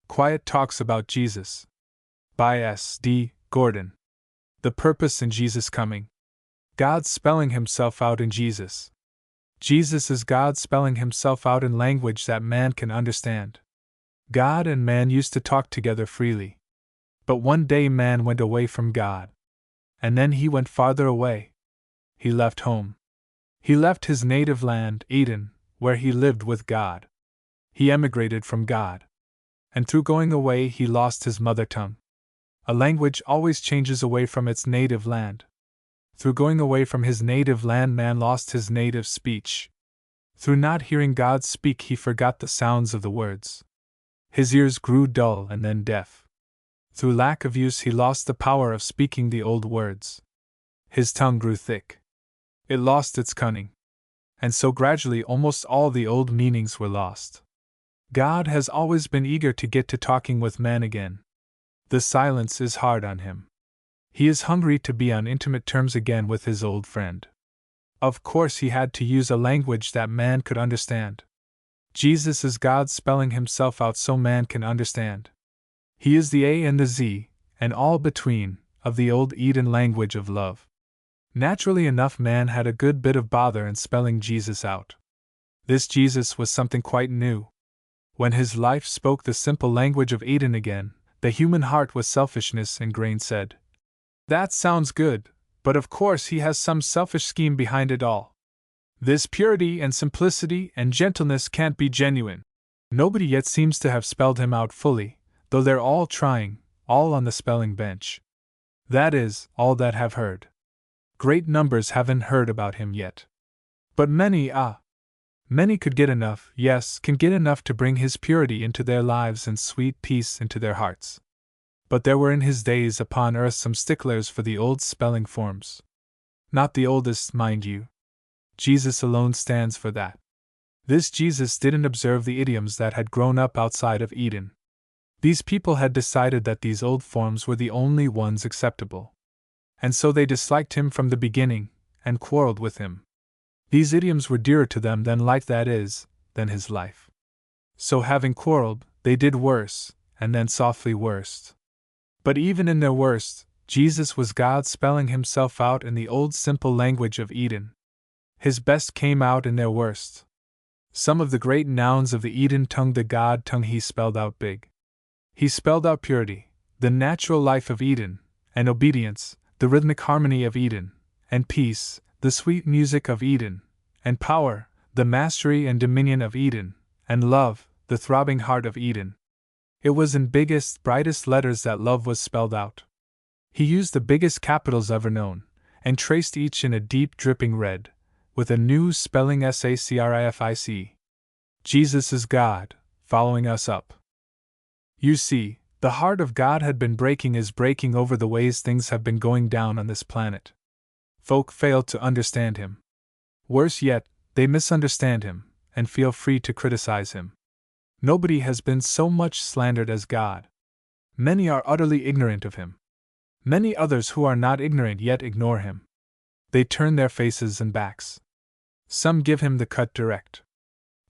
Quiet Talks About Jesus. By S. D. Gordon. The Purpose in Jesus Coming. God spelling Himself out in Jesus. Jesus is God spelling Himself out in language that man can understand. God and man used to talk together freely. But one day man went away from God. And then he went farther away. He left home. He left his native land, Eden, where he lived with God. He emigrated from God. And through going away he lost his mother tongue. A language always changes away from its native land. Through going away from his native land, man lost his native speech. Through not hearing God speak, he forgot the sounds of the words. His ears grew dull and then deaf. Through lack of use, he lost the power of speaking the old words. His tongue grew thick. It lost its cunning. And so gradually almost all the old meanings were lost. God has always been eager to get to talking with man again. The silence is hard on him. He is hungry to be on intimate terms again with his old friend. Of course, he had to use a language that man could understand. Jesus is God spelling Himself out so man can understand. He is the A and the Z, and all between, of the old Eden language of love. Naturally enough, man had a good bit of bother in spelling Jesus out. This Jesus was something quite new. When his life spoke the simple language of Eden again, the human heart with selfishness ingrained said, "That sounds good, but of course he has some selfish scheme behind it all. This purity and simplicity and gentleness can't be genuine." Nobody yet seems to have spelled him out fully, though they're all trying, all on the spelling bench. That is, all that have heard. Great numbers haven't heard about him yet. But many could get enough, yes, can get enough to bring his purity into their lives and sweet peace into their hearts. But there were in his days upon earth some sticklers for the old spelling forms. Not the oldest, mind you. Jesus alone stands for that. This Jesus didn't observe the idioms that had grown up outside of Eden. These people had decided that these old forms were the only ones acceptable. And so they disliked him from the beginning, and quarreled with him. These idioms were dearer to them than life, that is, than his life. So having quarreled, they did worse, and then softly worst. But even in their worst, Jesus was God spelling Himself out in the old simple language of Eden. His best came out in their worst. Some of the great nouns of the Eden tongue, the God tongue, He spelled out big. He spelled out purity, the natural life of Eden, and obedience, the rhythmic harmony of Eden, and peace, the sweet music of Eden, and power, the mastery and dominion of Eden, and love, the throbbing heart of Eden. It was in biggest, brightest letters that love was spelled out. He used the biggest capitals ever known, and traced each in a deep dripping red, with a new spelling SACRIFIC. Jesus is God, following us up. You see, the heart of God had been is breaking over the ways things have been going down on this planet. Folk fail to understand Him. Worse yet, they misunderstand Him, and feel free to criticize Him. Nobody has been so much slandered as God. Many are utterly ignorant of Him. Many others who are not ignorant yet ignore Him. They turn their faces and backs. Some give Him the cut direct.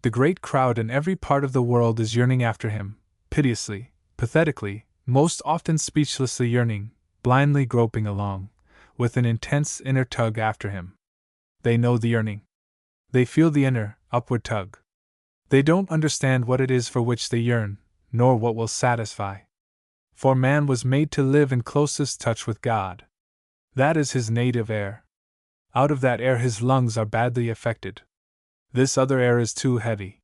The great crowd in every part of the world is yearning after Him, piteously, pathetically, most often speechlessly yearning, blindly groping along, with an intense inner tug after Him. They know the yearning. They feel the inner, upward tug. They don't understand what it is for which they yearn, nor what will satisfy. For man was made to live in closest touch with God. That is his native air. Out of that air his lungs are badly affected. This other air is too heavy.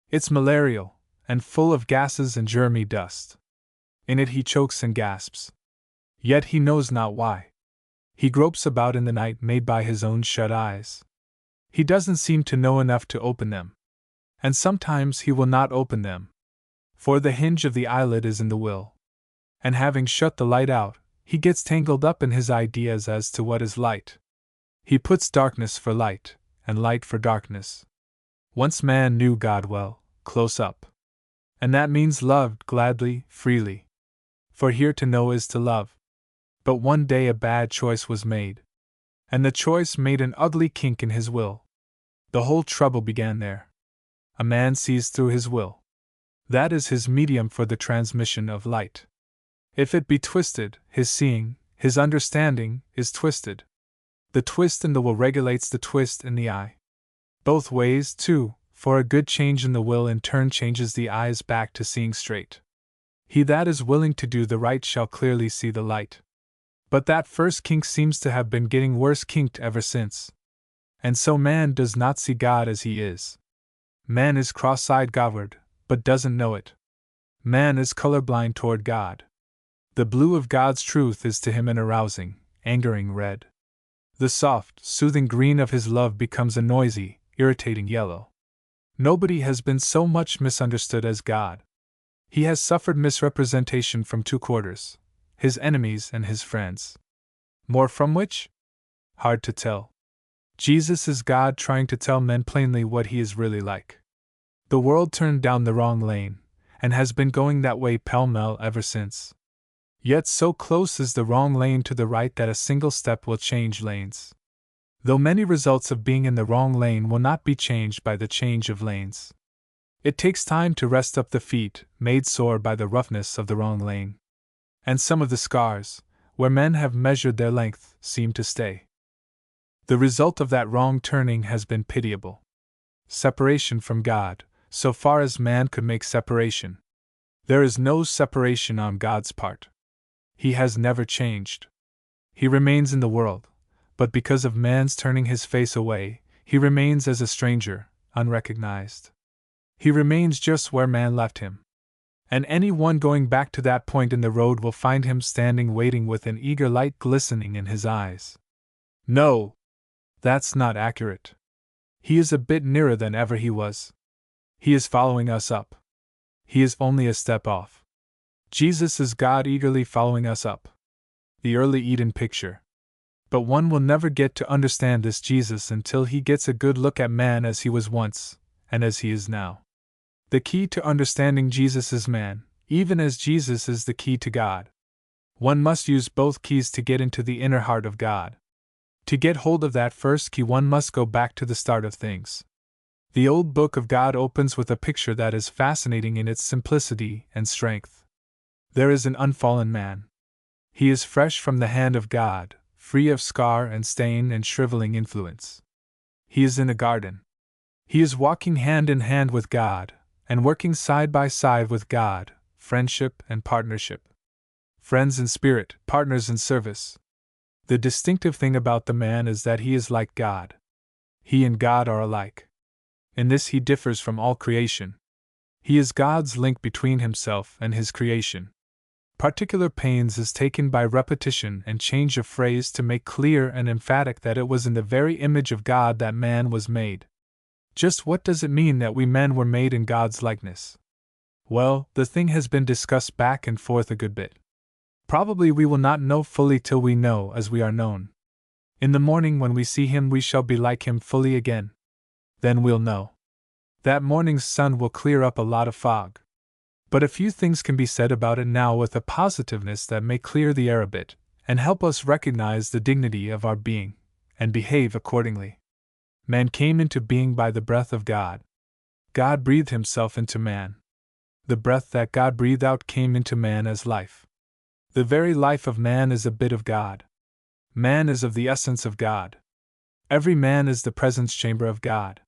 It's malarial, and full of gases and germy dust. In it he chokes and gasps. Yet he knows not why. He gropes about in the night made by his own shut eyes. He doesn't seem to know enough to open them. And sometimes he will not open them. For the hinge of the eyelid is in the will. And having shut the light out, he gets tangled up in his ideas as to what is light. He puts darkness for light, and light for darkness. Once man knew God well, close up. And that means loved gladly, freely. For here to know is to love. But one day a bad choice was made. And the choice made an ugly kink in his will. The whole trouble began there. A man sees through his will. That is his medium for the transmission of light. If it be twisted, his seeing, his understanding, is twisted. The twist in the will regulates the twist in the eye. Both ways, too, for a good change in the will in turn changes the eyes back to seeing straight. He that is willing to do the right shall clearly see the light. But that first kink seems to have been getting worse kinked ever since. And so man does not see God as he is. Man is cross-eyed Godward, but doesn't know it. Man is colorblind toward God. The blue of God's truth is to him an arousing, angering red. The soft, soothing green of his love becomes a noisy, irritating yellow. Nobody has been so much misunderstood as God. He has suffered misrepresentation from two quarters, his enemies and his friends. More from which? Hard to tell. Jesus is God trying to tell men plainly what he is really like. The world turned down the wrong lane, and has been going that way pell-mell ever since. Yet so close is the wrong lane to the right that a single step will change lanes. Though many results of being in the wrong lane will not be changed by the change of lanes. It takes time to rest up the feet, made sore by the roughness of the wrong lane. And some of the scars, where men have measured their length, seem to stay. The result of that wrong turning has been pitiable. Separation from God, so far as man could make separation. There is no separation on God's part. He has never changed. He remains in the world, but because of man's turning his face away, he remains as a stranger, unrecognized. He remains just where man left him. And any one going back to that point in the road will find him standing waiting with an eager light glistening in his eyes. No! That's not accurate. He is a bit nearer than ever he was. He is following us up. He is only a step off. Jesus is God eagerly following us up. The early Eden picture. But one will never get to understand this Jesus until he gets a good look at man as he was once, and as he is now. The key to understanding Jesus is man, even as Jesus is the key to God. One must use both keys to get into the inner heart of God. To get hold of that first key, one must go back to the start of things. The old book of God opens with a picture that is fascinating in its simplicity and strength. There is an unfallen man. He is fresh from the hand of God, free of scar and stain and shriveling influence. He is in a garden. He is walking hand in hand with God, and working side by side with God, friendship and partnership. Friends in spirit, partners in service. The distinctive thing about the man is that he is like God. He and God are alike. In this he differs from all creation. He is God's link between himself and his creation. Particular pains is taken by repetition and change of phrase to make clear and emphatic that it was in the very image of God that man was made. Just what does it mean that we men were made in God's likeness? Well, the thing has been discussed back and forth a good bit. Probably we will not know fully till we know as we are known. In the morning when we see him we shall be like him fully again. Then we'll know. That morning's sun will clear up a lot of fog. But a few things can be said about it now with a positiveness that may clear the air a bit, and help us recognize the dignity of our being, and behave accordingly. Man came into being by the breath of God. God breathed himself into man. The breath that God breathed out came into man as life. The very life of man is a bit of God. Man is of the essence of God. Every man is the presence chamber of God.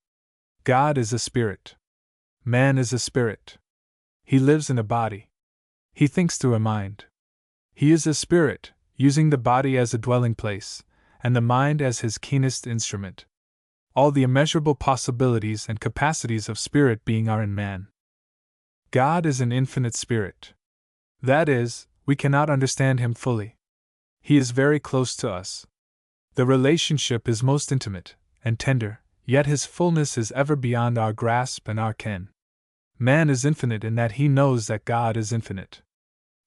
God is a spirit. Man is a spirit. He lives in a body. He thinks through a mind. He is a spirit, using the body as a dwelling place, and the mind as his keenest instrument. All the immeasurable possibilities and capacities of spirit being are in man. God is an infinite spirit. That is, we cannot understand him fully. He is very close to us. The relationship is most intimate and tender, yet his fullness is ever beyond our grasp and our ken. Man is infinite in that he knows that God is infinite.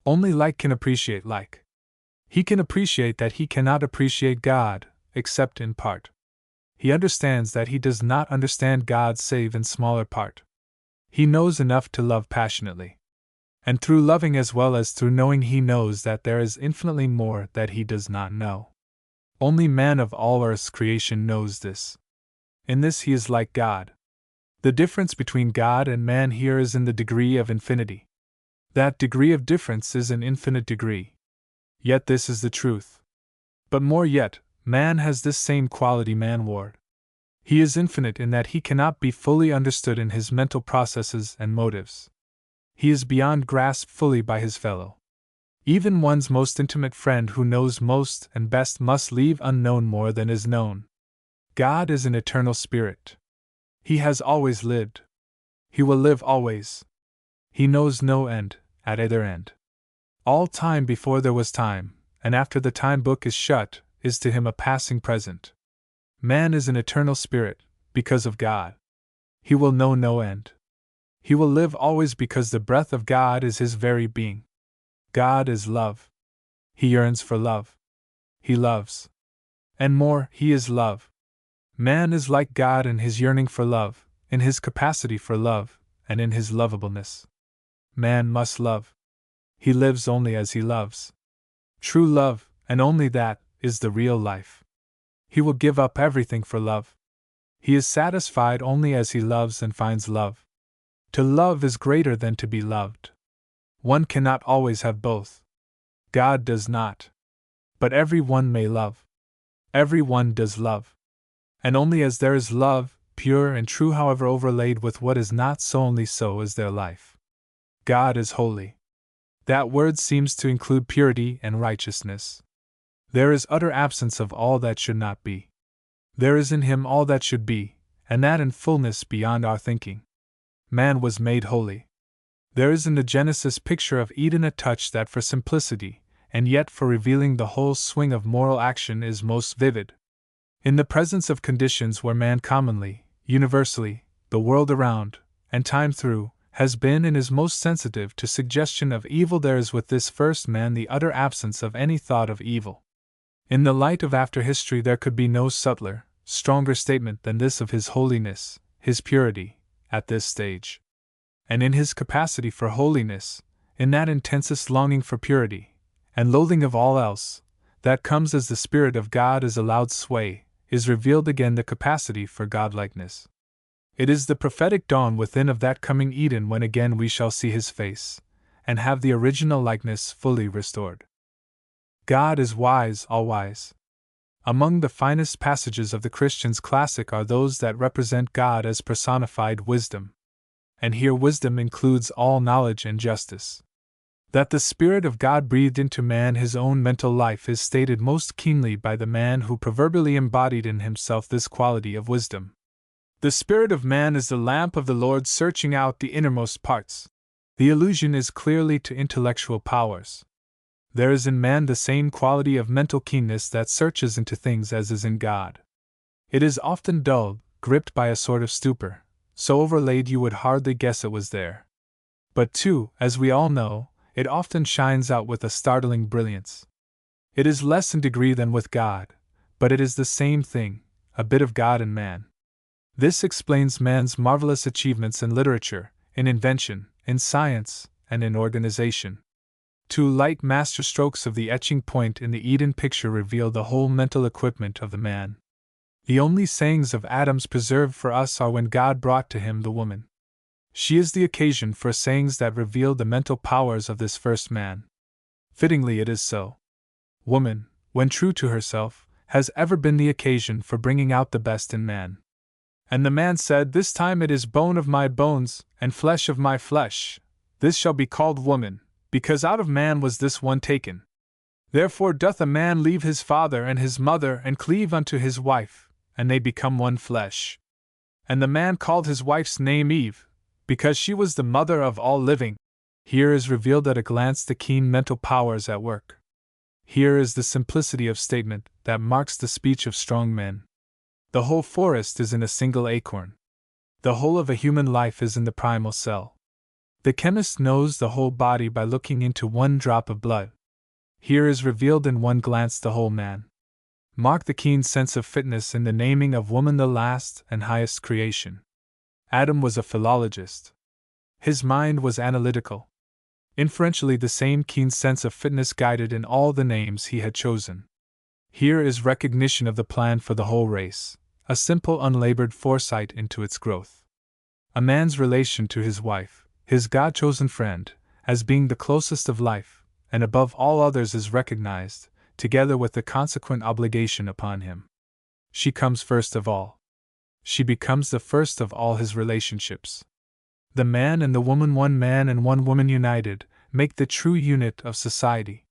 Only like can appreciate like. He can appreciate that he cannot appreciate God, except in part. He understands that he does not understand God save in smaller part. He knows enough to love passionately. And through loving as well as through knowing he knows that there is infinitely more that he does not know. Only man of all earth's creation knows this. In this he is like God. The difference between God and man here is in the degree of infinity. That degree of difference is an infinite degree. Yet this is the truth. But more yet, man has this same quality manward. He is infinite in that he cannot be fully understood in his mental processes and motives. He is beyond grasp fully by his fellow. Even one's most intimate friend who knows most and best must leave unknown more than is known. God is an eternal spirit. He has always lived. He will live always. He knows no end, at either end. All time before there was time, and after the time book is shut, is to him a passing present. Man is an eternal spirit, because of God. He will know no end. He will live always because the breath of God is his very being. God is love. He yearns for love. He loves. And more, he is love. Man is like God in his yearning for love, in his capacity for love, and in his lovableness. Man must love. He lives only as he loves. True love, and only that, is the real life. He will give up everything for love. He is satisfied only as he loves and finds love. To love is greater than to be loved. One cannot always have both. God does not. But every one may love. Every one does love. And only as there is love, pure and true, however overlaid with what is not, so only so is there life. God is holy. That word seems to include purity and righteousness. There is utter absence of all that should not be. There is in him all that should be, and that in fullness beyond our thinking. Man was made holy. There is in the Genesis picture of Eden a touch that for simplicity, and yet for revealing the whole swing of moral action, is most vivid. In the presence of conditions where man commonly, universally, the world around, and time through, has been and is most sensitive to suggestion of evil, there is with this first man the utter absence of any thought of evil. In the light of after history there could be no subtler, stronger statement than this of his holiness, his purity, at this stage. And in his capacity for holiness, in that intensest longing for purity, and loathing of all else, that comes as the Spirit of God is allowed sway, is revealed again the capacity for godlikeness. It is the prophetic dawn within of that coming Eden when again we shall see his face, and have the original likeness fully restored. God is wise, all-wise. Among the finest passages of the Christian's classic are those that represent God as personified wisdom. And here wisdom includes all knowledge and justice. That the Spirit of God breathed into man his own mental life is stated most keenly by the man who proverbially embodied in himself this quality of wisdom. The spirit of man is the lamp of the Lord searching out the innermost parts. The allusion is clearly to intellectual powers. There is in man the same quality of mental keenness that searches into things as is in God. It is often dulled, gripped by a sort of stupor, so overlaid you would hardly guess it was there. But too, as we all know, it often shines out with a startling brilliance. It is less in degree than with God, but it is the same thing, a bit of God in man. This explains man's marvelous achievements in literature, in invention, in science, and in organization. Two light masterstrokes of the etching point in the Eden picture reveal the whole mental equipment of the man. The only sayings of Adam's preserved for us are when God brought to him the woman. She is the occasion for sayings that reveal the mental powers of this first man. Fittingly it is so. Woman, when true to herself, has ever been the occasion for bringing out the best in man. And the man said, "This time it is bone of my bones, and flesh of my flesh. This shall be called woman, because out of man was this one taken. Therefore doth a man leave his father and his mother, and cleave unto his wife, and they become one flesh. And the man called his wife's name Eve, because she was the mother of all living." Here is revealed at a glance the keen mental powers at work. Here is the simplicity of statement that marks the speech of strong men. The whole forest is in a single acorn. The whole of a human life is in the primal cell. The chemist knows the whole body by looking into one drop of blood. Here is revealed in one glance the whole man. Mark the keen sense of fitness in the naming of woman, the last and highest creation. Adam was a philologist. His mind was analytical. Inferentially, the same keen sense of fitness guided in all the names he had chosen. Here is recognition of the plan for the whole race, a simple unlabored foresight into its growth. A man's relation to his wife, his God-chosen friend, as being the closest of life, and above all others is recognized, together with the consequent obligation upon him. She comes first of all. She becomes the first of all his relationships. The man and the woman, one man and one woman united, make the true unit of society.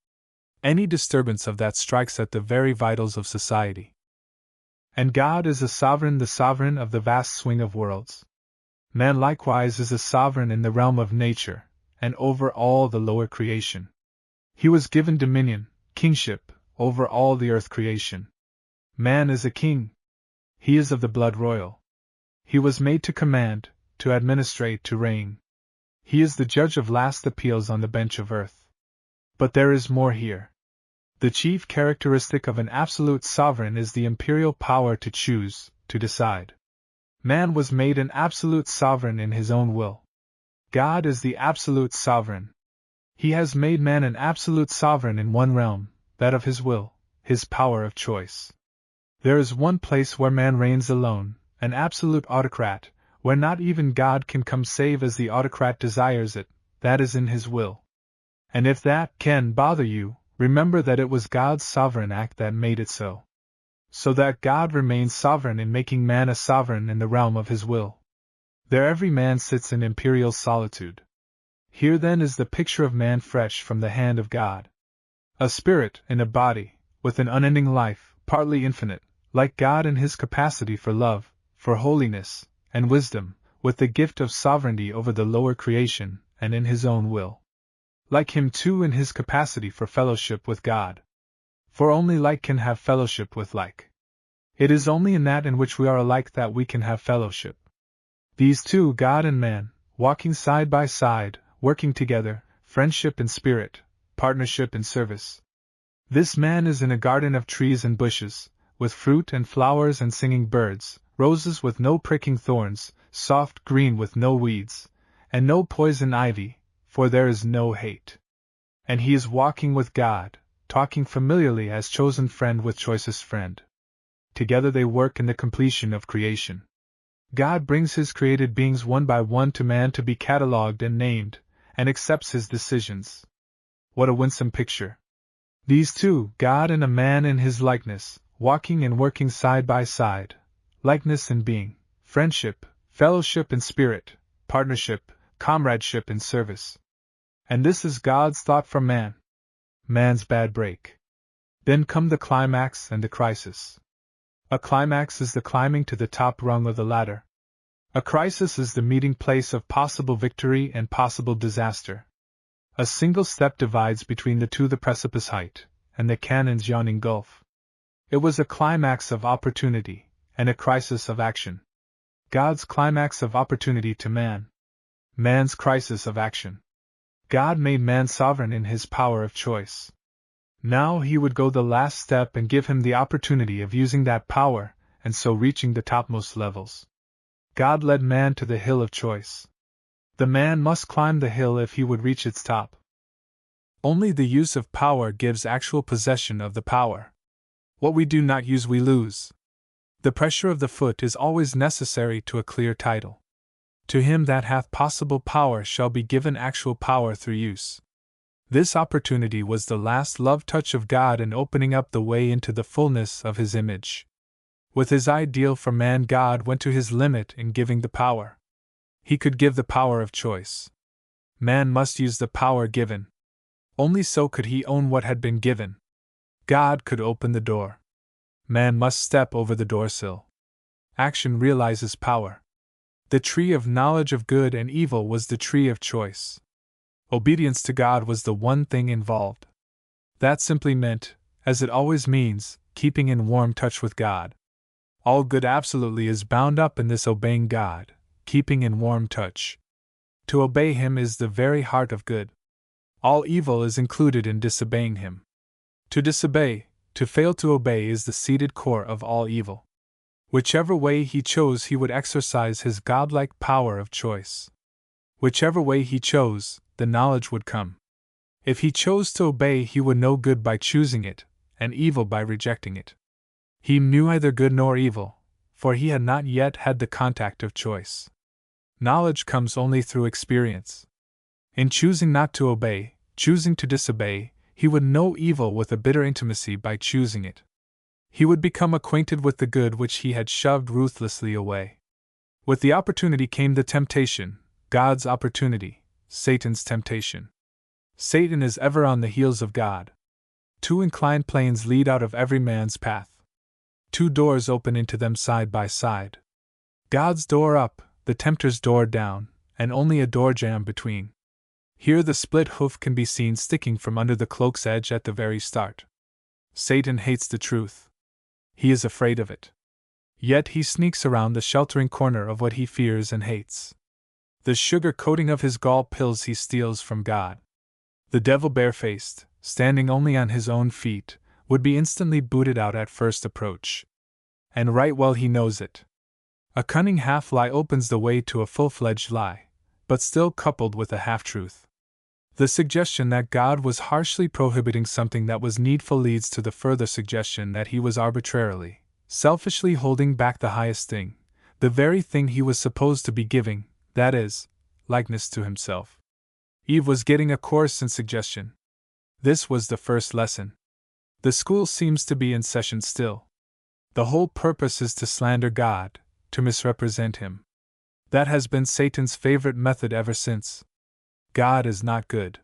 Any disturbance of that strikes at the very vitals of society. And God is the sovereign of the vast swing of worlds. Man likewise is a sovereign in the realm of nature, and over all the lower creation. He was given dominion, kingship, over all the earth creation. Man is a king. He is of the blood royal. He was made to command, to administrate, to reign. He is the judge of last appeals on the bench of earth. But there is more here. The chief characteristic of an absolute sovereign is the imperial power to choose, to decide. Man was made an absolute sovereign in his own will. God is the absolute sovereign. He has made man an absolute sovereign in one realm, that of his will, his power of choice. There is one place where man reigns alone, an absolute autocrat, where not even God can come save as the autocrat desires it, that is in his will. And if that can bother you, remember that it was God's sovereign act that made it so. So that God remains sovereign in making man a sovereign in the realm of his will. There every man sits in imperial solitude. Here then is the picture of man fresh from the hand of God. A spirit in a body, with an unending life, partly infinite, like God in his capacity for love, for holiness, and wisdom, with the gift of sovereignty over the lower creation, and in his own will. Like him too in his capacity for fellowship with God. For only like can have fellowship with like. It is only in that in which we are alike that we can have fellowship. These two, God and man, walking side by side, working together, friendship in spirit, partnership in service. This man is in a garden of trees and bushes, with fruit and flowers and singing birds, roses with no pricking thorns, soft green with no weeds, and no poison ivy, for there is no hate. And he is walking with God, talking familiarly as chosen friend with choicest friend. Together they work in the completion of creation. God brings his created beings one by one to man to be catalogued and named, and accepts his decisions. What a winsome picture! These two, God and a man in his likeness, walking and working side by side, likeness in being, friendship, fellowship in spirit, partnership, comradeship in service. And this is God's thought for man. Man's bad break. Then come the climax and the crisis. A climax is the climbing to the top rung of the ladder. A crisis is the meeting place of possible victory and possible disaster. A single step divides between the two the precipice height, and the cannon's yawning gulf. It was a climax of opportunity, and a crisis of action. God's climax of opportunity to man. Man's crisis of action. God made man sovereign in his power of choice. Now he would go the last step and give him the opportunity of using that power, and so reaching the topmost levels. God led man to the hill of choice. The man must climb the hill if he would reach its top. Only the use of power gives actual possession of the power. What we do not use we lose. The pressure of the foot is always necessary to a clear title. To him that hath possible power shall be given actual power through use. This opportunity was the last love touch of God in opening up the way into the fullness of his image. With his ideal for man, God went to his limit in giving the power. He could give the power of choice. Man must use the power given. Only so could he own what had been given. God could open the door. Man must step over the doorsill. Action realizes power. The tree of knowledge of good and evil was the tree of choice. Obedience to God was the one thing involved. That simply meant, as it always means, keeping in warm touch with God. All good absolutely is bound up in this obeying God, keeping in warm touch. To obey Him is the very heart of good. All evil is included in disobeying Him. To disobey, to fail to obey is the seated core of all evil. Whichever way He chose, He would exercise His godlike power of choice. Whichever way He chose, the knowledge would come. If He chose to obey, He would know good by choosing it, and evil by rejecting it. He knew neither good nor evil, for He had not yet had the contact of choice. Knowledge comes only through experience. In choosing not to obey, choosing to disobey, he would know evil with a bitter intimacy by choosing it. He would become acquainted with the good which he had shoved ruthlessly away. With the opportunity came the temptation, God's opportunity, Satan's temptation. Satan is ever on the heels of God. Two inclined planes lead out of every man's path. Two doors open into them side by side. God's door up, the tempter's door down, and only a door jamb between. Here the split hoof can be seen sticking from under the cloak's edge at the very start. Satan hates the truth. He is afraid of it. Yet he sneaks around the sheltering corner of what he fears and hates. The sugar coating of his gall pills he steals from God. The devil barefaced, standing only on his own feet, would be instantly booted out at first approach. And right well he knows it. A cunning half-lie opens the way to a full-fledged lie, but still coupled with a half-truth. The suggestion that God was harshly prohibiting something that was needful leads to the further suggestion that he was arbitrarily, selfishly holding back the highest thing, the very thing he was supposed to be giving, that is, likeness to himself. Eve was getting a course in suggestion. This was the first lesson. The school seems to be in session still. The whole purpose is to slander God, to misrepresent him. That has been Satan's favorite method ever since. God is not good.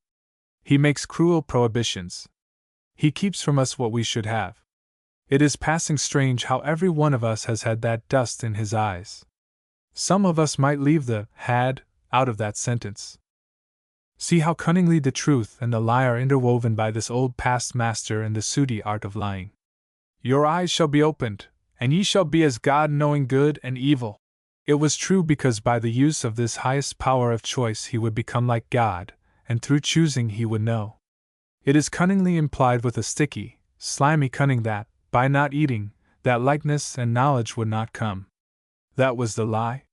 He makes cruel prohibitions. He keeps from us what we should have. It is passing strange how every one of us has had that dust in his eyes. Some of us might leave the had out of that sentence. See how cunningly the truth and the lie are interwoven by this old past master in the sooty art of lying. Your eyes shall be opened, and ye shall be as God, knowing good and evil. It was true because by the use of this highest power of choice he would become like God, and through choosing he would know. It is cunningly implied with a sticky, slimy cunning that, by not eating, that likeness and knowledge would not come. That was the lie.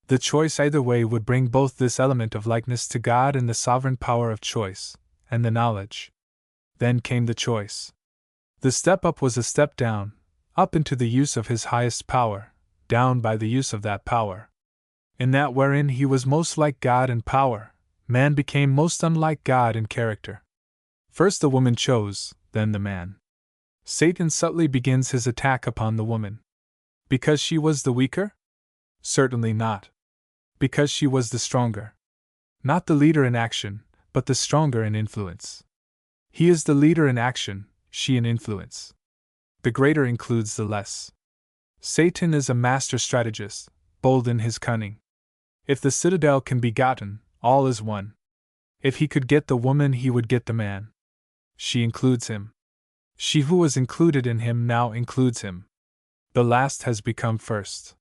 The choice either way would bring both this element of likeness to God and the sovereign power of choice, and the knowledge. Then came the choice. The step up was a step down, up into the use of his highest power, down by the use of that power. In that wherein he was most like God in power, man became most unlike God in character. First the woman chose, then the man. Satan subtly begins his attack upon the woman. Because she was the weaker? Certainly not. Because she was the stronger. Not the leader in action, but the stronger in influence. He is the leader in action, she in influence. The greater includes the less. Satan is a master strategist, bold in his cunning. If the citadel can be gotten, all is won. If he could get the woman, he would get the man. She includes him. She who was included in him now includes him. The last has become first.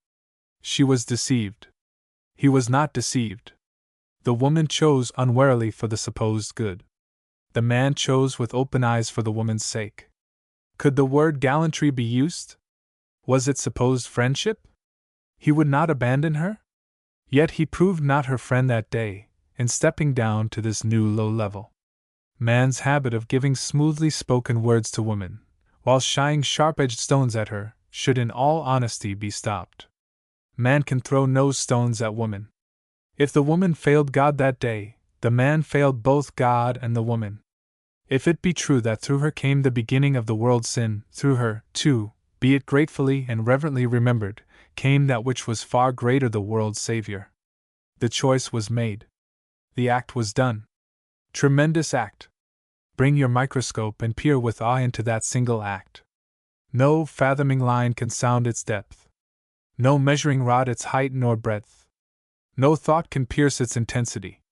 She was deceived. He was not deceived. The woman chose unwarily for the supposed good. The man chose with open eyes for the woman's sake. Could the word gallantry be used? Was it supposed friendship? He would not abandon her? Yet he proved not her friend that day, in stepping down to this new low level. Man's habit of giving smoothly spoken words to woman, while shying sharp-edged stones at her, should in all honesty be stopped. Man can throw no stones at woman. If the woman failed God that day, the man failed both God and the woman. If it be true that through her came the beginning of the world's sin, through her, too, be it gratefully and reverently remembered, came that which was far greater, the world's Savior. The choice was made. The act was done. Tremendous act. Bring your microscope and peer with awe into that single act. No fathoming line can sound its depth. No measuring rod its height nor breadth. No thought can pierce its intensity.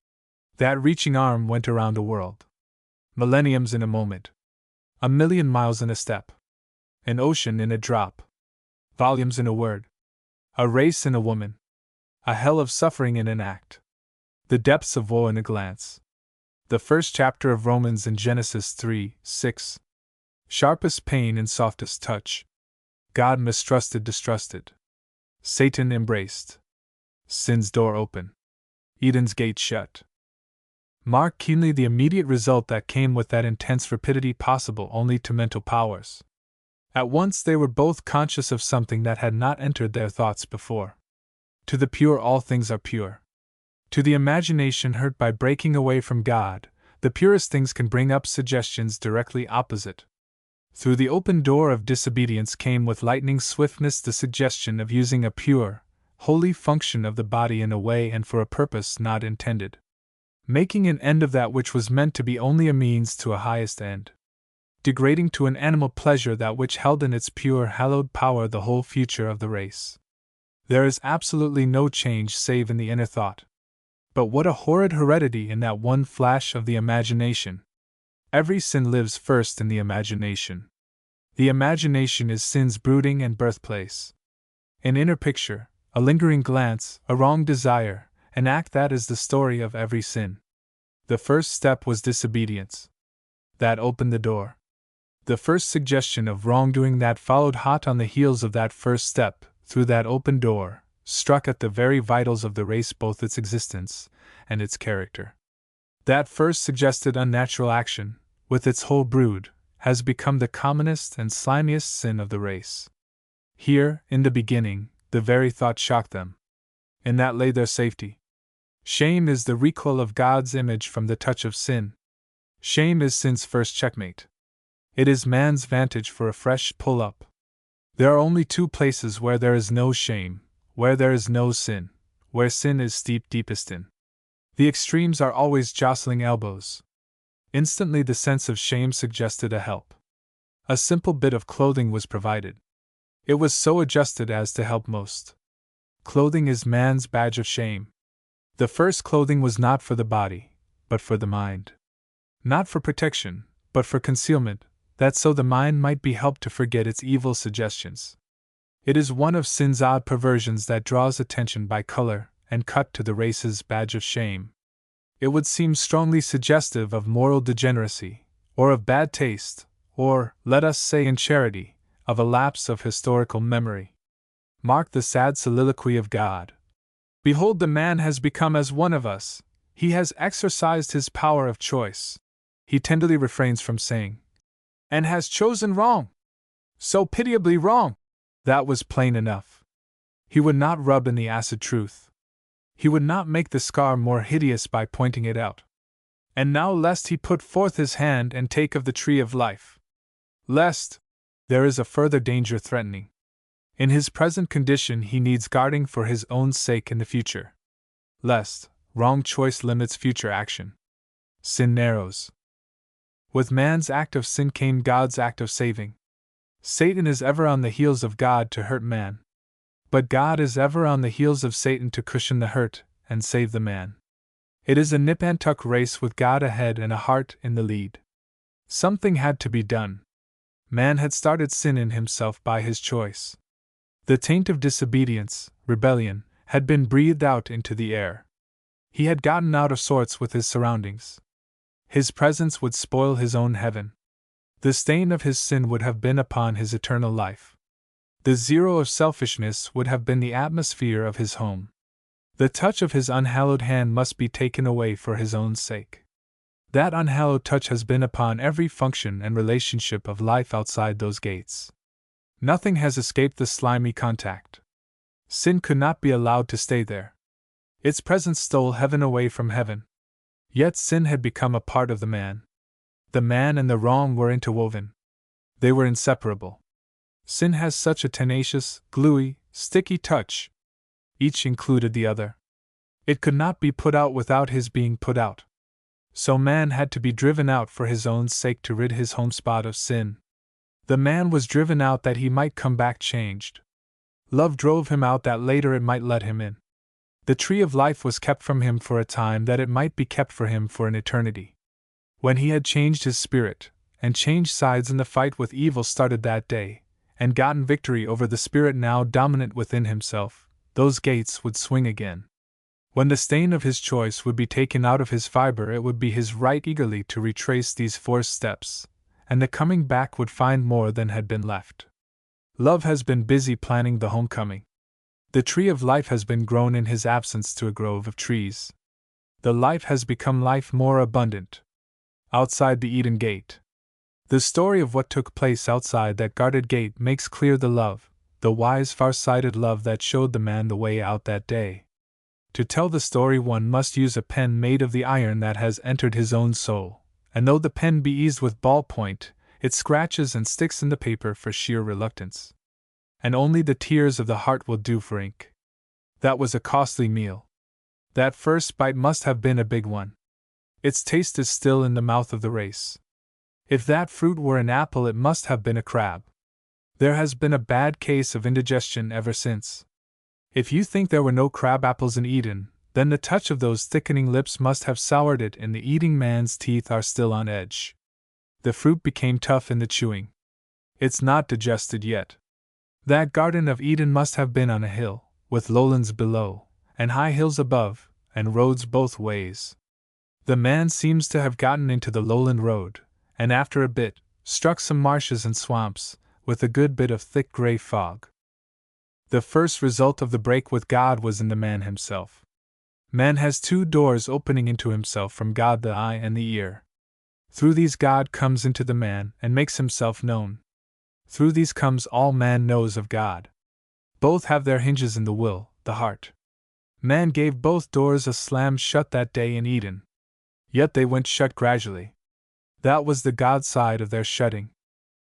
That reaching arm went around a world. Millenniums in a moment. 1,000,000 miles in a step. An ocean in a drop. Volumes in a word. A race in a woman. A hell of suffering in an act. The depths of woe in a glance. The first chapter of Romans in Genesis 3:6. Sharpest pain and softest touch. God mistrusted, distrusted. Satan embraced. Sin's door open. Eden's gate shut. Mark keenly the immediate result that came with that intense rapidity possible only to mental powers. At once they were both conscious of something that had not entered their thoughts before. To the pure all things are pure. To the imagination hurt by breaking away from God, the purest things can bring up suggestions directly opposite. Through the open door of disobedience came with lightning swiftness the suggestion of using a pure, holy function of the body in a way and for a purpose not intended. Making an end of that which was meant to be only a means to a highest end. Degrading to an animal pleasure that which held in its pure, hallowed power the whole future of the race. There is absolutely no change save in the inner thought. But what a horrid heredity in that one flash of the imagination! Every sin lives first in the imagination. The imagination is sin's brooding and birthplace. An inner picture, a lingering glance, a wrong desire, an act, that is the story of every sin. The first step was disobedience. That opened the door. The first suggestion of wrongdoing that followed hot on the heels of that first step, through that open door, struck at the very vitals of the race, both its existence and its character. That first suggested unnatural action, with its whole brood, has become the commonest and slimiest sin of the race. Here, in the beginning, the very thought shocked them. In that lay their safety. Shame is the recoil of God's image from the touch of sin. Shame is sin's first checkmate. It is man's vantage for a fresh pull-up. There are only two places where there is no shame, where there is no sin, where sin is steeped deepest in. The extremes are always jostling elbows. Instantly the sense of shame suggested a help. A simple bit of clothing was provided. It was so adjusted as to help most. Clothing is man's badge of shame. The first clothing was not for the body, but for the mind. Not for protection, but for concealment, that so the mind might be helped to forget its evil suggestions. It is one of sin's odd perversions that draws attention by color and cut to the race's badge of shame. It would seem strongly suggestive of moral degeneracy, or of bad taste, or, let us say in charity, of a lapse of historical memory. Mark the sad soliloquy of God. Behold, the man has become as one of us, he has exercised his power of choice. He tenderly refrains from saying, and has chosen wrong. So pitiably wrong! That was plain enough. He would not rub in the acid truth. He would not make the scar more hideous by pointing it out. And now lest he put forth his hand and take of the tree of life. Lest there is a further danger threatening. In his present condition he needs guarding for his own sake in the future. Lest wrong choice limits future action. Sin narrows. With man's act of sin came God's act of saving. Satan is ever on the heels of God to hurt man. But God is ever on the heels of Satan to cushion the hurt and save the man. It is a nip-and-tuck race with God ahead and a heart in the lead. Something had to be done. Man had started sin in himself by his choice. The taint of disobedience, rebellion, had been breathed out into the air. He had gotten out of sorts with his surroundings. His presence would spoil his own heaven. The stain of his sin would have been upon his eternal life. The zero of selfishness would have been the atmosphere of his home. The touch of his unhallowed hand must be taken away for his own sake. That unhallowed touch has been upon every function and relationship of life outside those gates. Nothing has escaped the slimy contact. Sin could not be allowed to stay there. Its presence stole heaven away from heaven. Yet sin had become a part of the man. The man and the wrong were interwoven. They were inseparable. Sin has such a tenacious, gluey, sticky touch. Each included the other. It could not be put out without his being put out. So man had to be driven out for his own sake to rid his homespot of sin. The man was driven out that he might come back changed. Love drove him out that later it might let him in. The tree of life was kept from him for a time that it might be kept for him for an eternity. When he had changed his spirit, and changed sides in the fight with evil started that day, and gotten victory over the spirit now dominant within himself, those gates would swing again. When the stain of his choice would be taken out of his fiber, it would be his right eagerly to retrace these forced steps, and the coming back would find more than had been left. Love has been busy planning the homecoming. The tree of life has been grown in his absence to a grove of trees. The life has become life more abundant. Outside the Eden gate. The story of what took place outside that guarded gate makes clear the love, the wise, far-sighted love that showed the man the way out that day. To tell the story, one must use a pen made of the iron that has entered his own soul, and though the pen be eased with ballpoint, it scratches and sticks in the paper for sheer reluctance. And only the tears of the heart will do for ink. That was a costly meal. That first bite must have been a big one. Its taste is still in the mouth of the race. If that fruit were an apple, it must have been a crab. There has been a bad case of indigestion ever since. If you think there were no crab apples in Eden, then the touch of those thickening lips must have soured it, and the eating man's teeth are still on edge. The fruit became tough in the chewing. It's not digested yet. That Garden of Eden must have been on a hill, with lowlands below, and high hills above, and roads both ways. The man seems to have gotten into the lowland road, and after a bit, struck some marshes and swamps, with a good bit of thick gray fog. The first result of the break with God was in the man himself. Man has two doors opening into himself from God, the eye and the ear. Through these God comes into the man and makes himself known. Through these comes all man knows of God. Both have their hinges in the will, the heart. Man gave both doors a slam shut that day in Eden. Yet they went shut gradually. That was the God side of their shutting.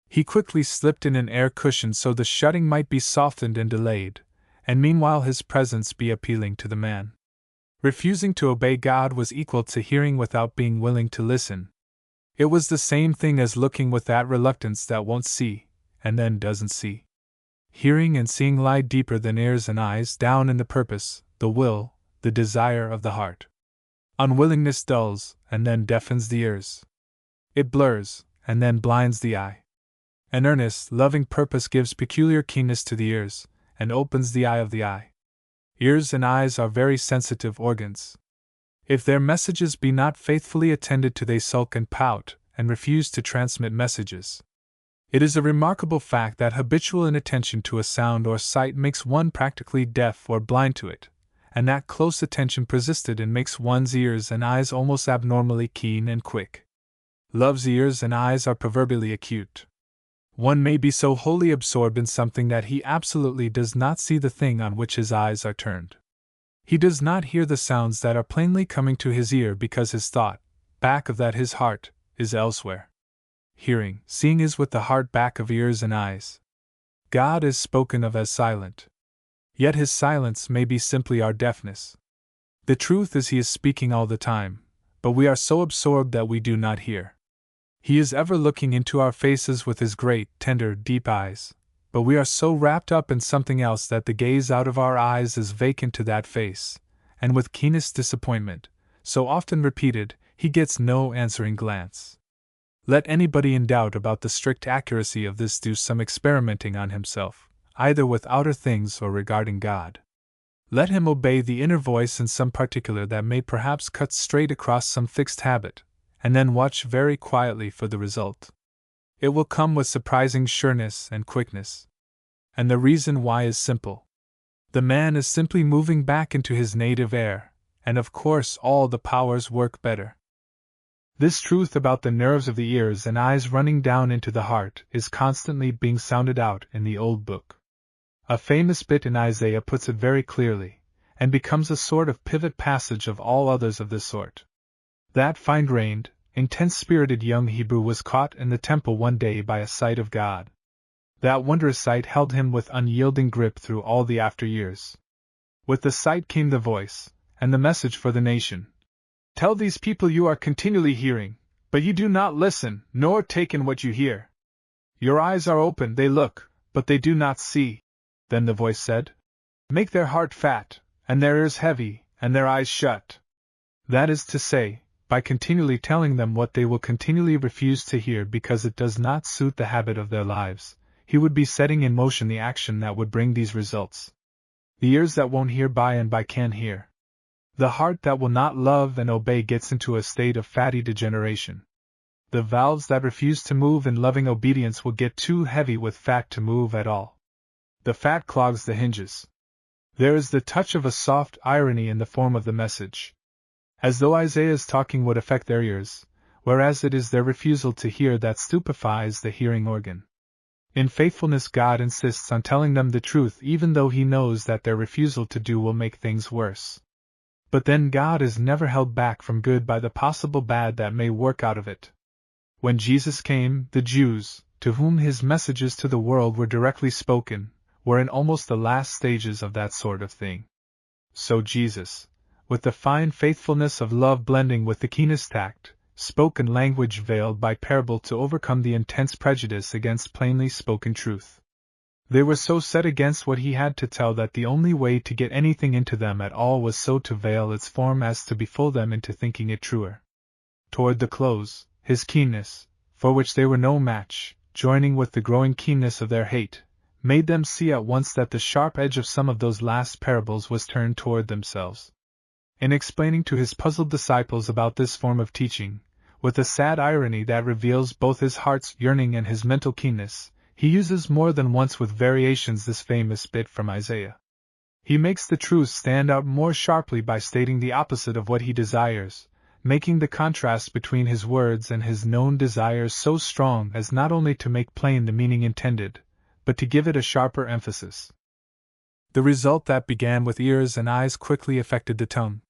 He quickly slipped in an air cushion so the shutting might be softened and delayed, and meanwhile his presence be appealing to the man. Refusing to obey God was equal to hearing without being willing to listen. It was the same thing as looking with that reluctance that won't see, and then doesn't see. Hearing and seeing lie deeper than ears and eyes, down in the purpose, the will, the desire of the heart. Unwillingness dulls, and then deafens the ears. It blurs, and then blinds the eye. An earnest, loving purpose gives peculiar keenness to the ears, and opens the eye of the eye. Ears and eyes are very sensitive organs. If their messages be not faithfully attended to, they sulk and pout, and refuse to transmit messages. It is a remarkable fact that habitual inattention to a sound or sight makes one practically deaf or blind to it, and that close attention persisted in makes one's ears and eyes almost abnormally keen and quick. Love's ears and eyes are proverbially acute. One may be so wholly absorbed in something that he absolutely does not see the thing on which his eyes are turned. He does not hear the sounds that are plainly coming to his ear because his thought, back of that his heart, is elsewhere. Hearing, seeing is with the heart back of ears and eyes. God is spoken of as silent. Yet his silence may be simply our deafness. The truth is he is speaking all the time, but we are so absorbed that we do not hear. He is ever looking into our faces with his great, tender, deep eyes, but we are so wrapped up in something else that the gaze out of our eyes is vacant to that face, and with keenest disappointment, so often repeated, he gets no answering glance. Let anybody in doubt about the strict accuracy of this do some experimenting on himself, either with outer things or regarding God. Let him obey the inner voice in some particular that may perhaps cut straight across some fixed habit, and then watch very quietly for the result. It will come with surprising sureness and quickness. And the reason why is simple. The man is simply moving back into his native air, and of course all the powers work better. This truth about the nerves of the ears and eyes running down into the heart is constantly being sounded out in the old book. A famous bit in Isaiah puts it very clearly, and becomes a sort of pivot passage of all others of this sort. That fine-grained, intense-spirited young Hebrew was caught in the temple one day by a sight of God. That wondrous sight held him with unyielding grip through all the after years. With the sight came the voice, and the message for the nation. Tell these people you are continually hearing, but you do not listen, nor take in what you hear. Your eyes are open, they look, but they do not see. Then the voice said, Make their heart fat, and their ears heavy, and their eyes shut. That is to say, by continually telling them what they will continually refuse to hear because it does not suit the habit of their lives, he would be setting in motion the action that would bring these results. The ears that won't hear by and by can't hear. The heart that will not love and obey gets into a state of fatty degeneration. The valves that refuse to move in loving obedience will get too heavy with fat to move at all. The fat clogs the hinges. There is the touch of a soft irony in the form of the message. As though Isaiah's talking would affect their ears, whereas it is their refusal to hear that stupefies the hearing organ. In faithfulness, God insists on telling them the truth even though he knows that their refusal to do will make things worse. But then God is never held back from good by the possible bad that may work out of it. When Jesus came, the Jews, to whom his messages to the world were directly spoken, were in almost the last stages of that sort of thing. So Jesus, with the fine faithfulness of love blending with the keenest tact, spoke in language veiled by parable to overcome the intense prejudice against plainly spoken truth. They were so set against what he had to tell that the only way to get anything into them at all was so to veil its form as to befool them into thinking it truer. Toward the close, his keenness, for which they were no match, joining with the growing keenness of their hate, made them see at once that the sharp edge of some of those last parables was turned toward themselves. In explaining to his puzzled disciples about this form of teaching, with a sad irony that reveals both his heart's yearning and his mental keenness, he uses more than once with variations this famous bit from Isaiah. He makes the truth stand out more sharply by stating the opposite of what he desires, making the contrast between his words and his known desires so strong as not only to make plain the meaning intended, but to give it a sharper emphasis. The result that began with ears and eyes quickly affected the tongue.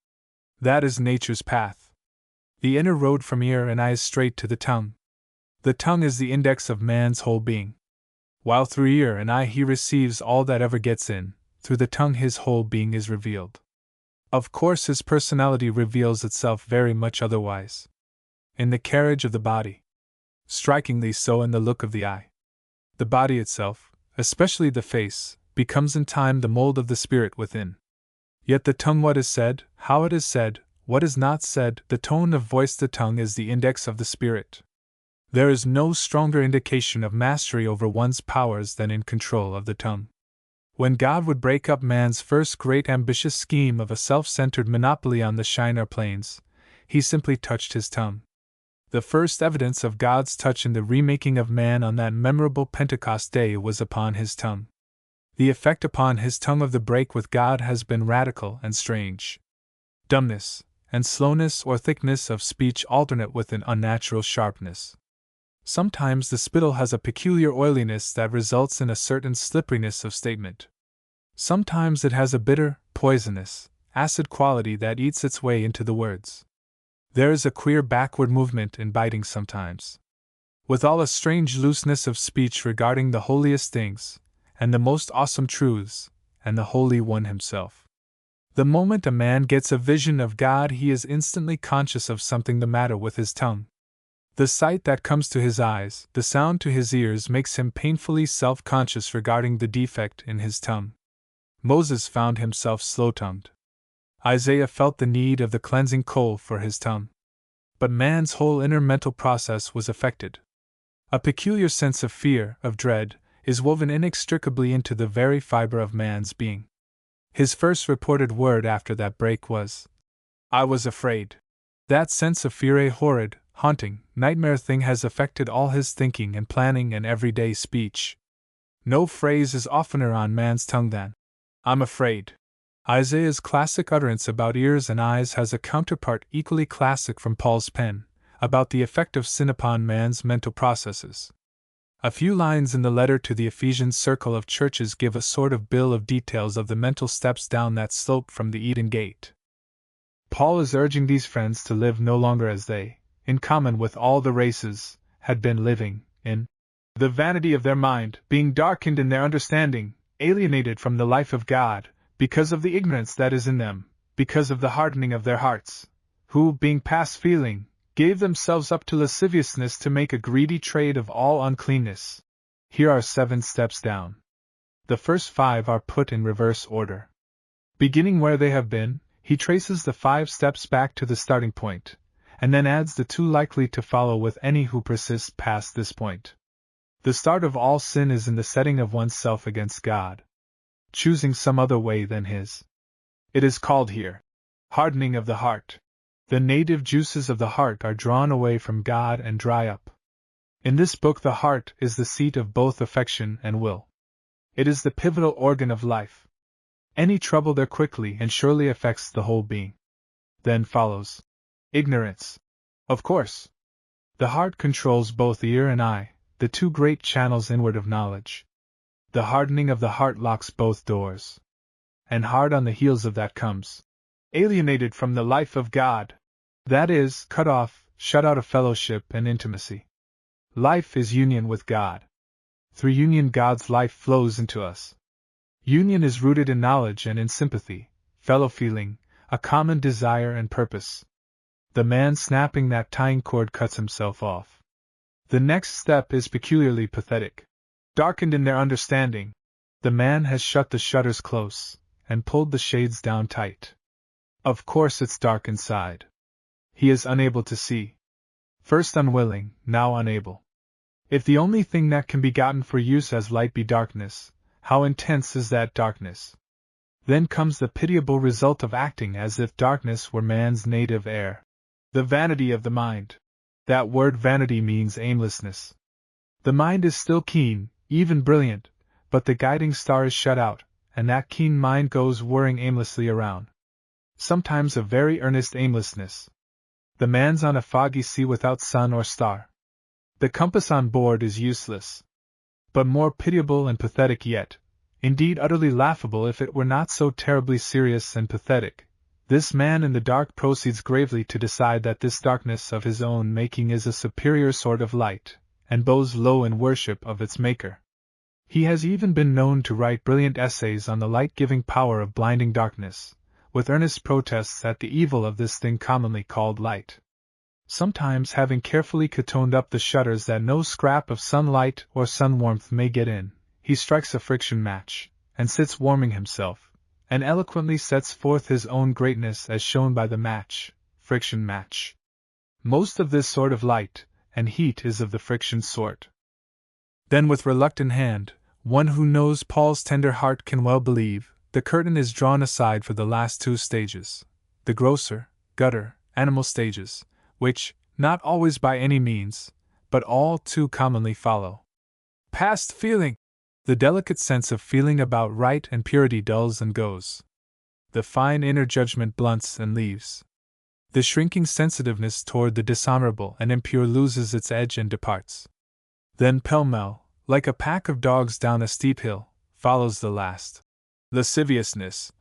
That is nature's path. The inner road from ear and eyes straight to the tongue. The tongue is the index of man's whole being. While through ear and eye he receives all that ever gets in, through the tongue his whole being is revealed. Of course his personality reveals itself very much otherwise. In the carriage of the body. Strikingly so in the look of the eye. The body itself, especially the face, becomes in time the mold of the spirit within. Yet the tongue, what is said, how it is said, what is not said, the tone of voice, the tongue is the index of the spirit. There is no stronger indication of mastery over one's powers than in control of the tongue. When God would break up man's first great ambitious scheme of a self-centered monopoly on the Shinar plains, he simply touched his tongue. The first evidence of God's touch in the remaking of man on that memorable Pentecost day was upon his tongue. The effect upon his tongue of the break with God has been radical and strange. Dumbness, and slowness or thickness of speech alternate with an unnatural sharpness. Sometimes the spittle has a peculiar oiliness that results in a certain slipperiness of statement. Sometimes it has a bitter, poisonous, acid quality that eats its way into the words. There is a queer backward movement in biting sometimes. Withal a strange looseness of speech regarding the holiest things, and the most awesome truths, and the Holy One himself. The moment a man gets a vision of God, he is instantly conscious of something the matter with his tongue. The sight that comes to his eyes, the sound to his ears makes him painfully self-conscious regarding the defect in his tongue. Moses found himself slow-tongued. Isaiah felt the need of the cleansing coal for his tongue. But man's whole inner mental process was affected. A peculiar sense of fear, of dread, is woven inextricably into the very fiber of man's being. His first reported word after that break was, "I was afraid." That sense of fear, a horrid, haunting, nightmare thing, has affected all his thinking and planning and everyday speech. No phrase is oftener on man's tongue than, "I'm afraid." Isaiah's classic utterance about ears and eyes has a counterpart equally classic from Paul's pen, about the effect of sin upon man's mental processes. A few lines in the letter to the Ephesian circle of churches give a sort of bill of details of the mental steps down that slope from the Eden gate. Paul is urging these friends to live no longer as they, in common with all the races, had been living, in the vanity of their mind, being darkened in their understanding, alienated from the life of God, because of the ignorance that is in them, because of the hardening of their hearts, who, being past feeling, gave themselves up to lasciviousness to make a greedy trade of all uncleanness. Here are 7 steps down. The first 5 are put in reverse order. Beginning where they have been, he traces the 5 steps back to the starting point, and then adds the 2 likely to follow with any who persist past this point. The start of all sin is in the setting of oneself against God, choosing some other way than his. It is called here hardening of the heart. The native juices of the heart are drawn away from God and dry up. In this book the heart is the seat of both affection and will. It is the pivotal organ of life. Any trouble there quickly and surely affects the whole being. Then follows ignorance. Of course. The heart controls both ear and eye, the 2 great channels inward of knowledge. The hardening of the heart locks both doors. And hard on the heels of that comes alienated from the life of God. That is, cut off, shut out of fellowship and intimacy. Life is union with God. Through union God's life flows into us. Union is rooted in knowledge and in sympathy, fellow feeling, a common desire and purpose. The man snapping that tying cord cuts himself off. The next step is peculiarly pathetic. Darkened in their understanding, the man has shut the shutters close and pulled the shades down tight. Of course it's dark inside. He is unable to see. First unwilling, now unable. If the only thing that can be gotten for use as light be darkness, how intense is that darkness? Then comes the pitiable result of acting as if darkness were man's native air. The vanity of the mind. That word vanity means aimlessness. The mind is still keen, even brilliant, but the guiding star is shut out, and that keen mind goes whirring aimlessly around. Sometimes a very earnest aimlessness. The man's on a foggy sea without sun or star. The compass on board is useless. But more pitiable and pathetic yet, indeed utterly laughable if it were not so terribly serious and pathetic, this man in the dark proceeds gravely to decide that this darkness of his own making is a superior sort of light, and bows low in worship of its maker. He has even been known to write brilliant essays on the light-giving power of blinding darkness, with earnest protests at the evil of this thing commonly called light. Sometimes, having carefully catoned up the shutters that no scrap of sunlight or sun warmth may get in, he strikes a friction match, and sits warming himself, and eloquently sets forth his own greatness as shown by the match, friction match. Most of this sort of light and heat is of the friction sort. Then with reluctant hand, one who knows Paul's tender heart can well believe, the curtain is drawn aside for the last two stages, the grosser, gutter, animal stages, which, not always by any means, but all too commonly follow. Past feeling! The delicate sense of feeling about right and purity dulls and goes. The fine inner judgment blunts and leaves. The shrinking sensitiveness toward the dishonorable and impure loses its edge and departs. Then pell-mell, like a pack of dogs down a steep hill, follows the last. Lasciviousness.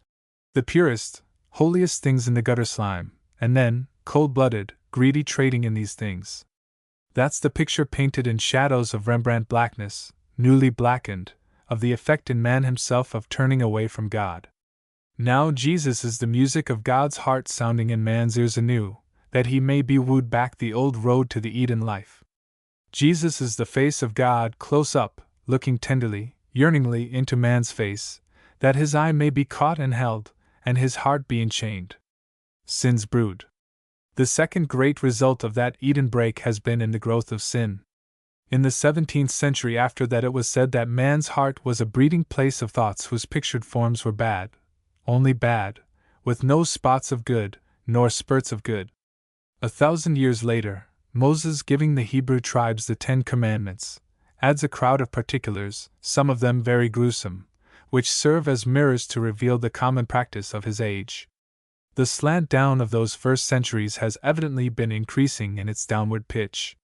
The purest, holiest things in the gutter slime, and then, cold-blooded, greedy trading in these things. That's the picture painted in shadows of Rembrandt blackness, newly blackened, of the effect in man himself of turning away from God. Now Jesus is the music of God's heart sounding in man's ears anew, that he may be wooed back the old road to the Eden life. Jesus is the face of God close up, looking tenderly, yearningly into man's face, that his eye may be caught and held, and his heart be enchained. Sin's brood. The second great result of that Eden break has been in the growth of sin. In the 17th century after that it was said that man's heart was a breeding place of thoughts whose pictured forms were bad, only bad, with no spots of good, nor spurts of good. 1,000 years later, Moses, giving the Hebrew tribes the 10 Commandments, adds a crowd of particulars, some of them very gruesome, which serve as mirrors to reveal the common practice of his age. The slant down of those first centuries has evidently been increasing in its downward pitch.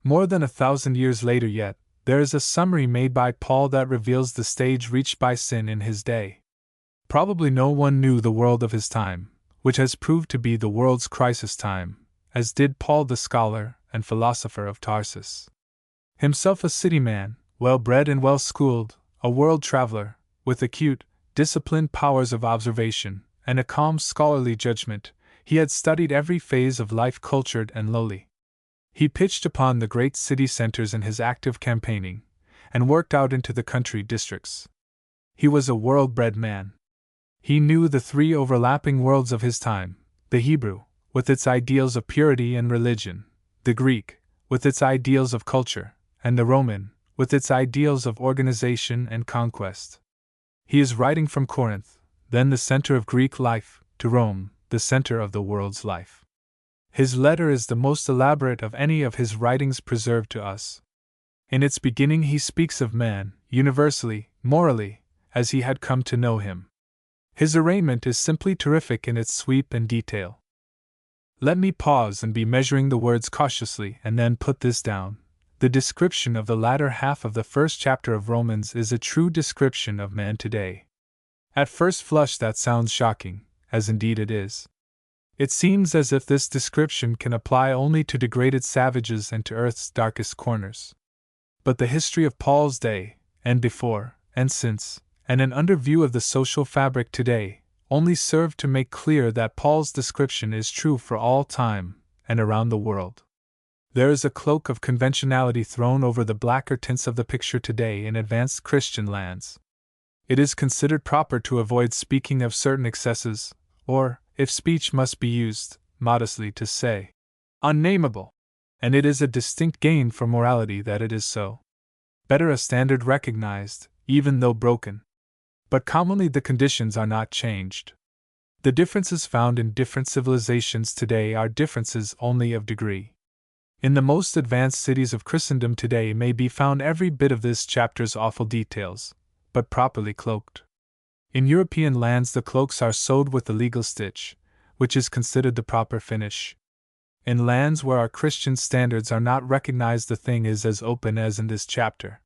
More than 1,000 years later yet, there is a summary made by Paul that reveals the stage reached by sin in his day. Probably no one knew the world of his time, which has proved to be the world's crisis time, as did Paul the scholar and philosopher of Tarsus. Himself a city man, well-bred and well-schooled, a world traveler, with acute, disciplined powers of observation, and a calm scholarly judgment, he had studied every phase of life cultured and lowly. He pitched upon the great city centers in his active campaigning, and worked out into the country districts. He was a world-bred man. He knew the three overlapping worlds of his time, the Hebrew, with its ideals of purity and religion, the Greek, with its ideals of culture, and the Roman, with its ideals of organization and conquest. He is writing from Corinth, then the center of Greek life, to Rome, the center of the world's life. His letter is the most elaborate of any of his writings preserved to us. In its beginning he speaks of man, universally, morally, as he had come to know him. His arraignment is simply terrific in its sweep and detail. Let me pause and be measuring the words cautiously and then put this down. The description of the latter half of the first chapter of Romans is a true description of man today. At first flush that sounds shocking, as indeed it is. It seems as if this description can apply only to degraded savages and to earth's darkest corners. But the history of Paul's day, and before, and since, and an underview of the social fabric today, only serve to make clear that Paul's description is true for all time and around the world. There is a cloak of conventionality thrown over the blacker tints of the picture today in advanced Christian lands. It is considered proper to avoid speaking of certain excesses, or, if speech must be used, modestly to say, unnameable, and it is a distinct gain for morality that it is so. Better a standard recognized, even though broken. But commonly the conditions are not changed. The differences found in different civilizations today are differences only of degree. In the most advanced cities of Christendom today may be found every bit of this chapter's awful details, but properly cloaked. In European lands the cloaks are sewed with the legal stitch, which is considered the proper finish. In lands where our Christian standards are not recognized the thing is as open as in this chapter.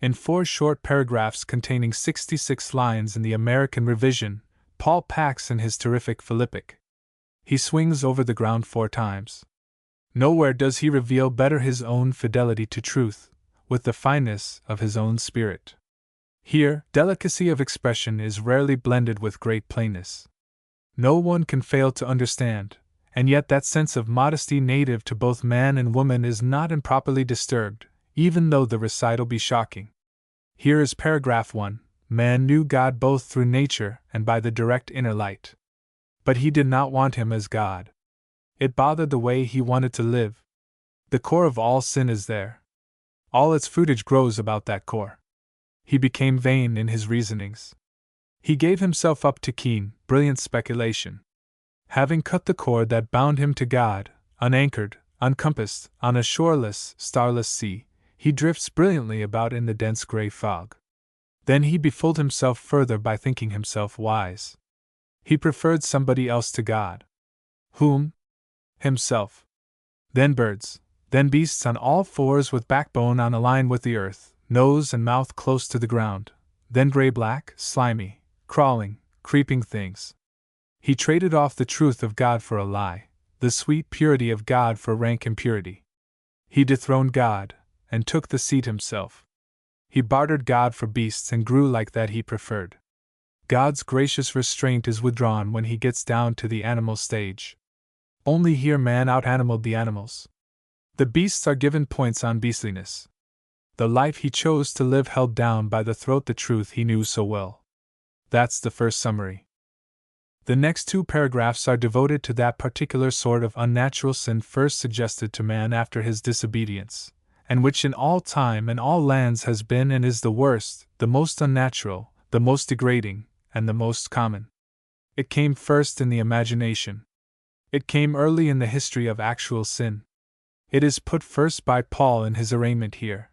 In 4 short paragraphs containing 66 lines in the American revision, Paul packs in his terrific Philippic. He swings over the ground 4 times. Nowhere does he reveal better his own fidelity to truth, with the fineness of his own spirit. Here, delicacy of expression is rarely blended with great plainness. No one can fail to understand, and yet that sense of modesty native to both man and woman is not improperly disturbed, even though the recital be shocking. Here is paragraph 1. Man knew God both through nature and by the direct inner light. But he did not want him as God. It bothered the way he wanted to live. The core of all sin is there. All its fruitage grows about that core. He became vain in his reasonings. He gave himself up to keen, brilliant speculation. Having cut the cord that bound him to God, unanchored, uncompassed, on a shoreless, starless sea, he drifts brilliantly about in the dense gray fog. Then he befooled himself further by thinking himself wise. He preferred somebody else to God. Whom? Himself. Then birds, then beasts on all fours with backbone on a line with the earth, nose and mouth close to the ground, then gray-black, slimy, crawling, creeping things. He traded off the truth of God for a lie, the sweet purity of God for rank impurity. He dethroned God, and took the seat himself. He bartered God for beasts and grew like that he preferred. God's gracious restraint is withdrawn when he gets down to the animal stage. Only here man out-animaled the animals. The beasts are given points on beastliness. The life he chose to live held down by the throat the truth he knew so well. That's the first summary. The next 2 paragraphs are devoted to that particular sort of unnatural sin first suggested to man after his disobedience, and which in all time and all lands has been and is the worst, the most unnatural, the most degrading, and the most common. It came first in the imagination. It came early in the history of actual sin. It is put first by Paul in his arraignment here.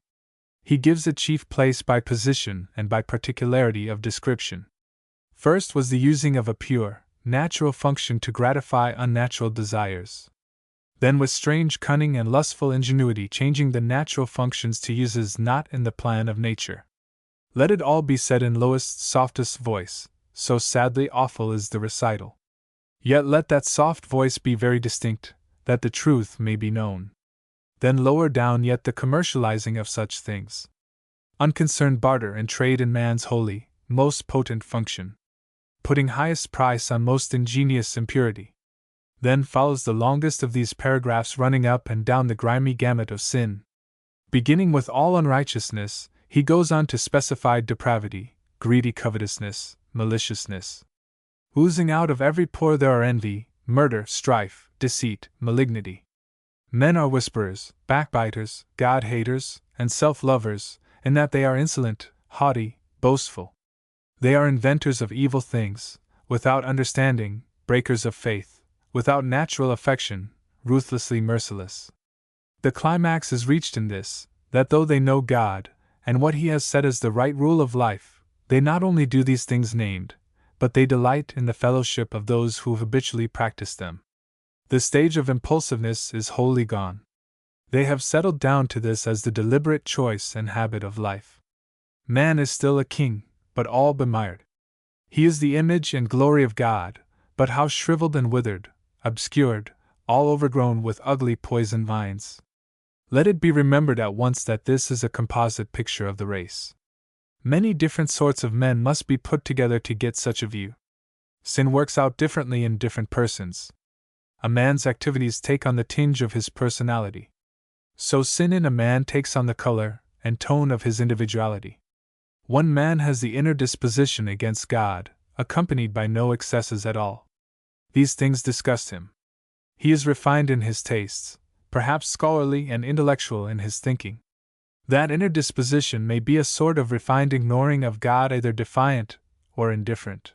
He gives it chief place by position and by particularity of description. First was the using of a pure, natural function to gratify unnatural desires. Then with strange cunning and lustful ingenuity changing the natural functions to uses not in the plan of nature. Let it all be said in lowest, softest voice, so sadly awful is the recital. Yet let that soft voice be very distinct, that the truth may be known. Then lower down yet the commercializing of such things. Unconcerned barter and trade in man's holy, most potent function. Putting highest price on most ingenious impurity. Then follows the longest of these paragraphs running up and down the grimy gamut of sin. Beginning with all unrighteousness, he goes on to specify depravity, greedy covetousness, maliciousness. Oozing out of every pore there are envy, murder, strife, deceit, malignity. Men are whisperers, backbiters, God-haters, and self-lovers, in that they are insolent, haughty, boastful. They are inventors of evil things, without understanding, breakers of faith, without natural affection, ruthlessly merciless. The climax is reached in this, that though they know God, and what He has set as the right rule of life, they not only do these things named, but they delight in the fellowship of those who habitually practice them. The stage of impulsiveness is wholly gone. They have settled down to this as the deliberate choice and habit of life. Man is still a king, but all bemired. He is the image and glory of God, but how shriveled and withered, obscured, all overgrown with ugly poison vines. Let it be remembered at once that this is a composite picture of the race. Many different sorts of men must be put together to get such a view. Sin works out differently in different persons. A man's activities take on the tinge of his personality. So sin in a man takes on the color and tone of his individuality. One man has the inner disposition against God, accompanied by no excesses at all. These things disgust him. He is refined in his tastes, perhaps scholarly and intellectual in his thinking. That inner disposition may be a sort of refined ignoring of God, either defiant or indifferent.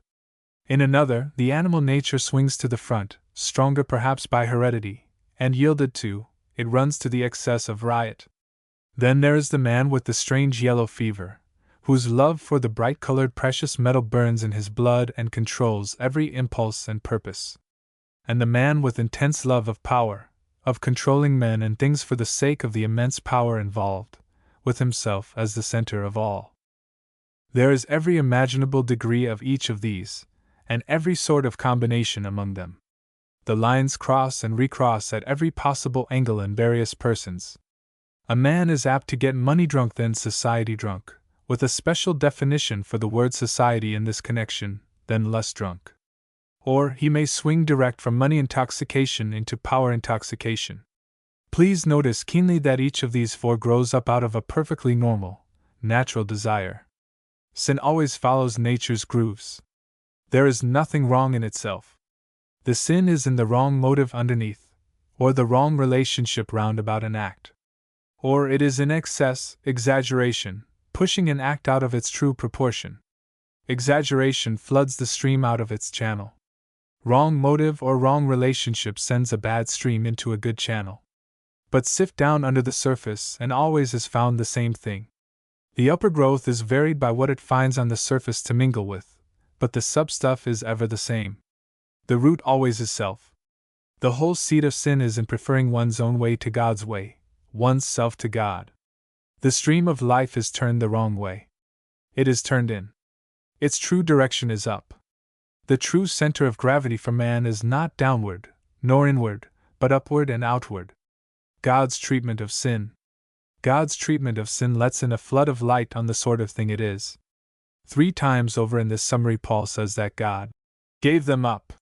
In another, the animal nature swings to the front, stronger perhaps by heredity, and yielded to, it runs to the excess of riot. Then there is the man with the strange yellow fever, whose love for the bright-colored precious metal burns in his blood and controls every impulse and purpose. And the man with intense love of power, of controlling men and things for the sake of the immense power involved, with himself as the center of all. There is every imaginable degree of each of these, and every sort of combination among them. The lines cross and recross at every possible angle in various persons. A man is apt to get money drunk, then society drunk, with a special definition for the word society in this connection, then lust drunk. Or he may swing direct from money intoxication into power intoxication. Please notice keenly that each of these four grows up out of a perfectly normal, natural desire. Sin always follows nature's grooves. There is nothing wrong in itself. The sin is in the wrong motive underneath, or the wrong relationship round about an act. Or it is in excess, exaggeration, pushing an act out of its true proportion. Exaggeration floods the stream out of its channel. Wrong motive or wrong relationship sends a bad stream into a good channel. But sift down under the surface, and always is found the same thing. The upper growth is varied by what it finds on the surface to mingle with, but the substuff is ever the same. The root always is self. The whole seed of sin is in preferring one's own way to God's way, one's self to God. The stream of life is turned the wrong way. It is turned in. Its true direction is up. The true center of gravity for man is not downward, nor inward, but upward and outward. God's treatment of sin. God's treatment of sin lets in a flood of light on the sort of thing it is. 3 times over in this summary Paul says that God gave them up.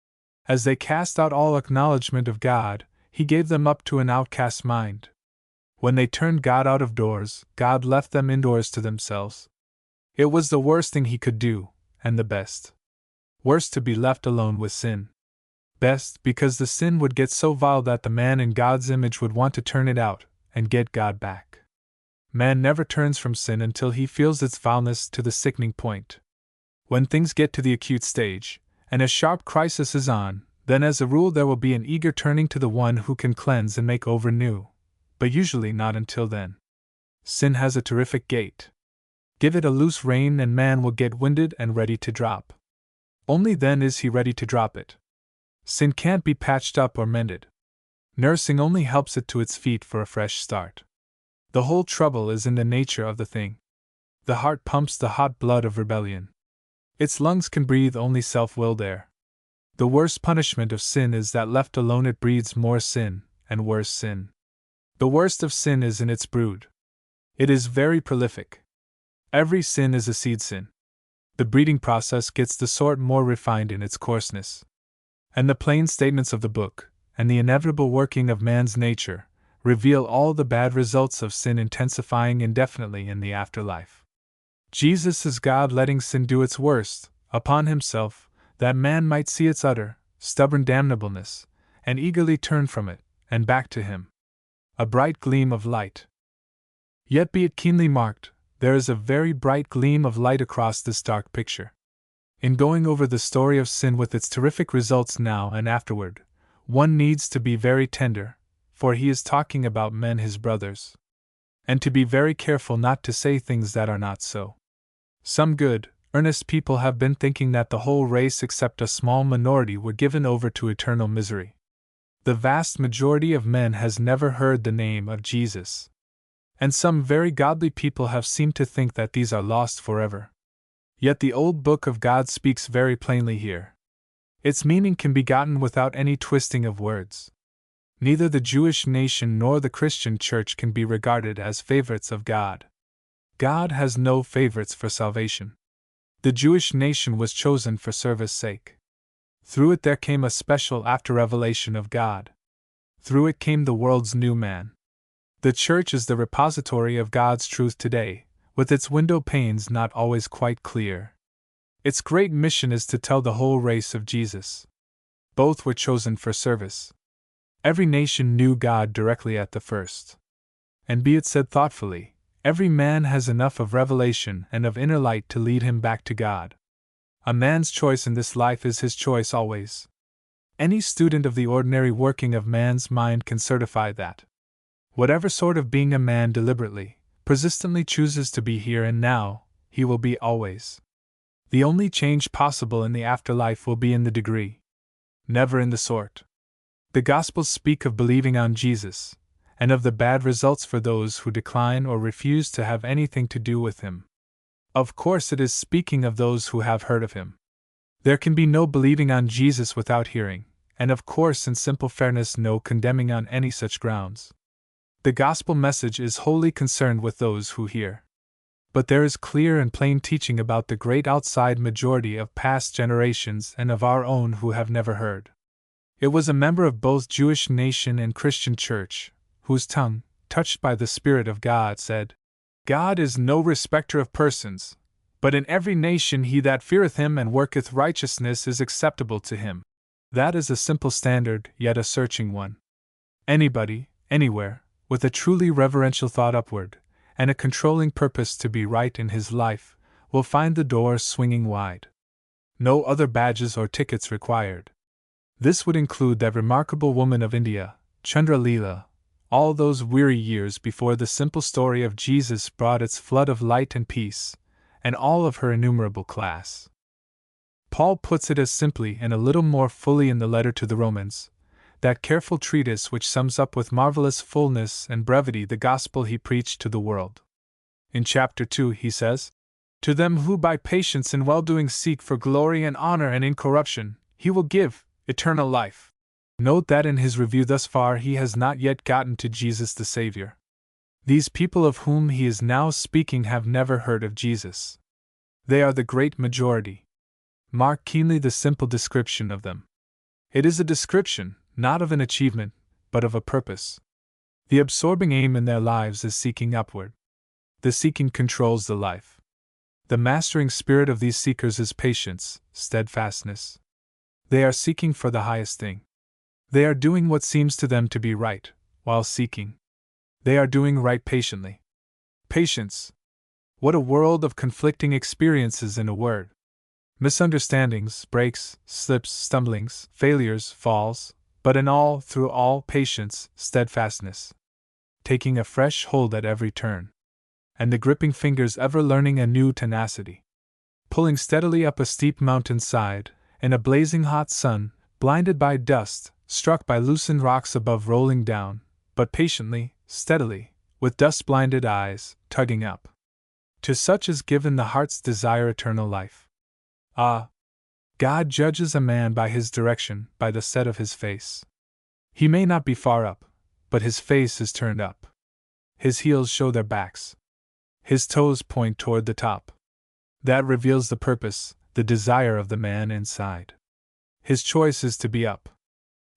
As they cast out all acknowledgement of God, he gave them up to an outcast mind. When they turned God out of doors, God left them indoors to themselves. It was the worst thing he could do, and the best. Worst to be left alone with sin. Best because the sin would get so vile that the man in God's image would want to turn it out, and get God back. Man never turns from sin until he feels its vileness to the sickening point. When things get to the acute stage, and a sharp crisis is on, then as a rule there will be an eager turning to the one who can cleanse and make over new, but usually not until then. Sin has a terrific gait. Give it a loose rein and man will get winded and ready to drop. Only then is he ready to drop it. Sin can't be patched up or mended. Nursing only helps it to its feet for a fresh start. The whole trouble is in the nature of the thing. The heart pumps the hot blood of rebellion. Its lungs can breathe only self-willed air. The worst punishment of sin is that left alone it breeds more sin, and worse sin. The worst of sin is in its brood. It is very prolific. Every sin is a seed sin. The breeding process gets the sort more refined in its coarseness. And the plain statements of the book, and the inevitable working of man's nature, reveal all the bad results of sin intensifying indefinitely in the afterlife. Jesus is God letting sin do its worst, upon himself, that man might see its utter, stubborn damnableness, and eagerly turn from it, and back to him. A bright gleam of light. Yet be it keenly marked, there is a very bright gleam of light across this dark picture. In going over the story of sin with its terrific results now and afterward, one needs to be very tender, for he is talking about men his brothers. And to be very careful not to say things that are not so. Some good, earnest people have been thinking that the whole race except a small minority were given over to eternal misery. The vast majority of men has never heard the name of Jesus. And some very godly people have seemed to think that these are lost forever. Yet the old book of God speaks very plainly here. Its meaning can be gotten without any twisting of words. Neither the Jewish nation nor the Christian church can be regarded as favorites of God. God has no favorites for salvation. The Jewish nation was chosen for service sake. Through it there came a special after revelation of God. Through it came the world's new man. The church is the repository of God's truth today, with its window panes not always quite clear. Its great mission is to tell the whole race of Jesus. Both were chosen for service. Every nation knew God directly at the first. And be it said thoughtfully, every man has enough of revelation and of inner light to lead him back to God. A man's choice in this life is his choice always. Any student of the ordinary working of man's mind can certify that. Whatever sort of being a man deliberately, persistently chooses to be here and now, he will be always. The only change possible in the afterlife will be in the degree, never in the sort. The Gospels speak of believing on Jesus, and of the bad results for those who decline or refuse to have anything to do with him. Of course, it is speaking of those who have heard of him. There can be no believing on Jesus without hearing, and of course, in simple fairness, no condemning on any such grounds. The gospel message is wholly concerned with those who hear. But there is clear and plain teaching about the great outside majority of past generations and of our own who have never heard. It was a member of both Jewish nation and Christian church, whose tongue, touched by the Spirit of God, said, God is no respecter of persons, but in every nation he that feareth him and worketh righteousness is acceptable to him. That is a simple standard, yet a searching one. Anybody, anywhere, with a truly reverential thought upward, and a controlling purpose to be right in his life, will find the door swinging wide. No other badges or tickets required. This would include that remarkable woman of India, Chandra Leela, all those weary years before the simple story of Jesus brought its flood of light and peace, and all of her innumerable class. Paul puts it as simply and a little more fully in the letter to the Romans, that careful treatise which sums up with marvelous fullness and brevity the gospel he preached to the world. In chapter 2 he says, To them who by patience and well-doing seek for glory and honor and incorruption, he will give eternal life. Note that in his review thus far he has not yet gotten to Jesus the Savior. These people of whom he is now speaking have never heard of Jesus. They are the great majority. Mark keenly the simple description of them. It is a description, not of an achievement, but of a purpose. The absorbing aim in their lives is seeking upward. The seeking controls the life. The mastering spirit of these seekers is patience, steadfastness. They are seeking for the highest thing. They are doing what seems to them to be right, while seeking. They are doing right patiently. Patience. What a world of conflicting experiences in a word. Misunderstandings, breaks, slips, stumblings, failures, falls, but in all, through all, patience, steadfastness. Taking a fresh hold at every turn. And the gripping fingers ever learning a new tenacity. Pulling steadily up a steep mountainside, in a blazing hot sun, blinded by dust, struck by loosened rocks above rolling down, but patiently, steadily, with dust-blinded eyes, tugging up. To such is given the heart's desire eternal life. Ah! God judges a man by his direction, by the set of his face. He may not be far up, but his face is turned up. His heels show their backs. His toes point toward the top. That reveals the purpose, the desire of the man inside. His choice is to be up.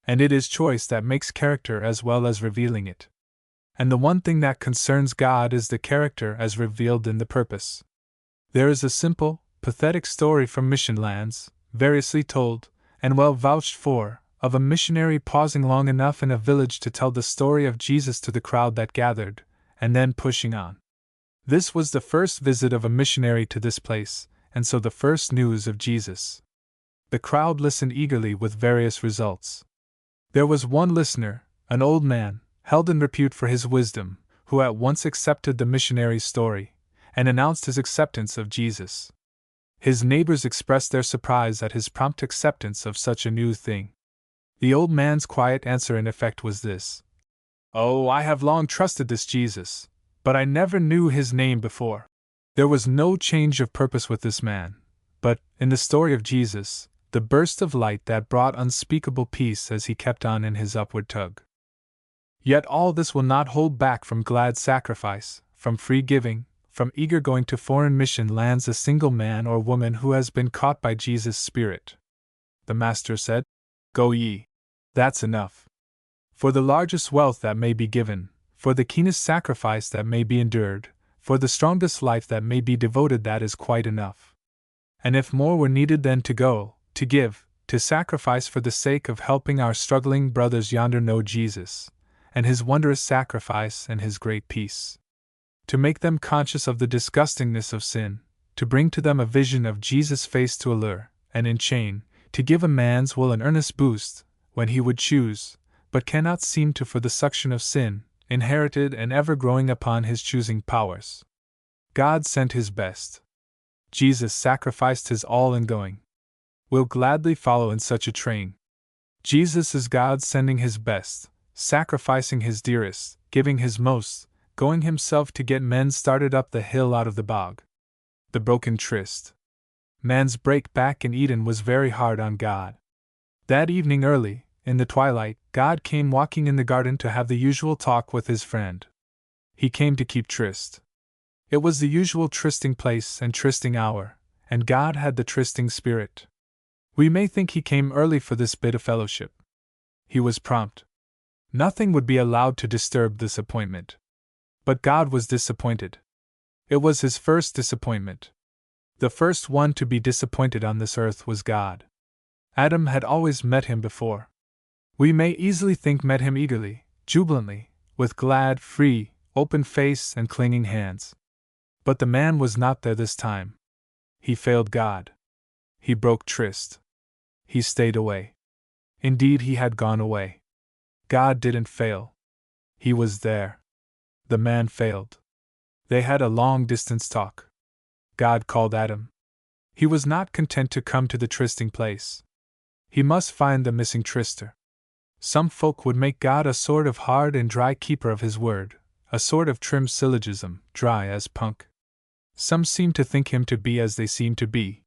And it is choice that makes character as well as revealing it. And the one thing that concerns God is the character as revealed in the purpose. There is a simple, pathetic story from mission lands, variously told, and well vouched for, of a missionary pausing long enough in a village to tell the story of Jesus to the crowd that gathered, and then pushing on. This was the first visit of a missionary to this place, and so the first news of Jesus. The crowd listened eagerly with various results. There was one listener, an old man, held in repute for his wisdom, who at once accepted the missionary's story, and announced his acceptance of Jesus. His neighbors expressed their surprise at his prompt acceptance of such a new thing. The old man's quiet answer in effect was this: "Oh, I have long trusted this Jesus, but I never knew his name before." There was no change of purpose with this man, but, in the story of Jesus, the burst of light that brought unspeakable peace as he kept on in his upward tug. Yet all this will not hold back from glad sacrifice, from free giving, from eager going to foreign mission lands a single man or woman who has been caught by Jesus' Spirit. The Master said, "Go ye. That's enough. For the largest wealth that may be given, for the keenest sacrifice that may be endured, for the strongest life that may be devoted, that is quite enough. And if more were needed, then to go, to give, to sacrifice for the sake of helping our struggling brothers yonder know Jesus, and His wondrous sacrifice and His great peace. To make them conscious of the disgustingness of sin, to bring to them a vision of Jesus' face to allure, and enchain, to give a man's will an earnest boost, when he would choose, but cannot seem to for the suction of sin, inherited and ever growing upon his choosing powers. God sent His best. Jesus sacrificed His all in going. We'll gladly follow in such a train. Jesus is God sending His best, sacrificing His dearest, giving His most, going Himself to get men started up the hill out of the bog. The broken tryst. Man's break back in Eden was very hard on God. That evening early, in the twilight, God came walking in the garden to have the usual talk with His friend. He came to keep tryst. It was the usual trysting place and trysting hour, and God had the trysting spirit. We may think He came early for this bit of fellowship. He was prompt. Nothing would be allowed to disturb this appointment. But God was disappointed. It was His first disappointment. The first one to be disappointed on this earth was God. Adam had always met Him before. We may easily think met Him eagerly, jubilantly, with glad, free, open face and clinging hands. But the man was not there this time. He failed God. He broke tryst. He stayed away. Indeed, he had gone away. God didn't fail. He was there. The man failed. They had a long-distance talk. God called Adam. He was not content to come to the trysting place. He must find the missing tryster. Some folk would make God a sort of hard and dry keeper of His word, a sort of trim syllogism, dry as punk. Some seem to think Him to be as they seem to be.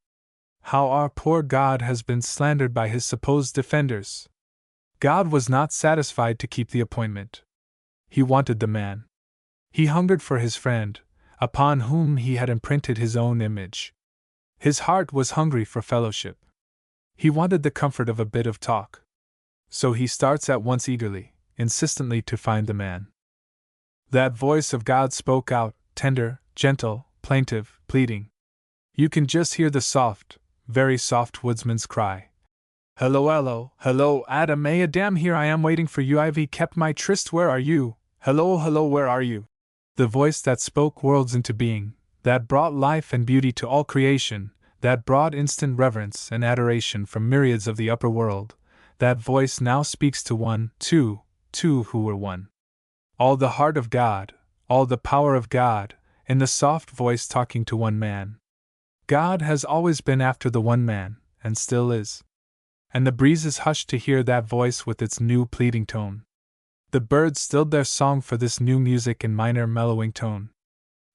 How our poor God has been slandered by His supposed defenders! God was not satisfied to keep the appointment. He wanted the man. He hungered for His friend, upon whom He had imprinted His own image. His heart was hungry for fellowship. He wanted the comfort of a bit of talk. So He starts at once eagerly, insistently to find the man. That voice of God spoke out, tender, gentle, plaintive, pleading. You can just hear the soft, very soft woodsman's cry. Hello, hello, hello, Adam, Adam, here I am waiting for you. I've kept my tryst. Where are you? Hello, hello, where are you? The voice that spoke worlds into being, that brought life and beauty to all creation, that brought instant reverence and adoration from myriads of the upper world, that voice now speaks to one, two who were one. All the heart of God, all the power of God, in the soft voice talking to one man. God has always been after the one man, and still is. And the breezes hushed to hear that voice with its new pleading tone. The birds stilled their song for this new music in minor mellowing tone.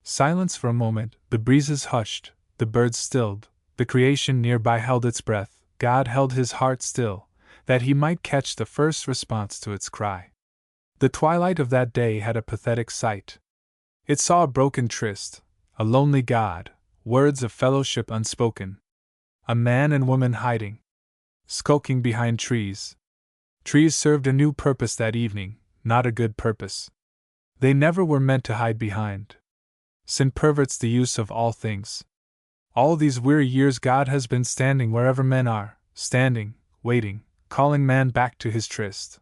Silence for a moment, the breezes hushed, the birds stilled, the creation nearby held its breath, God held His heart still, that He might catch the first response to its cry. The twilight of that day had a pathetic sight. It saw a broken tryst, a lonely God, words of fellowship unspoken. A man and woman hiding, skulking behind trees. Trees served a new purpose that evening, not a good purpose. They never were meant to hide behind. Sin perverts the use of all things. All these weary years God has been standing wherever men are, standing, waiting, calling man back to his tryst.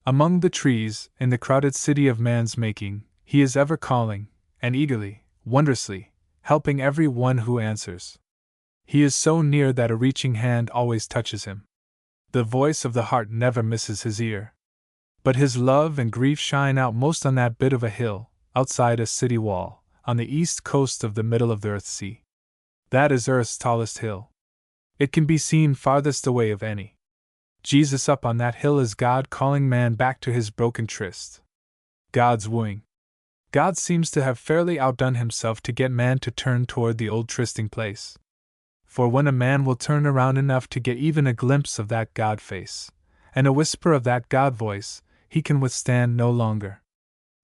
Among the trees, in the crowded city of man's making, He is ever calling, and eagerly, wondrously, helping every one who answers. He is so near that a reaching hand always touches him. The voice of the heart never misses His ear. But His love and grief shine out most on that bit of a hill, outside a city wall, on the east coast of the middle of the Earth Sea. That is Earth's tallest hill. It can be seen farthest away of any. Jesus up on that hill is God calling man back to his broken tryst. God's wooing. God seems to have fairly outdone Himself to get man to turn toward the old trysting place. for when a man will turn around enough to get even a glimpse of that God face, and a whisper of that God voice, he can withstand no longer.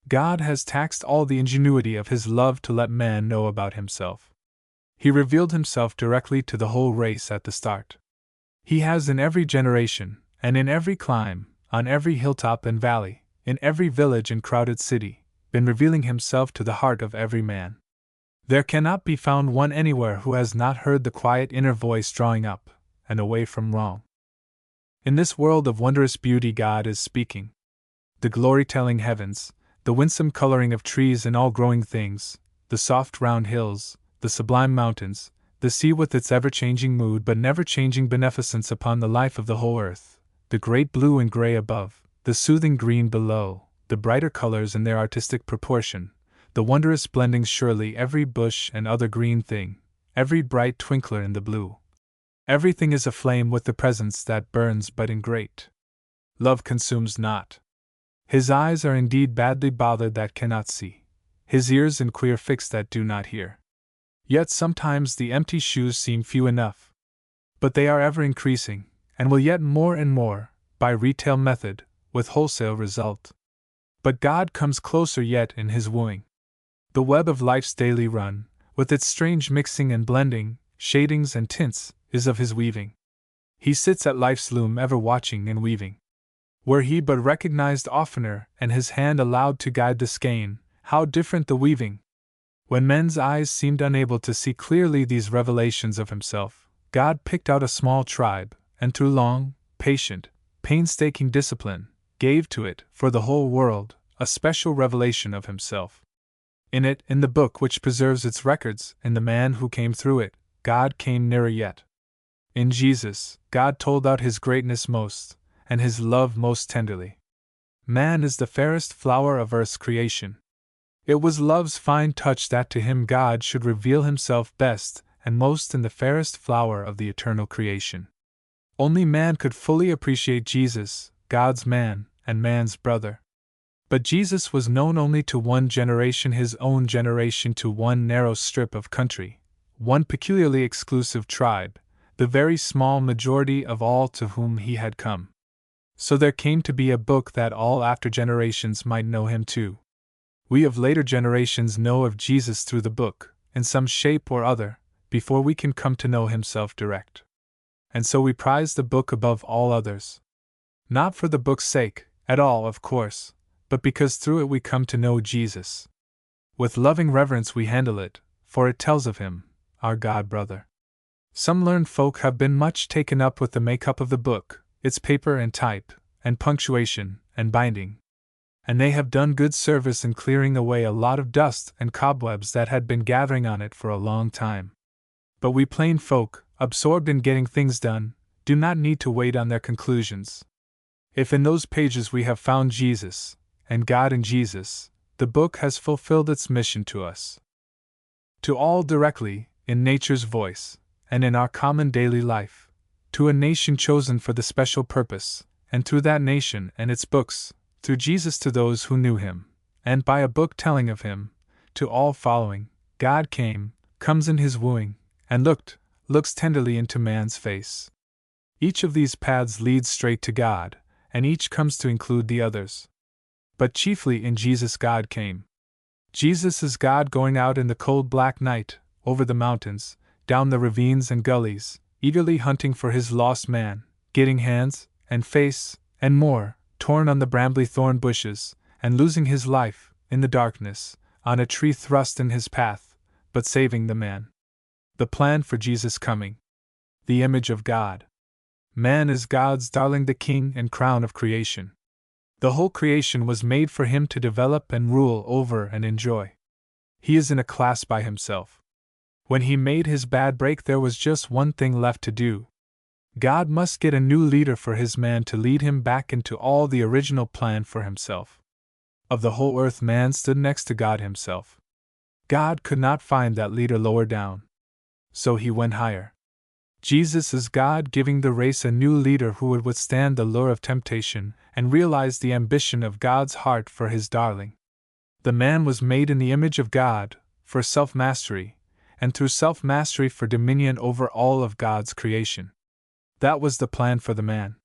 God has taxed all the ingenuity of his love to let man know about himself. He revealed himself directly to the whole race at the start. He has in every generation, and in every clime, on every hilltop and valley, in every village and crowded city, been revealing himself to the heart of every man. There cannot be found one anywhere who has not heard the quiet inner voice drawing up and away from wrong. In this world of wondrous beauty God is speaking. The glory-telling heavens, the winsome coloring of trees and all growing things, the soft round hills, the sublime mountains, the sea with its ever-changing mood but never-changing beneficence upon the life of the whole earth, the great blue and gray above, the soothing green below, the brighter colors in their artistic proportion, the wondrous blendings surely every bush and other green thing, every bright twinkler in the blue. Everything is aflame with the presence that burns but in great love consumes not. His eyes are indeed badly bothered that cannot see, his ears in queer fix that do not hear. Yet sometimes the empty shoes seem few enough. But they are ever increasing, and will yet more and more, by retail method, with wholesale result. But God comes closer yet in his wooing. The web of life's daily run, with its strange mixing and blending, shadings and tints, is of his weaving. He sits at life's loom ever watching and weaving. Were he but recognized oftener and his hand allowed to guide the skein, how different the weaving! When men's eyes seemed unable to see clearly these revelations of himself, God picked out a small tribe, and through long, patient, painstaking discipline, gave to it, for the whole world, a special revelation of himself. In it, in the book which preserves its records, in the man who came through it, God came nearer yet. In Jesus, God told out his greatness most, and his love most tenderly. Man is the fairest flower of earth's creation. It was love's fine touch that to him God should reveal himself best and most in the fairest flower of the eternal creation. Only man could fully appreciate Jesus, God's man, and man's brother. But Jesus was known only to one generation, his own generation, to one narrow strip of country, one peculiarly exclusive tribe, the very small majority of all to whom he had come. So there came to be a book that all after generations might know him too. We of later generations know of Jesus through the book, in some shape or other, before we can come to know himself direct. And so we prize the book above all others. Not for the book's sake, at all, of course, but because through it we come to know Jesus. With loving reverence we handle it, for it tells of him, our God-brother. Some learned folk have been much taken up with the make-up of the book, its paper and type, and punctuation, and binding. And they have done good service in clearing away a lot of dust and cobwebs that had been gathering on it for a long time. But we plain folk, absorbed in getting things done, do not need to wait on their conclusions. If in those pages we have found Jesus, and God in Jesus, the book has fulfilled its mission to us. To all directly, in nature's voice, and in our common daily life, to a nation chosen for the special purpose, and through that nation and its books, through Jesus to those who knew him, and by a book telling of him, to all following, God came, comes in his wooing, and looks tenderly into man's face. Each of these paths leads straight to God, and each comes to include the others. But chiefly in Jesus God came. Jesus is God going out in the cold black night, over the mountains, down the ravines and gullies, eagerly hunting for his lost man, getting hands, and face, and more, torn on the brambly thorn bushes, and losing his life, in the darkness, on a tree thrust in his path, but saving the man. The plan for Jesus' coming. The image of God. Man is God's darling, the king and crown of creation. The whole creation was made for him to develop and rule over and enjoy. He is in a class by himself. When he made his bad break, there was just one thing left to do. God must get a new leader for his man to lead him back into all the original plan for himself. Of the whole earth, man stood next to God himself. God could not find that leader lower down. So he went higher. Jesus is God giving the race a new leader who would withstand the lure of temptation and realize the ambition of God's heart for his darling. The man was made in the image of God, for self-mastery, and through self-mastery for dominion over all of God's creation. That was the plan for the man.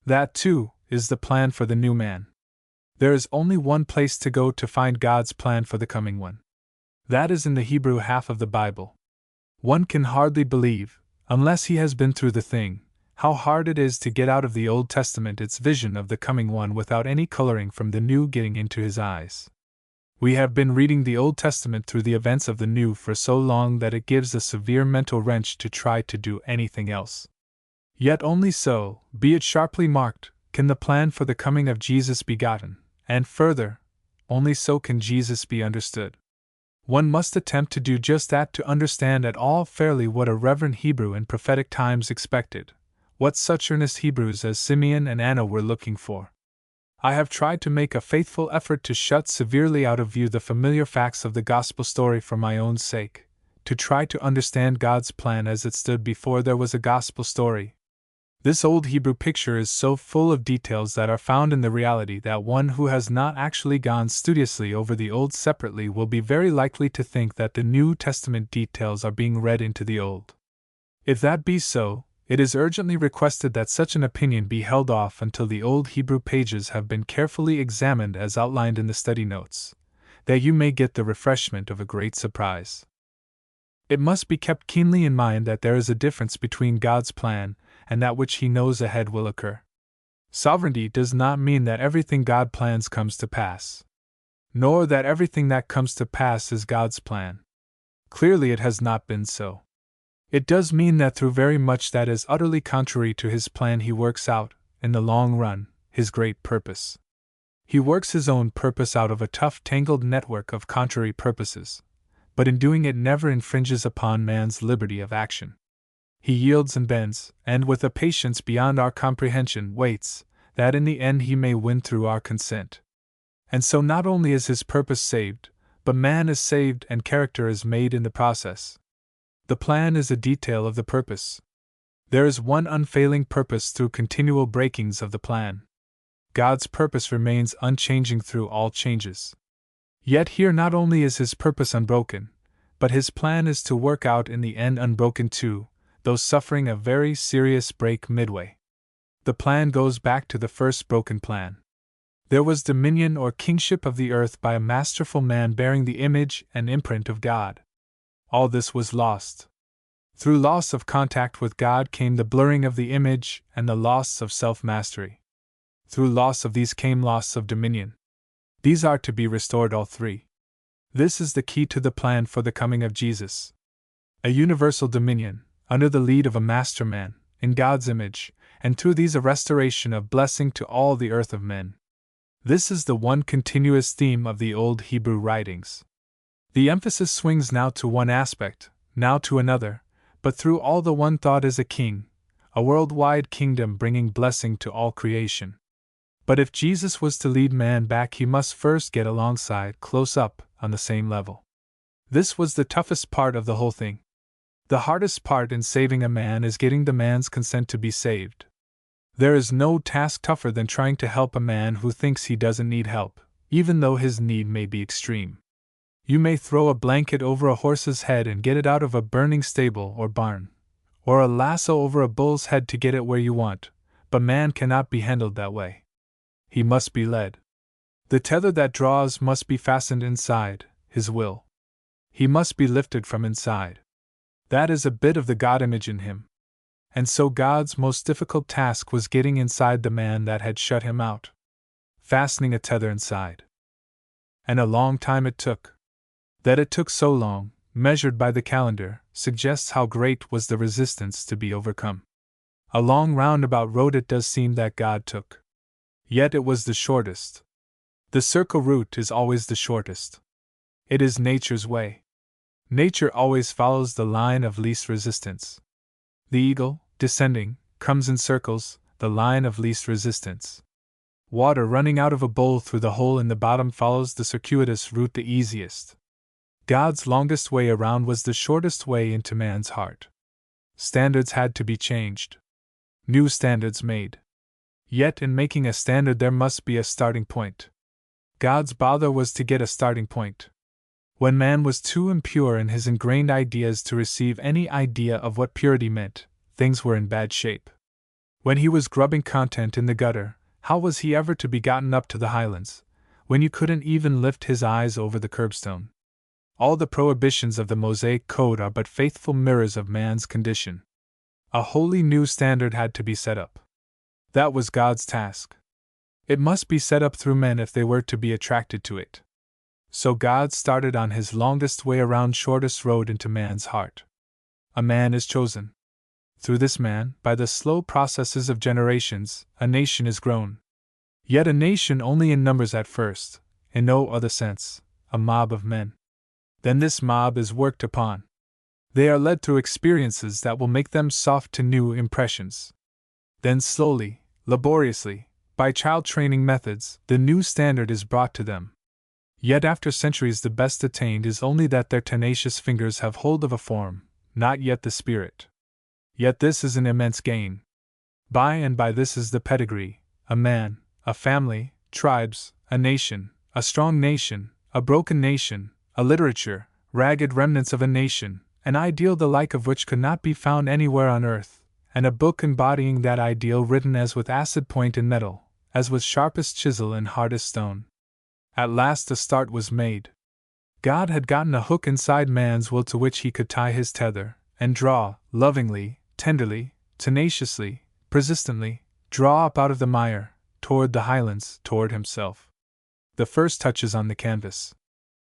That, too, is the plan for the new man. There is only one place to go to find God's plan for the coming one. That is in the Hebrew half of the Bible. One can hardly believe, unless he has been through the thing, how hard it is to get out of the Old Testament its vision of the coming one without any coloring from the New getting into his eyes. We have been reading the Old Testament through the events of the New for so long that it gives a severe mental wrench to try to do anything else. Yet only so, be it sharply marked, can the plan for the coming of Jesus be gotten, and further, only so can Jesus be understood. One must attempt to do just that to understand at all fairly what a reverent Hebrew in prophetic times expected, what such earnest Hebrews as Simeon and Anna were looking for. I have tried to make a faithful effort to shut severely out of view the familiar facts of the gospel story for my own sake, to try to understand God's plan as it stood before there was a gospel story. This old Hebrew picture is so full of details that are found in the reality that one who has not actually gone studiously over the Old separately will be very likely to think that the New Testament details are being read into the Old. If that be so, it is urgently requested that such an opinion be held off until the old Hebrew pages have been carefully examined as outlined in the study notes, that you may get the refreshment of a great surprise. It must be kept keenly in mind that there is a difference between God's plan and that which He knows ahead will occur. Sovereignty does not mean that everything God plans comes to pass, nor that everything that comes to pass is God's plan. Clearly it has not been so. It does mean that through very much that is utterly contrary to His plan He works out, in the long run, His great purpose. He works His own purpose out of a tough tangled network of contrary purposes, but in doing it never infringes upon man's liberty of action. He yields and bends, and with a patience beyond our comprehension waits, that in the end He may win through our consent. And so not only is His purpose saved, but man is saved and character is made in the process. The plan is a detail of the purpose. There is one unfailing purpose through continual breakings of the plan. God's purpose remains unchanging through all changes. Yet here not only is His purpose unbroken, but His plan is to work out in the end unbroken too, though suffering a very serious break midway. The plan goes back to the first broken plan. There was dominion or kingship of the earth by a masterful man bearing the image and imprint of God. All this was lost. Through loss of contact with God came the blurring of the image and the loss of self-mastery. Through loss of these came loss of dominion. These are to be restored all three. This is the key to the plan for the coming of Jesus. A universal dominion, under the lead of a master man, in God's image, and through these a restoration of blessing to all the earth of men. This is the one continuous theme of the old Hebrew writings. The emphasis swings now to one aspect, now to another, but through all the one thought is a king, a worldwide kingdom bringing blessing to all creation. But if Jesus was to lead man back, He must first get alongside, close up, on the same level. This was the toughest part of the whole thing. The hardest part in saving a man is getting the man's consent to be saved. There is no task tougher than trying to help a man who thinks he doesn't need help, even though his need may be extreme. You may throw a blanket over a horse's head and get it out of a burning stable or barn, or a lasso over a bull's head to get it where you want, but man cannot be handled that way. He must be led. The tether that draws must be fastened inside, His will. He must be lifted from inside. That is a bit of the God image in him. And so God's most difficult task was getting inside the man that had shut Him out. Fastening a tether inside. And a long time it took. That it took so long, measured by the calendar, suggests how great was the resistance to be overcome. A long roundabout road it does seem that God took. Yet it was the shortest. The circle route is always the shortest. It is nature's way. Nature always follows the line of least resistance. The eagle, descending, comes in circles, the line of least resistance. Water running out of a bowl through the hole in the bottom follows the circuitous route the easiest. God's longest way around was the shortest way into man's heart. Standards had to be changed. New standards made. Yet in making a standard there must be a starting point. God's bother was to get a starting point. When man was too impure in his ingrained ideas to receive any idea of what purity meant, things were in bad shape. When he was grubbing content in the gutter, how was he ever to be gotten up to the highlands, when you couldn't even lift his eyes over the curbstone? All the prohibitions of the Mosaic Code are but faithful mirrors of man's condition. A wholly new standard had to be set up. That was God's task. It must be set up through men if they were to be attracted to it. So God started on his longest way around shortest road into man's heart. A man is chosen. Through this man, by the slow processes of generations, a nation is grown. Yet a nation only in numbers at first, in no other sense, a mob of men. Then this mob is worked upon. They are led through experiences that will make them soft to new impressions. Then slowly, laboriously, by child training methods, the new standard is brought to them. Yet after centuries the best attained is only that their tenacious fingers have hold of a form, not yet the spirit. Yet this is an immense gain. By and by this is the pedigree, a man, a family, tribes, a nation, a strong nation, a broken nation, a literature, ragged remnants of a nation, an ideal the like of which could not be found anywhere on earth, and a book embodying that ideal written as with acid point in metal, as with sharpest chisel and hardest stone. At last a start was made. God had gotten a hook inside man's will to which he could tie his tether, and draw, lovingly, tenderly, tenaciously, persistently, draw up out of the mire, toward the highlands, toward himself. The first touches on the canvas.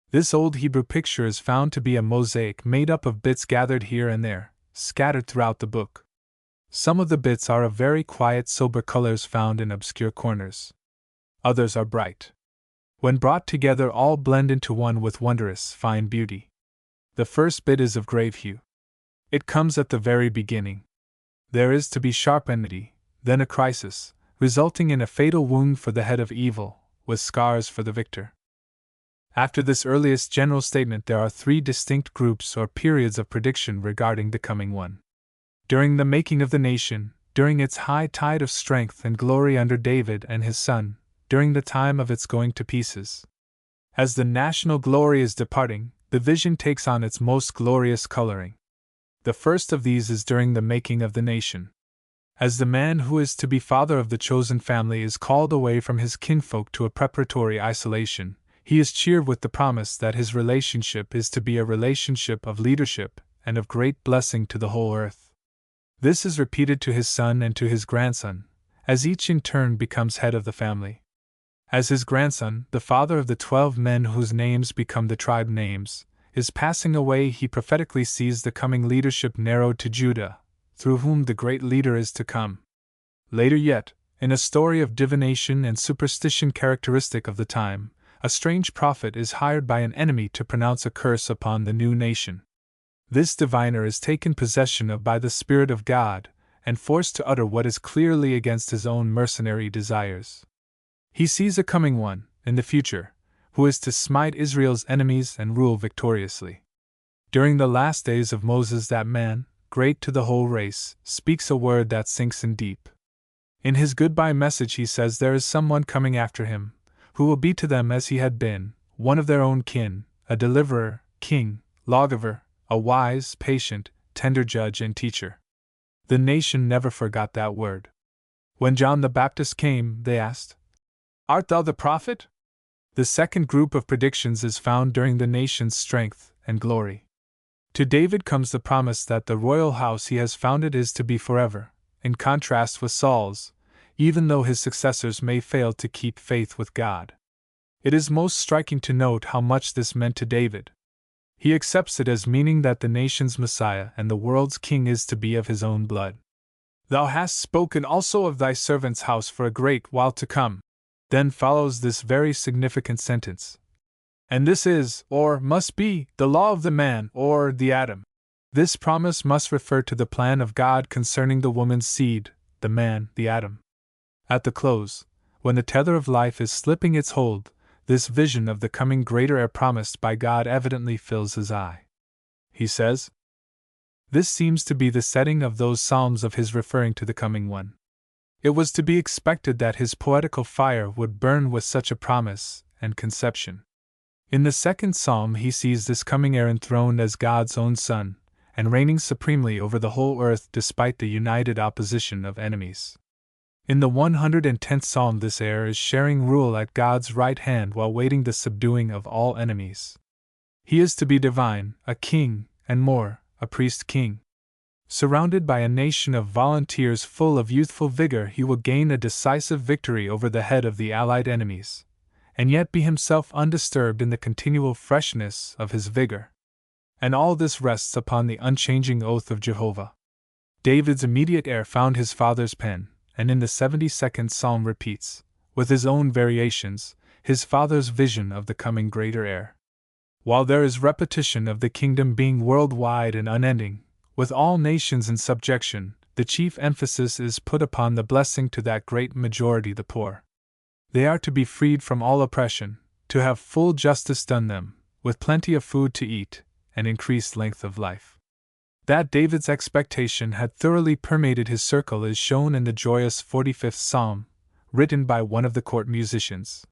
This old Hebrew picture is found to be a mosaic made up of bits gathered here and there, scattered throughout the book. Some of the bits are of very quiet, sober colors found in obscure corners. Others are bright. When brought together, all blend into one with wondrous, fine beauty. The first bit is of grave hue. It comes at the very beginning. There is to be sharp enmity, then a crisis, resulting in a fatal wound for the head of evil, with scars for the victor. After this earliest general statement, there are three distinct groups or periods of prediction regarding the coming one. During the making of the nation, during its high tide of strength and glory under David and his son, during the time of its going to pieces. As the national glory is departing, the vision takes on its most glorious coloring. The first of these is during the making of the nation. As the man who is to be father of the chosen family is called away from his kinfolk to a preparatory isolation, he is cheered with the promise that his relationship is to be a relationship of leadership and of great blessing to the whole earth. This is repeated to his son and to his grandson, as each in turn becomes head of the family. As his grandson, the father of the 12 men whose names become the tribe names, is passing away, he prophetically sees the coming leadership narrowed to Judah, through whom the great leader is to come. Later yet, in a story of divination and superstition characteristic of the time, a strange prophet is hired by an enemy to pronounce a curse upon the new nation. This diviner is taken possession of by the Spirit of God, and forced to utter what is clearly against his own mercenary desires. He sees a coming one, in the future, who is to smite Israel's enemies and rule victoriously. During the last days of Moses, that man, great to the whole race, speaks a word that sinks in deep. In his goodbye message he says there is someone coming after him, who will be to them as he had been, one of their own kin, a deliverer, king, lawgiver, a wise, patient, tender judge and teacher. The nation never forgot that word. When John the Baptist came, they asked, "Art thou the prophet?" The second group of predictions is found during the nation's strength and glory. To David comes the promise that the royal house he has founded is to be forever, in contrast with Saul's, even though his successors may fail to keep faith with God. It is most striking to note how much this meant to David. He accepts it as meaning that the nation's Messiah and the world's King is to be of his own blood. "Thou hast spoken also of thy servant's house for a great while to come." Then follows this very significant sentence. "And this is, or must be, the law of the man, or the Adam." This promise must refer to the plan of God concerning the woman's seed, the man, the Adam. At the close, when the tether of life is slipping its hold, this vision of the coming greater heir promised by God evidently fills his eye. He says, this seems to be the setting of those psalms of his referring to the coming one. It was to be expected that his poetical fire would burn with such a promise and conception. In the second psalm, he sees this coming heir enthroned as God's own Son, and reigning supremely over the whole earth despite the united opposition of enemies. In the 110th psalm, this heir is sharing rule at God's right hand while waiting the subduing of all enemies. He is to be divine, a king, and more, a priest-king. Surrounded by a nation of volunteers full of youthful vigor, he will gain a decisive victory over the head of the allied enemies, and yet be himself undisturbed in the continual freshness of his vigor. And all this rests upon the unchanging oath of Jehovah. David's immediate heir found his father's pen, and in the 72nd psalm repeats, with his own variations, his father's vision of the coming greater heir. While there is repetition of the kingdom being worldwide and unending, with all nations in subjection, the chief emphasis is put upon the blessing to that great majority, the poor. They are to be freed from all oppression, to have full justice done them, with plenty of food to eat, and increased length of life. That David's expectation had thoroughly permeated his circle is shown in the joyous 45th psalm, written by one of the court musicians.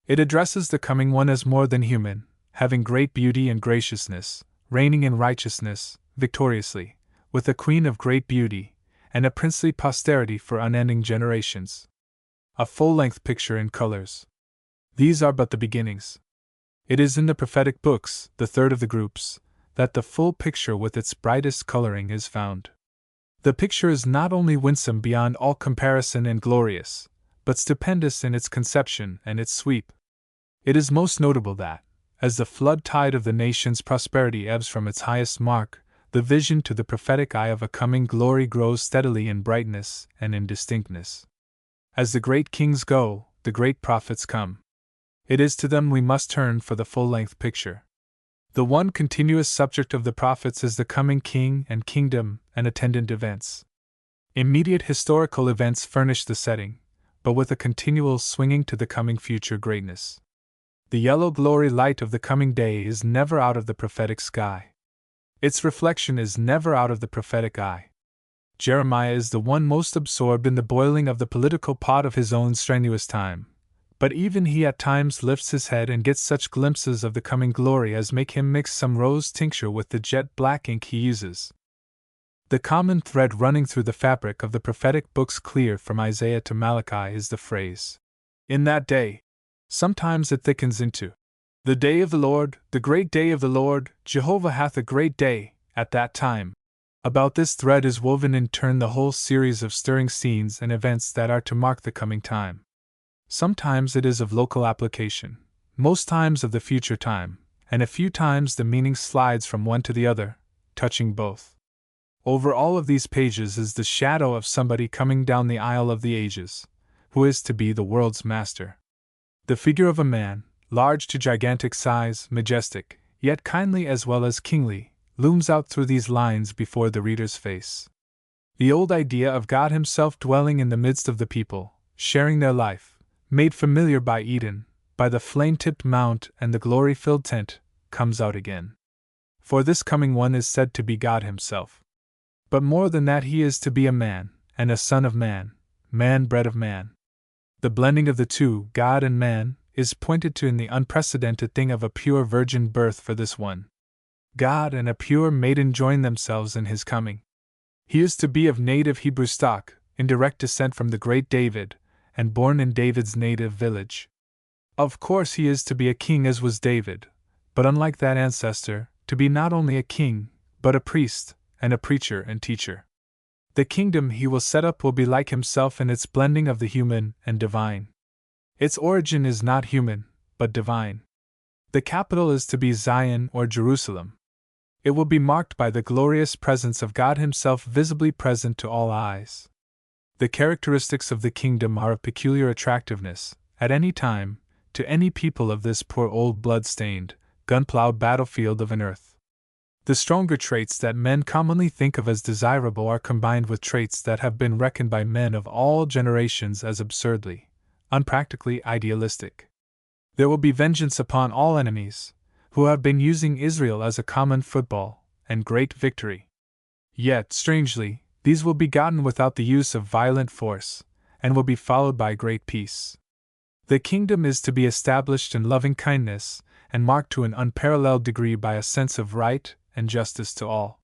It addresses the coming one as more than human, having great beauty and graciousness, reigning in righteousness, victoriously, with a queen of great beauty, and a princely posterity for unending generations. A full-length picture in colors. These are but the beginnings. It is in the prophetic books, the third of the groups, that the full picture with its brightest coloring is found. The picture is not only winsome beyond all comparison and glorious, but stupendous in its conception and its sweep. It is most notable that, as the flood tide of the nation's prosperity ebbs from its highest mark, the vision to the prophetic eye of a coming glory grows steadily in brightness and in distinctness. As the great kings go, the great prophets come. It is to them we must turn for the full-length picture. The one continuous subject of the prophets is the coming king and kingdom and attendant events. Immediate historical events furnish the setting, but with a continual swinging to the coming future greatness. The yellow glory light of the coming day is never out of the prophetic sky. Its reflection is never out of the prophetic eye. Jeremiah is the one most absorbed in the boiling of the political pot of his own strenuous time, but even he at times lifts his head and gets such glimpses of the coming glory as make him mix some rose tincture with the jet black ink he uses. The common thread running through the fabric of the prophetic books clear from Isaiah to Malachi is the phrase, "In that day." Sometimes it thickens into, "The day of the Lord, the great day of the Lord, Jehovah hath a great day, at that time." About this thread is woven in turn the whole series of stirring scenes and events that are to mark the coming time. Sometimes it is of local application, most times of the future time, and a few times the meaning slides from one to the other, touching both. Over all of these pages is the shadow of somebody coming down the aisle of the ages, who is to be the world's master. The figure of a man, large to gigantic size, majestic, yet kindly as well as kingly, looms out through these lines before the reader's face. The old idea of God Himself dwelling in the midst of the people, sharing their life, made familiar by Eden, by the flame-tipped mount and the glory-filled tent, comes out again. For this coming one is said to be God Himself. But more than that, He is to be a man, and a son of man, man bred of man. The blending of the two, God and man, is pointed to in the unprecedented thing of a pure virgin birth for this one. God and a pure maiden join themselves in His coming. He is to be of native Hebrew stock, in direct descent from the great David, and born in David's native village. Of course he is to be a king as was David, but unlike that ancestor, to be not only a king, but a priest, and a preacher and teacher. The kingdom he will set up will be like himself in its blending of the human and divine. Its origin is not human, but divine. The capital is to be Zion or Jerusalem. It will be marked by the glorious presence of God Himself visibly present to all eyes. The characteristics of the kingdom are of peculiar attractiveness, at any time, to any people of this poor old blood-stained, gun-plowed battlefield of an earth. The stronger traits that men commonly think of as desirable are combined with traits that have been reckoned by men of all generations as absurdly, unpractically idealistic. There will be vengeance upon all enemies, who have been using Israel as a common football, and great victory. Yet, strangely, these will be gotten without the use of violent force, and will be followed by great peace. The kingdom is to be established in loving kindness, and marked to an unparalleled degree by a sense of right and justice to all.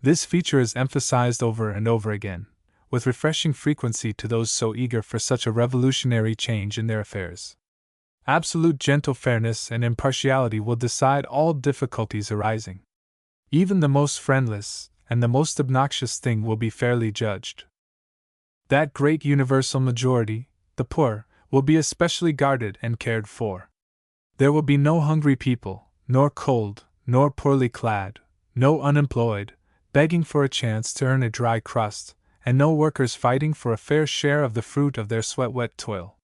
This feature is emphasized over and over again, with refreshing frequency to those so eager for such a revolutionary change in their affairs. Absolute gentle fairness and impartiality will decide all difficulties arising. Even the most friendless and the most obnoxious thing will be fairly judged. That great universal majority, the poor, will be especially guarded and cared for. There will be no hungry people, nor cold, nor poorly clad, no unemployed, begging for a chance to earn a dry crust, and no workers fighting for a fair share of the fruit of their sweat-wet toil.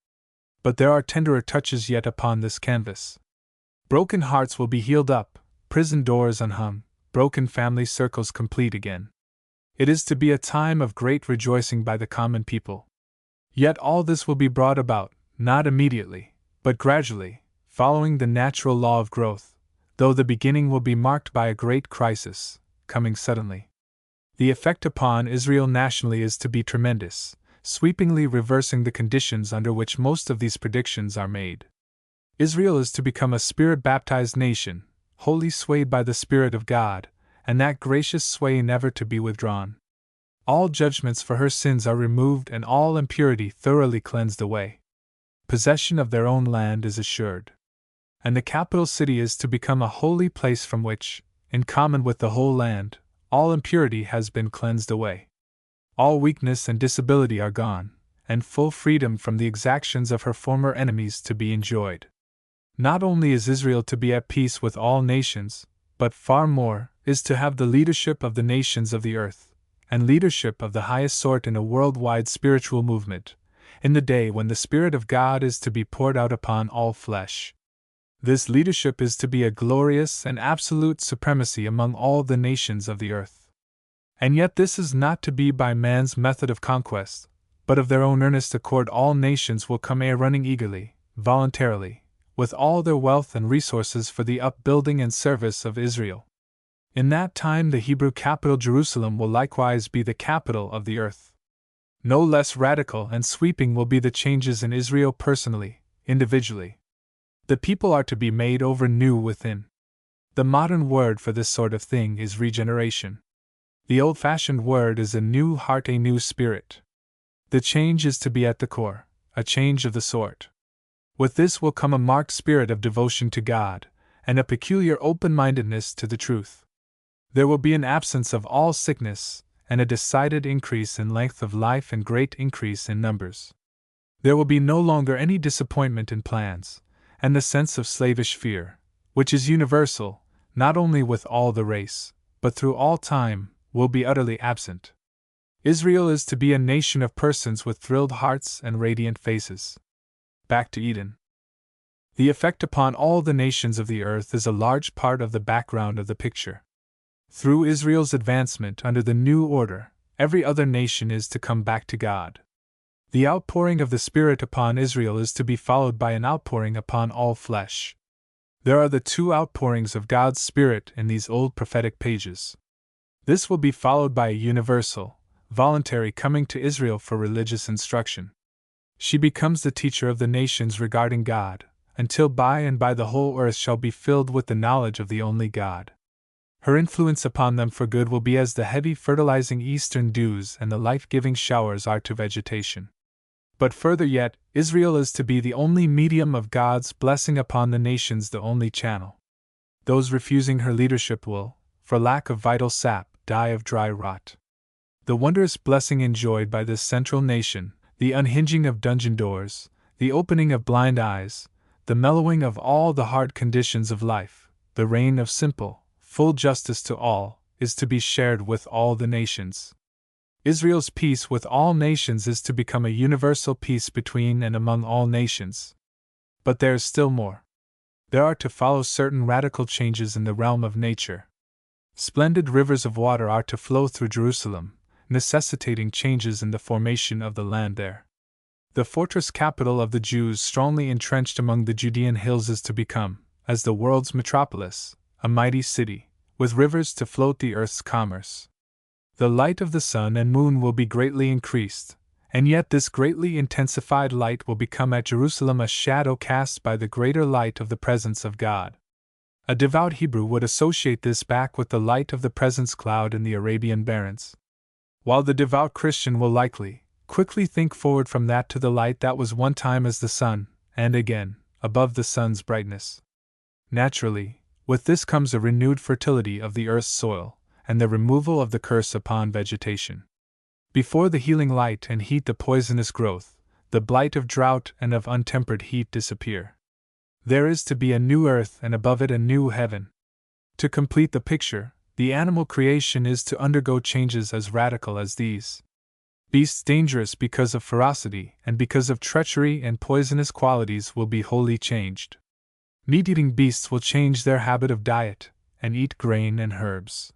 But there are tenderer touches yet upon this canvas. Broken hearts will be healed up, prison doors unhung, broken family circles complete again. It is to be a time of great rejoicing by the common people. Yet all this will be brought about, not immediately, but gradually, following the natural law of growth, though the beginning will be marked by a great crisis, coming suddenly. The effect upon Israel nationally is to be tremendous, sweepingly reversing the conditions under which most of these predictions are made. Israel is to become a spirit-baptized nation, wholly swayed by the Spirit of God, and that gracious sway never to be withdrawn. All judgments for her sins are removed and all impurity thoroughly cleansed away. Possession of their own land is assured. And the capital city is to become a holy place from which, in common with the whole land, all impurity has been cleansed away. All weakness and disability are gone, and full freedom from the exactions of her former enemies to be enjoyed. Not only is Israel to be at peace with all nations, but far more, is to have the leadership of the nations of the earth, and leadership of the highest sort in a worldwide spiritual movement, in the day when the Spirit of God is to be poured out upon all flesh. This leadership is to be a glorious and absolute supremacy among all the nations of the earth. And yet this is not to be by man's method of conquest, but of their own earnest accord. All nations will come running eagerly, voluntarily, with all their wealth and resources for the upbuilding and service of Israel. In that time the Hebrew capital Jerusalem will likewise be the capital of the earth. No less radical and sweeping will be the changes in Israel personally, individually. The people are to be made over new within. The modern word for this sort of thing is regeneration. The old-fashioned word is a new heart, a new spirit. The change is to be at the core, a change of the sort. With this will come a marked spirit of devotion to God, and a peculiar open-mindedness to the truth. There will be an absence of all sickness, and a decided increase in length of life and great increase in numbers. There will be no longer any disappointment in plans, and the sense of slavish fear, which is universal, not only with all the race, but through all time, will be utterly absent. Israel is to be a nation of persons with thrilled hearts and radiant faces. Back to Eden. The effect upon all the nations of the earth is a large part of the background of the picture. Through Israel's advancement under the new order, every other nation is to come back to God. The outpouring of the Spirit upon Israel is to be followed by an outpouring upon all flesh. There are the two outpourings of God's Spirit in these old prophetic pages. This will be followed by a universal, voluntary coming to Israel for religious instruction. She becomes the teacher of the nations regarding God, until by and by the whole earth shall be filled with the knowledge of the only God. Her influence upon them for good will be as the heavy fertilizing eastern dews and the life-giving showers are to vegetation. But further yet, Israel is to be the only medium of God's blessing upon the nations, the only channel. Those refusing her leadership will, for lack of vital sap, die of dry rot. The wondrous blessing enjoyed by this central nation, the unhinging of dungeon doors, the opening of blind eyes, the mellowing of all the hard conditions of life, the reign of simple, full justice to all, is to be shared with all the nations. Israel's peace with all nations is to become a universal peace between and among all nations. But there is still more. There are to follow certain radical changes in the realm of nature. Splendid rivers of water are to flow through Jerusalem, necessitating changes in the formation of the land there. The fortress capital of the Jews, strongly entrenched among the Judean hills, is to become, as the world's metropolis, a mighty city, with rivers to float the earth's commerce. The light of the sun and moon will be greatly increased, and yet this greatly intensified light will become at Jerusalem a shadow cast by the greater light of the presence of God. A devout Hebrew would associate this back with the light of the presence cloud in the Arabian barrens, while the devout Christian will quickly think forward from that to the light that was one time as the sun, and again, above the sun's brightness. Naturally, with this comes a renewed fertility of the earth's soil, and the removal of the curse upon vegetation. Before the healing light and heat the poisonous growth, the blight of drought and of untempered heat disappear. There is to be a new earth and above it a new heaven. To complete the picture, the animal creation is to undergo changes as radical as these. Beasts dangerous because of ferocity and because of treachery and poisonous qualities will be wholly changed. Meat-eating beasts will change their habit of diet, and eat grain and herbs.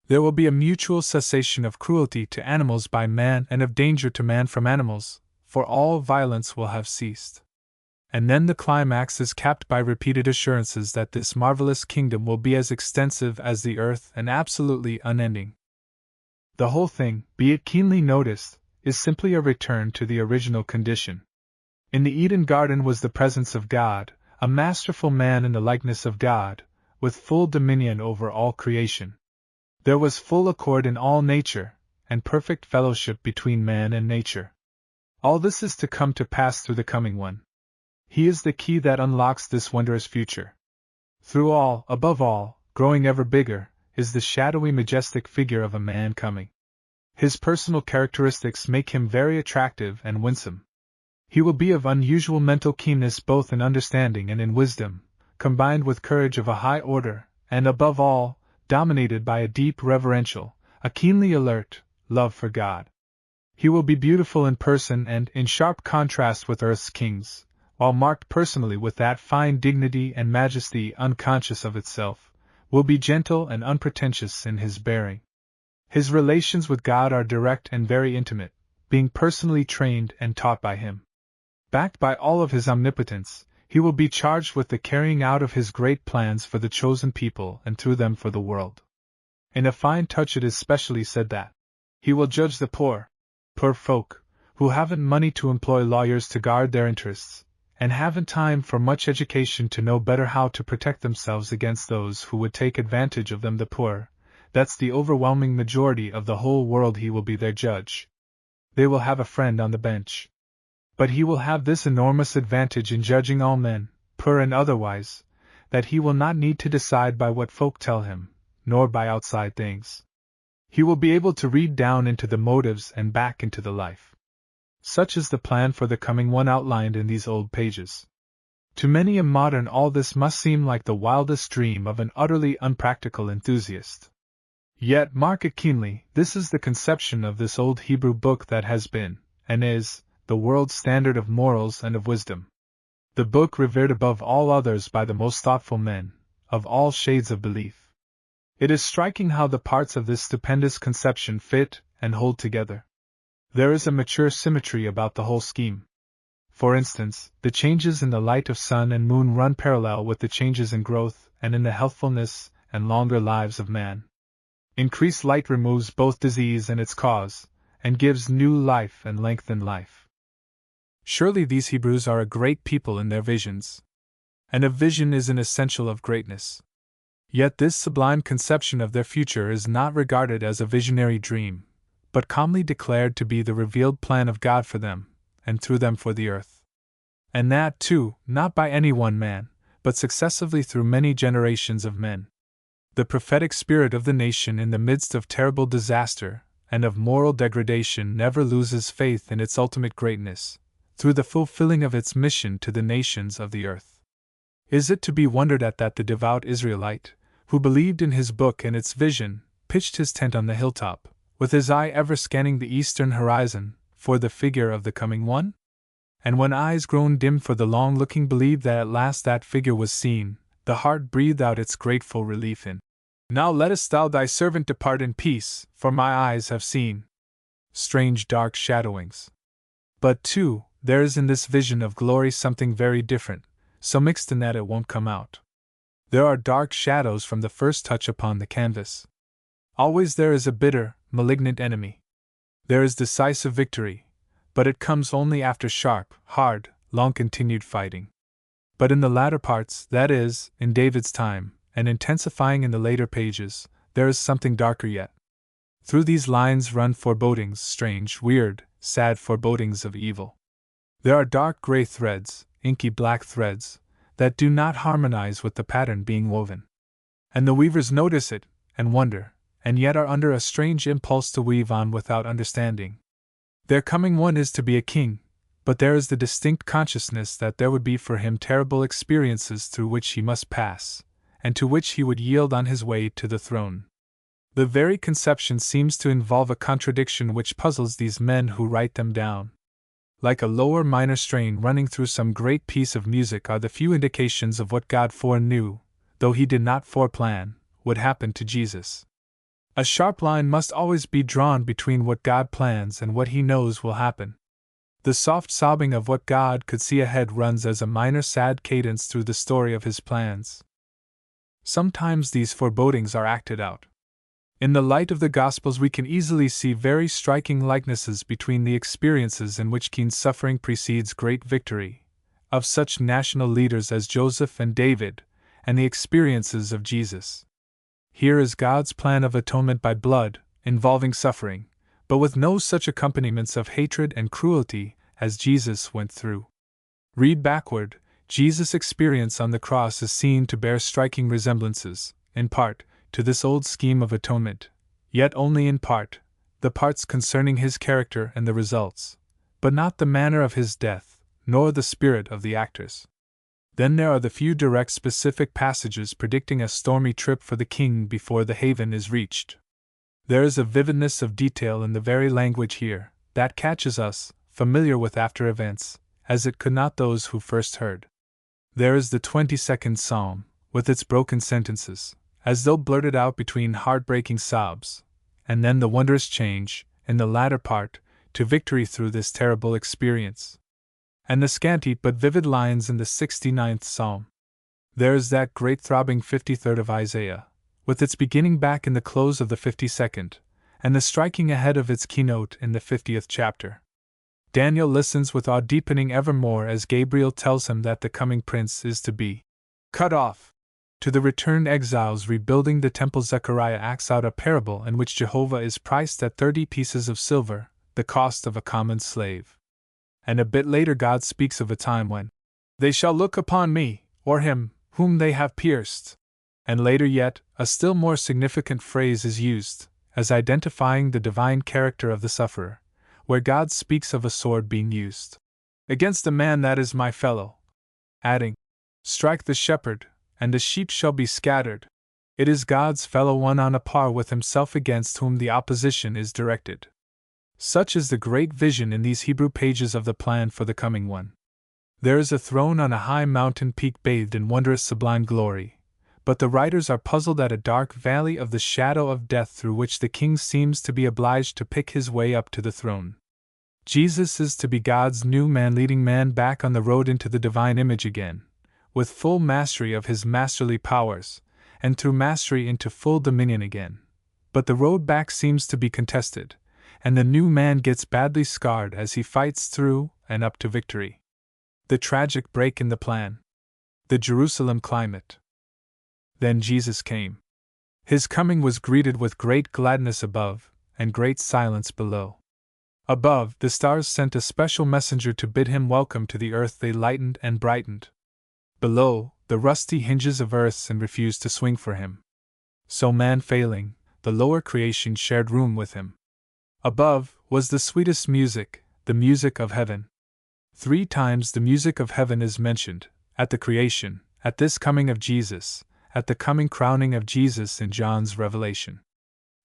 There will be a mutual cessation of cruelty to animals by man and of danger to man from animals, for all violence will have ceased. And then the climax is capped by repeated assurances that this marvelous kingdom will be as extensive as the earth and absolutely unending. The whole thing, be it keenly noticed, is simply a return to the original condition. In the Eden garden was the presence of God, a masterful man in the likeness of God, with full dominion over all creation. There was full accord in all nature, and perfect fellowship between man and nature. All this is to come to pass through the coming one. He is the key that unlocks this wondrous future. Through all, above all, growing ever bigger, is the shadowy majestic figure of a man coming. His personal characteristics make him very attractive and winsome. He will be of unusual mental keenness both in understanding and in wisdom, combined with courage of a high order, and above all, dominated by a deep reverential, a keenly alert, love for God. He will be beautiful in person and in sharp contrast with earth's kings, while marked personally with that fine dignity and majesty unconscious of itself, will be gentle and unpretentious in his bearing. His relations with God are direct and very intimate, being personally trained and taught by him. Backed by all of his omnipotence, he will be charged with the carrying out of his great plans for the chosen people and through them for the world. In a fine touch it is specially said that he will judge the poor folk, who haven't money to employ lawyers to guard their interests, and haven't time for much education to know better how to protect themselves against those who would take advantage of them. The poor, that's the overwhelming majority of the whole world. He will be their judge. They will have a friend on the bench. But he will have this enormous advantage in judging all men, poor and otherwise, that he will not need to decide by what folk tell him, nor by outside things. He will be able to read down into the motives and back into the life. Such is the plan for the coming one outlined in these old pages. To many a modern all this must seem like the wildest dream of an utterly unpractical enthusiast. Yet, mark it keenly, this is the conception of this old Hebrew book that has been, and is, the world's standard of morals and of wisdom. The book revered above all others by the most thoughtful men, of all shades of belief. It is striking how the parts of this stupendous conception fit and hold together. There is a mature symmetry about the whole scheme. For instance, the changes in the light of sun and moon run parallel with the changes in growth and in the healthfulness and longer lives of man. Increased light removes both disease and its cause, and gives new life and length in life. Surely these Hebrews are a great people in their visions. And a vision is an essential of greatness. Yet this sublime conception of their future is not regarded as a visionary dream, but calmly declared to be the revealed plan of God for them, and through them for the earth. And that, too, not by any one man, but successively through many generations of men. The prophetic spirit of the nation in the midst of terrible disaster and of moral degradation never loses faith in its ultimate greatness, through the fulfilling of its mission to the nations of the earth. Is it to be wondered at that the devout Israelite, who believed in his book and its vision, pitched his tent on the hilltop, with his eye ever scanning the eastern horizon, for the figure of the coming one? And when eyes grown dim for the long-looking believed that at last that figure was seen, the heart breathed out its grateful relief in, "Now lettest thou thy servant depart in peace, for my eyes have seen." Strange dark shadowings. But, too, there is in this vision of glory something very different, so mixed in that it won't come out. There are dark shadows from the first touch upon the canvas. Always there is a bitter, malignant enemy. There is decisive victory, but it comes only after sharp, hard, long-continued fighting. But in the latter parts, that is, in David's time, and intensifying in the later pages, there is something darker yet. Through these lines run forebodings, strange, weird, sad forebodings of evil. There are dark gray threads, inky black threads, that do not harmonize with the pattern being woven. And the weavers notice it, and wonder, and yet are under a strange impulse to weave on without understanding. Their coming one is to be a king, but there is the distinct consciousness that there would be for him terrible experiences through which he must pass, and to which he would yield on his way to the throne. The very conception seems to involve a contradiction which puzzles these men who write them down. Like a lower minor strain running through some great piece of music are the few indications of what God foreknew, though he did not foreplan, would happen to Jesus. A sharp line must always be drawn between what God plans and what he knows will happen. The soft sobbing of what God could see ahead runs as a minor sad cadence through the story of his plans. Sometimes these forebodings are acted out. In the light of the Gospels we can easily see very striking likenesses between the experiences in which keen suffering precedes great victory, of such national leaders as Joseph and David, and the experiences of Jesus. Here is God's plan of atonement by blood, involving suffering, but with no such accompaniments of hatred and cruelty as Jesus went through. Read backward, Jesus' experience on the cross is seen to bear striking resemblances, in part, to this old scheme of atonement, yet only in part, the parts concerning his character and the results, but not the manner of his death, nor the spirit of the actors. Then there are the few direct specific passages predicting a stormy trip for the king before the haven is reached. There is a vividness of detail in the very language here that catches us, familiar with after events, as it could not those who first heard. There is the 22nd Psalm, with its broken sentences, as though blurted out between heartbreaking sobs, and then the wondrous change, in the latter part, to victory through this terrible experience. And the scanty but vivid lines in the 69th Psalm. There is that great throbbing 53rd of Isaiah, with its beginning back in the close of the 52nd, and the striking ahead of its keynote in the 50th chapter. Daniel listens with awe deepening evermore as Gabriel tells him that the coming prince is to be cut off. To the returned exiles rebuilding the temple, Zechariah acts out a parable in which Jehovah is priced at 30 pieces of silver, the cost of a common slave. And a bit later God speaks of a time when they shall look upon me, or him, whom they have pierced. And later yet, a still more significant phrase is used, as identifying the divine character of the sufferer, where God speaks of a sword being used against a man that is my fellow, adding, strike the shepherd, and the sheep shall be scattered. It is God's fellow one on a par with himself against whom the opposition is directed. Such is the great vision in these Hebrew pages of the plan for the coming one. There is a throne on a high mountain peak bathed in wondrous sublime glory, but the writers are puzzled at a dark valley of the shadow of death through which the king seems to be obliged to pick his way up to the throne. Jesus is to be God's new man, leading man back on the road into the divine image again, with full mastery of his masterly powers, and through mastery into full dominion again. But the road back seems to be contested, and the new man gets badly scarred as he fights through and up to victory. The tragic break in the plan. The Jerusalem climate. Then Jesus came. His coming was greeted with great gladness above, and great silence below. Above, the stars sent a special messenger to bid him welcome to the earth. They lightened and brightened. Below, the rusty hinges of earth and refused to swing for him. So man failing, the lower creation shared room with him. Above was the sweetest music, the music of heaven. 3 times the music of heaven is mentioned, at the creation, at this coming of Jesus, at the coming crowning of Jesus in John's Revelation.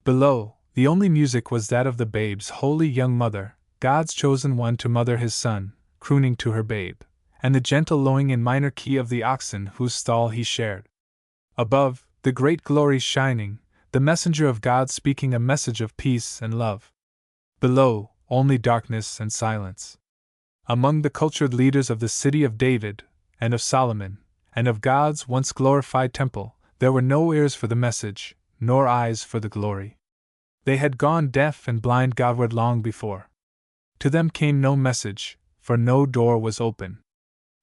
Below, the only music was that of the babe's holy young mother, God's chosen one to mother his son, crooning to her babe, and the gentle lowing in minor key of the oxen whose stall he shared. Above, the great glory shining, the messenger of God speaking a message of peace and love. Below, only darkness and silence. Among the cultured leaders of the city of David, and of Solomon, and of God's once glorified temple, there were no ears for the message, nor eyes for the glory. They had gone deaf and blind Godward long before. To them came no message, for no door was open.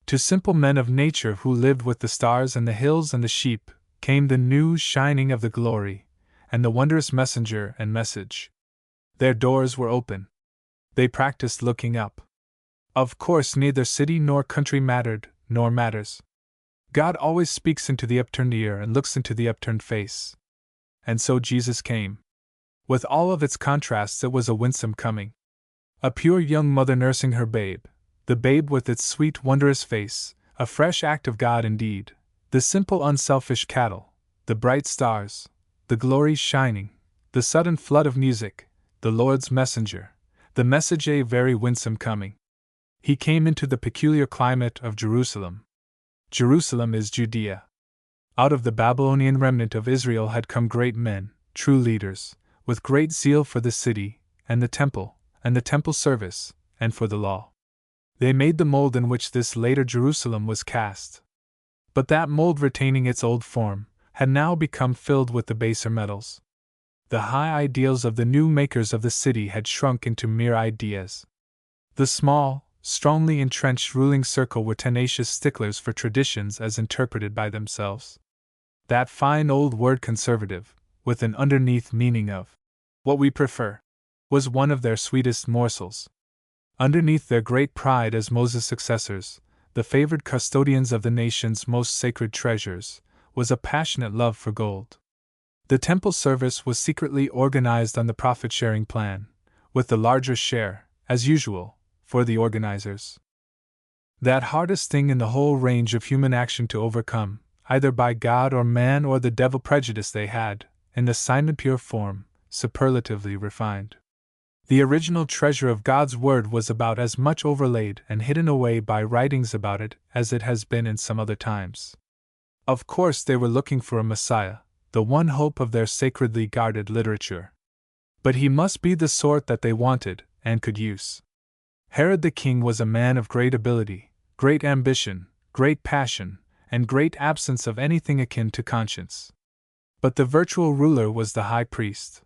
To simple men of nature who lived with the stars and the hills and the sheep, came the new shining of the glory, and the wondrous messenger and message. Their doors were open. They practiced looking up. Of course, neither city nor country mattered, nor matters. God always speaks into the upturned ear and looks into the upturned face. And so Jesus came. With all of its contrasts, it was a winsome coming. A pure young mother nursing her babe, the babe with its sweet, wondrous face, a fresh act of God indeed, the simple, unselfish cattle, the bright stars, the glory shining, the sudden flood of music, the Lord's messenger, the message, a very winsome coming. He came into the peculiar climate of Jerusalem. Jerusalem is Judea. Out of the Babylonian remnant of Israel had come great men, true leaders, with great zeal for the city, and the temple service, and for the law. They made the mold in which this later Jerusalem was cast. But that mold, retaining its old form, had now become filled with the baser metals. The high ideals of the new makers of the city had shrunk into mere ideas. The small, strongly entrenched ruling circle were tenacious sticklers for traditions as interpreted by themselves. That fine old word conservative, with an underneath meaning of what we prefer, was one of their sweetest morsels. Underneath their great pride as Moses' successors, the favored custodians of the nation's most sacred treasures, was a passionate love for gold. The temple service was secretly organized on the profit-sharing plan, with the larger share, as usual, for the organizers. That hardest thing in the whole range of human action to overcome, either by God or man or the devil prejudice they had, in the Synod pure form, superlatively refined. The original treasure of God's Word was about as much overlaid and hidden away by writings about it as it has been in some other times. Of course, they were looking for a Messiah, the one hope of their sacredly guarded literature. But he must be the sort that they wanted and could use. Herod the king was a man of great ability, great ambition, great passion, and great absence of anything akin to conscience. But the virtual ruler was the high priest.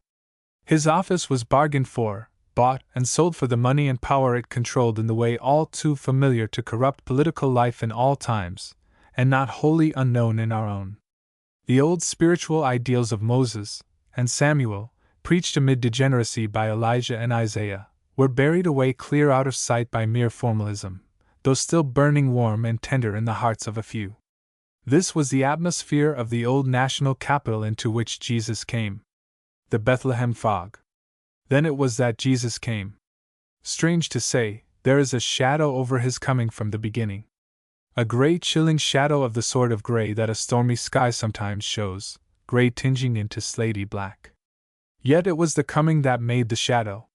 His office was bargained for, bought, and sold for the money and power it controlled in the way all too familiar to corrupt political life in all times, and not wholly unknown in our own. The old spiritual ideals of Moses and Samuel, preached amid degeneracy by Elijah and Isaiah, were buried away clear out of sight by mere formalism, though still burning warm and tender in the hearts of a few. This was the atmosphere of the old national capital into which Jesus came. The Bethlehem fog. Then it was that Jesus came. Strange to say, there is a shadow over his coming from the beginning. A gray, chilling shadow of the sort of gray that a stormy sky sometimes shows, gray tinging into slaty black. Yet it was the coming that made the shadow.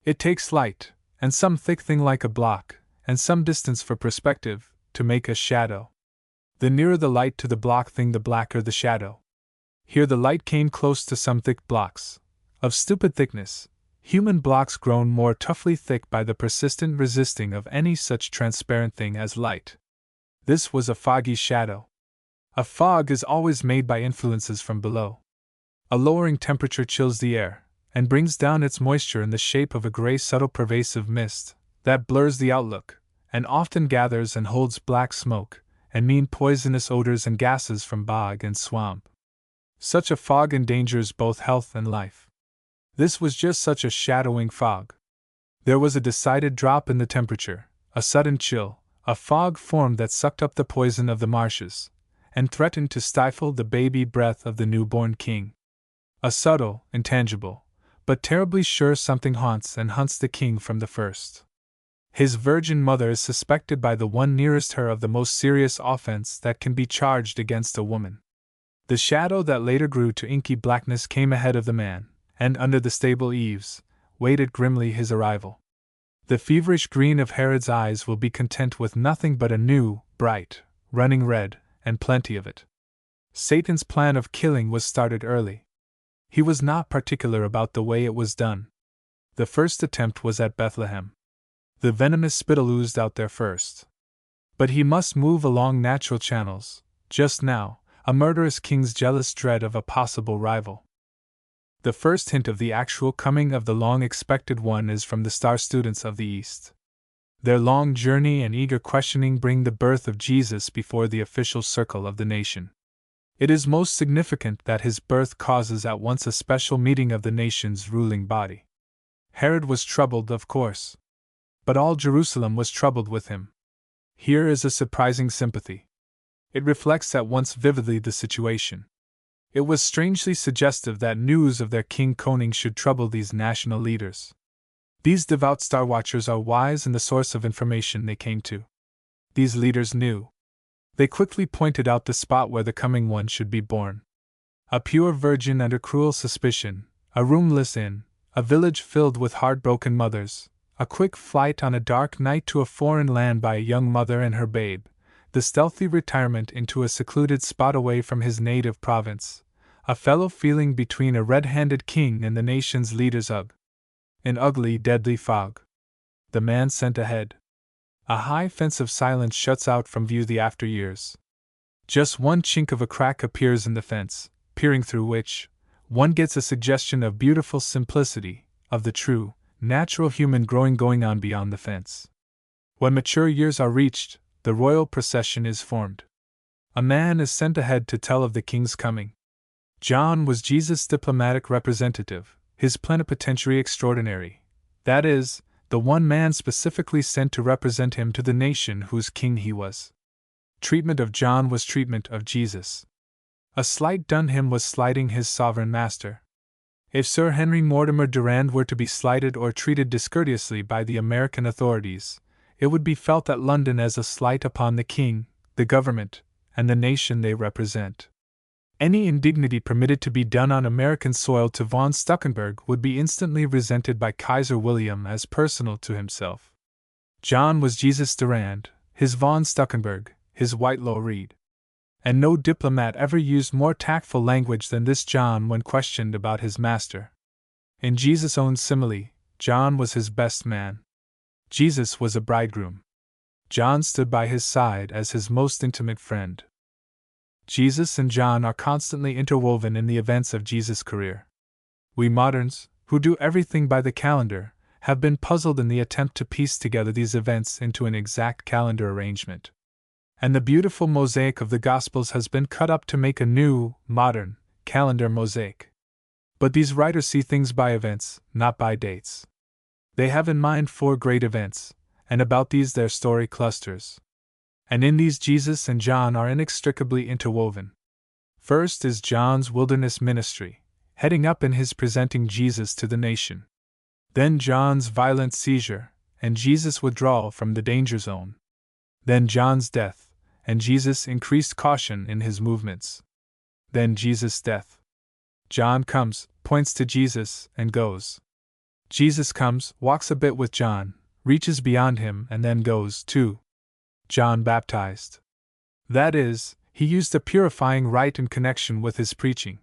It takes light, and some thick thing like a block, and some distance for perspective, to make a shadow. The nearer the light to the block thing, the blacker the shadow. Here the light came close to some thick blocks, of stupid thickness, human blocks grown more toughly thick by the persistent resisting of any such transparent thing as light. This was a foggy shadow. A fog is always made by influences from below. A lowering temperature chills the air, and brings down its moisture in the shape of a gray, subtle, pervasive mist that blurs the outlook, and often gathers and holds black smoke, and mean poisonous odors and gases from bog and swamp. Such a fog endangers both health and life. This was just such a shadowing fog. There was a decided drop in the temperature, a sudden chill, a fog formed that sucked up the poison of the marshes, and threatened to stifle the baby breath of the newborn king. A subtle, intangible, but terribly sure something haunts and hunts the king from the first. His virgin mother is suspected by the one nearest her of the most serious offense that can be charged against a woman. The shadow that later grew to inky blackness came ahead of the man, and under the stable eaves, waited grimly his arrival. The feverish green of Herod's eyes will be content with nothing but a new, bright, running red, and plenty of it. Satan's plan of killing was started early. He was not particular about the way it was done. The first attempt was at Bethlehem. The venomous spittle oozed out there first. But he must move along natural channels, just now, a murderous king's jealous dread of a possible rival. The first hint of the actual coming of the long-expected one is from the star students of the East. Their long journey and eager questioning bring the birth of Jesus before the official circle of the nation. It is most significant that his birth causes at once a special meeting of the nation's ruling body. Herod was troubled, of course, but all Jerusalem was troubled with him. Here is a surprising sympathy. It reflects at once vividly the situation. It was strangely suggestive that news of their king Koning should trouble these national leaders. These devout star watchers are wise in the source of information they came to. These leaders knew. They quickly pointed out the spot where the coming one should be born. A pure virgin under cruel suspicion, a roomless inn, a village filled with heartbroken mothers, a quick flight on a dark night to a foreign land by a young mother and her babe, the stealthy retirement into a secluded spot away from his native province, a fellow feeling between a red-handed king and the nation's leaders. An ugly, deadly fog. The man sent ahead. A high fence of silence shuts out from view the after years. Just one chink of a crack appears in the fence, peering through which, one gets a suggestion of beautiful simplicity, of the true, natural human growing going on beyond the fence. When mature years are reached, the royal procession is formed. A man is sent ahead to tell of the king's coming. John was Jesus' diplomatic representative, his plenipotentiary extraordinary, that is, the one man specifically sent to represent him to the nation whose king he was. Treatment of John was treatment of Jesus. A slight done him was slighting his sovereign master. If Sir Henry Mortimer Durand were to be slighted or treated discourteously by the American authorities, it would be felt at London as a slight upon the king, the government, and the nation they represent. Any indignity permitted to be done on American soil to von Stuckenberg would be instantly resented by Kaiser William as personal to himself. John was Jesus Durand, his von Stuckenberg, his Whitelaw Reid. And no diplomat ever used more tactful language than this John when questioned about his master. In Jesus' own simile, John was his best man. Jesus was a bridegroom. John stood by his side as his most intimate friend. Jesus and John are constantly interwoven in the events of Jesus' career. We moderns, who do everything by the calendar, have been puzzled in the attempt to piece together these events into an exact calendar arrangement. And the beautiful mosaic of the Gospels has been cut up to make a new, modern, calendar mosaic. But these writers see things by events, not by dates. They have in mind 4 great events, and about these their story clusters. And in these Jesus and John are inextricably interwoven. First is John's wilderness ministry, heading up in his presenting Jesus to the nation. Then John's violent seizure, and Jesus' withdrawal from the danger zone. Then John's death, and Jesus' increased caution in his movements. Then Jesus' death. John comes, points to Jesus, and goes. Jesus comes, walks a bit with John, reaches beyond him, and then goes, too. John baptized. That is, he used a purifying rite in connection with his preaching.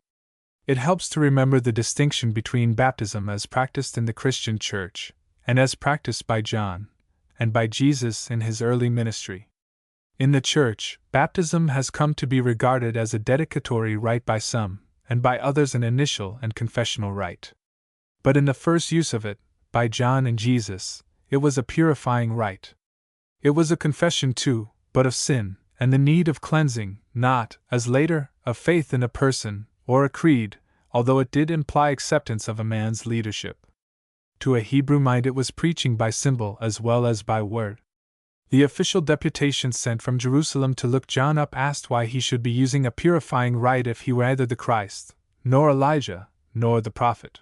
It helps to remember the distinction between baptism as practiced in the Christian Church, and as practiced by John, and by Jesus in his early ministry. In the Church, baptism has come to be regarded as a dedicatory rite by some, and by others an initial and confessional rite. But in the first use of it, by John and Jesus, it was a purifying rite. It was a confession too, but of sin, and the need of cleansing, not, as later, of faith in a person, or a creed, although it did imply acceptance of a man's leadership. To a Hebrew mind it was preaching by symbol as well as by word. The official deputation sent from Jerusalem to look John up asked why he should be using a purifying rite if he were neither the Christ, nor Elijah, nor the prophet.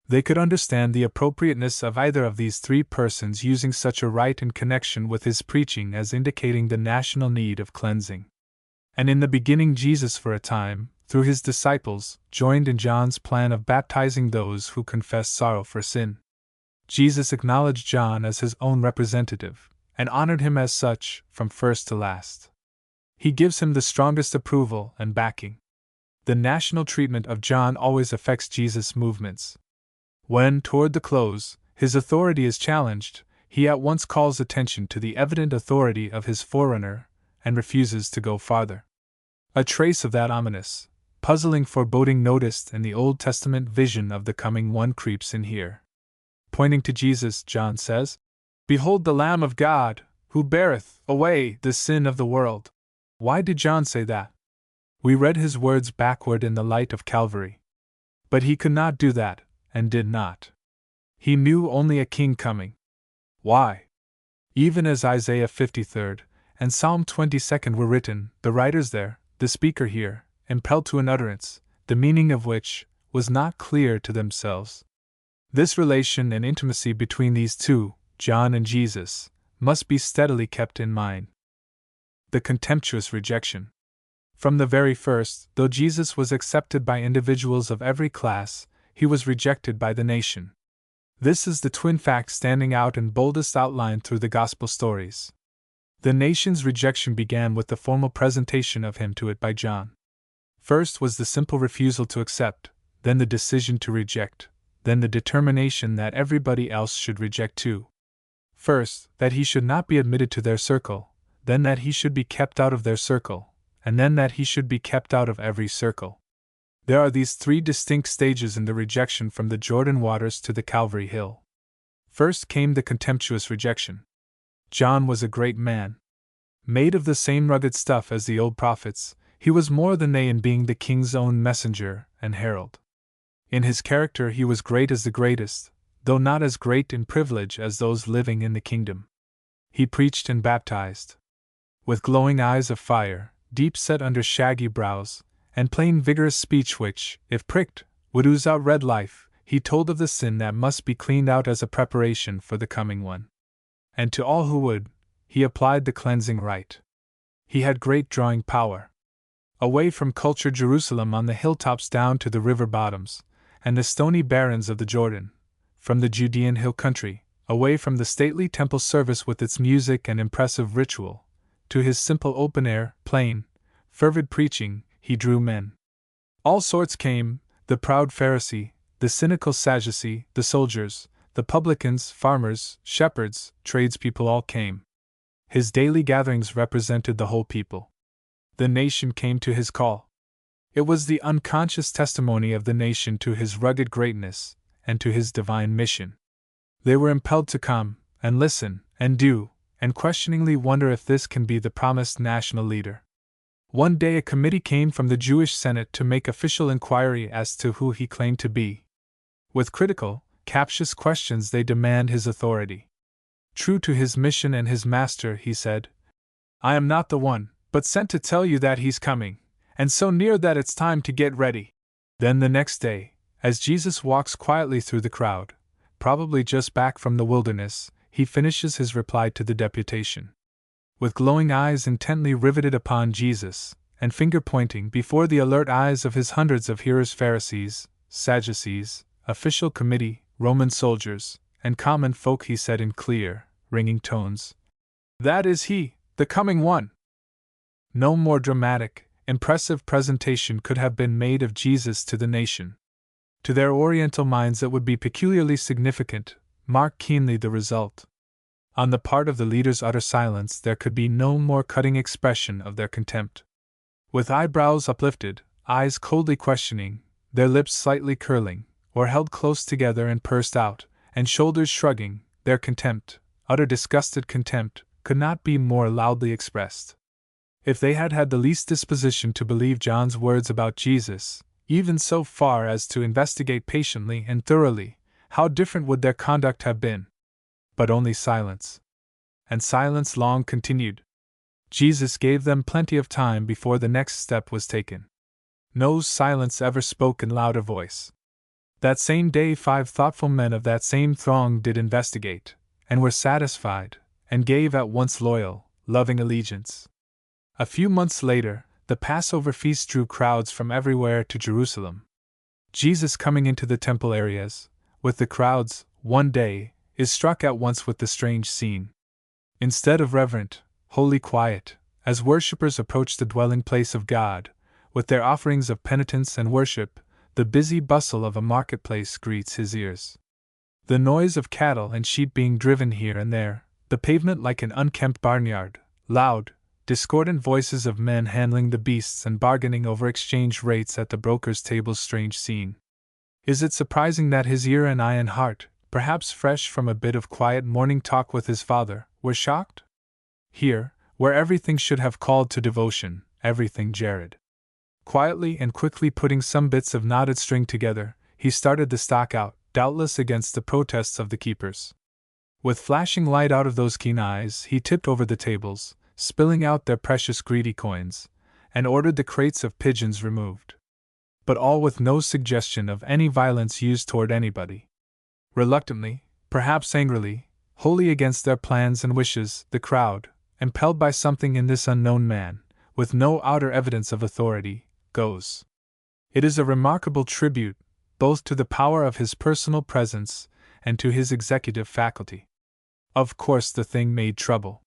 They could understand the appropriateness of either of these 3 persons using such a rite in connection with his preaching as indicating the national need of cleansing. And in the beginning Jesus for a time, through his disciples, joined in John's plan of baptizing those who confess sorrow for sin. Jesus acknowledged John as his own representative, and honored him as such, from first to last. He gives him the strongest approval and backing. The national treatment of John always affects Jesus' movements. When, toward the close, his authority is challenged, he at once calls attention to the evident authority of his forerunner, and refuses to go farther. A trace of that ominous, puzzling foreboding noticed in the Old Testament vision of the coming one creeps in here. Pointing to Jesus, John says, "Behold the Lamb of God, who beareth away the sin of the world." Why did John say that? We read his words backward in the light of Calvary. But he could not do that, and did not. He knew only a king coming. Why? Even as Isaiah 53rd and Psalm 22nd were written, the writers there, the speaker here, impelled to an utterance, the meaning of which was not clear to themselves. This relation and intimacy between these two, John and Jesus, must be steadily kept in mind. The contemptuous rejection. From the very first, though Jesus was accepted by individuals of every class, he was rejected by the nation. This is the twin fact standing out in boldest outline through the Gospel stories. The nation's rejection began with the formal presentation of him to it by John. First was the simple refusal to accept, then the decision to reject, then the determination that everybody else should reject too. First, that he should not be admitted to their circle, then that he should be kept out of their circle, and then that he should be kept out of every circle. There are these three distinct stages in the rejection from the Jordan waters to the Calvary Hill. First came the contemptuous rejection. John was a great man. Made of the same rugged stuff as the old prophets, he was more than they in being the king's own messenger and herald. In his character he was great as the greatest, though not as great in privilege as those living in the kingdom. He preached and baptized. With glowing eyes of fire, deep set under shaggy brows, and plain vigorous speech which, if pricked, would ooze out red life, he told of the sin that must be cleaned out as a preparation for the coming one. And to all who would, he applied the cleansing rite. He had great drawing power. Away from cultured Jerusalem on the hilltops down to the river bottoms, and the stony barrens of the Jordan, from the Judean hill country, away from the stately temple service with its music and impressive ritual, to his simple open-air, plain, fervid preaching, he drew men. All sorts came, the proud Pharisee, the cynical Sadducee, the soldiers, the publicans, farmers, shepherds, tradespeople all came. His daily gatherings represented the whole people. The nation came to his call. It was the unconscious testimony of the nation to his rugged greatness and to his divine mission. They were impelled to come, and listen, and do, and questioningly wonder if this can be the promised national leader. One day a committee came from the Jewish Senate to make official inquiry as to who he claimed to be. With critical, captious questions they demand his authority. True to his mission and his master, he said, "I am not the one, but sent to tell you that he's coming, and so near that it's time to get ready." Then the next day, as Jesus walks quietly through the crowd, probably just back from the wilderness, he finishes his reply to the deputation. With glowing eyes intently riveted upon Jesus, and finger-pointing before the alert eyes of his hundreds of hearers, Pharisees, Sadducees, official committee, Roman soldiers, and common folk, he said in clear, ringing tones, "That is he, the coming one." No more dramatic, impressive presentation could have been made of Jesus to the nation. To their Oriental minds it would be peculiarly significant, mark keenly the result. On the part of the leaders' utter silence there could be no more cutting expression of their contempt. With eyebrows uplifted, eyes coldly questioning, their lips slightly curling, or held close together and pursed out, and shoulders shrugging, their contempt, utter disgusted contempt, could not be more loudly expressed. If they had had the least disposition to believe John's words about Jesus, even so far as to investigate patiently and thoroughly, how different would their conduct have been? But only silence. And silence long continued. Jesus gave them plenty of time before the next step was taken. No silence ever spoke in louder voice. That same day 5 thoughtful men of that same throng did investigate, and were satisfied, and gave at once loyal, loving allegiance. A few months later, the Passover feast drew crowds from everywhere to Jerusalem. Jesus coming into the temple areas, with the crowds, one day, is struck at once with the strange scene. Instead of reverent, holy quiet, as worshippers approach the dwelling place of God, with their offerings of penitence and worship, the busy bustle of a marketplace greets his ears. The noise of cattle and sheep being driven here and there, the pavement like an unkempt barnyard, loud, discordant voices of men handling the beasts and bargaining over exchange rates at the brokers' tables, strange scene. Is it surprising that his ear and eye and heart, perhaps fresh from a bit of quiet morning talk with his Father, were shocked? Here, where everything should have called to devotion, everything jarred. Quietly and quickly putting some bits of knotted string together, he started the stock out, doubtless against the protests of the keepers. With flashing light out of those keen eyes, he tipped over the tables, spilling out their precious greedy coins, and ordered the crates of pigeons removed. But all with no suggestion of any violence used toward anybody. Reluctantly, perhaps angrily, wholly against their plans and wishes, the crowd, impelled by something in this unknown man, with no outer evidence of authority, goes. It is a remarkable tribute, both to the power of his personal presence and to his executive faculty. Of course, the thing made trouble.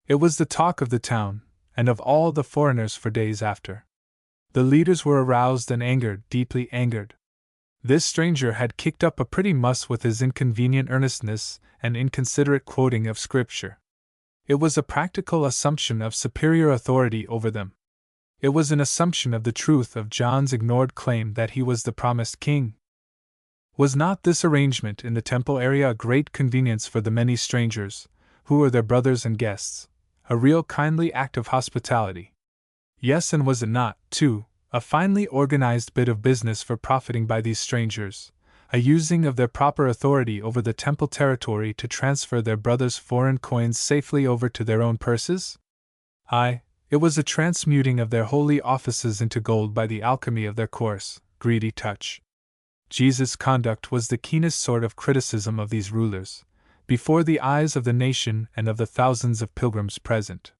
It was the talk of the town, and of all the foreigners for days after. The leaders were aroused and angered, deeply angered. This stranger had kicked up a pretty muss with his inconvenient earnestness and inconsiderate quoting of Scripture. It was a practical assumption of superior authority over them. It was an assumption of the truth of John's ignored claim that he was the promised king. Was not this arrangement in the temple area a great convenience for the many strangers, who were their brothers and guests, a real kindly act of hospitality? Yes, and was it not, too, a finely organized bit of business for profiting by these strangers, a using of their proper authority over the temple territory to transfer their brothers' foreign coins safely over to their own purses? Aye, it was a transmuting of their holy offices into gold by the alchemy of their coarse, greedy touch. Jesus' conduct was the keenest sort of criticism of these rulers, before the eyes of the nation and of the thousands of pilgrims present.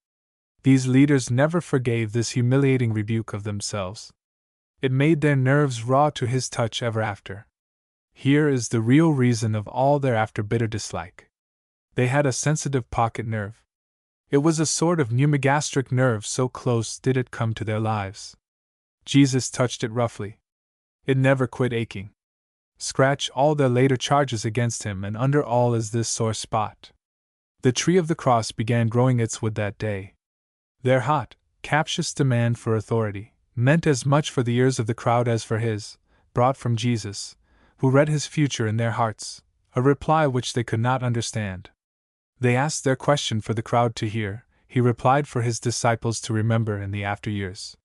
These leaders never forgave this humiliating rebuke of themselves. It made their nerves raw to his touch ever after. Here is the real reason of all their after bitter dislike. They had a sensitive pocket nerve. It was a sort of pneumogastric nerve, so close did it come to their lives. Jesus touched it roughly. It never quit aching. Scratch all their later charges against him, and under all is this sore spot. The tree of the cross began growing its wood that day. Their hot, captious demand for authority meant as much for the ears of the crowd as for his, brought from Jesus, who read his future in their hearts, a reply which they could not understand. They asked their question for the crowd to hear, he replied for his disciples to remember in the after years.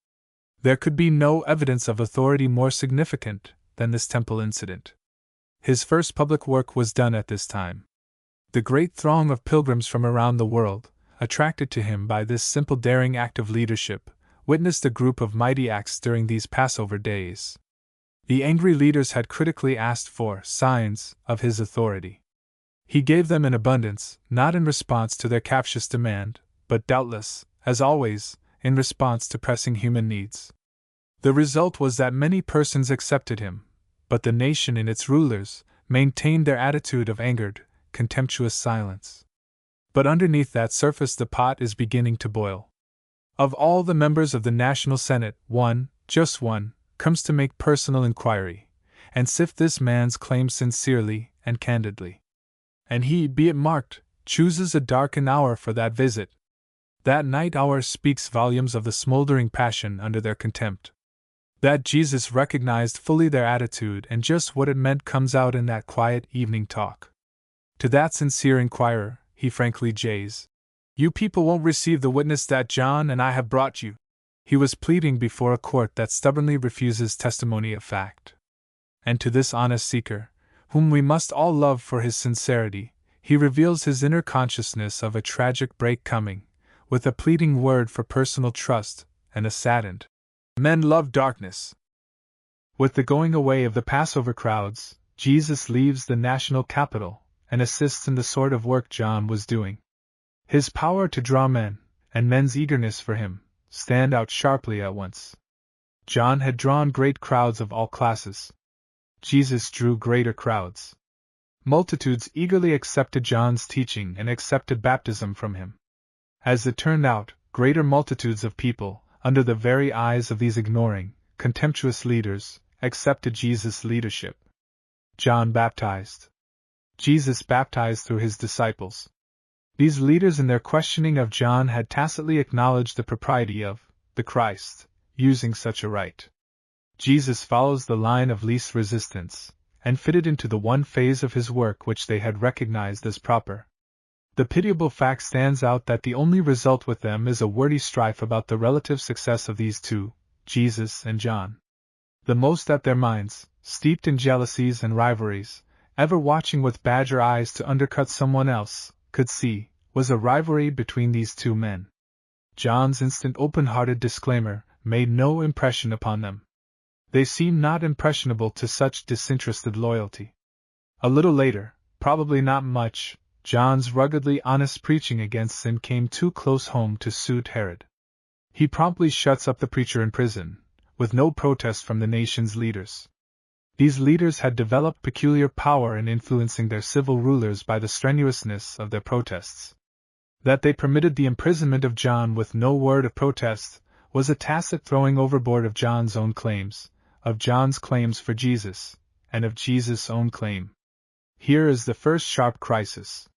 There could be no evidence of authority more significant than this temple incident. His first public work was done at this time. The great throng of pilgrims from around the world, attracted to him by this simple daring act of leadership, witnessed a group of mighty acts during these Passover days. The angry leaders had critically asked for signs of his authority. He gave them in abundance, not in response to their captious demand, but doubtless, as always, in response to pressing human needs. The result was that many persons accepted him, but the nation and its rulers maintained their attitude of angered, contemptuous silence. But underneath that surface the pot is beginning to boil. Of all the members of the National Senate, one, just one, comes to make personal inquiry, and sift this man's claim sincerely and candidly. And he, be it marked, chooses a darkened hour for that visit. That night hour speaks volumes of the smoldering passion under their contempt. That Jesus recognized fully their attitude and just what it meant comes out in that quiet evening talk. To that sincere inquirer, he frankly jays, "You people won't receive the witness that John and I have brought you." He was pleading before a court that stubbornly refuses testimony of fact. And to this honest seeker, whom we must all love for his sincerity, he reveals his inner consciousness of a tragic break coming, with a pleading word for personal trust and a saddened, "Men love darkness." With the going away of the Passover crowds, Jesus leaves the national capital and assists in the sort of work John was doing. His power to draw men, and men's eagerness for him, stand out sharply at once. John had drawn great crowds of all classes. Jesus drew greater crowds. Multitudes eagerly accepted John's teaching and accepted baptism from him. As it turned out, greater multitudes of people, under the very eyes of these ignoring, contemptuous leaders, accepted Jesus' leadership. John baptized. Jesus baptized through his disciples. These leaders in their questioning of John had tacitly acknowledged the propriety of the Christ using such a rite. Jesus follows the line of least resistance, and fitted into the one phase of his work which they had recognized as proper. The pitiable fact stands out that the only result with them is a wordy strife about the relative success of these two, Jesus and John. The most that their minds, steeped in jealousies and rivalries, ever watching with badger eyes to undercut someone else, could see, was a rivalry between these two men. John's instant open-hearted disclaimer made no impression upon them. They seemed not impressionable to such disinterested loyalty. A little later, probably not much, John's ruggedly honest preaching against sin came too close home to suit Herod. He promptly shuts up the preacher in prison, with no protest from the nation's leaders. These leaders had developed peculiar power in influencing their civil rulers by the strenuousness of their protests. That they permitted the imprisonment of John with no word of protest was a tacit throwing overboard of John's own claims, of John's claims for Jesus, and of Jesus' own claim. Here is the first sharp crisis.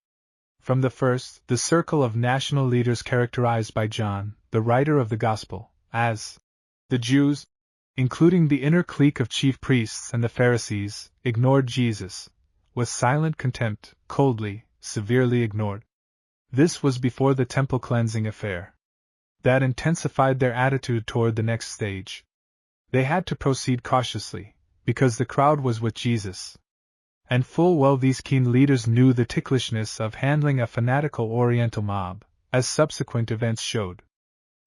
From the first, the circle of national leaders characterized by John, the writer of the Gospel, as the Jews, including the inner clique of chief priests and the Pharisees, ignored Jesus, with silent contempt, coldly, severely ignored. This was before the temple cleansing affair. That intensified their attitude toward the next stage. They had to proceed cautiously, because the crowd was with Jesus. And full well these keen leaders knew the ticklishness of handling a fanatical Oriental mob, as subsequent events showed.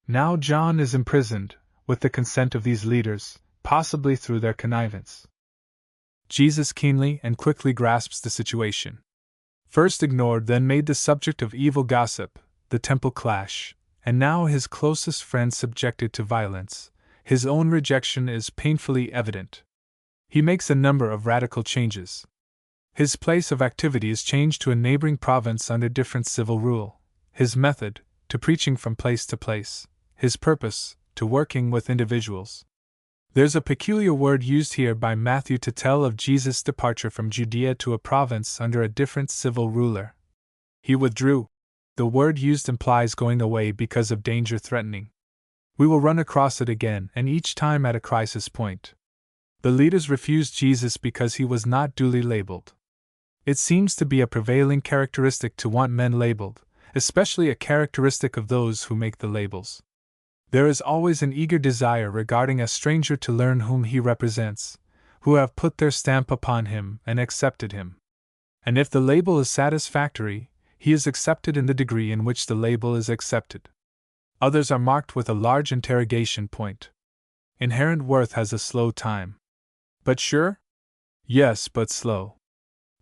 Now John is imprisoned, with the consent of these leaders, possibly through their connivance. Jesus keenly and quickly grasps the situation. First ignored, then made the subject of evil gossip, the temple clash, and now his closest friend subjected to violence, his own rejection is painfully evident. He makes a number of radical changes. His place of activity is changed to a neighboring province under different civil rule, his method, to preaching from place to place, his purpose, to working with individuals. There's a peculiar word used here by Matthew to tell of Jesus' departure from Judea to a province under a different civil ruler. He withdrew. The word used implies going away because of danger threatening. We will run across it again, and each time at a crisis point. The leaders refused Jesus because he was not duly labeled. It seems to be a prevailing characteristic to want men labeled, especially a characteristic of those who make the labels. There is always an eager desire regarding a stranger to learn whom he represents, who have put their stamp upon him and accepted him. And if the label is satisfactory, he is accepted in the degree in which the label is accepted. Others are marked with a large interrogation point. Inherent worth has a slow time. But sure? Yes, but slow.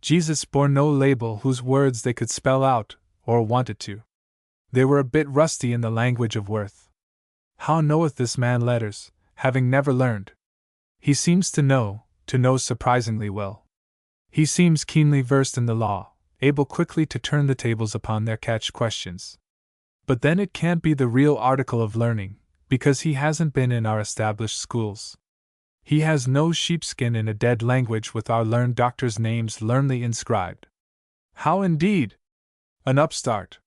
Jesus bore no label whose words they could spell out, or wanted to. They were a bit rusty in the language of worth. How knoweth this man letters, having never learned? He seems to know surprisingly well. He seems keenly versed in the law, able quickly to turn the tables upon their catch questions. But then it can't be the real article of learning, because he hasn't been in our established schools. He has no sheepskin in a dead language with our learned doctors' names learnedly inscribed. How indeed? An upstart.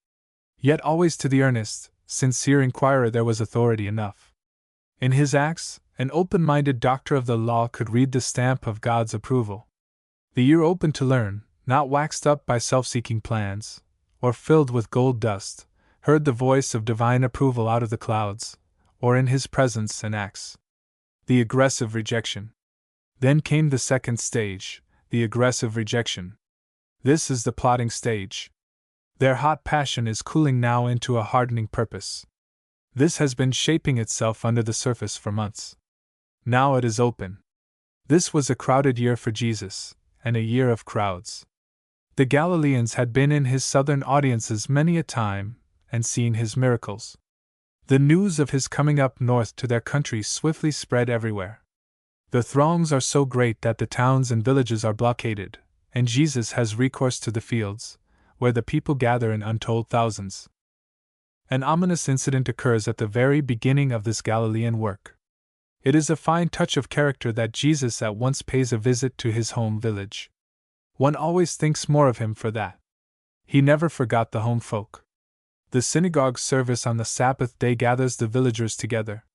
Yet always to the earnest, sincere inquirer there was authority enough. In his acts, an open-minded doctor of the law could read the stamp of God's approval. The ear open to learn, not waxed up by self-seeking plans, or filled with gold dust, heard the voice of divine approval out of the clouds, or in his presence and acts. The aggressive rejection. Then came the second stage, the aggressive rejection. This is the plotting stage. Their hot passion is cooling now into a hardening purpose. This has been shaping itself under the surface for months. Now it is open. This was a crowded year for Jesus, and a year of crowds. The Galileans had been in his southern audiences many a time, and seen his miracles. The news of his coming up north to their country swiftly spread everywhere. The throngs are so great that the towns and villages are blockaded, and Jesus has recourse to the fields, where the people gather in untold thousands. An ominous incident occurs at the very beginning of this Galilean work. It is a fine touch of character that Jesus at once pays a visit to his home village. One always thinks more of him for that. He never forgot the home folk. The synagogue service on the Sabbath day gathers the villagers together.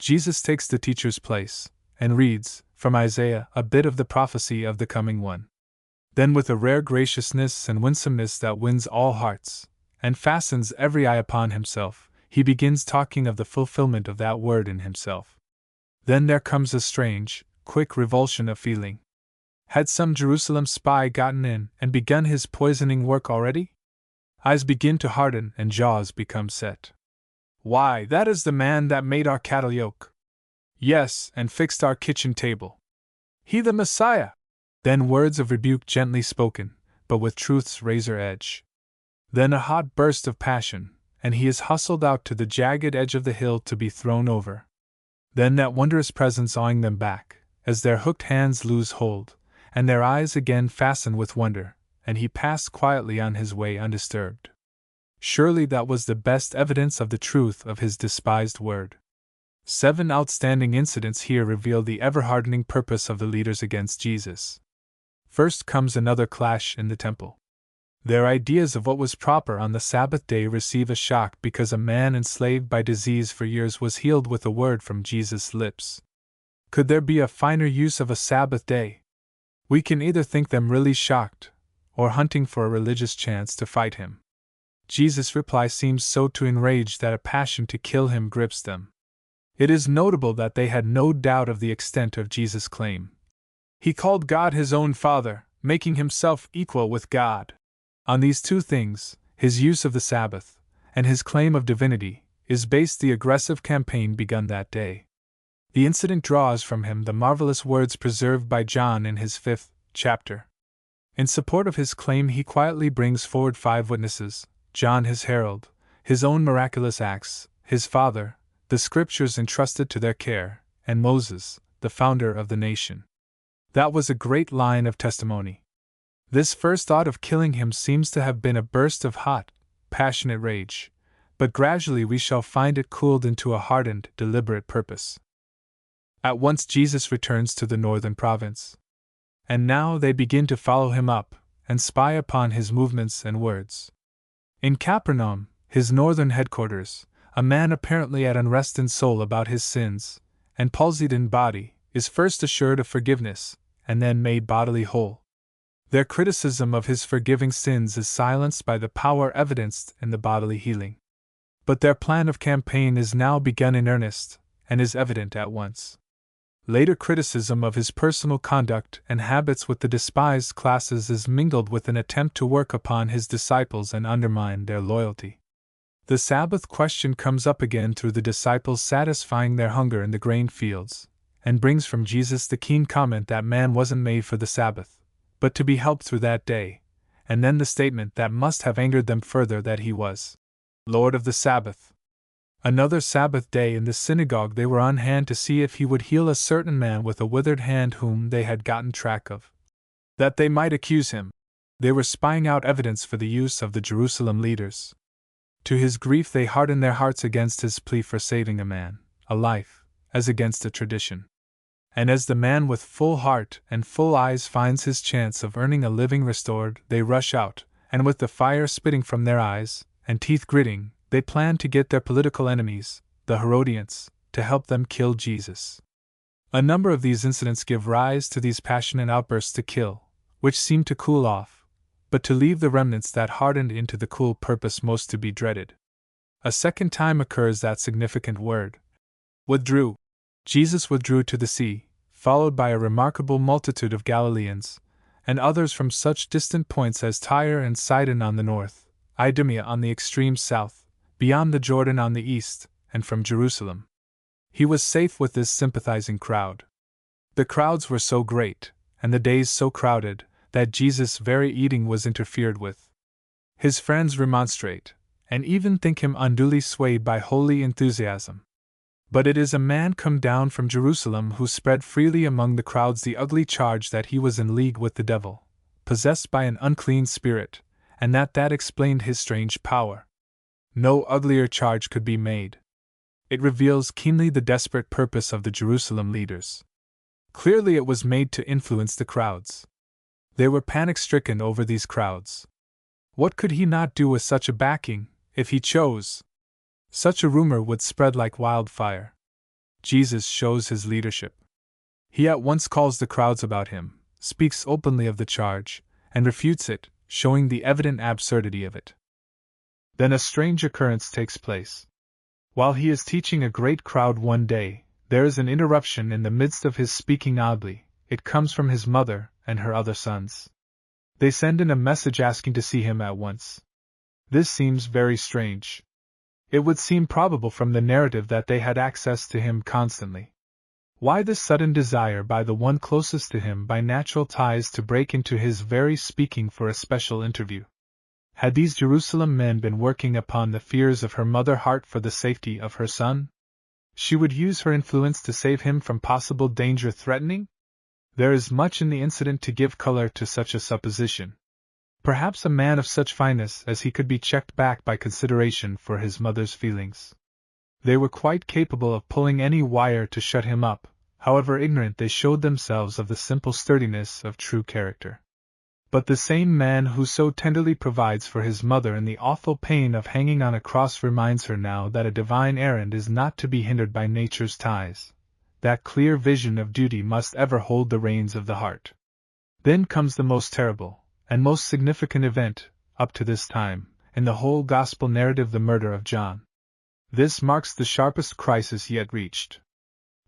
Jesus takes the teacher's place, and reads, from Isaiah, a bit of the prophecy of the coming one. Then with a rare graciousness and winsomeness that wins all hearts, and fastens every eye upon himself, he begins talking of the fulfillment of that word in himself. Then there comes a strange, quick revulsion of feeling. Had some Jerusalem spy gotten in and begun his poisoning work already? Eyes begin to harden and jaws become set. Why, that is the man that made our cattle yoke. Yes, and fixed our kitchen table. He the Messiah! Then words of rebuke gently spoken, but with truth's razor edge. Then a hot burst of passion, and he is hustled out to the jagged edge of the hill to be thrown over. Then that wondrous presence awing them back, as their hooked hands lose hold, and their eyes again fasten with wonder, and he passed quietly on his way undisturbed. Surely that was the best evidence of the truth of his despised word. 7 outstanding incidents here reveal the ever-hardening purpose of the leaders against Jesus. First comes another clash in the temple. Their ideas of what was proper on the Sabbath day receive a shock because a man enslaved by disease for years was healed with a word from Jesus' lips. Could there be a finer use of a Sabbath day? We can either think them really shocked, or hunting for a religious chance to fight him. Jesus' reply seems so to enrage that a passion to kill him grips them. It is notable that they had no doubt of the extent of Jesus' claim. He called God his own Father, making himself equal with God. On these two things, his use of the Sabbath, and his claim of divinity, is based the aggressive campaign begun that day. The incident draws from him the marvelous words preserved by John in his 5th chapter. In support of his claim, he quietly brings forward 5 witnesses: John his herald, his own miraculous acts, his father, the scriptures entrusted to their care, and Moses, the founder of the nation. That was a great line of testimony. This first thought of killing him seems to have been a burst of hot, passionate rage, but gradually we shall find it cooled into a hardened, deliberate purpose. At once Jesus returns to the northern province. And now they begin to follow him up, and spy upon his movements and words. In Capernaum, his northern headquarters, a man apparently at unrest in soul about his sins, and palsied in body, is first assured of forgiveness, and then made bodily whole. Their criticism of his forgiving sins is silenced by the power evidenced in the bodily healing. But their plan of campaign is now begun in earnest, and is evident at once. Later criticism of his personal conduct and habits with the despised classes is mingled with an attempt to work upon his disciples and undermine their loyalty. The Sabbath question comes up again through the disciples satisfying their hunger in the grain fields, and brings from Jesus the keen comment that man wasn't made for the Sabbath, but to be helped through that day, and then the statement that must have angered them further that he was Lord of the Sabbath. Another Sabbath day in the synagogue they were on hand to see if he would heal a certain man with a withered hand whom they had gotten track of. That they might accuse him, they were spying out evidence for the use of the Jerusalem leaders. To his grief they hardened their hearts against his plea for saving a man, a life, as against a tradition. And as the man with full heart and full eyes finds his chance of earning a living restored, they rush out, and with the fire spitting from their eyes, and teeth gritting, they plan to get their political enemies, the Herodians, to help them kill Jesus. A number of these incidents give rise to these passionate outbursts to kill, which seem to cool off, but to leave the remnants that hardened into the cool purpose most to be dreaded. A second time occurs that significant word. Withdrew. Jesus withdrew to the sea, followed by a remarkable multitude of Galileans, and others from such distant points as Tyre and Sidon on the north, Idumea on the extreme south, beyond the Jordan on the east, and from Jerusalem. He was safe with this sympathizing crowd. The crowds were so great, and the days so crowded, that Jesus' very eating was interfered with. His friends remonstrate, and even think him unduly swayed by holy enthusiasm. But it is a man come down from Jerusalem who spread freely among the crowds the ugly charge that he was in league with the devil, possessed by an unclean spirit, and that explained his strange power. No uglier charge could be made. It reveals keenly the desperate purpose of the Jerusalem leaders. Clearly it was made to influence the crowds. They were panic-stricken over these crowds. What could he not do with such a backing, if he chose? Such a rumor would spread like wildfire. Jesus shows his leadership. He at once calls the crowds about him, speaks openly of the charge, and refutes it, showing the evident absurdity of it. Then a strange occurrence takes place. While he is teaching a great crowd one day, There is an interruption in the midst of his speaking oddly. It comes from his mother and her other sons. They send in a message asking to see him at once. This seems very strange. It would seem probable from the narrative that they had access to him constantly. Why this sudden desire by the one closest to him by natural ties to break into his very speaking for a special interview? Had these Jerusalem men been working upon the fears of her mother heart for the safety of her son? She would use her influence to save him from possible danger threatening? There is much in the incident to give color to such a supposition. Perhaps a man of such fineness as he could be checked back by consideration for his mother's feelings. They were quite capable of pulling any wire to shut him up, however ignorant they showed themselves of the simple sturdiness of true character. But the same man who so tenderly provides for his mother in the awful pain of hanging on a cross reminds her now that a divine errand is not to be hindered by nature's ties. That clear vision of duty must ever hold the reins of the heart. Then comes the most terrible and most significant event, up to this time, in the whole gospel narrative, the murder of John. This marks the sharpest crisis yet reached.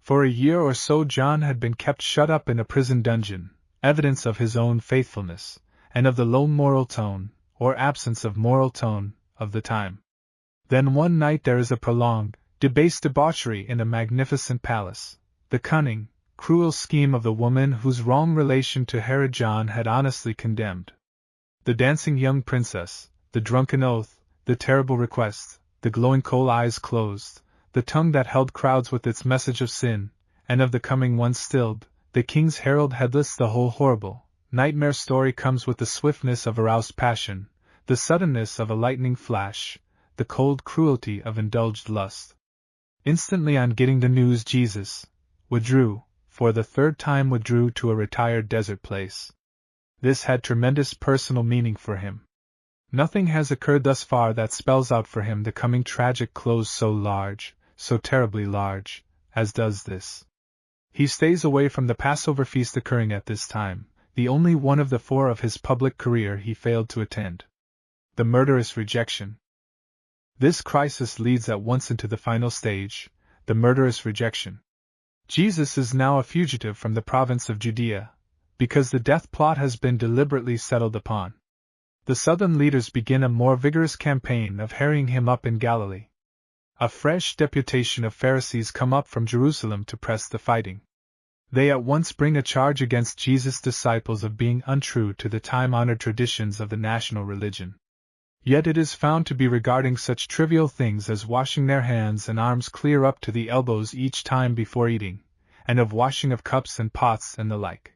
For a year or so John had been kept shut up in a prison dungeon, evidence of his own faithfulness, and of the low moral tone, or absence of moral tone, of the time. Then one night there is a prolonged, debased debauchery in a magnificent palace, the cunning, cruel scheme of the woman whose wrong relation to Herod John had honestly condemned. The dancing young princess, the drunken oath, the terrible request, the glowing coal eyes closed, the tongue that held crowds with its message of sin, and of the coming one stilled, the king's herald headless, the whole horrible, nightmare story comes with the swiftness of aroused passion, the suddenness of a lightning flash, the cold cruelty of indulged lust. Instantly on getting the news Jesus withdrew, for the third time withdrew to a retired desert place. This had tremendous personal meaning for him. Nothing has occurred thus far that spells out for him the coming tragic close so large, so terribly large, as does this. He stays away from the Passover feast occurring at this time, the only one of the 4 of his public career he failed to attend. The murderous rejection. This crisis leads at once into the final stage, the murderous rejection. Jesus is now a fugitive from the province of Judea, because the death plot has been deliberately settled upon. The southern leaders begin a more vigorous campaign of harrying him up in Galilee. A fresh deputation of Pharisees come up from Jerusalem to press the fighting. They at once bring a charge against Jesus' disciples of being untrue to the time-honored traditions of the national religion. Yet it is found to be regarding such trivial things as washing their hands and arms clear up to the elbows each time before eating, and of washing of cups and pots and the like.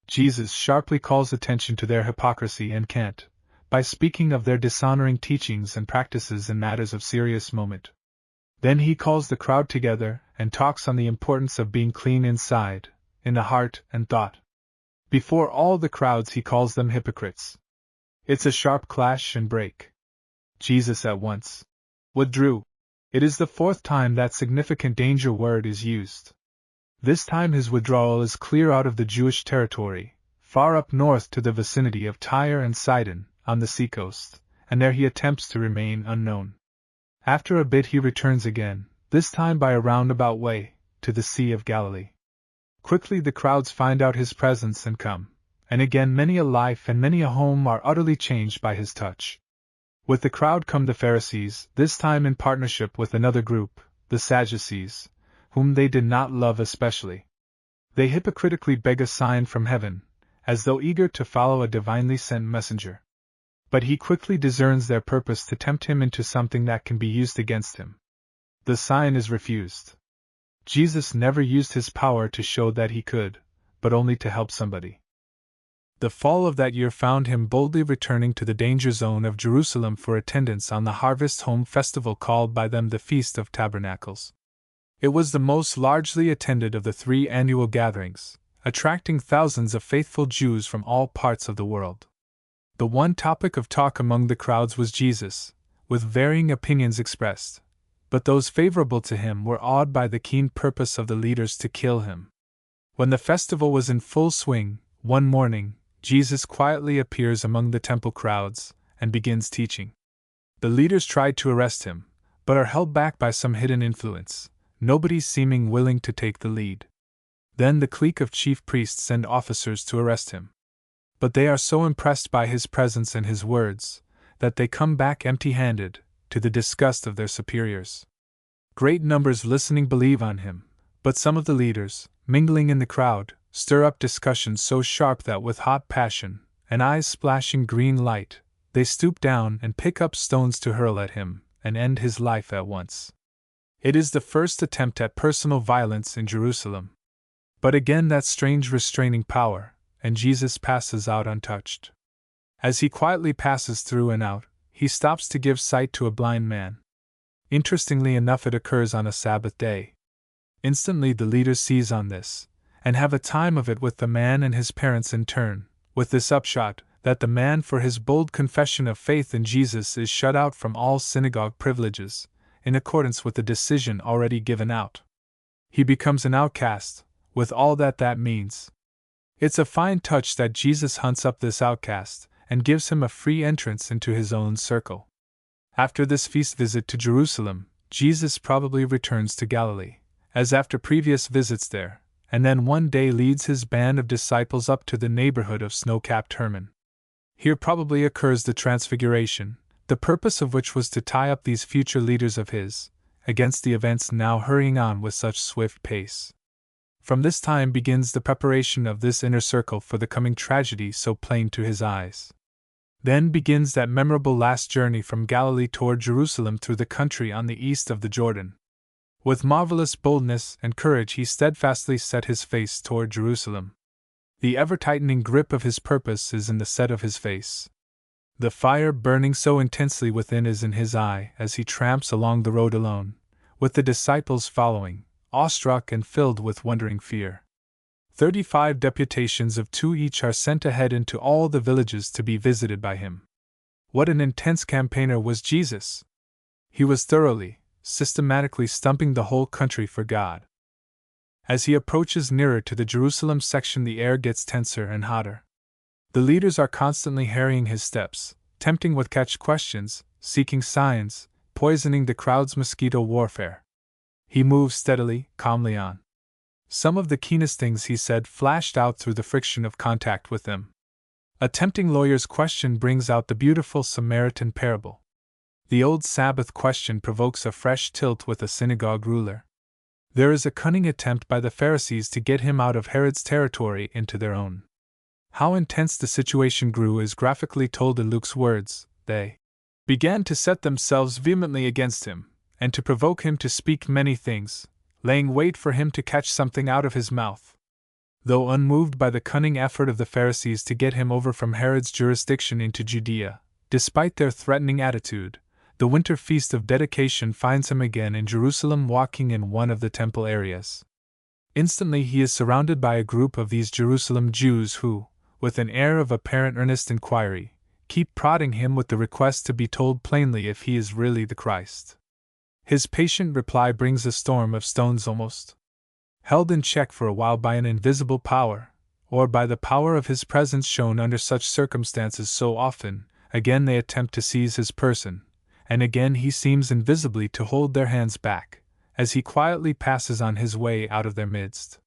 Jesus sharply calls attention to their hypocrisy and cant, by speaking of their dishonoring teachings and practices in matters of serious moment. Then he calls the crowd together and talks on the importance of being clean inside, in the heart and thought. Before all the crowds he calls them hypocrites. It's a sharp clash and break. Jesus at once withdrew. It is the 4th time that significant danger word is used. This time his withdrawal is clear out of the Jewish territory, far up north to the vicinity of Tyre and Sidon, on the seacoast, and there he attempts to remain unknown. After a bit he returns again, this time by a roundabout way, to the Sea of Galilee. Quickly the crowds find out his presence and come, and again many a life and many a home are utterly changed by his touch. With the crowd come the Pharisees, this time in partnership with another group, the Sadducees, whom they did not love especially. They hypocritically beg a sign from heaven, as though eager to follow a divinely sent messenger. But he quickly discerns their purpose to tempt him into something that can be used against him. The sign is refused. Jesus never used his power to show that he could, but only to help somebody. The fall of that year found him boldly returning to the danger zone of Jerusalem for attendance on the harvest home festival called by them the Feast of Tabernacles. It was the most largely attended of the 3 annual gatherings, attracting thousands of faithful Jews from all parts of the world. The one topic of talk among the crowds was Jesus, with varying opinions expressed, but those favorable to him were awed by the keen purpose of the leaders to kill him. When the festival was in full swing, one morning, Jesus quietly appears among the temple crowds and begins teaching. The leaders tried to arrest him, but are held back by some hidden influence, nobody seeming willing to take the lead. Then the clique of chief priests send officers to arrest him. But they are so impressed by his presence and his words that they come back empty-handed, to the disgust of their superiors. Great numbers listening believe on him, but some of the leaders, mingling in the crowd, stir up discussions so sharp that with hot passion, and eyes splashing green light, they stoop down and pick up stones to hurl at him, and end his life at once. It is the first attempt at personal violence in Jerusalem. But again that strange restraining power, and Jesus passes out untouched. As he quietly passes through and out, he stops to give sight to a blind man. Interestingly enough, it occurs on a Sabbath day. Instantly the leaders seize on this, and have a time of it with the man and his parents in turn, with this upshot, that the man for his bold confession of faith in Jesus is shut out from all synagogue privileges, in accordance with the decision already given out. He becomes an outcast, with all that that means. It's a fine touch that Jesus hunts up this outcast, and gives him a free entrance into his own circle. After this feast visit to Jerusalem, Jesus probably returns to Galilee, as after previous visits there, and then one day leads his band of disciples up to the neighborhood of snow-capped Hermon. Here probably occurs the Transfiguration, the purpose of which was to tie up these future leaders of his, against the events now hurrying on with such swift pace. From this time begins the preparation of this inner circle for the coming tragedy so plain to his eyes. Then begins that memorable last journey from Galilee toward Jerusalem through the country on the east of the Jordan. With marvelous boldness and courage he steadfastly set his face toward Jerusalem. The ever-tightening grip of his purpose is in the set of his face. The fire burning so intensely within is in his eye as he tramps along the road alone, with the disciples following, awestruck and filled with wondering fear. 35 deputations of 2 each are sent ahead into all the villages to be visited by him. What an intense campaigner was Jesus! He was thoroughly, systematically stumping the whole country for God. As he approaches nearer to the Jerusalem section, the air gets tenser and hotter. The leaders are constantly harrying his steps, tempting with catch questions, seeking signs, poisoning the crowd's mosquito warfare. He moves steadily, calmly on. Some of the keenest things he said flashed out through the friction of contact with them. A tempting lawyer's question brings out the beautiful Samaritan parable. The old Sabbath question provokes a fresh tilt with a synagogue ruler. There is a cunning attempt by the Pharisees to get him out of Herod's territory into their own. How intense the situation grew is graphically told in Luke's words. They began to set themselves vehemently against him, and to provoke him to speak many things, laying wait for him to catch something out of his mouth. Though unmoved by the cunning effort of the Pharisees to get him over from Herod's jurisdiction into Judea, despite their threatening attitude, the winter feast of dedication finds him again in Jerusalem walking in one of the temple areas. Instantly he is surrounded by a group of these Jerusalem Jews who, with an air of apparent earnest inquiry, keep prodding him with the request to be told plainly if he is really the Christ. His patient reply brings a storm of stones almost. Held in check for a while by an invisible power, or by the power of his presence shown under such circumstances so often, again they attempt to seize his person, and again he seems invisibly to hold their hands back, as he quietly passes on his way out of their midst.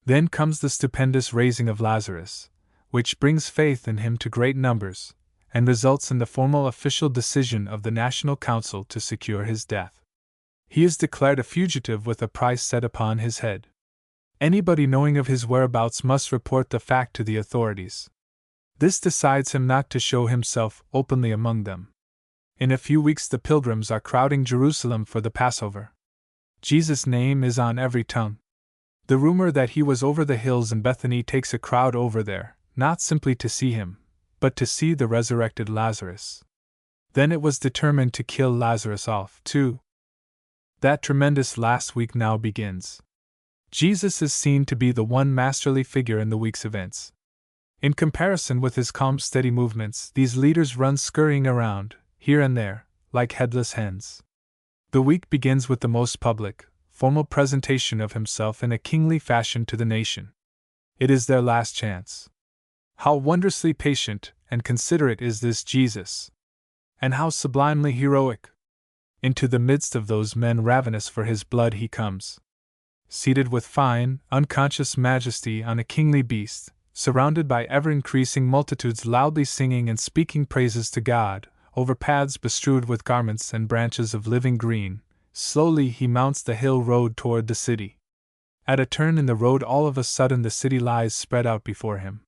Then comes the stupendous raising of Lazarus, which brings faith in him to great numbers, and results in the formal official decision of the National Council to secure his death. He is declared a fugitive with a price set upon his head. Anybody knowing of his whereabouts must report the fact to the authorities. This decides him not to show himself openly among them. In a few weeks the pilgrims are crowding Jerusalem for the Passover. Jesus' name is on every tongue. The rumor that he was over the hills in Bethany takes a crowd over there, not simply to see him, but to see the resurrected Lazarus. Then it was determined to kill Lazarus off, too. That tremendous last week now begins. Jesus is seen to be the one masterly figure in the week's events. In comparison with his calm, steady movements, these leaders run scurrying around, here and there, like headless hens. The week begins with the most public, formal presentation of himself in a kingly fashion to the nation. It is their last chance. How wondrously patient and considerate is this Jesus! And how sublimely heroic! Into the midst of those men ravenous for his blood he comes. Seated with fine, unconscious majesty on a kingly beast, surrounded by ever-increasing multitudes loudly singing and speaking praises to God, over paths bestrewed with garments and branches of living green, slowly he mounts the hill road toward the city. At a turn in the road all of a sudden the city lies spread out before him.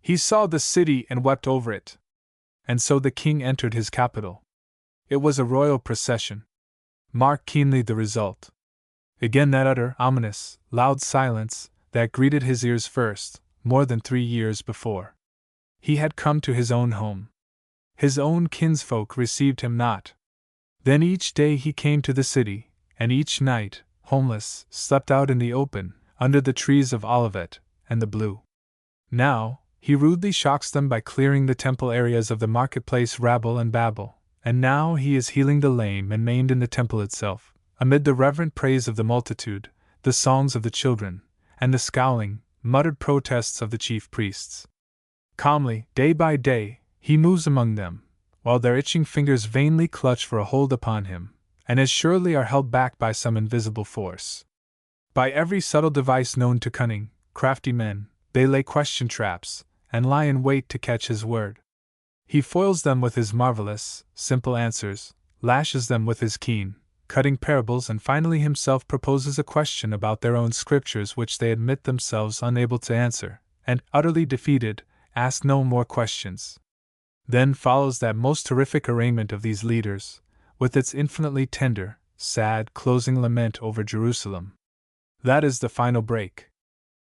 He saw the city and wept over it. And so the king entered his capital. It was a royal procession. Mark keenly the result. Again that utter, ominous, loud silence that greeted his ears first, more than 3 years before. He had come to his own home. His own kinsfolk received him not. Then each day he came to the city, and each night, homeless, slept out in the open, under the trees of Olivet and the blue. Now, he rudely shocks them by clearing the temple areas of the marketplace rabble and babble, and now he is healing the lame and maimed in the temple itself, amid the reverent praise of the multitude, the songs of the children, and the scowling, muttered protests of the chief priests. Calmly, day by day, he moves among them, while their itching fingers vainly clutch for a hold upon him, and as surely are held back by some invisible force. By every subtle device known to cunning, crafty men, they lay question traps, and lie in wait to catch his word. He foils them with his marvelous, simple answers, lashes them with his keen, cutting parables, and finally himself proposes a question about their own scriptures which they admit themselves unable to answer, and, utterly defeated, ask no more questions. Then follows that most terrific arraignment of these leaders, with its infinitely tender, sad, closing lament over Jerusalem. That is the final break.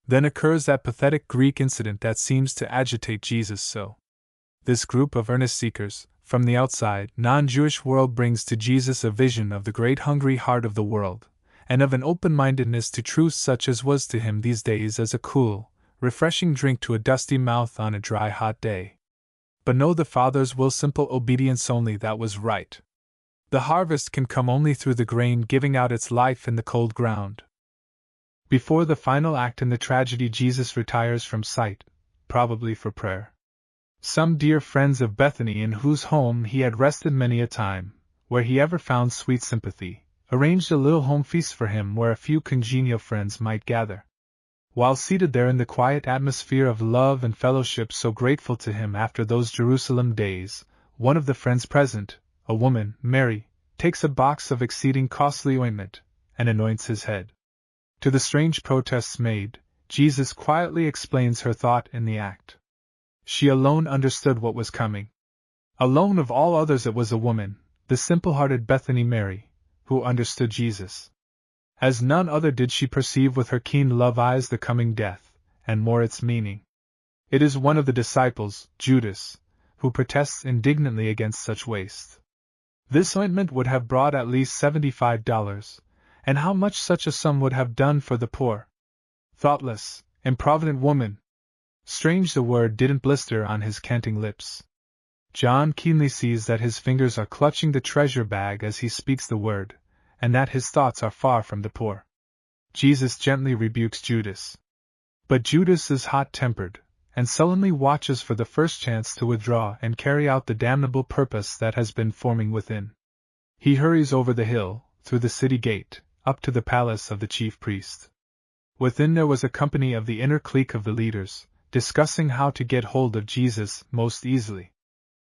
Then occurs that pathetic Greek incident that seems to agitate Jesus so. This group of earnest seekers, from the outside, non-Jewish world brings to Jesus a vision of the great hungry heart of the world, and of an open-mindedness to truth such as was to him these days as a cool, refreshing drink to a dusty mouth on a dry hot day. But know the Father's will, simple obedience only, that was right. The harvest can come only through the grain giving out its life in the cold ground. Before the final act in the tragedy Jesus retires from sight, probably for prayer. Some dear friends of Bethany, in whose home he had rested many a time, where he ever found sweet sympathy, arranged a little home feast for him where a few congenial friends might gather. While seated there in the quiet atmosphere of love and fellowship so grateful to him after those Jerusalem days, one of the friends present, a woman, Mary, takes a box of exceeding costly ointment, and anoints his head. To the strange protests made, Jesus quietly explains her thought in the act. She alone understood what was coming. Alone of all others it was a woman, the simple-hearted Bethany Mary, who understood Jesus. As none other did she perceive with her keen love eyes the coming death, and more its meaning. It is one of the disciples, Judas, who protests indignantly against such waste. This ointment would have brought at least $75, and how much such a sum would have done for the poor. Thoughtless, improvident woman! Strange the word didn't blister on his canting lips. John keenly sees that his fingers are clutching the treasure bag as he speaks the word, and that his thoughts are far from the poor. Jesus gently rebukes Judas. But Judas is hot-tempered, and sullenly watches for the first chance to withdraw and carry out the damnable purpose that has been forming within. He hurries over the hill, through the city gate, up to the palace of the chief priest. Within there was a company of the inner clique of the leaders, discussing how to get hold of Jesus most easily.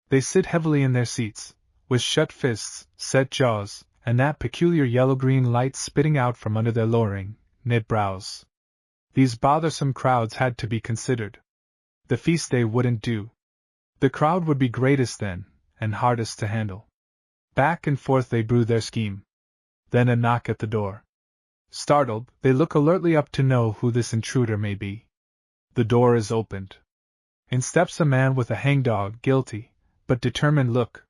They sit heavily in their seats, with shut fists, set jaws, and that peculiar yellow-green light spitting out from under their lowering, knit brows. These bothersome crowds had to be considered. The feast day wouldn't do. The crowd would be greatest then, and hardest to handle. Back and forth they brew their scheme. Then a knock at the door. Startled, they look alertly up to know who this intruder may be. The door is opened. In steps a man with a hangdog, guilty, but determined look.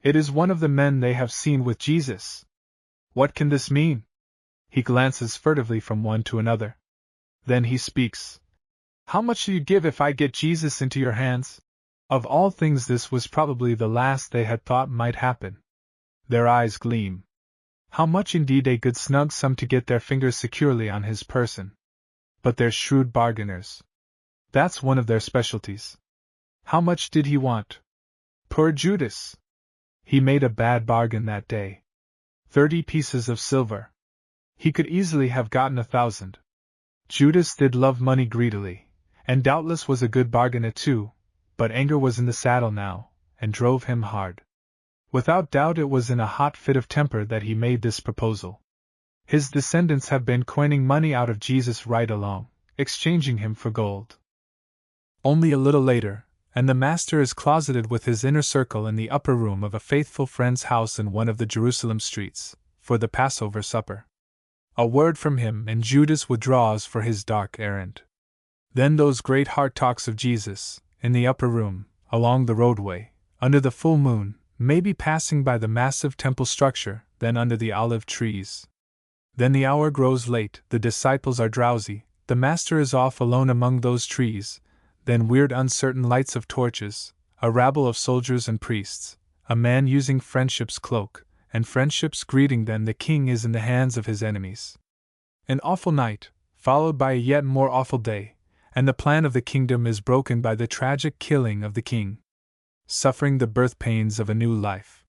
It is one of the men they have seen with Jesus. What can this mean? He glances furtively from one to another. Then he speaks. How much do you give if I get Jesus into your hands? Of all things this was probably the last they had thought might happen. Their eyes gleam. How much indeed a good snug sum to get their fingers securely on his person. But they're shrewd bargainers. That's one of their specialties. How much did he want? Poor Judas! He made a bad bargain that day. 30 pieces of silver. He could easily have gotten 1,000. Judas did love money greedily, and doubtless was a good bargain at 2, but anger was in the saddle now, and drove him hard. Without doubt it was in a hot fit of temper that he made this proposal. His descendants have been coining money out of Jesus right along, exchanging him for gold. Only a little later, and the Master is closeted with his inner circle in the upper room of a faithful friend's house in one of the Jerusalem streets, for the Passover supper. A word from him and Judas withdraws for his dark errand. Then those great heart talks of Jesus, in the upper room, along the roadway, under the full moon, maybe passing by the massive temple structure, then under the olive trees. Then the hour grows late, the disciples are drowsy, the Master is off alone among those trees, then weird uncertain lights of torches, a rabble of soldiers and priests, a man using friendship's cloak, and friendship's greeting. Then the king is in the hands of his enemies. An awful night, followed by a yet more awful day, and the plan of the kingdom is broken by the tragic killing of the king, suffering the birth pains of a new life.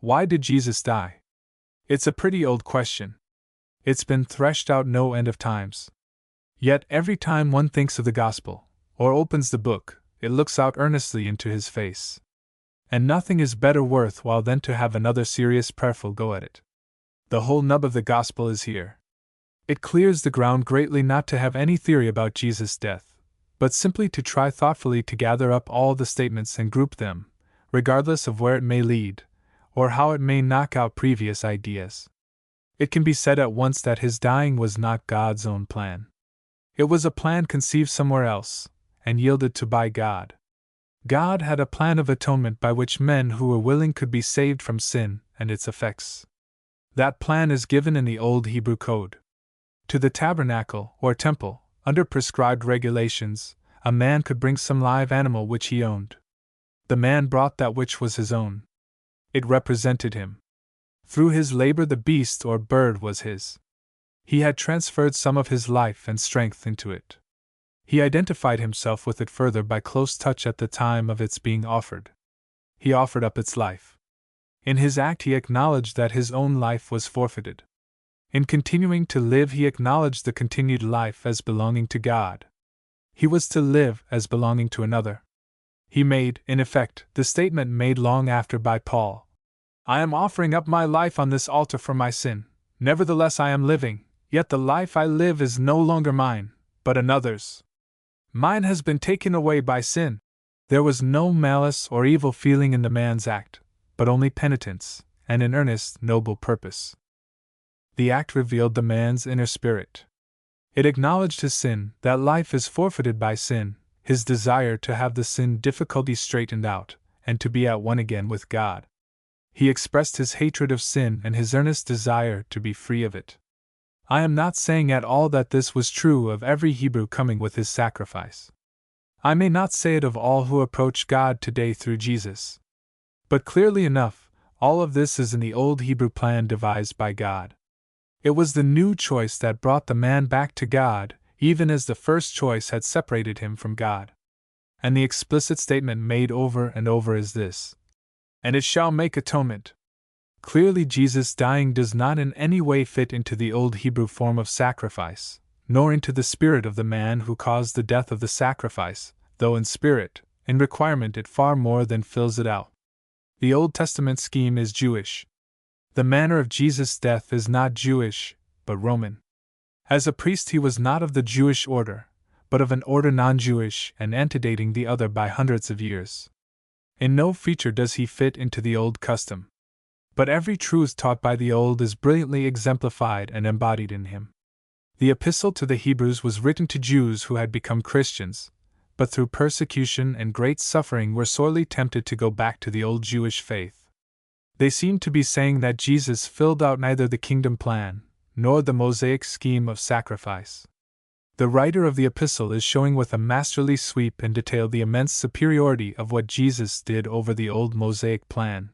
Why did Jesus die? It's a pretty old question. It's been threshed out no end of times. Yet every time one thinks of the gospel, or opens the book, it looks out earnestly into his face. And nothing is better worthwhile than to have another serious prayerful go at it. The whole nub of the gospel is here. It clears the ground greatly not to have any theory about Jesus' death, but simply to try thoughtfully to gather up all the statements and group them, regardless of where it may lead, or how it may knock out previous ideas. It can be said at once that his dying was not God's own plan. It was a plan conceived somewhere else, and yielded to by God. God had a plan of atonement by which men who were willing could be saved from sin and its effects. That plan is given in the old Hebrew code. To the tabernacle, or temple, under prescribed regulations, a man could bring some live animal which he owned. The man brought that which was his own. It represented him. Through his labor the beast or bird was his. He had transferred some of his life and strength into it. He identified himself with it further by close touch at the time of its being offered. He offered up its life. In his act he acknowledged that his own life was forfeited. In continuing to live he acknowledged the continued life as belonging to God. He was to live as belonging to another. He made, in effect, the statement made long after by Paul, "I am offering up my life on this altar for my sin, nevertheless I am living, yet the life I live is no longer mine, but another's. Mine has been taken away by sin." There was no malice or evil feeling in the man's act, but only penitence, and an earnest, noble purpose. The act revealed the man's inner spirit. It acknowledged his sin, that life is forfeited by sin, his desire to have the sin difficulty straightened out, and to be at one again with God. He expressed his hatred of sin and his earnest desire to be free of it. I am not saying at all that this was true of every Hebrew coming with his sacrifice. I may not say it of all who approach God today through Jesus. But clearly enough, all of this is in the old Hebrew plan devised by God. It was the new choice that brought the man back to God, even as the first choice had separated him from God. And the explicit statement made over and over is this: "And it shall make atonement." Clearly Jesus' dying does not in any way fit into the old Hebrew form of sacrifice, nor into the spirit of the man who caused the death of the sacrifice, though in spirit, in requirement it far more than fills it out. The Old Testament scheme is Jewish. The manner of Jesus' death is not Jewish, but Roman. As a priest he was not of the Jewish order, but of an order non-Jewish and antedating the other by hundreds of years. In no feature does he fit into the old custom. But every truth taught by the old is brilliantly exemplified and embodied in him. The epistle to the Hebrews was written to Jews who had become Christians, but through persecution and great suffering were sorely tempted to go back to the old Jewish faith. They seemed to be saying that Jesus filled out neither the kingdom plan, nor the Mosaic scheme of sacrifice. The writer of the epistle is showing with a masterly sweep and detail the immense superiority of what Jesus did over the old Mosaic plan.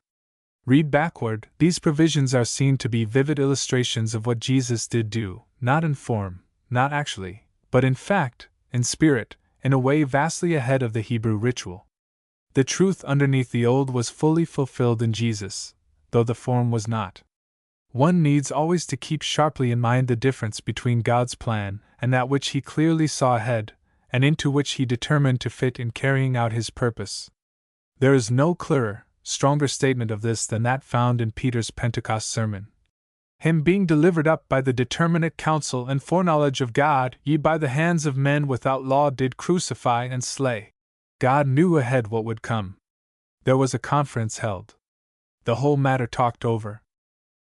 Read backward, these provisions are seen to be vivid illustrations of what Jesus did do, not in form, not actually, but in fact, in spirit, in a way vastly ahead of the Hebrew ritual. The truth underneath the old was fully fulfilled in Jesus, though the form was not. One needs always to keep sharply in mind the difference between God's plan and that which he clearly saw ahead, and into which he determined to fit in carrying out his purpose. There is no clearer, stronger statement of this than that found in Peter's Pentecost sermon. Him being delivered up by the determinate counsel and foreknowledge of God, ye by the hands of men without law did crucify and slay. God knew ahead what would come. There was a conference held. The whole matter talked over.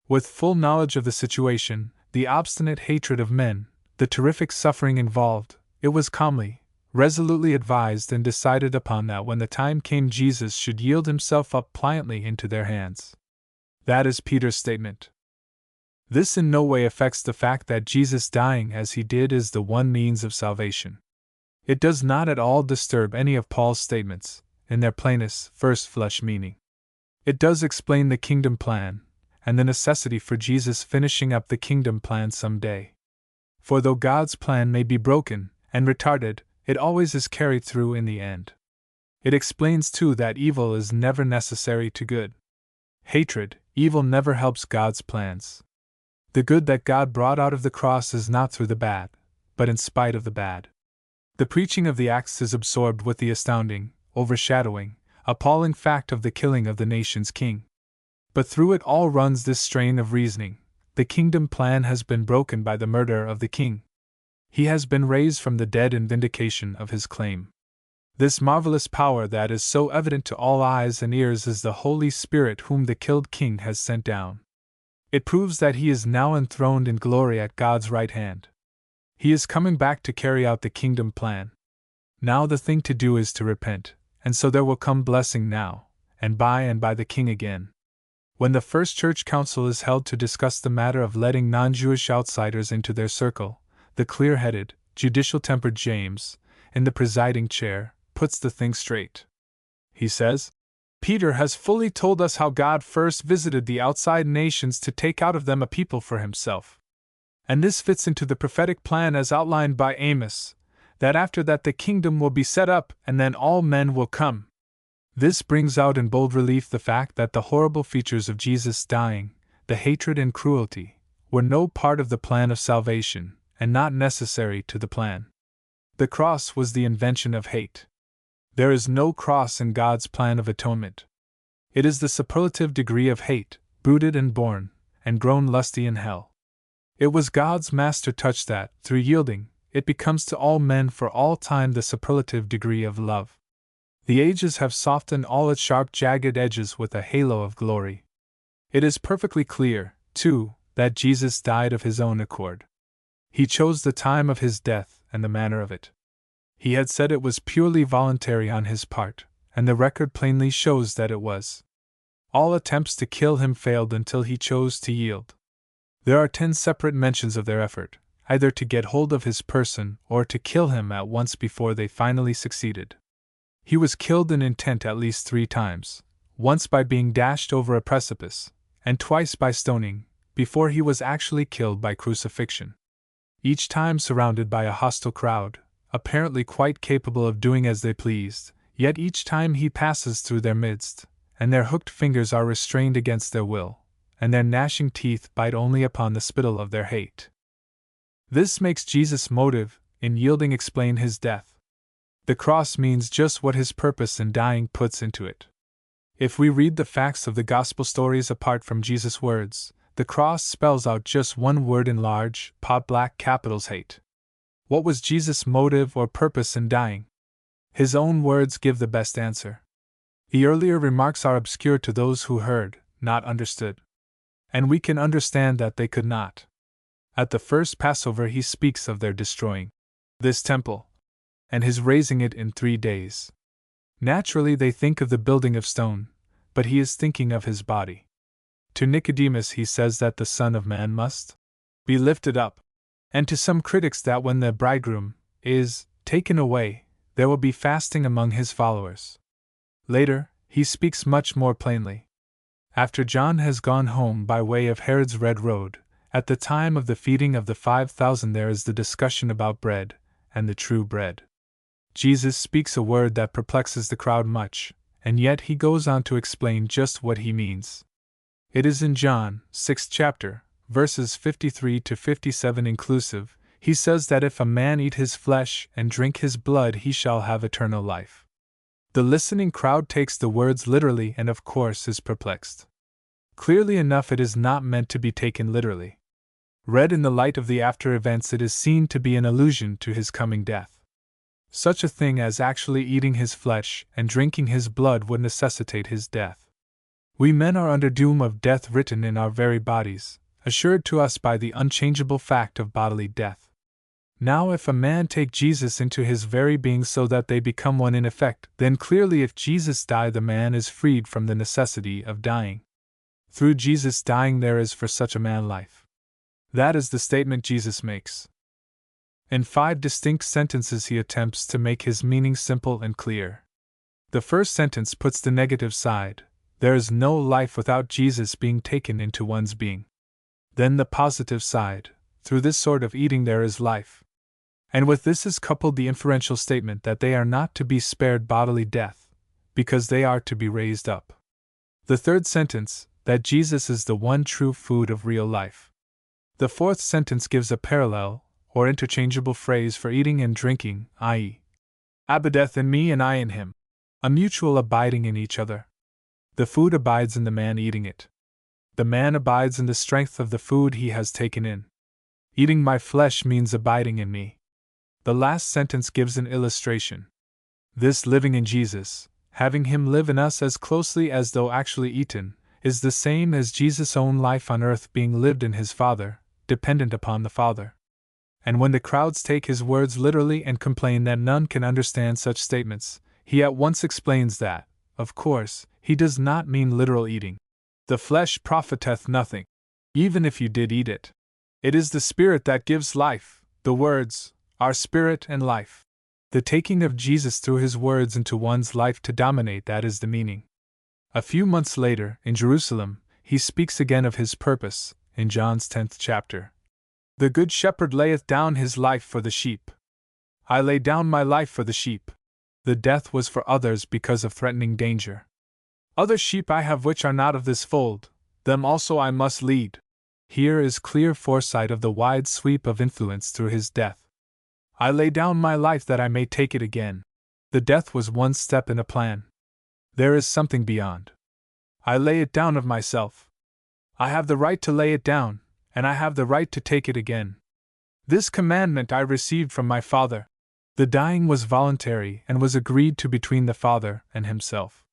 With full knowledge of the situation, the obstinate hatred of men, the terrific suffering involved, it was calmly, resolutely advised and decided upon that when the time came Jesus should yield himself up pliantly into their hands. That is Peter's statement. This in no way affects the fact that Jesus dying as he did is the one means of salvation. It does not at all disturb any of Paul's statements, in their plainest, first flesh meaning. It does explain the kingdom plan, and the necessity for Jesus finishing up the kingdom plan some day. For though God's plan may be broken and retarded, it always is carried through in the end. It explains too that evil is never necessary to good. Hatred, evil never helps God's plans. The good that God brought out of the cross is not through the bad, but in spite of the bad. The preaching of the Acts is absorbed with the astounding, overshadowing, appalling fact of the killing of the nation's king. But through it all runs this strain of reasoning: the kingdom plan has been broken by the murder of the king. He has been raised from the dead in vindication of his claim. This marvelous power that is so evident to all eyes and ears is the Holy Spirit whom the killed king has sent down. It proves that he is now enthroned in glory at God's right hand. He is coming back to carry out the kingdom plan. Now the thing to do is to repent, and so there will come blessing now, and by the king again. When the first church council is held to discuss the matter of letting non-Jewish outsiders into their circle, the clear-headed, judicial-tempered James, in the presiding chair, puts the thing straight. He says, Peter has fully told us how God first visited the outside nations to take out of them a people for himself. And this fits into the prophetic plan as outlined by Amos, that after that the kingdom will be set up and then all men will come. This brings out in bold relief the fact that the horrible features of Jesus dying, the hatred and cruelty, were no part of the plan of salvation, and not necessary to the plan. The cross was the invention of hate. There is no cross in God's plan of atonement. It is the superlative degree of hate, brooded and born, and grown lusty in hell. It was God's master touch that, through yielding, it becomes to all men for all time the superlative degree of love. The ages have softened all its sharp jagged edges with a halo of glory. It is perfectly clear, too, that Jesus died of his own accord. He chose the time of his death and the manner of it. He had said it was purely voluntary on his part, and the record plainly shows that it was. All attempts to kill him failed until he chose to yield. There are 10 separate mentions of their effort, either to get hold of his person or to kill him at once before they finally succeeded. He was killed in intent at least 3 times, once by being dashed over a precipice, and twice by stoning, before he was actually killed by crucifixion. Each time surrounded by a hostile crowd, apparently quite capable of doing as they pleased, yet each time he passes through their midst, and their hooked fingers are restrained against their will, and their gnashing teeth bite only upon the spittle of their hate. This makes Jesus' motive, in yielding, explain his death. The cross means just what his purpose in dying puts into it. If we read the facts of the gospel stories apart from Jesus' words, the cross spells out just one word in large, pot-black capitals: hate. What was Jesus' motive or purpose in dying? His own words give the best answer. The earlier remarks are obscure to those who heard, not understood. And we can understand that they could not. At the first Passover he speaks of their destroying this temple, and his raising it in 3 days. Naturally they think of the building of stone, but he is thinking of his body. To Nicodemus he says that the Son of Man must be lifted up, and to some critics that when the bridegroom is taken away, there will be fasting among his followers. Later, he speaks much more plainly. After John has gone home by way of Herod's Red Road, at the time of the feeding of the 5,000 there is the discussion about bread, and the true bread. Jesus speaks a word that perplexes the crowd much, and yet he goes on to explain just what he means. It is in John, 6th chapter, verses 53 to 57 inclusive, he says that if a man eat his flesh and drink his blood, he shall have eternal life. The listening crowd takes the words literally and, of course, is perplexed. Clearly enough, it is not meant to be taken literally. Read in the light of the after events, it is seen to be an allusion to his coming death. Such a thing as actually eating his flesh and drinking his blood would necessitate his death. We men are under doom of death written in our very bodies, assured to us by the unchangeable fact of bodily death. Now, if a man take Jesus into his very being so that they become one in effect, then clearly if Jesus die, the man is freed from the necessity of dying. Through Jesus dying there is for such a man life. That is the statement Jesus makes. In 5 distinct sentences he attempts to make his meaning simple and clear. The first sentence puts the negative side: there is no life without Jesus being taken into one's being. Then the positive side: through this sort of eating there is life. And with this is coupled the inferential statement that they are not to be spared bodily death, because they are to be raised up. The third sentence, that Jesus is the one true food of real life. The fourth sentence gives a parallel, or interchangeable phrase for eating and drinking, i.e., abideth in me and I in him, a mutual abiding in each other. The food abides in the man eating it. The man abides in the strength of the food he has taken in. Eating my flesh means abiding in me. The last sentence gives an illustration. This living in Jesus, having him live in us as closely as though actually eaten, is the same as Jesus' own life on earth being lived in his Father, dependent upon the Father. And when the crowds take his words literally and complain that none can understand such statements, he at once explains that, of course, he does not mean literal eating. The flesh profiteth nothing, even if you did eat it. It is the Spirit that gives life. The words are spirit and life. The taking of Jesus through his words into one's life to dominate, that is the meaning. A few months later, in Jerusalem, he speaks again of his purpose, in John's 10th chapter. The good shepherd layeth down his life for the sheep. I lay down my life for the sheep. The death was for others because of threatening danger. Other sheep I have which are not of this fold, them also I must lead. Here is clear foresight of the wide sweep of influence through his death. I lay down my life that I may take it again. The death was one step in a plan. There is something beyond. I lay it down of myself. I have the right to lay it down, and I have the right to take it again. This commandment I received from my Father. The dying was voluntary and was agreed to between the Father and himself.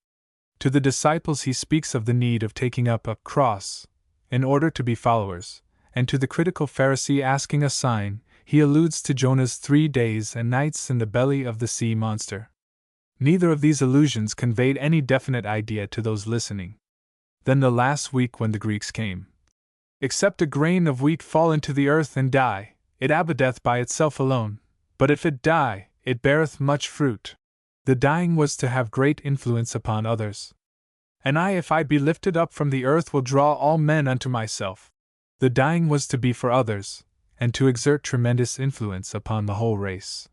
To the disciples he speaks of the need of taking up a cross in order to be followers, and to the critical Pharisee asking a sign, he alludes to Jonah's 3 days and nights in the belly of the sea monster. Neither of these allusions conveyed any definite idea to those listening. Then the last week when the Greeks came. Except a grain of wheat fall into the earth and die, it abideth by itself alone, but if it die, it beareth much fruit. The dying was to have great influence upon others. And I, if I be lifted up from the earth, will draw all men unto myself. The dying was to be for others, and to exert tremendous influence upon the whole race.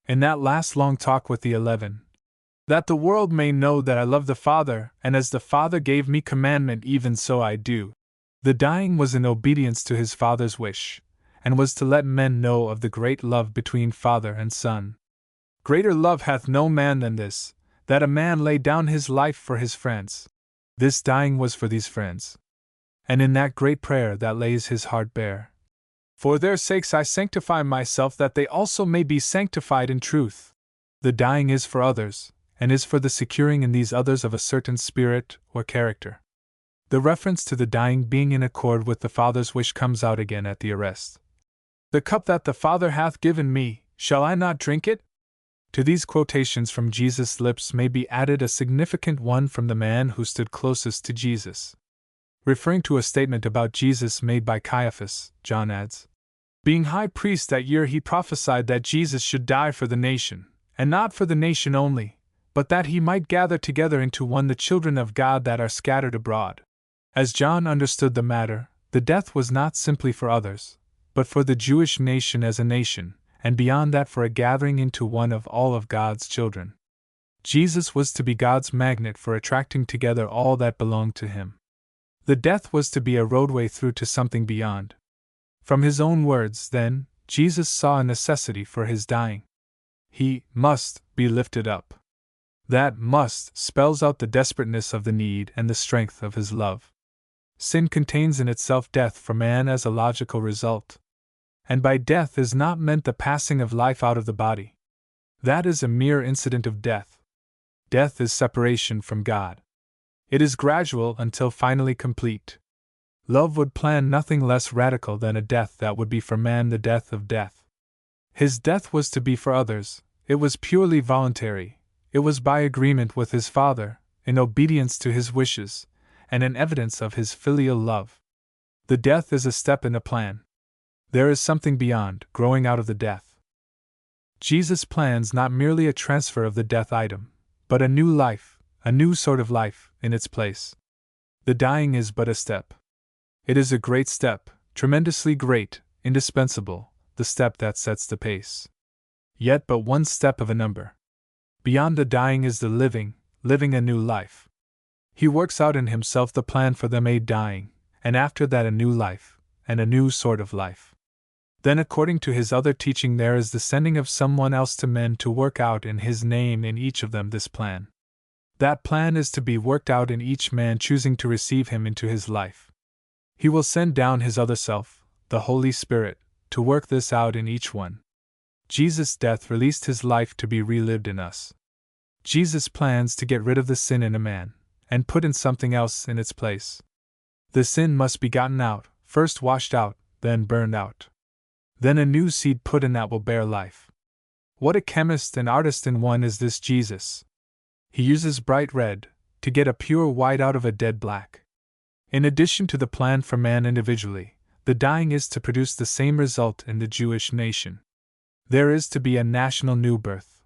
In that last long talk with the 11, that the world may know that I love the Father, and as the Father gave me commandment, even so I do. The dying was in obedience to his Father's wish, and was to let men know of the great love between Father and Son. Greater love hath no man than this, that a man lay down his life for his friends. This dying was for these friends. And in that great prayer that lays his heart bare. For their sakes I sanctify myself, that they also may be sanctified in truth. The dying is for others, and is for the securing in these others of a certain spirit or character. The reference to the dying being in accord with the Father's wish comes out again at the arrest. The cup that the Father hath given me, shall I not drink it? To these quotations from Jesus' lips may be added a significant one from the man who stood closest to Jesus. Referring to a statement about Jesus made by Caiaphas, John adds, being high priest that year, he prophesied that Jesus should die for the nation, and not for the nation only, but that he might gather together into one the children of God that are scattered abroad. As John understood the matter, the death was not simply for others, but for the Jewish nation as a nation, and beyond that for a gathering into one of all of God's children. Jesus was to be God's magnet for attracting together all that belonged to him. The death was to be a roadway through to something beyond. From his own words, then, Jesus saw a necessity for his dying. He must be lifted up. That must spells out the desperateness of the need and the strength of his love. Sin contains in itself death for man as a logical result. And by death is not meant the passing of life out of the body. That is a mere incident of death. Death is separation from God. It is gradual until finally complete. Love would plan nothing less radical than a death that would be for man the death of death. His death was to be for others, it was purely voluntary, it was by agreement with his Father, in obedience to his wishes, and an evidence of his filial love. The death is a step in a plan. There is something beyond, growing out of the death. Jesus plans not merely a transfer of the death item, but a new life, a new sort of life, in its place. The dying is but a step. It is a great step, tremendously great, indispensable, the step that sets the pace. Yet but one step of a number. Beyond the dying is the living a new life. He works out in himself the plan for the made dying, and after that a new life, and a new sort of life. Then according to his other teaching there is the sending of someone else to men to work out in his name in each of them this plan. That plan is to be worked out in each man choosing to receive him into his life. He will send down his other self, the Holy Spirit, to work this out in each one. Jesus' death released his life to be relived in us. Jesus plans to get rid of the sin in a man, and put in something else in its place. The sin must be gotten out, first washed out, then burned out. Then a new seed put in that will bear life. What a chemist and artist in one is this Jesus! He uses bright red to get a pure white out of a dead black. In addition to the plan for man individually, the dying is to produce the same result in the Jewish nation. There is to be a national new birth,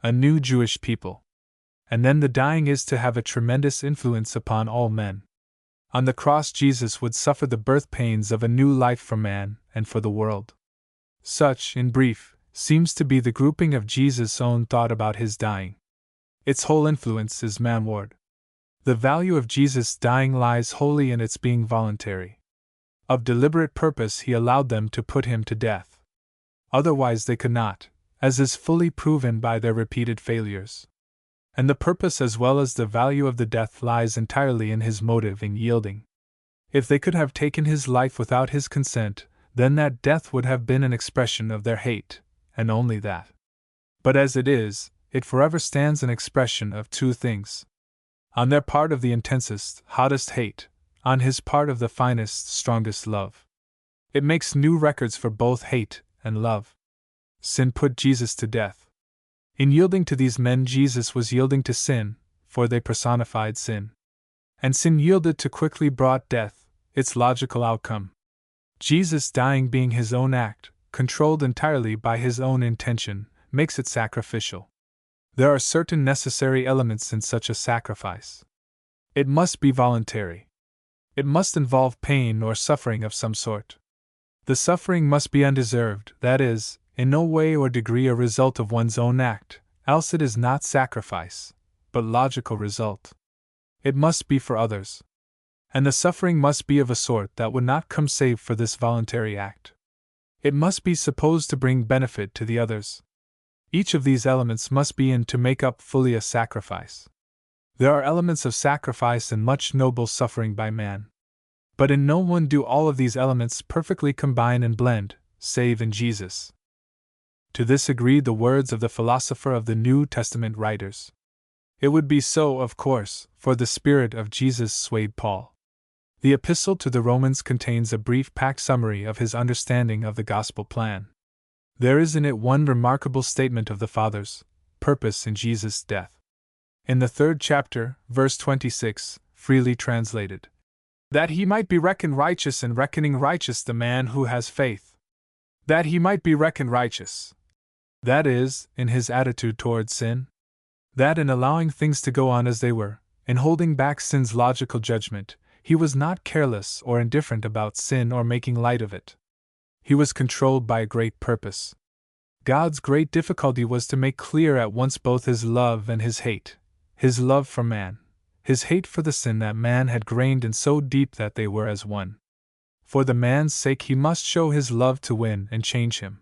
a new Jewish people. And then the dying is to have a tremendous influence upon all men. On the cross Jesus would suffer the birth pains of a new life for man and for the world. Such, in brief, seems to be the grouping of Jesus' own thought about his dying. Its whole influence is manward. The value of Jesus' dying lies wholly in its being voluntary. Of deliberate purpose he allowed them to put him to death. Otherwise they could not, as is fully proven by their repeated failures. And the purpose as well as the value of the death lies entirely in his motive in yielding. If they could have taken his life without his consent, then that death would have been an expression of their hate, and only that. But as it is, it forever stands an expression of two things. On their part of the intensest, hottest hate, on his part of the finest, strongest love. It makes new records for both hate and love. Sin put Jesus to death. In yielding to these men Jesus was yielding to sin, for they personified sin. And sin yielded to quickly brought death, its logical outcome. Jesus dying being his own act, controlled entirely by his own intention, makes it sacrificial. There are certain necessary elements in such a sacrifice. It must be voluntary. It must involve pain or suffering of some sort. The suffering must be undeserved, that is, in no way or degree a result of one's own act, else it is not sacrifice, but logical result. It must be for others. And the suffering must be of a sort that would not come save for this voluntary act. It must be supposed to bring benefit to the others. Each of these elements must be in to make up fully a sacrifice. There are elements of sacrifice and much noble suffering by man. But in no one do all of these elements perfectly combine and blend, save in Jesus. To this agreed the words of the philosopher of the New Testament writers. It would be so, of course, for the Spirit of Jesus swayed Paul. The Epistle to the Romans contains a brief packed summary of his understanding of the gospel plan. There is in it one remarkable statement of the Father's purpose in Jesus' death. In the 3rd chapter, verse 26, freely translated, that he might be reckoned righteous, and reckoning righteous the man who has faith. That he might be reckoned righteous. That is, in his attitude toward sin. That in allowing things to go on as they were, in holding back sin's logical judgment, he was not careless or indifferent about sin or making light of it. He was controlled by a great purpose. God's great difficulty was to make clear at once both his love and his hate, his love for man, his hate for the sin that man had grained in so deep that they were as one. For the man's sake he must show his love to win and change him.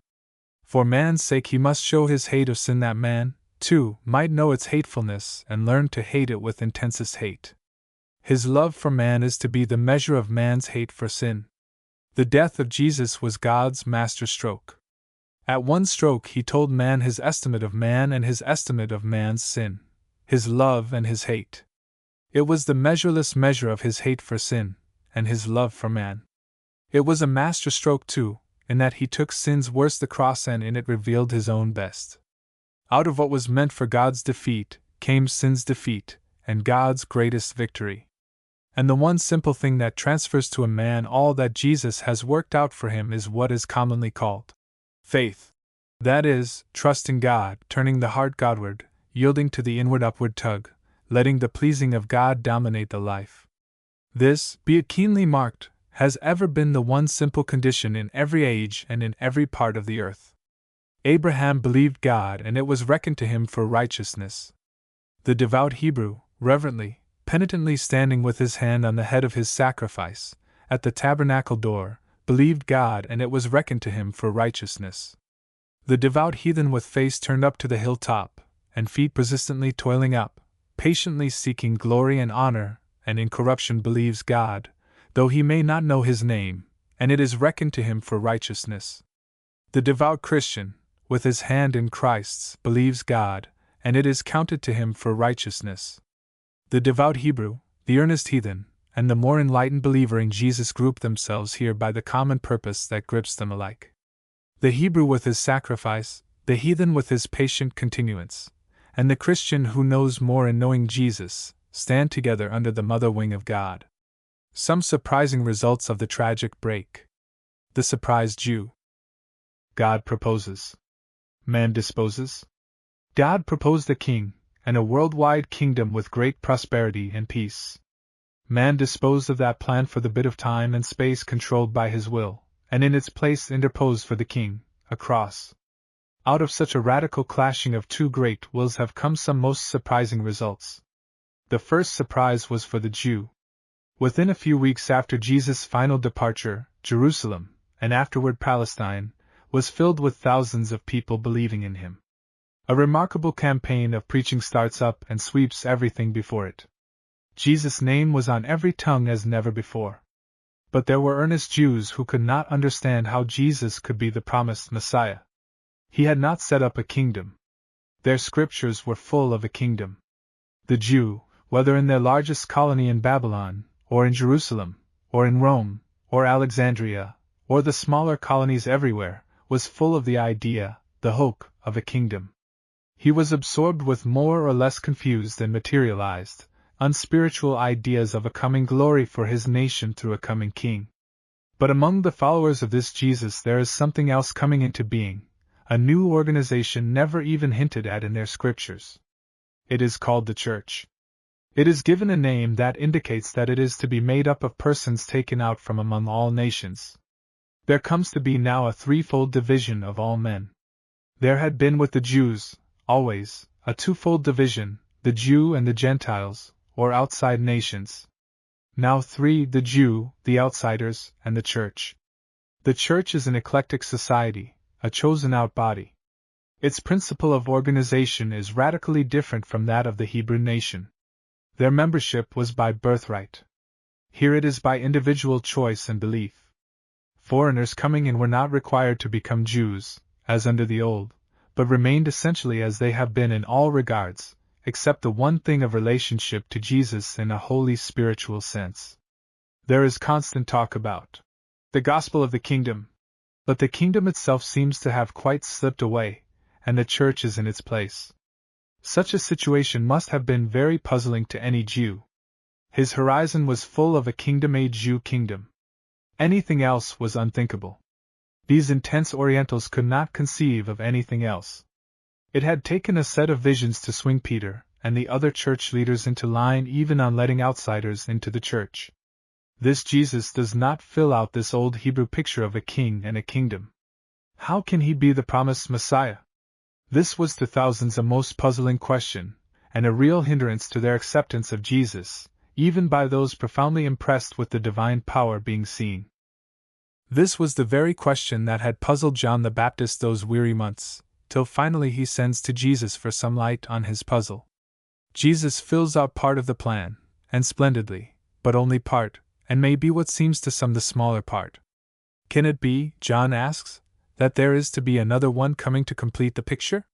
For man's sake he must show his hate of sin that man, too, might know its hatefulness and learn to hate it with intensest hate. His love for man is to be the measure of man's hate for sin. The death of Jesus was God's master stroke. At one stroke he told man his estimate of man and his estimate of man's sin, his love and his hate. It was the measureless measure of his hate for sin, and his love for man. It was a master stroke too, in that he took sin's worst the cross and in it revealed his own best. Out of what was meant for God's defeat, came sin's defeat, and God's greatest victory. And the one simple thing that transfers to a man all that Jesus has worked out for him is what is commonly called faith. That is, trusting God, turning the heart Godward, yielding to the inward upward tug, letting the pleasing of God dominate the life. This, be it keenly marked, has ever been the one simple condition in every age and in every part of the earth. Abraham believed God, and it was reckoned to him for righteousness. The devout Hebrew, reverently, penitently standing with his hand on the head of his sacrifice, at the tabernacle door, believed God, and it was reckoned to him for righteousness. The devout heathen with face turned up to the hilltop, and feet persistently toiling up, patiently seeking glory and honor, and incorruption believes God, though he may not know his name, and it is reckoned to him for righteousness. The devout Christian, with his hand in Christ's, believes God, and it is counted to him for righteousness. The devout Hebrew, the earnest heathen, and the more enlightened believer in Jesus group themselves here by the common purpose that grips them alike. The Hebrew with his sacrifice, the heathen with his patient continuance, and the Christian who knows more in knowing Jesus, stand together under the mother wing of God. Some surprising results of the tragic break. The surprised Jew. God proposes. Man disposes. God proposed a king, and a worldwide kingdom with great prosperity and peace. Man disposed of that plan for the bit of time and space controlled by his will, and in its place interposed for the king, a cross. Out of such a radical clashing of two great wills have come some most surprising results. The first surprise was for the Jew. Within a few weeks after Jesus' final departure, Jerusalem, and afterward Palestine, was filled with thousands of people believing in him. A remarkable campaign of preaching starts up and sweeps everything before it. Jesus' name was on every tongue as never before. But there were earnest Jews who could not understand how Jesus could be the promised Messiah. He had not set up a kingdom. Their scriptures were full of a kingdom. The Jew, whether in their largest colony in Babylon, or in Jerusalem, or in Rome, or Alexandria, or the smaller colonies everywhere, was full of the idea, the hope, of a kingdom. He was absorbed with more or less confused and materialized, unspiritual ideas of a coming glory for his nation through a coming king. But among the followers of this Jesus there is something else coming into being, a new organization never even hinted at in their scriptures. It is called the Church. It is given a name that indicates that it is to be made up of persons taken out from among all nations. There comes to be now a threefold division of all men. There had been with the Jews, always, a twofold division, the Jew and the Gentiles, or outside nations. Now three, the Jew, the outsiders, and the Church. The Church is an eclectic society, a chosen-out body. Its principle of organization is radically different from that of the Hebrew nation. Their membership was by birthright. Here it is by individual choice and belief. Foreigners coming in were not required to become Jews, as under the old, but remained essentially as they have been in all regards, except the one thing of relationship to Jesus in a wholly spiritual sense. There is constant talk about the gospel of the kingdom, but the kingdom itself seems to have quite slipped away, and the Church is in its place. Such a situation must have been very puzzling to any Jew. His horizon was full of a kingdom-age Jew kingdom. Anything else was unthinkable. These intense Orientals could not conceive of anything else. It had taken a set of visions to swing Peter and the other church leaders into line even on letting outsiders into the church. This Jesus does not fill out this old Hebrew picture of a king and a kingdom. How can he be the promised Messiah? This was to thousands a most puzzling question, and a real hindrance to their acceptance of Jesus, even by those profoundly impressed with the divine power being seen. This was the very question that had puzzled John the Baptist those weary months, till finally he sends to Jesus for some light on his puzzle. Jesus fills out part of the plan, and splendidly, but only part, and may be what seems to some the smaller part. Can it be, John asks, that there is to be another one coming to complete the picture?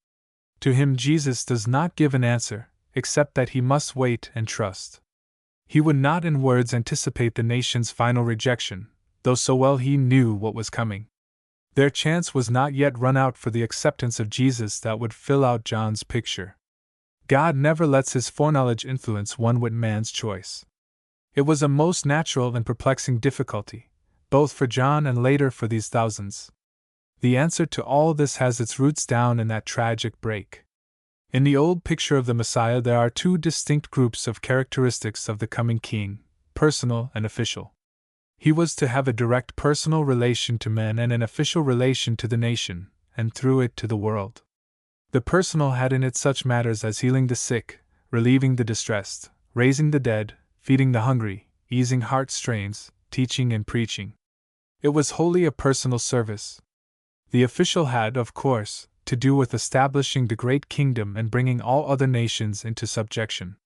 To him Jesus does not give an answer, except that he must wait and trust. He would not in words anticipate the nation's final rejection, though so well he knew what was coming. Their chance was not yet run out for the acceptance of Jesus that would fill out John's picture. God never lets his foreknowledge influence one with man's choice. It was a most natural and perplexing difficulty, both for John and later for these thousands. The answer to all this has its roots down in that tragic break. In the old picture of the Messiah there are two distinct groups of characteristics of the coming king, personal and official. He was to have a direct personal relation to men and an official relation to the nation, and through it to the world. The personal had in it such matters as healing the sick, relieving the distressed, raising the dead, feeding the hungry, easing heart strains, teaching and preaching. It was wholly a personal service. The official had, of course, to do with establishing the great kingdom and bringing all other nations into subjection.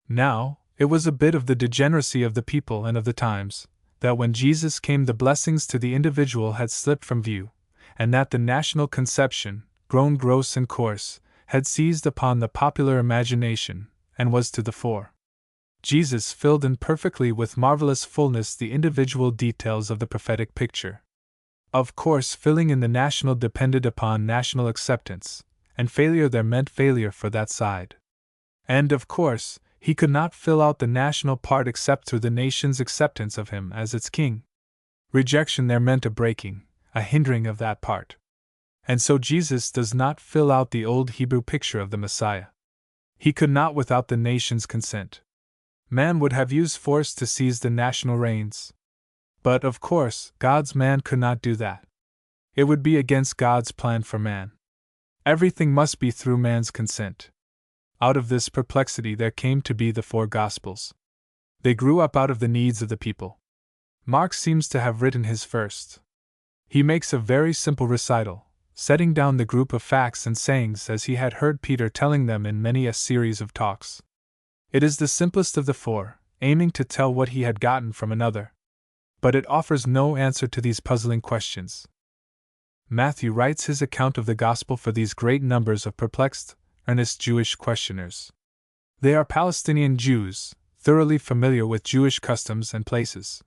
Now, it was a bit of the degeneracy of the people and of the times, that when Jesus came the blessings to the individual had slipped from view, and that the national conception, grown gross and coarse, had seized upon the popular imagination, and was to the fore. Jesus filled in perfectly with marvelous fullness the individual details of the prophetic picture. Of course, filling in the national depended upon national acceptance, and failure there meant failure for that side. And of course, he could not fill out the national part except through the nation's acceptance of him as its king. Rejection there meant a breaking, a hindering of that part. And so Jesus does not fill out the old Hebrew picture of the Messiah. He could not without the nation's consent. Man would have used force to seize the national reins. But, of course, God's man could not do that. It would be against God's plan for man. Everything must be through man's consent. Out of this perplexity there came to be the four Gospels. They grew up out of the needs of the people. Mark seems to have written his first. He makes a very simple recital, setting down the group of facts and sayings as he had heard Peter telling them in many a series of talks. It is the simplest of the four, aiming to tell what he had gotten from another. But it offers no answer to these puzzling questions. Matthew writes his account of the Gospel for these great numbers of perplexed, earnest Jewish questioners. They are Palestinian Jews, thoroughly familiar with Jewish customs and places.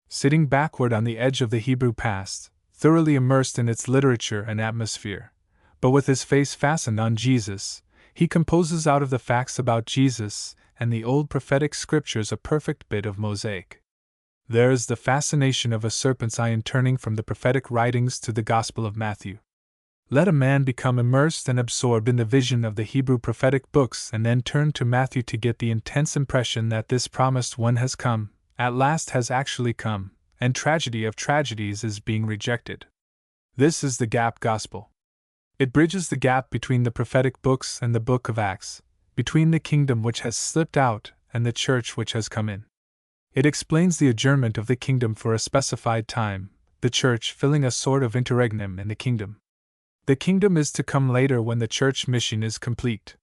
Sitting backward on the edge of the Hebrew past, thoroughly immersed in its literature and atmosphere, but with his face fastened on Jesus, he composes out of the facts about Jesus and the old prophetic scriptures a perfect bit of mosaic. There is the fascination of a serpent's eye in turning from the prophetic writings to the Gospel of Matthew. Let a man become immersed and absorbed in the vision of the Hebrew prophetic books and then turn to Matthew to get the intense impression that this promised one has come, at last has actually come, and tragedy of tragedies is being rejected. This is the gap gospel. It bridges the gap between the prophetic books and the book of Acts, between the kingdom which has slipped out and the church which has come in. It explains the adjournment of the kingdom for a specified time, the church filling a sort of interregnum in the kingdom. The kingdom is to come later when the church mission is complete.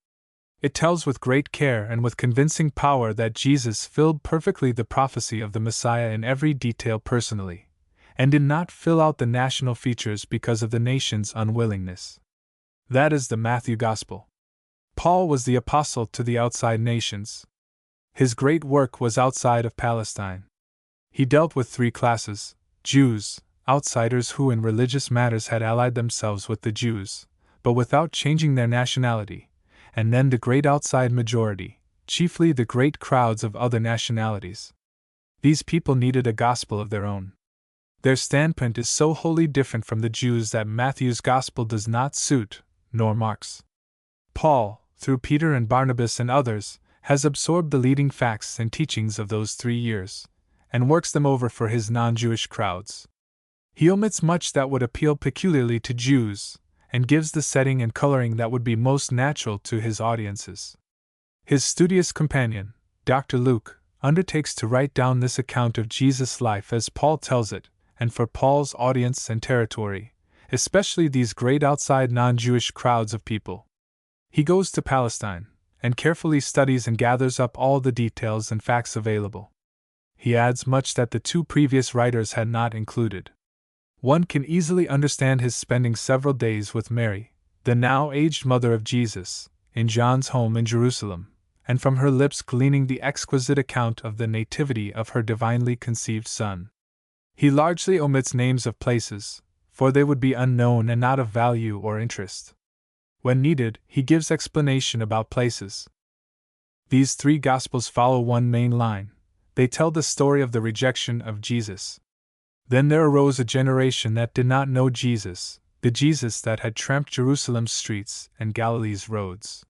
It tells with great care and with convincing power that Jesus filled perfectly the prophecy of the Messiah in every detail personally, and did not fill out the national features because of the nation's unwillingness. That is the Matthew Gospel. Paul was the apostle to the outside nations. His great work was outside of Palestine. He dealt with three classes: Jews, outsiders who in religious matters had allied themselves with the Jews, but without changing their nationality, and then the great outside majority, chiefly the great crowds of other nationalities. These people needed a gospel of their own. Their standpoint is so wholly different from the Jews that Matthew's gospel does not suit, nor Mark's. Paul, through Peter and Barnabas and others, has absorbed the leading facts and teachings of those 3 years, and works them over for his non-Jewish crowds. He omits much that would appeal peculiarly to Jews, and gives the setting and coloring that would be most natural to his audiences. His studious companion, Dr. Luke, undertakes to write down this account of Jesus' life as Paul tells it, and for Paul's audience and territory, especially these great outside non-Jewish crowds of people. He goes to Palestine, and carefully studies and gathers up all the details and facts available. He adds much that the two previous writers had not included. One can easily understand his spending several days with Mary, the now aged mother of Jesus, in John's home in Jerusalem, and from her lips gleaning the exquisite account of the nativity of her divinely conceived Son. He largely omits names of places, for they would be unknown and not of value or interest. When needed, he gives explanation about places. These three Gospels follow one main line. They tell the story of the rejection of Jesus. Then there arose a generation that did not know Jesus, the Jesus that had tramped Jerusalem's streets and Galilee's roads.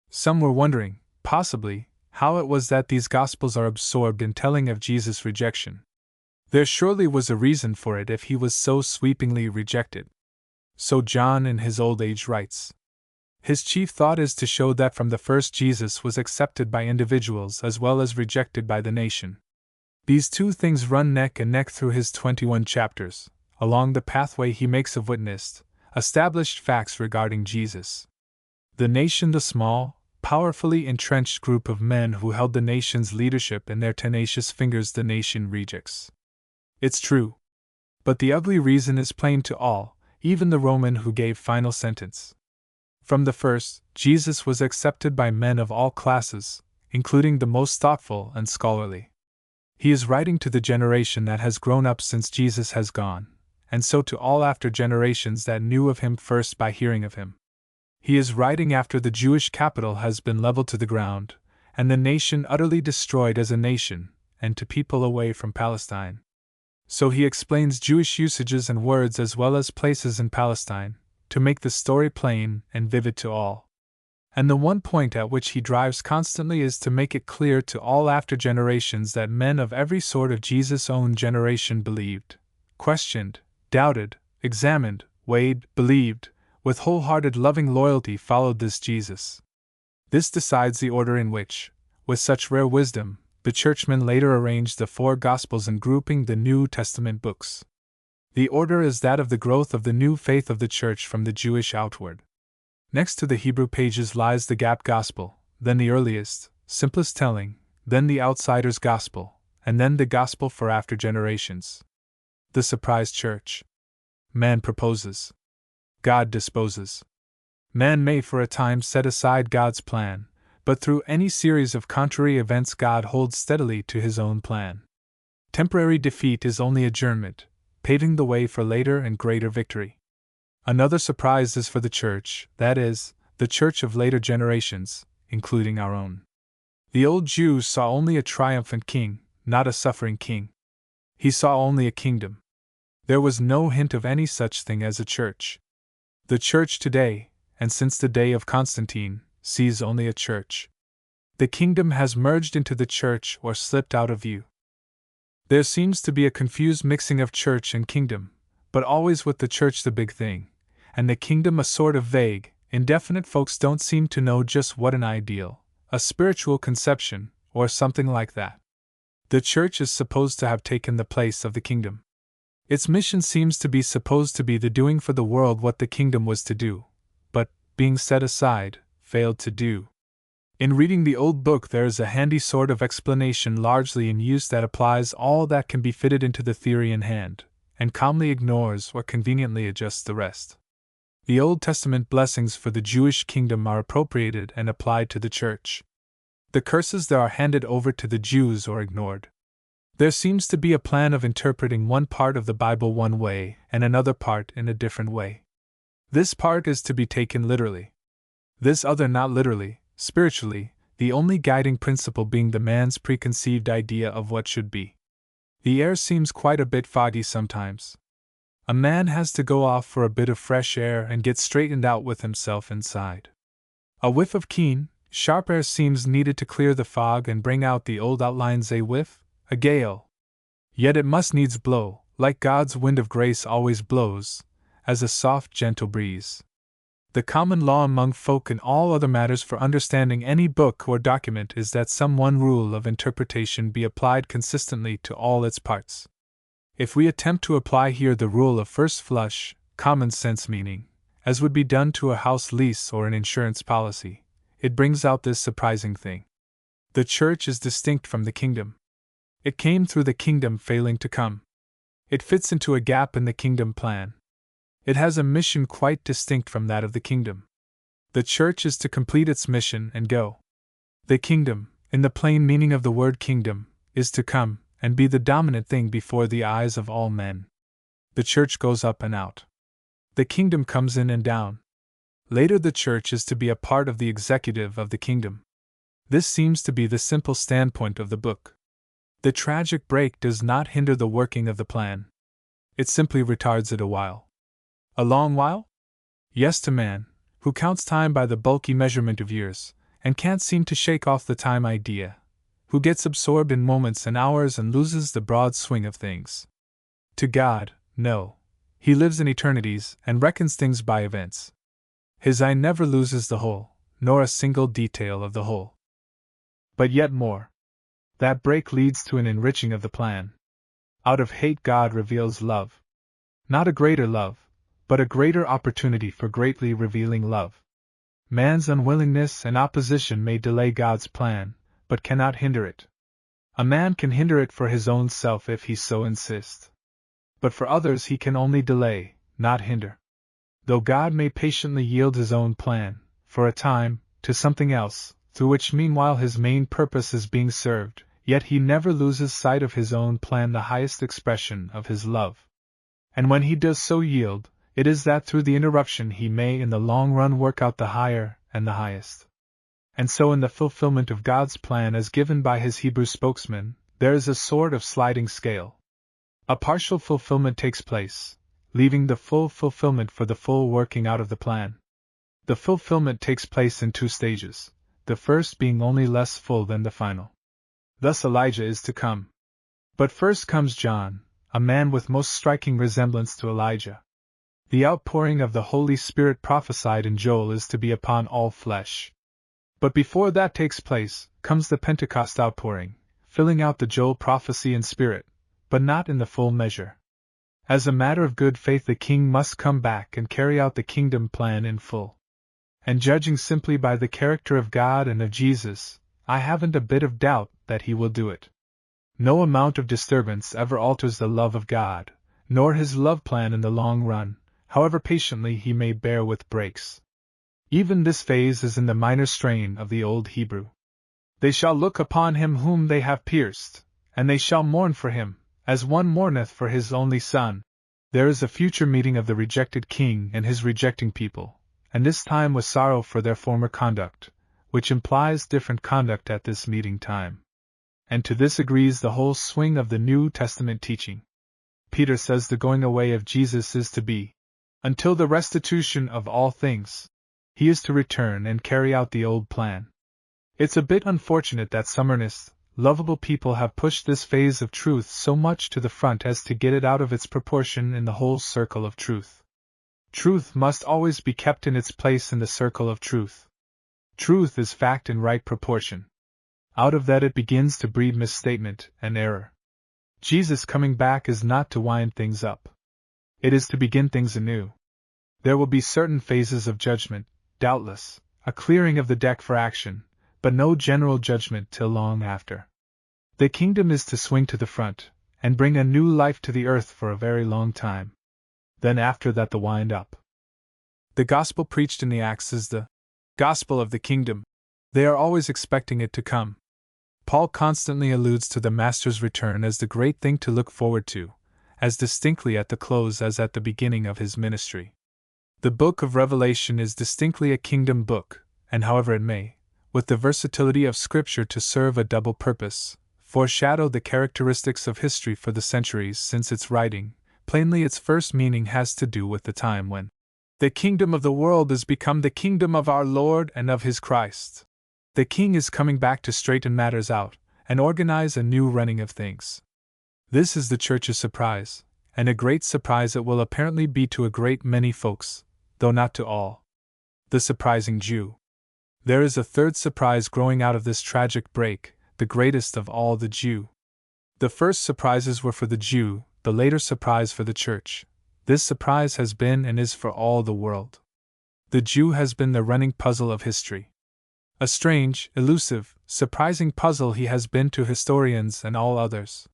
Some were wondering, possibly, how it was that these Gospels are absorbed in telling of Jesus' rejection. There surely was a reason for it if he was so sweepingly rejected. So John in his old age writes. His chief thought is to show that from the first Jesus was accepted by individuals as well as rejected by the nation. These two things run neck and neck through his 21 chapters, along the pathway he makes of witnessed, established facts regarding Jesus. The nation, the small, powerfully entrenched group of men who held the nation's leadership in their tenacious fingers, the nation rejects. It's true. But the ugly reason is plain to all, even the Roman who gave final sentence. From the first, Jesus was accepted by men of all classes, including the most thoughtful and scholarly. He is writing to the generation that has grown up since Jesus has gone, and so to all after generations that knew of him first by hearing of him. He is writing after the Jewish capital has been leveled to the ground, and the nation utterly destroyed as a nation, and to people away from Palestine. So he explains Jewish usages and words as well as places in Palestine, to make the story plain and vivid to all. And the one point at which he drives constantly is to make it clear to all after generations that men of every sort of Jesus' own generation believed, questioned, doubted, examined, weighed, believed, with wholehearted loving loyalty followed this Jesus. This decides the order in which, with such rare wisdom, the churchmen later arranged the four Gospels in grouping the New Testament books. The order is that of the growth of the new faith of the Church from the Jewish outward. Next to the Hebrew pages lies the Gap Gospel, then the earliest, simplest telling, then the Outsider's Gospel, and then the Gospel for after generations. The surprise church. Man proposes. God disposes. Man may for a time set aside God's plan, but through any series of contrary events God holds steadily to his own plan. Temporary defeat is only adjournment, paving the way for later and greater victory. Another surprise is for the Church, that is, the Church of later generations, including our own. The old Jews saw only a triumphant king, not a suffering king. He saw only a kingdom. There was no hint of any such thing as a church. The Church today, and since the day of Constantine, sees only a church. The kingdom has merged into the church or slipped out of view. There seems to be a confused mixing of church and kingdom, but always with the church the big thing, and the kingdom a sort of vague, indefinite. Folks don't seem to know just what an ideal, a spiritual conception, or something like that. The church is supposed to have taken the place of the kingdom. Its mission seems to be supposed to be the doing for the world what the kingdom was to do, but, being set aside, failed to do. In reading the old book there is a handy sort of explanation largely in use that applies all that can be fitted into the theory in hand, and calmly ignores or conveniently adjusts the rest. The Old Testament blessings for the Jewish kingdom are appropriated and applied to the church. The curses there are handed over to the Jews or ignored. There seems to be a plan of interpreting one part of the Bible one way and another part in a different way. This part is to be taken literally. This other not literally, spiritually, the only guiding principle being the man's preconceived idea of what should be. The air seems quite a bit foggy sometimes. A man has to go off for a bit of fresh air and get straightened out with himself inside. A whiff of keen, sharp air seems needed to clear the fog and bring out the old outlines. A whiff, a gale. Yet it must needs blow, like God's wind of grace always blows, as a soft, gentle breeze. The common law among folk in all other matters for understanding any book or document is that some one rule of interpretation be applied consistently to all its parts. If we attempt to apply here the rule of first flush, common sense meaning, as would be done to a house lease or an insurance policy, it brings out this surprising thing. The church is distinct from the kingdom. It came through the kingdom failing to come. It fits into a gap in the kingdom plan. It has a mission quite distinct from that of the kingdom. The church is to complete its mission and go. The kingdom, in the plain meaning of the word kingdom, is to come and be the dominant thing before the eyes of all men. The church goes up and out. The kingdom comes in and down. Later, the church is to be a part of the executive of the kingdom. This seems to be the simple standpoint of the book. The tragic break does not hinder the working of the plan. It simply retards it a while. A long while? Yes, to man, who counts time by the bulky measurement of years, and can't seem to shake off the time idea, who gets absorbed in moments and hours and loses the broad swing of things. To God, no. He lives in eternities and reckons things by events. His eye never loses the whole, nor a single detail of the whole. But yet more. That break leads to an enriching of the plan. Out of hate God reveals love. Not a greater love, but a greater opportunity for greatly revealing love. Man's unwillingness and opposition may delay God's plan, but cannot hinder it. A man can hinder it for his own self if he so insists. But for others he can only delay, not hinder. Though God may patiently yield his own plan, for a time, to something else, through which meanwhile his main purpose is being served, yet he never loses sight of his own plan, the highest expression of his love. And when he does so yield, it is that through the interruption he may in the long run work out the higher and the highest. And so in the fulfillment of God's plan as given by his Hebrew spokesman, there is a sort of sliding scale. A partial fulfillment takes place, leaving the full fulfillment for the full working out of the plan. The fulfillment takes place in two stages, the first being only less full than the final. Thus Elijah is to come. But first comes John, a man with most striking resemblance to Elijah. The outpouring of the Holy Spirit prophesied in Joel is to be upon all flesh. But before that takes place, comes the Pentecost outpouring, filling out the Joel prophecy in spirit, but not in the full measure. As a matter of good faith, the king must come back and carry out the kingdom plan in full. And judging simply by the character of God and of Jesus, I haven't a bit of doubt that he will do it. No amount of disturbance ever alters the love of God, nor his love plan in the long run, however patiently he may bear with breaks. Even this phase is in the minor strain of the old Hebrew. They shall look upon him whom they have pierced, and they shall mourn for him, as one mourneth for his only son. There is a future meeting of the rejected king and his rejecting people, and this time with sorrow for their former conduct, which implies different conduct at this meeting time. And to this agrees the whole swing of the New Testament teaching. Peter says the going away of Jesus is to be until the restitution of all things. He is to return and carry out the old plan. It's a bit unfortunate that some earnest, lovable people have pushed this phase of truth so much to the front as to get it out of its proportion in the whole circle of truth. Truth must always be kept in its place in the circle of truth. Truth is fact in right proportion. Out of that it begins to breed misstatement and error. Jesus coming back is not to wind things up. It is to begin things anew. There will be certain phases of judgment, doubtless, a clearing of the deck for action, but no general judgment till long after. The kingdom is to swing to the front, and bring a new life to the earth for a very long time. Then after that the wind up. The gospel preached in the Acts is the gospel of the kingdom. They are always expecting it to come. Paul constantly alludes to the Master's return as the great thing to look forward to, as distinctly at the close as at the beginning of his ministry. The book of Revelation is distinctly a kingdom book, and however it may, with the versatility of Scripture to serve a double purpose, foreshadow the characteristics of history for the centuries since its writing, plainly its first meaning has to do with the time when the kingdom of the world is become the kingdom of our Lord and of his Christ. The King is coming back to straighten matters out, and organize a new running of things. This is the Church's surprise, and a great surprise it will apparently be to a great many folks, though not to all. The surprising Jew. There is a third surprise growing out of this tragic break, the greatest of all the Jew. The first surprises were for the Jew, the later surprise for the Church. This surprise has been and is for all the world. The Jew has been the running puzzle of history. A strange, elusive, surprising puzzle he has been to historians and all others.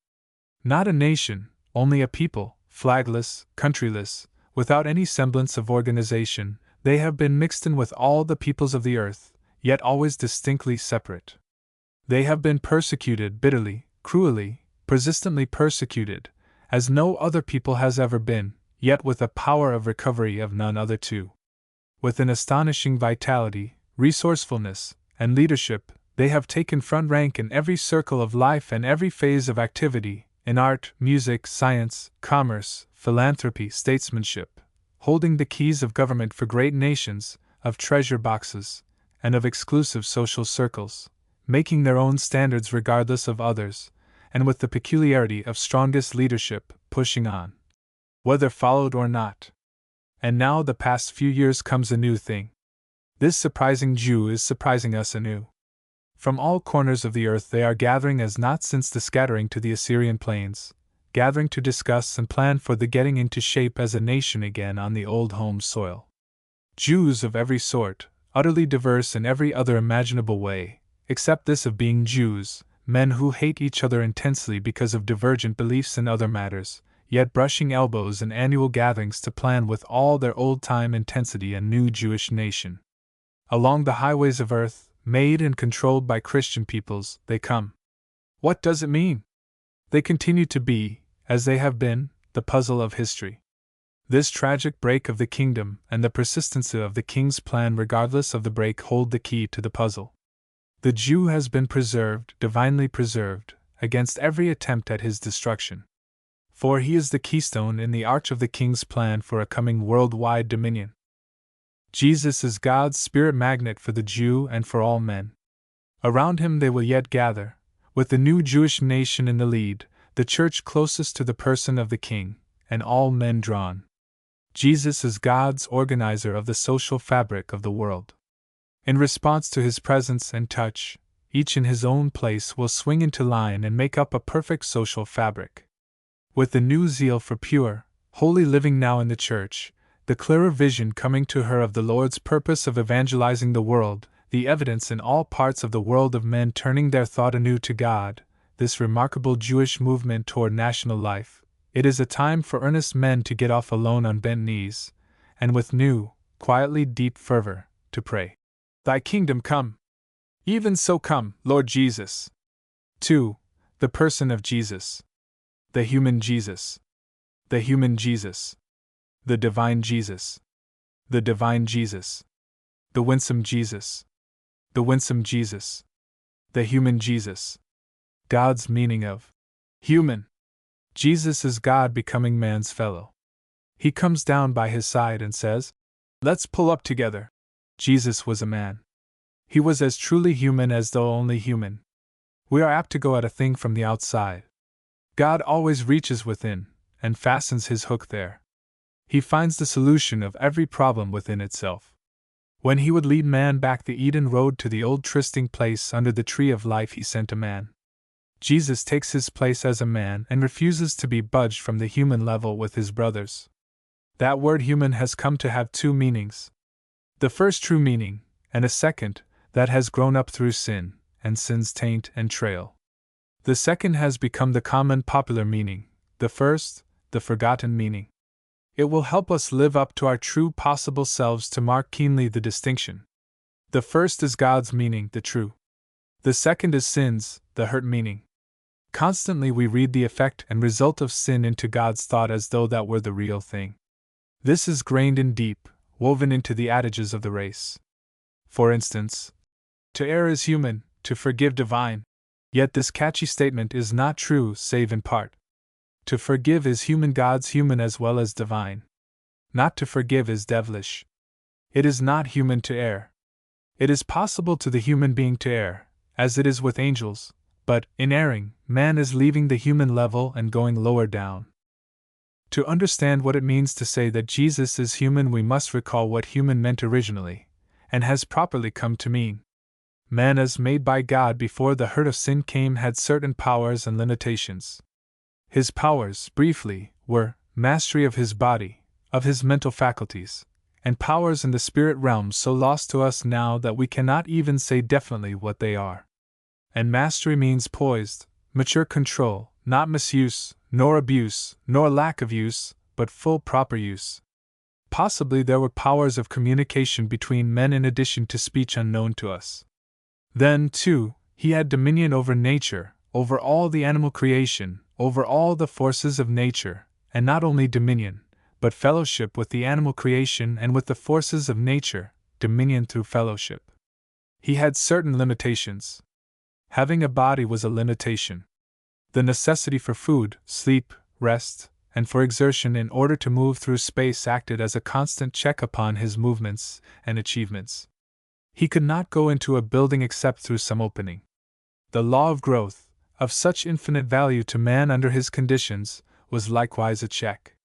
Not a nation, only a people, flagless, countryless, without any semblance of organization, they have been mixed in with all the peoples of the earth, yet always distinctly separate. They have been persecuted bitterly, cruelly, persistently persecuted, as no other people has ever been, yet with a power of recovery of none other too. With an astonishing vitality, resourcefulness, and leadership, they have taken front rank in every circle of life and every phase of activity, in art, music, science, commerce, philanthropy, statesmanship, holding the keys of government for great nations, of treasure boxes, and of exclusive social circles, making their own standards regardless of others, and with the peculiarity of strongest leadership, pushing on, whether followed or not. And now the past few years comes a new thing. This surprising Jew is surprising us anew. From all corners of the earth they are gathering as not since the scattering to the Assyrian plains, gathering to discuss and plan for the getting into shape as a nation again on the old home soil. Jews of every sort, utterly diverse in every other imaginable way, except this of being Jews, men who hate each other intensely because of divergent beliefs in other matters, yet brushing elbows in annual gatherings to plan with all their old-time intensity a new Jewish nation. Along the highways of earth, made and controlled by Christian peoples, they come. What does it mean? They continue to be, as they have been, the puzzle of history. This tragic break of the kingdom and the persistency of the king's plan regardless of the break hold the key to the puzzle. The Jew has been preserved, divinely preserved, against every attempt at his destruction. For he is the keystone in the arch of the king's plan for a coming worldwide dominion. Jesus is God's spirit magnet for the Jew and for all men. Around him they will yet gather, with the new Jewish nation in the lead, the church closest to the person of the king, and all men drawn. Jesus is God's organizer of the social fabric of the world. In response to his presence and touch, each in his own place will swing into line and make up a perfect social fabric. With the new zeal for pure, holy living now in the church, the clearer vision coming to her of the Lord's purpose of evangelizing the world, the evidence in all parts of the world of men turning their thought anew to God, this remarkable Jewish movement toward national life, it is a time for earnest men to get off alone on bent knees, and with new, quietly deep fervor, to pray, "Thy kingdom come. Even so come, Lord Jesus." 2. The person of Jesus. The human Jesus. The human Jesus. The divine Jesus. The divine Jesus. The winsome Jesus. The winsome Jesus. The human Jesus. God's meaning of human. Jesus is God becoming man's fellow. He comes down by his side and says, "Let's pull up together." Jesus was a man. He was as truly human as though only human. We are apt to go at a thing from the outside. God always reaches within, and fastens his hook there. He finds the solution of every problem within itself. When he would lead man back the Eden road to the old trysting place under the tree of life, he sent a man. Jesus takes his place as a man and refuses to be budged from the human level with his brothers. That word human has come to have two meanings. The first true meaning, and a second, that has grown up through sin, and sin's taint and trail. The second has become the common popular meaning, the first, the forgotten meaning. It will help us live up to our true possible selves to mark keenly the distinction. The first is God's meaning, the true. The second is sin's, the hurt meaning. Constantly we read the effect and result of sin into God's thought as though that were the real thing. This is grained in deep, woven into the adages of the race. For instance, to err is human, to forgive divine. Yet this catchy statement is not true save in part. To forgive is human, God's human as well as divine. Not to forgive is devilish. It is not human to err. It is possible to the human being to err, as it is with angels, but, in erring, man is leaving the human level and going lower down. To understand what it means to say that Jesus is human, we must recall what human meant originally, and has properly come to mean. Man as made by God before the hurt of sin came had certain powers and limitations. His powers, briefly, were mastery of his body, of his mental faculties, and powers in the spirit realm so lost to us now that we cannot even say definitely what they are. And mastery means poised, mature control, not misuse, nor abuse, nor lack of use, but full proper use. Possibly there were powers of communication between men in addition to speech unknown to us. Then, too, he had dominion over nature, over all the animal creation, over all the forces of nature, and not only dominion, but fellowship with the animal creation and with the forces of nature, dominion through fellowship. He had certain limitations. Having a body was a limitation. The necessity for food, sleep, rest, and for exertion in order to move through space acted as a constant check upon his movements and achievements. He could not go into a building except through some opening. The law of growth, of such infinite value to man under his conditions, was likewise a check.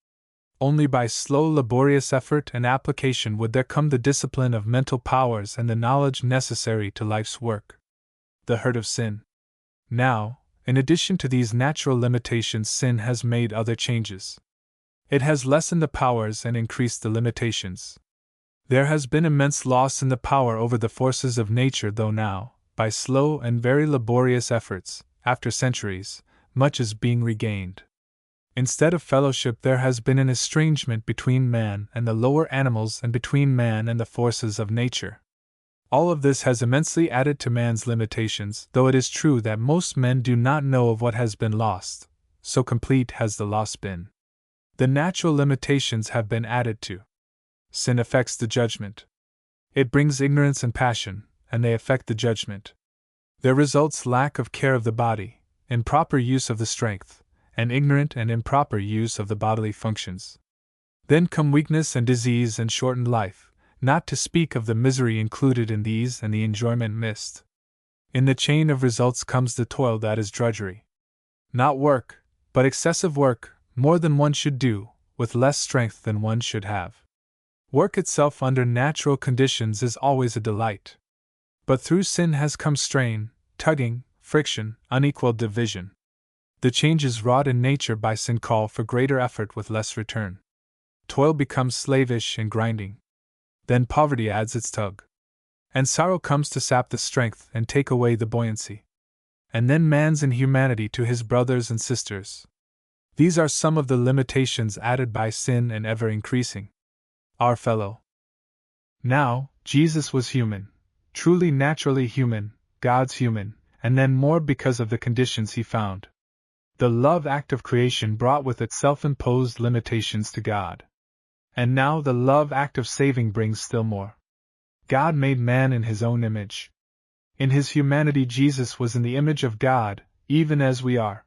Only by slow, laborious effort and application would there come the discipline of mental powers and the knowledge necessary to life's work. The hurt of sin. Now, in addition to these natural limitations, sin has made other changes. It has lessened the powers and increased the limitations. There has been immense loss in the power over the forces of nature, though now, by slow and very laborious efforts, after centuries, much is being regained. Instead of fellowship, there has been an estrangement between man and the lower animals and between man and the forces of nature. All of this has immensely added to man's limitations, though it is true that most men do not know of what has been lost, so complete has the loss been. The natural limitations have been added to. Sin affects the judgment. It brings ignorance and passion, and they affect the judgment. There results lack of care of the body, improper use of the strength, and ignorant and improper use of the bodily functions. Then come weakness and disease and shortened life, not to speak of the misery included in these and the enjoyment missed. In the chain of results comes the toil that is drudgery. Not work, but excessive work, more than one should do, with less strength than one should have. Work itself under natural conditions is always a delight. But through sin has come strain, tugging, friction, unequal division. The changes wrought in nature by sin call for greater effort with less return. Toil becomes slavish and grinding. Then poverty adds its tug. And sorrow comes to sap the strength and take away the buoyancy. And then man's inhumanity to his brothers and sisters. These are some of the limitations added by sin and ever increasing. Our fellow. Now, Jesus was human, truly naturally human, God's human, and then more because of the conditions he found. The love act of creation brought with it self-imposed limitations to God. And now the love act of saving brings still more. God made man in his own image. In his humanity Jesus was in the image of God, even as we are.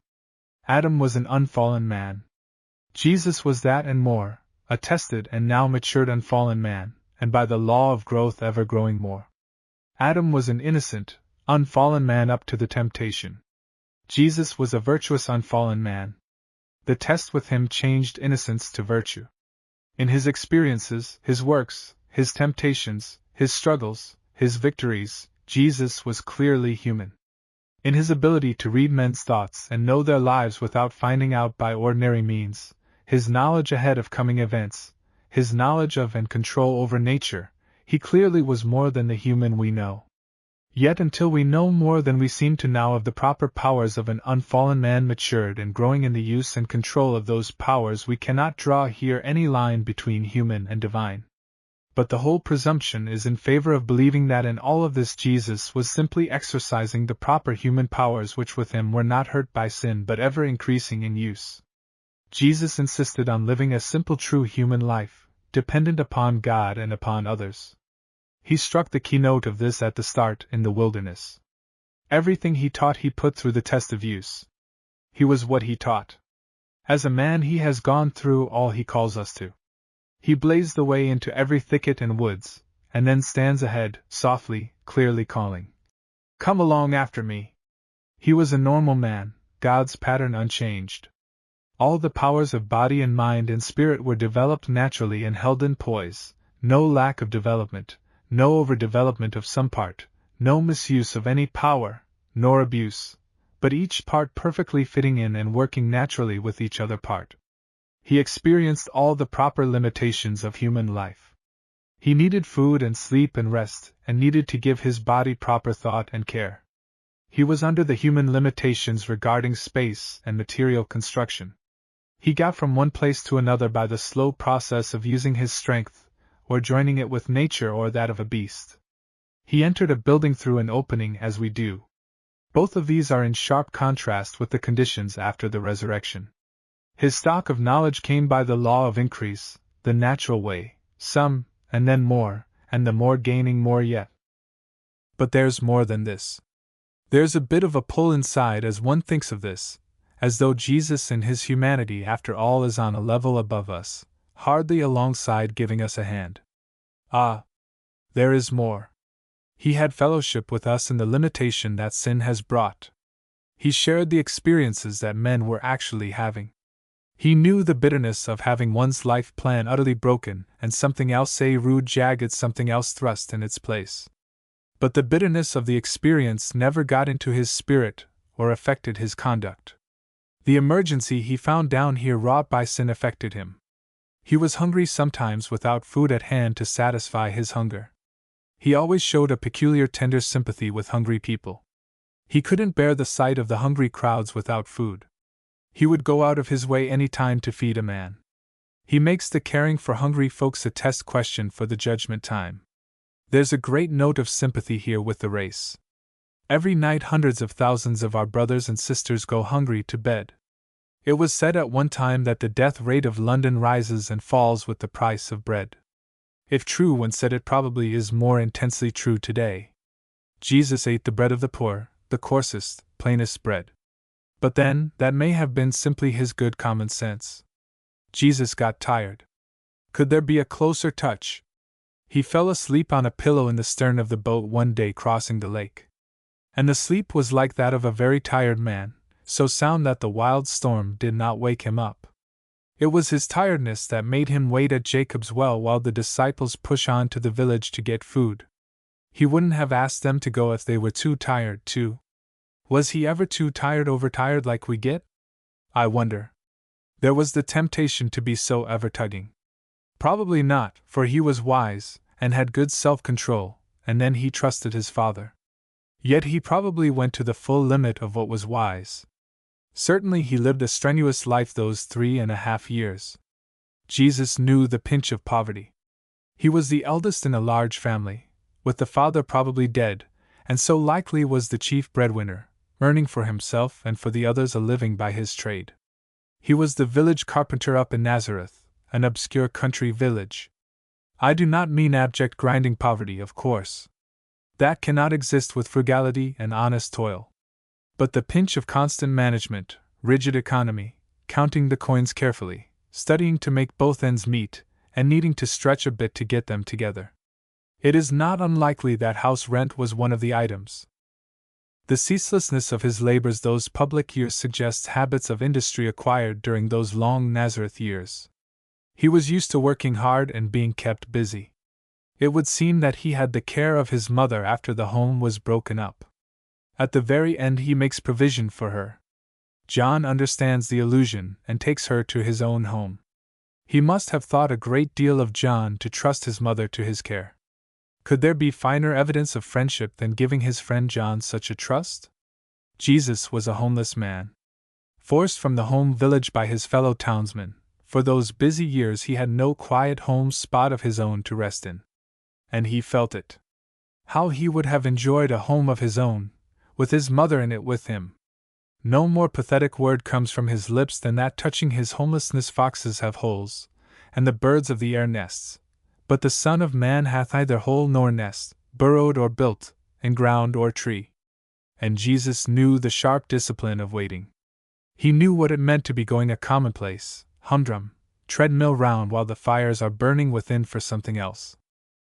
Adam was an unfallen man. Jesus was that and more, a tested and now matured unfallen man, and by the law of growth ever growing more. Adam was an innocent, unfallen man up to the temptation. Jesus was a virtuous unfallen man. The test with him changed innocence to virtue. In his experiences, his works, his temptations, his struggles, his victories, Jesus was clearly human. In his ability to read men's thoughts and know their lives without finding out by ordinary means, his knowledge ahead of coming events, his knowledge of and control over nature, he clearly was more than the human we know. Yet until we know more than we seem to now of the proper powers of an unfallen man matured and growing in the use and control of those powers, we cannot draw here any line between human and divine. But the whole presumption is in favor of believing that in all of this Jesus was simply exercising the proper human powers which with him were not hurt by sin but ever increasing in use. Jesus insisted on living a simple true human life, dependent upon God and upon others. He struck the keynote of this at the start in the wilderness. Everything he taught he put through the test of use. He was what he taught. As a man he has gone through all he calls us to. He blazed the way into every thicket and woods, and then stands ahead, softly, clearly calling, "Come along after me." He was a normal man, God's pattern unchanged. All the powers of body and mind and spirit were developed naturally and held in poise, no lack of development, no overdevelopment of some part, no misuse of any power, nor abuse, but each part perfectly fitting in and working naturally with each other part. He experienced all the proper limitations of human life. He needed food and sleep and rest, and needed to give his body proper thought and care. He was under the human limitations regarding space and material construction. He got from one place to another by the slow process of using his strength, or joining it with nature or that of a beast. He entered a building through an opening as we do. Both of these are in sharp contrast with the conditions after the resurrection. His stock of knowledge came by the law of increase, the natural way, some, and then more, and the more gaining more yet. But there's more than this. There's a bit of a pull inside as one thinks of this, as though Jesus in his humanity after all is on a level above us, hardly alongside giving us a hand. Ah! There is more. He had fellowship with us in the limitation that sin has brought. He shared the experiences that men were actually having. He knew the bitterness of having one's life plan utterly broken and something else, say rude, jagged something else, thrust in its place. But the bitterness of the experience never got into his spirit or affected his conduct. The emergency he found down here wrought by sin affected him. He was hungry sometimes without food at hand to satisfy his hunger. He always showed a peculiar tender sympathy with hungry people. He couldn't bear the sight of the hungry crowds without food. He would go out of his way any time to feed a man. He makes the caring for hungry folks a test question for the judgment time. There's a great note of sympathy here with the race. Every night hundreds of thousands of our brothers and sisters go hungry to bed. It was said at one time that the death rate of London rises and falls with the price of bread. If true when said, it probably is more intensely true today. Jesus ate the bread of the poor, the coarsest, plainest bread. But then, that may have been simply his good common sense. Jesus got tired. Could there be a closer touch? He fell asleep on a pillow in the stern of the boat one day crossing the lake. And the sleep was like that of a very tired man, so sound that the wild storm did not wake him up. It was his tiredness that made him wait at Jacob's well while the disciples push on to the village to get food. He wouldn't have asked them to go if they were too tired to. Was he ever too tired, overtired like we get? I wonder. There was the temptation to be so ever-tugging. Probably not, for he was wise, and had good self-control, and then he trusted his Father. Yet he probably went to the full limit of what was wise. Certainly he lived a strenuous life those 3.5 years. Jesus knew the pinch of poverty. He was the eldest in a large family, with the father probably dead, and so likely was the chief breadwinner, earning for himself and for the others a living by his trade. He was the village carpenter up in Nazareth, an obscure country village. I do not mean abject grinding poverty, of course. That cannot exist with frugality and honest toil. But the pinch of constant management, rigid economy, counting the coins carefully, studying to make both ends meet, and needing to stretch a bit to get them together. It is not unlikely that house rent was one of the items. The ceaselessness of his labors those public years suggests habits of industry acquired during those long Nazareth years. He was used to working hard and being kept busy. It would seem that he had the care of his mother after the home was broken up. At the very end he makes provision for her. John understands the allusion and takes her to his own home. He must have thought a great deal of John to trust his mother to his care. Could there be finer evidence of friendship than giving his friend John such a trust? Jesus was a homeless man. Forced from the home village by his fellow townsmen, for those busy years he had no quiet home spot of his own to rest in. And he felt it. How he would have enjoyed a home of his own, with his mother in it with him. No more pathetic word comes from his lips than that touching his homelessness. Foxes have holes, and the birds of the air nests, but the Son of Man hath neither hole nor nest, burrowed or built, in ground or tree. And Jesus knew the sharp discipline of waiting. He knew what it meant to be going a commonplace, humdrum, treadmill round while the fires are burning within for something else.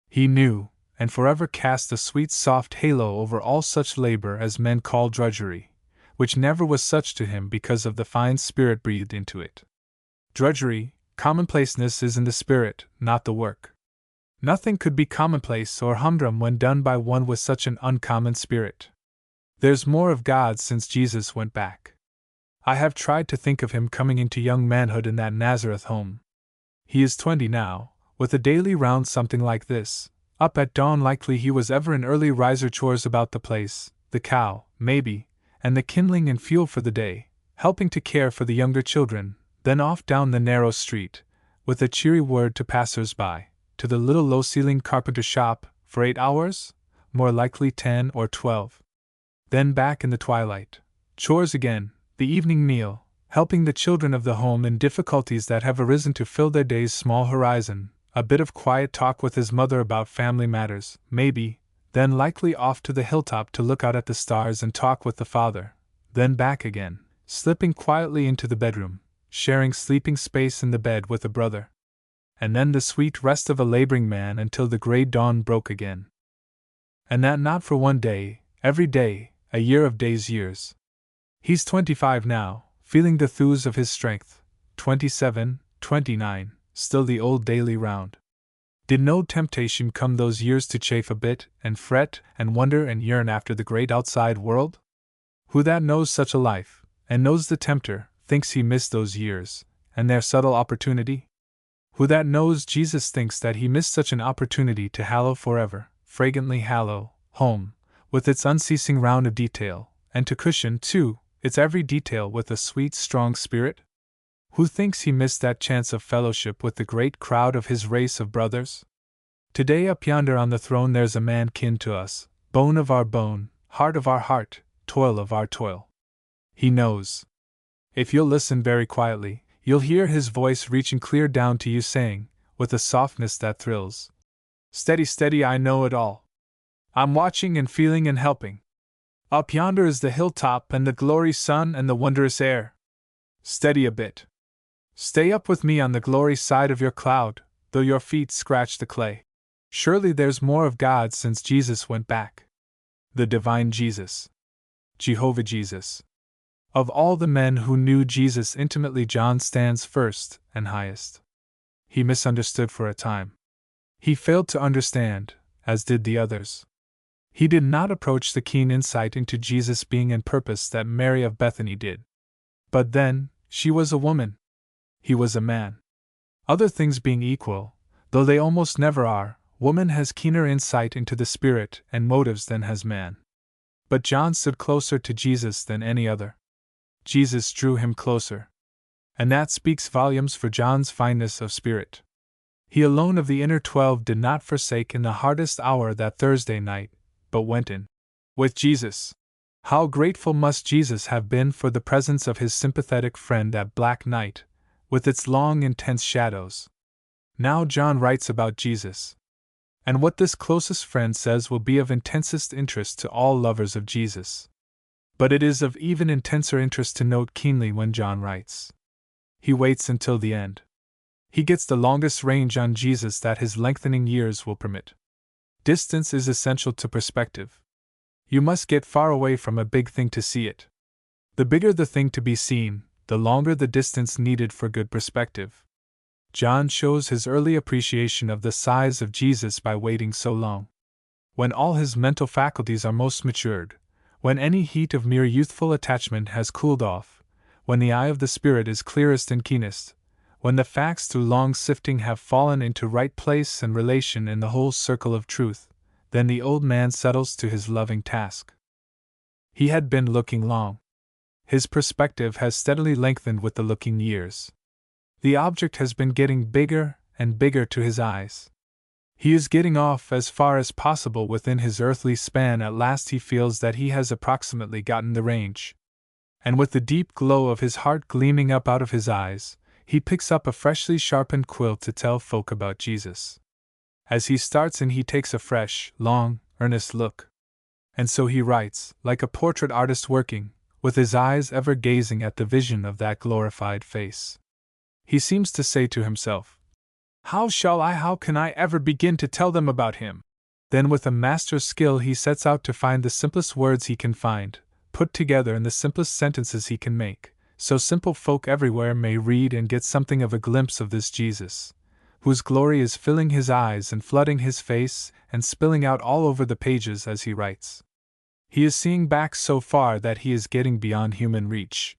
He knew, and forever cast a sweet soft halo over all such labor as men call drudgery, which never was such to him because of the fine spirit breathed into it. Drudgery, commonplaceness is in the spirit, not the work. Nothing could be commonplace or humdrum when done by one with such an uncommon spirit. There's more of God since Jesus went back. I have tried to think of him coming into young manhood in that Nazareth home. He is 20 now, with a daily round something like this. Up at dawn, likely he was ever an early riser, chores about the place, the cow, maybe, and the kindling and fuel for the day, helping to care for the younger children, then off down the narrow street, with a cheery word to passers-by, to the little low-ceilinged carpenter shop, for 8 hours? More likely 10 or 12. Then back in the twilight. Chores again, the evening meal, helping the children of the home in difficulties that have arisen to fill their day's small horizon, a bit of quiet talk with his mother about family matters, maybe, then likely off to the hilltop to look out at the stars and talk with the father, then back again, slipping quietly into the bedroom, sharing sleeping space in the bed with a brother. And then the sweet rest of a laboring man until the gray dawn broke again. And that not for one day, every day, a year of days, years. He's 25 now, feeling the thews of his strength, 27, 29, still the old daily round. Did no temptation come those years to chafe a bit, and fret, and wonder and yearn after the great outside world? Who that knows such a life, and knows the tempter, thinks he missed those years, and their subtle opportunity? Who that knows Jesus thinks that he missed such an opportunity to hallow forever, fragrantly hallow, home, with its unceasing round of detail, and to cushion, too, its every detail with a sweet, strong spirit? Who thinks he missed that chance of fellowship with the great crowd of his race of brothers? Today up yonder on the throne there's a man kin to us, bone of our bone, heart of our heart, toil of our toil. He knows. If you'll listen very quietly, you'll hear his voice reaching clear down to you saying, with a softness that thrills, "Steady, steady, I know it all. I'm watching and feeling and helping. Up yonder is the hilltop and the glory sun and the wondrous air. Steady a bit. Stay up with me on the glory side of your cloud, though your feet scratch the clay. Surely there's more of God since Jesus went back. The divine Jesus. Jehovah Jesus. Of all the men who knew Jesus intimately, John stands first and highest. He misunderstood for a time. He failed to understand, as did the others. He did not approach the keen insight into Jesus' being and purpose that Mary of Bethany did. But then, she was a woman. He was a man. Other things being equal, though they almost never are, woman has keener insight into the spirit and motives than has man. But John stood closer to Jesus than any other. Jesus drew him closer. And that speaks volumes for John's fineness of spirit. He alone of the inner 12 did not forsake in the hardest hour that Thursday night, but went in with Jesus. How grateful must Jesus have been for the presence of his sympathetic friend that black night, with its long intense shadows. Now John writes about Jesus. And what this closest friend says will be of intensest interest to all lovers of Jesus. But it is of even intenser interest to note keenly when John writes. He waits until the end. He gets the longest range on Jesus that his lengthening years will permit. Distance is essential to perspective. You must get far away from a big thing to see it. The bigger the thing to be seen, the longer the distance needed for good perspective. John shows his early appreciation of the size of Jesus by waiting so long. When all his mental faculties are most matured, when any heat of mere youthful attachment has cooled off, when the eye of the Spirit is clearest and keenest, when the facts through long sifting have fallen into right place and relation in the whole circle of truth, then the old man settles to his loving task. He had been looking long. His perspective has steadily lengthened with the looking years. The object has been getting bigger and bigger to his eyes. He is getting off as far as possible within his earthly span. At last he feels that he has approximately gotten the range. And with the deep glow of his heart gleaming up out of his eyes, he picks up a freshly sharpened quill to tell folk about Jesus. As he starts in, he takes a fresh, long, earnest look. And so he writes, like a portrait artist working, with his eyes ever gazing at the vision of that glorified face. He seems to say to himself, how can I ever begin to tell them about him? Then with a master's skill he sets out to find the simplest words he can find, put together in the simplest sentences he can make, so simple folk everywhere may read and get something of a glimpse of this Jesus, whose glory is filling his eyes and flooding his face and spilling out all over the pages as he writes. He is seeing back so far that he is getting beyond human reach.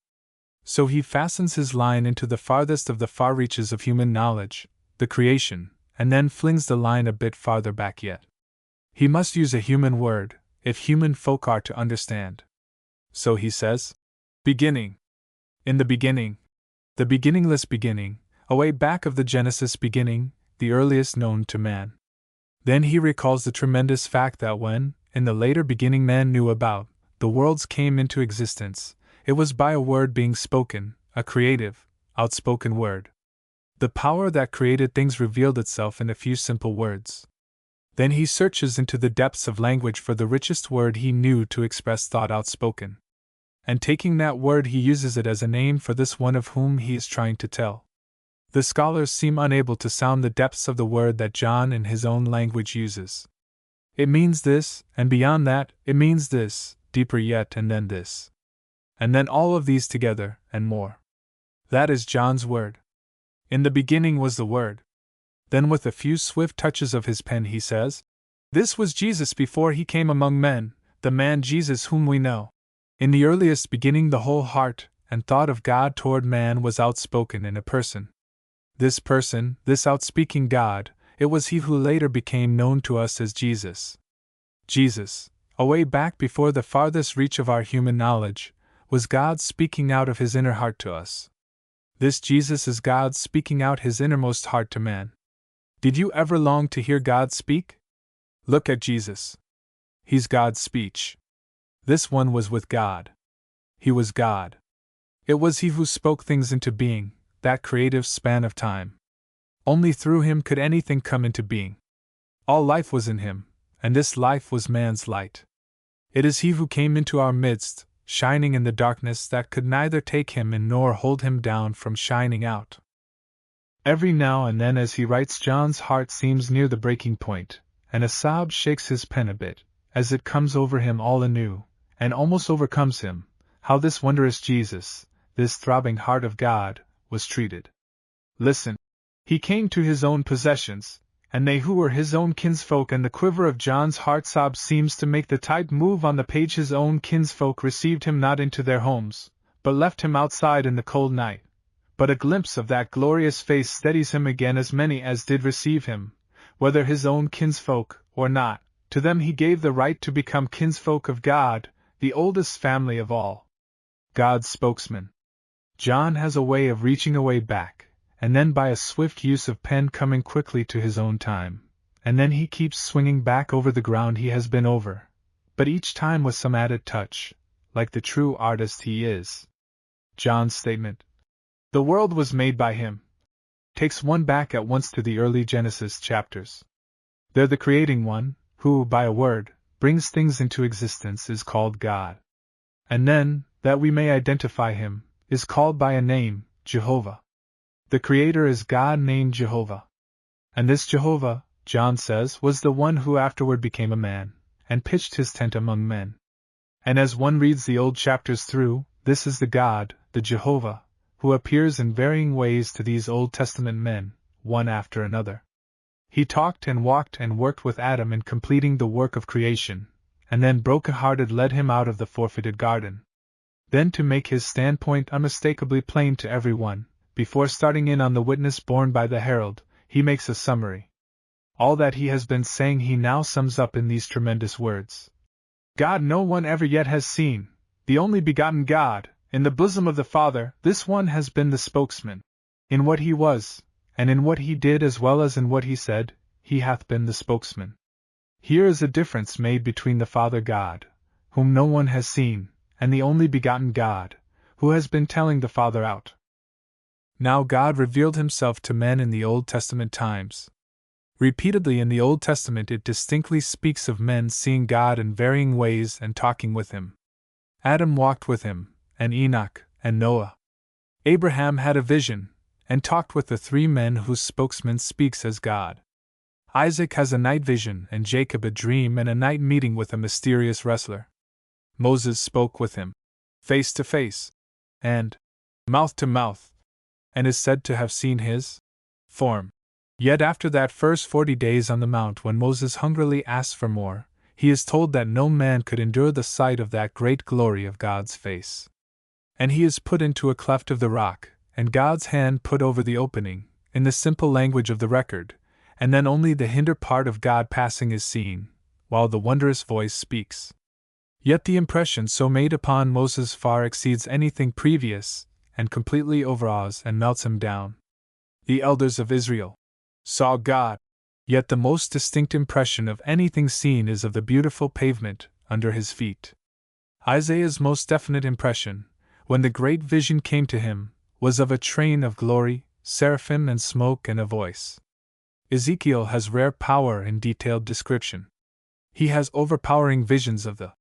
So he fastens his line into the farthest of the far reaches of human knowledge, the creation, and then flings the line a bit farther back yet. He must use a human word, if human folk are to understand. So he says, beginning. In the beginning. The beginningless beginning, away back of the Genesis beginning, the earliest known to man. Then he recalls the tremendous fact that when, in the later beginning man knew about, the worlds came into existence, it was by a word being spoken, a creative, outspoken word. The power that created things revealed itself in a few simple words. Then he searches into the depths of language for the richest word he knew to express thought outspoken. And taking that word, he uses it as a name for this one of whom he is trying to tell. The scholars seem unable to sound the depths of the word that John in his own language uses. It means this, and beyond that, it means this, deeper yet, and then this. And then all of these together, and more. That is John's word. In the beginning was the Word. Then with a few swift touches of his pen he says, this was Jesus before he came among men, the man Jesus whom we know. In the earliest beginning the whole heart and thought of God toward man was outspoken in a person. This person, this outspeaking God, it was he who later became known to us as Jesus. Jesus, away back before the farthest reach of our human knowledge, was God speaking out of his inner heart to us. This Jesus is God speaking out his innermost heart to man. Did you ever long to hear God speak? Look at Jesus. He's God's speech. This one was with God. He was God. It was he who spoke things into being, that creative span of time. Only through him could anything come into being. All life was in him, and this life was man's light. It is he who came into our midst, shining in the darkness that could neither take him in nor hold him down from shining out. Every now and then as he writes, John's heart seems near the breaking point, and a sob shakes his pen a bit, as it comes over him all anew, and almost overcomes him, how this wondrous Jesus, this throbbing heart of God, was treated. Listen. He came to his own possessions, and they who were his own kinsfolk, and the quiver of John's heart sob seems to make the type move on the page. His own kinsfolk received him not into their homes, but left him outside in the cold night. But a glimpse of that glorious face steadies him again. As many as did receive him, whether his own kinsfolk or not, to them he gave the right to become kinsfolk of God, the oldest family of all. God's spokesman. John has a way of reaching away back, and then by a swift use of pen coming quickly to his own time, and then he keeps swinging back over the ground he has been over, but each time with some added touch, like the true artist he is. John's statement, "The world was made by him," takes one back at once to the early Genesis chapters. There the creating one, who, by a word, brings things into existence, is called God. And then, that we may identify him, is called by a name, Jehovah. The Creator is God named Jehovah. And this Jehovah, John says, was the one who afterward became a man, and pitched his tent among men. And as one reads the old chapters through, this is the God, the Jehovah, who appears in varying ways to these Old Testament men, one after another. He talked and walked and worked with Adam in completing the work of creation, and then broken-hearted led him out of the forfeited garden. Then, to make his standpoint unmistakably plain to everyone, before starting in on the witness borne by the herald, he makes a summary. All that he has been saying he now sums up in these tremendous words. God no one ever yet has seen, the only begotten God, in the bosom of the Father, this one has been the spokesman. In what he was, and in what he did as well as in what he said, he hath been the spokesman. Here is a difference made between the Father God, whom no one has seen, and the only begotten God, who has been telling the Father out. Now God revealed himself to men in the Old Testament times. Repeatedly in the Old Testament it distinctly speaks of men seeing God in varying ways and talking with him. Adam walked with him, and Enoch, and Noah. Abraham had a vision, and talked with the three men whose spokesman speaks as God. Isaac has a night vision, and Jacob a dream and a night meeting with a mysterious wrestler. Moses spoke with him, face to face, and mouth to mouth, and is said to have seen his form. Yet after that first 40 days on the mount, when Moses hungrily asked for more, he is told that no man could endure the sight of that great glory of God's face. And he is put into a cleft of the rock, and God's hand put over the opening, in the simple language of the record, and then only the hinder part of God passing is seen, while the wondrous voice speaks. Yet the impression so made upon Moses far exceeds anything previous, and completely overawes and melts him down. The elders of Israel saw God, yet the most distinct impression of anything seen is of the beautiful pavement under his feet. Isaiah's most definite impression, when the great vision came to him, was of a train of glory, seraphim and smoke and a voice. Ezekiel has rare power in detailed description. He has overpowering visions of the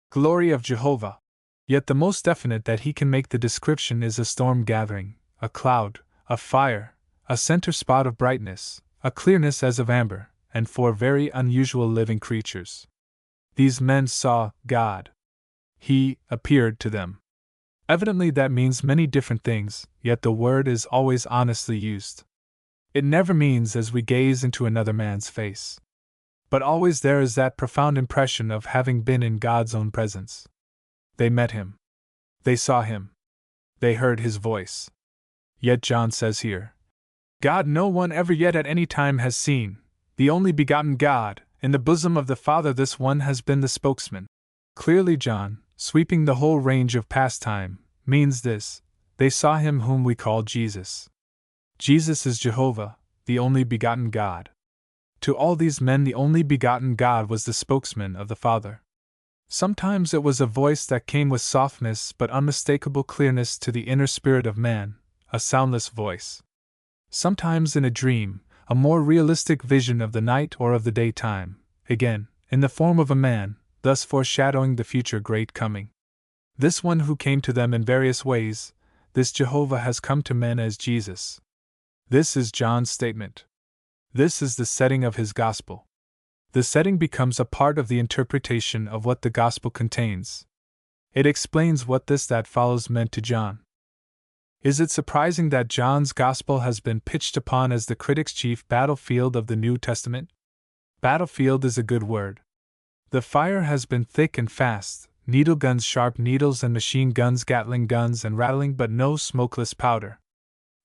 glory of Jehovah, yet the most definite that he can make the description is a storm gathering, a cloud, a fire, a center spot of brightness, a clearness as of amber, and 4 very unusual living creatures. These men saw God. He appeared to them. Evidently that means many different things, yet the word is always honestly used. It never means as we gaze into another man's face. But always there is that profound impression of having been in God's own presence. They met him. They saw him. They heard his voice. Yet John says here, God no one ever yet at any time has seen, the only begotten God, in the bosom of the Father this one has been the spokesman. Clearly John, sweeping the whole range of past time, means this: they saw him whom we call Jesus. Jesus is Jehovah, the only begotten God. To all these men the only begotten God was the spokesman of the Father. Sometimes it was a voice that came with softness but unmistakable clearness to the inner spirit of man, a soundless voice. Sometimes in a dream, a more realistic vision of the night or of the daytime, again, in the form of a man, thus foreshadowing the future great coming. This one who came to them in various ways, this Jehovah has come to men as Jesus. This is John's statement. This is the setting of his gospel. The setting becomes a part of the interpretation of what the gospel contains. It explains what that follows meant to John. Is it surprising that John's gospel has been pitched upon as the critic's chief battlefield of the New Testament? Battlefield is a good word. The fire has been thick and fast, needle guns, sharp needles, and machine guns, Gatling guns, and rattling, but no smokeless powder.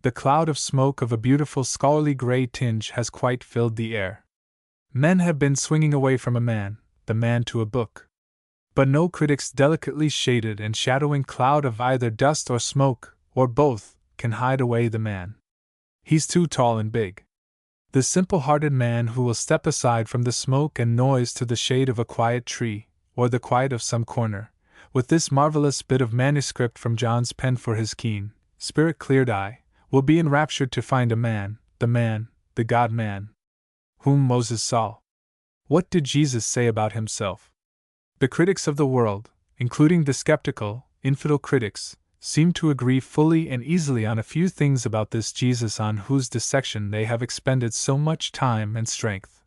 The cloud of smoke of a beautiful scholarly gray tinge has quite filled the air. Men have been swinging away from a man, the man to a book. But no critic's delicately shaded and shadowing cloud of either dust or smoke, or both, can hide away the man. He's too tall and big. The simple-hearted man who will step aside from the smoke and noise to the shade of a quiet tree, or the quiet of some corner, with this marvelous bit of manuscript from John's pen for his keen, spirit-cleared eye, will be enraptured to find a man, the God-man, whom Moses saw. What did Jesus say about himself? The critics of the world, including the skeptical, infidel critics, seem to agree fully and easily on a few things about this Jesus on whose dissection they have expended so much time and strength.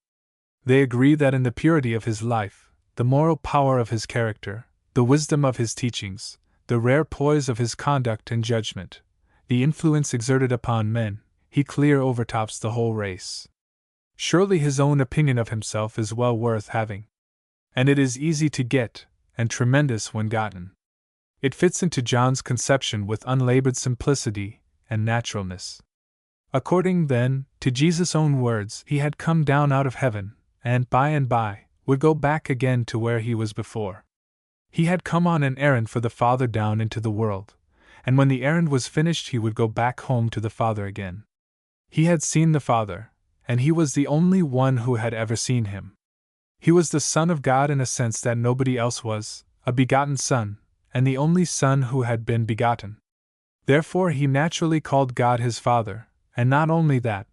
They agree that in the purity of his life, the moral power of his character, the wisdom of his teachings, the rare poise of his conduct and judgment, the influence exerted upon men, he clear overtops the whole race. Surely his own opinion of himself is well worth having. And it is easy to get, and tremendous when gotten. It fits into John's conception with unlabored simplicity and naturalness. According, then, to Jesus' own words, he had come down out of heaven, and by, would go back again to where he was before. He had come on an errand for the Father down into the world, and when the errand was finished he would go back home to the Father again. He had seen the Father, and he was the only one who had ever seen him. He was the Son of God in a sense that nobody else was, a begotten Son, and the only Son who had been begotten. Therefore he naturally called God his Father, and not only that,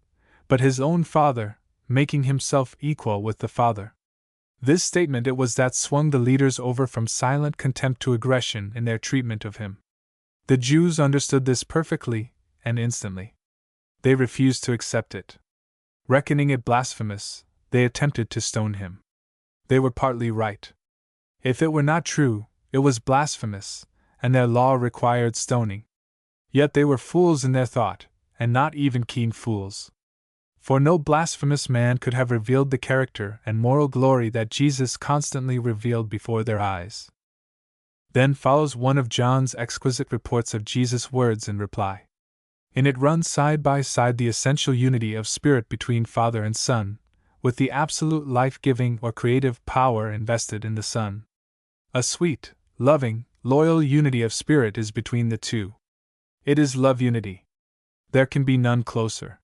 but his own Father, making himself equal with the Father. This statement it was that swung the leaders over from silent contempt to aggression in their treatment of him. The Jews understood this perfectly, and instantly. They refused to accept it. Reckoning it blasphemous, they attempted to stone him. They were partly right. If it were not true, it was blasphemous, and their law required stoning. Yet they were fools in their thought, and not even keen fools. for no blasphemous man could have revealed the character and moral glory that Jesus constantly revealed before their eyes. Then follows one of John's exquisite reports of Jesus' words in reply. In it runs side by side the essential unity of spirit between Father and Son, with the absolute life-giving or creative power invested in the Son. A sweet, loving, loyal unity of spirit is between the two. It is love unity. There can be none closer.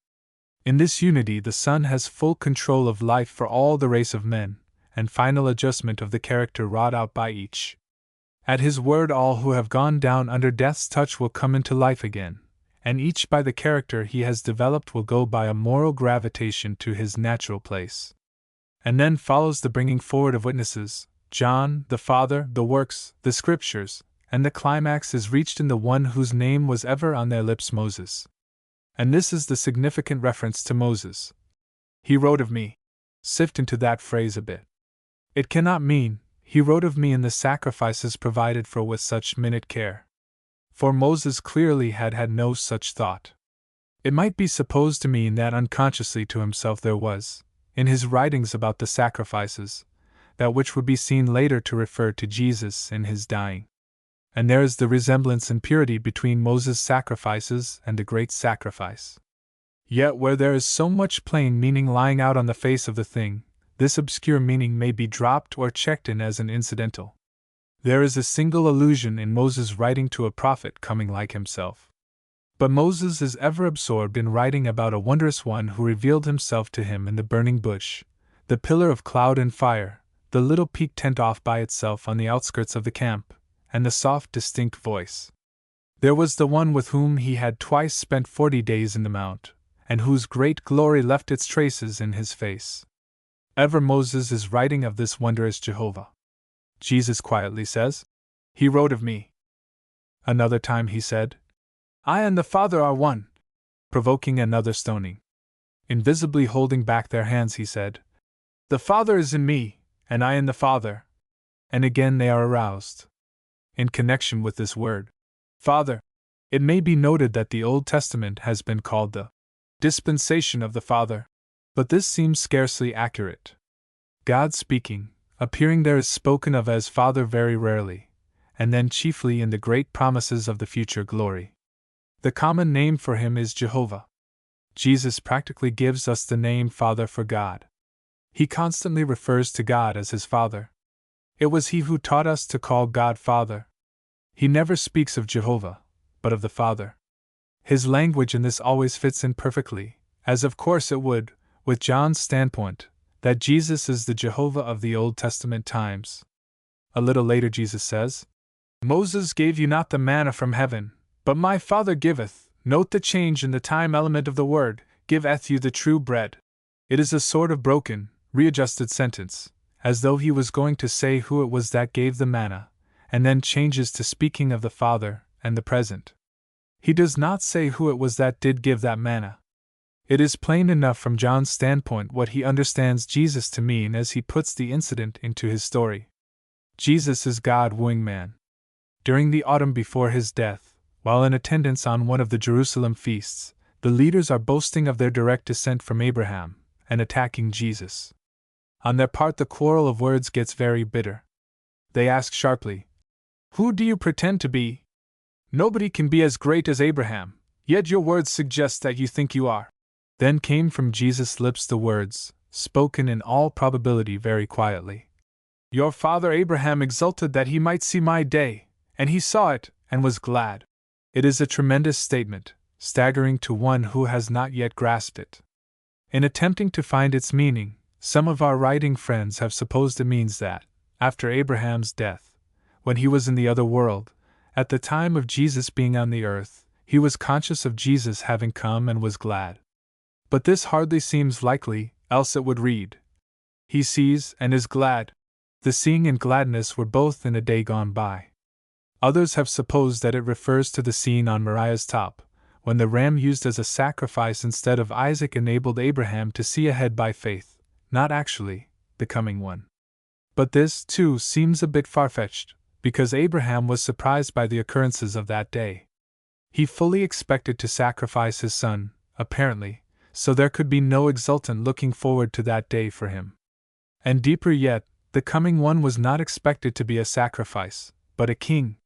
In this unity the Son has full control of life for all the race of men, and final adjustment of the character wrought out by each. At His word all who have gone down under death's touch will come into life again, and each by the character he has developed will go by a moral gravitation to his natural place. And then follows the bringing forward of witnesses, John, the Father, the works, the Scriptures, and the climax is reached in the one whose name was ever on their lips, Moses. And this is the significant reference to Moses. He wrote of me. Sift into that phrase a bit. It cannot mean, he wrote of me in the sacrifices provided for with such minute care. For Moses clearly had had no such thought. It might be supposed to mean that unconsciously to himself there was, in his writings about the sacrifices, that which would be seen later to refer to Jesus in his dying. And there is the resemblance and purity between Moses' sacrifices and the great sacrifice. Yet where there is so much plain meaning lying out on the face of the thing, this obscure meaning may be dropped or checked in as an incidental. There is a single allusion in Moses writing to a prophet coming like himself. But Moses is ever absorbed in writing about a wondrous one who revealed himself to him in the burning bush, the pillar of cloud and fire, the little peaked tent off by itself on the outskirts of the camp, and the soft, distinct voice. There was the one with whom he had twice spent 40 days in the mount, and whose great glory left its traces in his face. Ever Moses is writing of this wondrous Jehovah. Jesus quietly says, He wrote of me. Another time he said, I and the Father are one, provoking another stoning. Invisibly holding back their hands he said, The Father is in me, and I in the Father. And again they are aroused. In connection with this word, Father, it may be noted that the Old Testament has been called the dispensation of the Father, but this seems scarcely accurate. God speaking, appearing there is spoken of as Father very rarely, and then chiefly in the great promises of the future glory. The common name for him is Jehovah. Jesus practically gives us the name Father for God. He constantly refers to God as his Father. It was he who taught us to call God Father. He never speaks of Jehovah, but of the Father. His language in this always fits in perfectly, as of course it would, with John's standpoint, that Jesus is the Jehovah of the Old Testament times. A little later Jesus says, Moses gave you not the manna from heaven, but my Father giveth, note the change in the time element of the word, giveth you the true bread. It is a sort of broken, readjusted sentence, as though he was going to say who it was that gave the manna, and then changes to speaking of the Father and the present. He does not say who it was that did give that manna. It is plain enough from John's standpoint what he understands Jesus to mean as he puts the incident into his story. Jesus is God wooing man. During the autumn before his death, while in attendance on one of the Jerusalem feasts, the leaders are boasting of their direct descent from Abraham, and attacking Jesus. On their part the quarrel of words gets very bitter. They ask sharply, Who do you pretend to be? Nobody can be as great as Abraham, yet your words suggest that you think you are. Then came from Jesus' lips the words, spoken in all probability very quietly. Your father Abraham exulted that he might see my day, and he saw it, and was glad. It is a tremendous statement, staggering to one who has not yet grasped it. In attempting to find its meaning, some of our writing friends have supposed it means that, after Abraham's death, when he was in the other world, at the time of Jesus being on the earth, he was conscious of Jesus having come and was glad. But this hardly seems likely, else it would read, He sees and is glad. The seeing and gladness were both in a day gone by. Others have supposed that it refers to the scene on Moriah's top, when the ram used as a sacrifice instead of Isaac enabled Abraham to see ahead by faith, not actually the coming one. But this, too, seems a bit far-fetched, because Abraham was surprised by the occurrences of that day. He fully expected to sacrifice his son, apparently, so there could be no exultant looking forward to that day for him. And deeper yet, the coming one was not expected to be a sacrifice, but a king.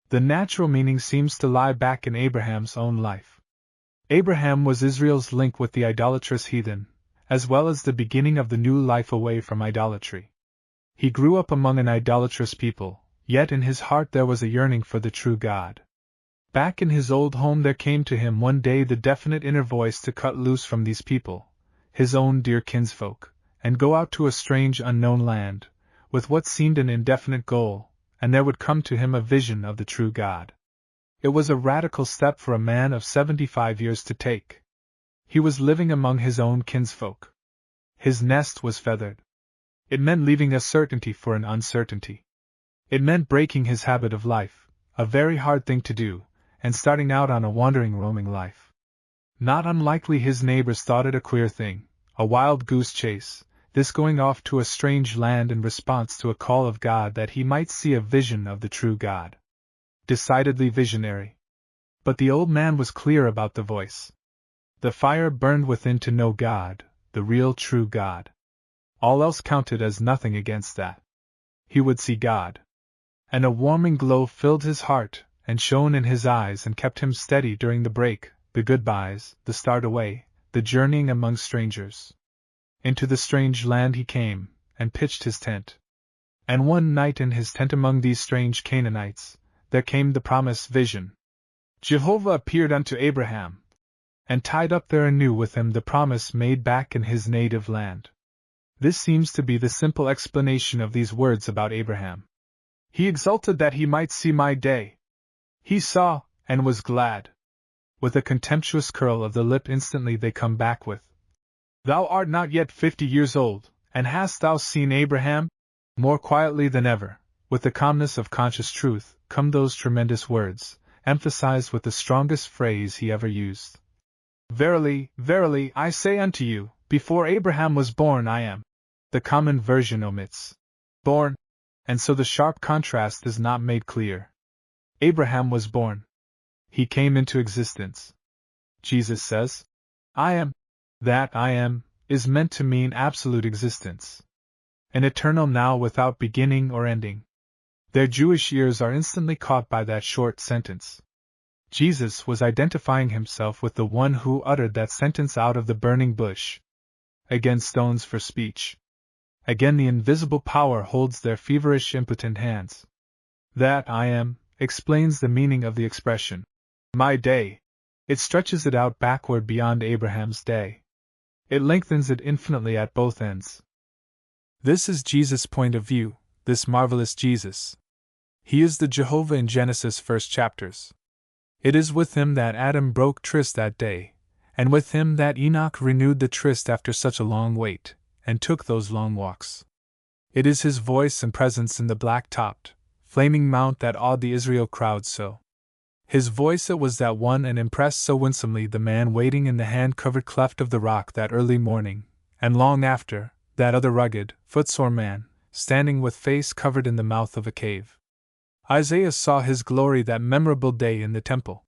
The natural meaning seems to lie back in Abraham's own life. Abraham was Israel's link with the idolatrous heathen, as well as the beginning of the new life away from idolatry. He grew up among an idolatrous people, yet in his heart there was a yearning for the true God. Back in his old home there came to him one day the definite inner voice to cut loose from these people, his own dear kinsfolk, and go out to a strange unknown land, with what seemed an indefinite goal, and there would come to him a vision of the true God. It was a radical step for a man of 75 years to take. He was living among his own kinsfolk. His nest was feathered. It meant leaving a certainty for an uncertainty. It meant breaking his habit of life, a very hard thing to do, and starting out on a wandering, roaming life. Not unlikely his neighbors thought it a queer thing, a wild goose chase, this going off to a strange land in response to a call of God that he might see a vision of the true God. Decidedly visionary. But the old man was clear about the voice. The fire burned within to know God, the real true God. All else counted as nothing against that. He would see God. And a warming glow filled his heart, and shone in his eyes and kept him steady during the break, the goodbyes, the start away, the journeying among strangers. Into the strange land he came, and pitched his tent. And one night in his tent among these strange Canaanites, there came the promised vision. Jehovah appeared unto Abraham, and tied up there anew with him the promise made back in his native land. This seems to be the simple explanation of these words about Abraham. He exulted that he might see my day. He saw, and was glad. With a contemptuous curl of the lip instantly they come back with, Thou art not yet 50 years old, and hast thou seen Abraham? More quietly than ever, with the calmness of conscious truth, come those tremendous words, emphasized with the strongest phrase he ever used. Verily, verily, I say unto you, before Abraham was born I am. The common version omits born, and so the sharp contrast is not made clear. Abraham was born. He came into existence. Jesus says, I am. That I am is meant to mean absolute existence. An eternal now without beginning or ending. Their Jewish ears are instantly caught by that short sentence. Jesus was identifying himself with the one who uttered that sentence out of the burning bush. Again stones for speech. Again the invisible power holds their feverish impotent hands. That I am explains the meaning of the expression. My day. It stretches it out backward beyond Abraham's day. It lengthens it infinitely at both ends. This is Jesus' point of view, this marvelous Jesus. He is the Jehovah in Genesis' first chapters. It is with him that Adam broke tryst that day, and with him that Enoch renewed the tryst after such a long wait, and took those long walks. It is his voice and presence in the black-topped, flaming mount that awed the Israel crowd so. His voice it was that won and impressed so winsomely the man waiting in the hand-covered cleft of the rock that early morning, and long after, that other rugged, footsore man, standing with face covered in the mouth of a cave. Isaiah saw his glory that memorable day in the temple.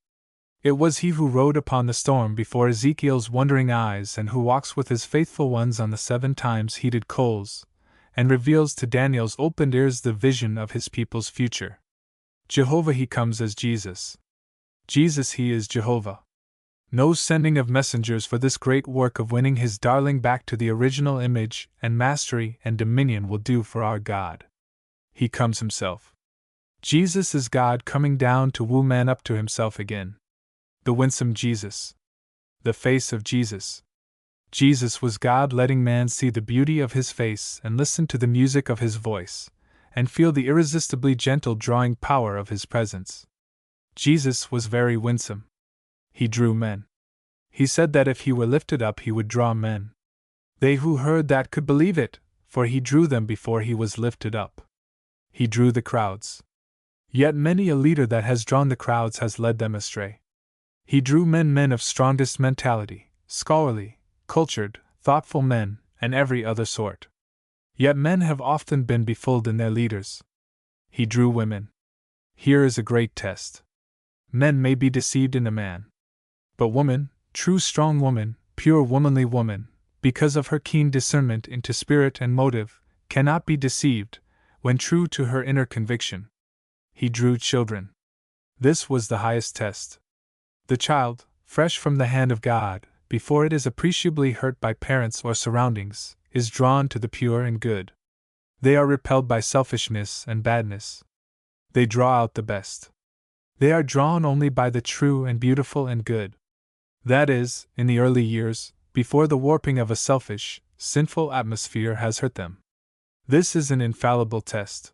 It was he who rode upon the storm before Ezekiel's wondering eyes and who walks with his faithful ones on the 7 times heated coals, and reveals to Daniel's opened ears the vision of his people's future. Jehovah he comes as Jesus. Jesus he is Jehovah. No sending of messengers for this great work of winning his darling back to the original image and mastery and dominion will do for our God. He comes himself. Jesus is God coming down to woo man up to himself again. The winsome Jesus. The face of Jesus. Jesus was God letting man see the beauty of his face and listen to the music of his voice, and feel the irresistibly gentle drawing power of his presence. Jesus was very winsome. He drew men. He said that if he were lifted up he would draw men. They who heard that could believe it, for he drew them before he was lifted up. He drew the crowds. Yet many a leader that has drawn the crowds has led them astray. He drew men of strongest mentality, scholarly, cultured, thoughtful men, and every other sort. Yet men have often been befooled in their leaders. He drew women. Here is a great test. Men may be deceived in a man. But woman, true strong woman, pure womanly woman, because of her keen discernment into spirit and motive, cannot be deceived, when true to her inner conviction. He drew children. This was the highest test. The child, fresh from the hand of God, before it is appreciably hurt by parents or surroundings, is drawn to the pure and good. They are repelled by selfishness and badness. They draw out the best. They are drawn only by the true and beautiful and good. That is, in the early years, before the warping of a selfish, sinful atmosphere has hurt them. This is an infallible test.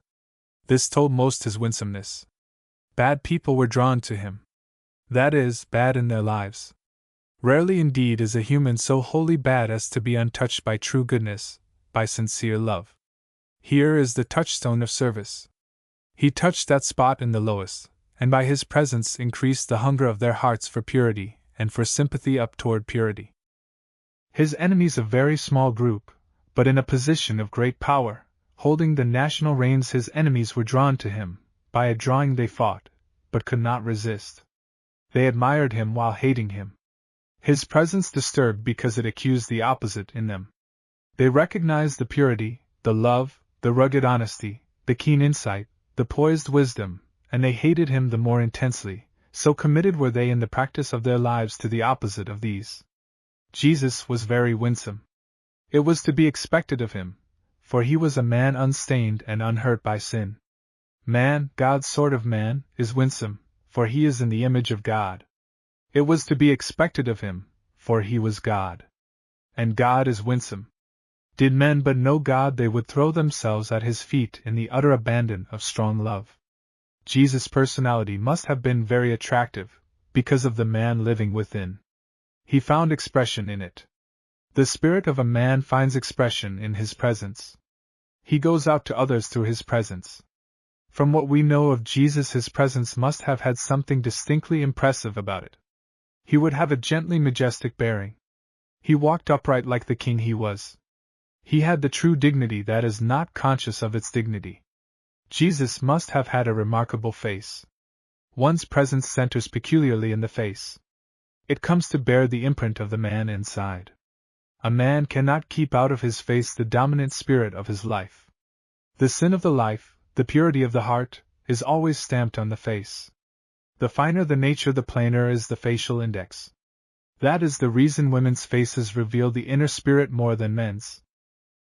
This told most his winsomeness. Bad people were drawn to him. That is, bad in their lives. Rarely indeed is a human so wholly bad as to be untouched by true goodness, by sincere love. Here is the touchstone of service. He touched that spot in the lowest, and by his presence increased the hunger of their hearts for purity, and for sympathy up toward purity. His enemies, a very small group, but in a position of great power, holding the national reins, his enemies were drawn to him. By a drawing they fought, but could not resist. They admired him while hating him. His presence disturbed because it accused the opposite in them. They recognized the purity, the love, the rugged honesty, the keen insight, the poised wisdom, and they hated him the more intensely, so committed were they in the practice of their lives to the opposite of these. Jesus was very winsome. It was to be expected of him, for he was a man unstained and unhurt by sin. Man, God's sort of man, is winsome, for he is in the image of God. It was to be expected of him, for he was God. And God is winsome. Did men but know God, they would throw themselves at his feet in the utter abandon of strong love. Jesus' personality must have been very attractive, because of the man living within. He found expression in it. The spirit of a man finds expression in his presence. He goes out to others through his presence. From what we know of Jesus, his presence must have had something distinctly impressive about it. He would have a gently majestic bearing. He walked upright like the king he was. He had the true dignity that is not conscious of its dignity. Jesus must have had a remarkable face. One's presence centers peculiarly in the face. It comes to bear the imprint of the man inside. A man cannot keep out of his face the dominant spirit of his life. The sin of the life, the purity of the heart, is always stamped on the face. The finer the nature, the plainer is the facial index. That is the reason women's faces reveal the inner spirit more than men's.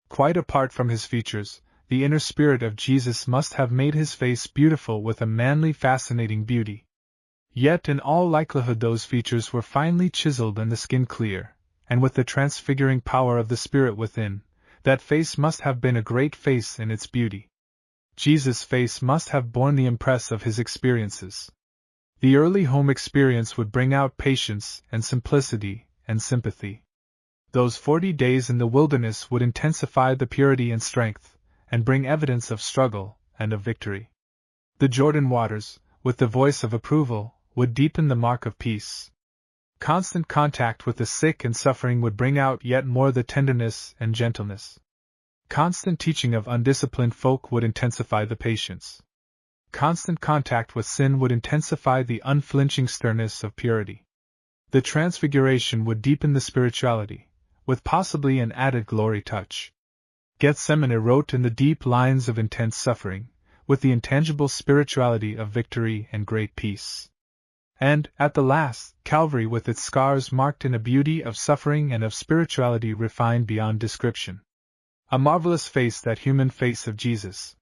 Quite apart from his features, the inner spirit of Jesus must have made his face beautiful with a manly, fascinating beauty. Yet in all likelihood those features were finely chiseled and the skin clear, and with the transfiguring power of the Spirit within, that face must have been a great face in its beauty. Jesus' face must have borne the impress of his experiences. The early home experience would bring out patience and simplicity and sympathy. Those 40 days in the wilderness would intensify the purity and strength, and bring evidence of struggle and of victory. The Jordan waters, with the voice of approval, would deepen the mark of peace. Constant contact with the sick and suffering would bring out yet more the tenderness and gentleness. Constant teaching of undisciplined folk would intensify the patience. Constant contact with sin would intensify the unflinching sternness of purity. The Transfiguration would deepen the spirituality, with possibly an added glory touch. Gethsemane wrote in the deep lines of intense suffering, with the intangible spirituality of victory and great peace. And, at the last, Calvary with its scars marked in a beauty of suffering and of spirituality refined beyond description. A marvelous face, that human face of Jesus.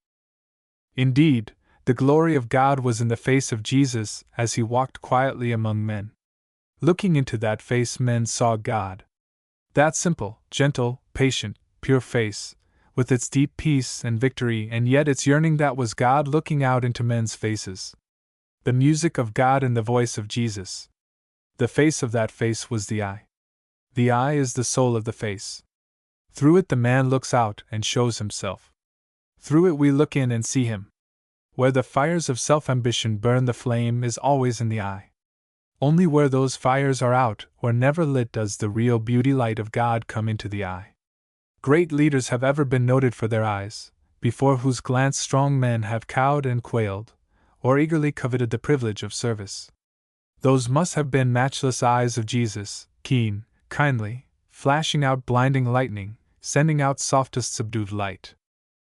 Indeed, the glory of God was in the face of Jesus as he walked quietly among men. Looking into that face, men saw God. That simple, gentle, patient, pure face, with its deep peace and victory and yet its yearning, that was God looking out into men's faces. The music of God in the voice of Jesus. The face of that face was the eye. The eye is the soul of the face. Through it the man looks out and shows himself. Through it we look in and see him. Where the fires of self-ambition burn, the flame is always in the eye. Only where those fires are out or never lit does the real beauty light of God come into the eye. Great leaders have ever been noted for their eyes, before whose glance strong men have cowed and quailed, or eagerly coveted the privilege of service. Those must have been matchless eyes of Jesus, keen, kindly, flashing out blinding lightning, sending out softest subdued light.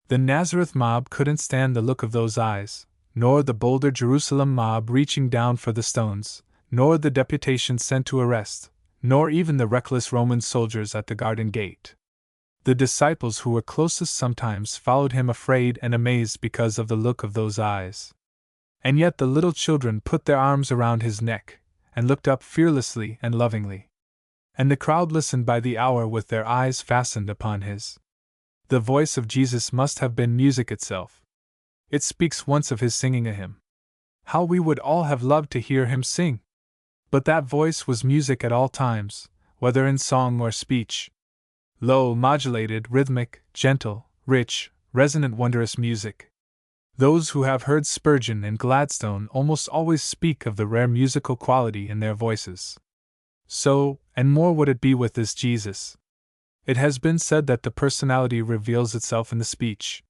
The Nazareth mob couldn't stand the look of those eyes, nor the bolder Jerusalem mob reaching down for the stones, nor the deputation sent to arrest, nor even the reckless Roman soldiers at the garden gate. The disciples who were closest sometimes followed him afraid and amazed because of the look of those eyes. And yet the little children put their arms around his neck, and looked up fearlessly and lovingly. And the crowd listened by the hour with their eyes fastened upon his. The voice of Jesus must have been music itself. It speaks once of his singing a hymn. How we would all have loved to hear him sing! But that voice was music at all times, whether in song or speech. Low, modulated, rhythmic, gentle, rich, resonant, wondrous music. Those who have heard Spurgeon and Gladstone almost always speak of the rare musical quality in their voices. So, and more would it be with this Jesus. It has been said that the personality reveals itself in the speech.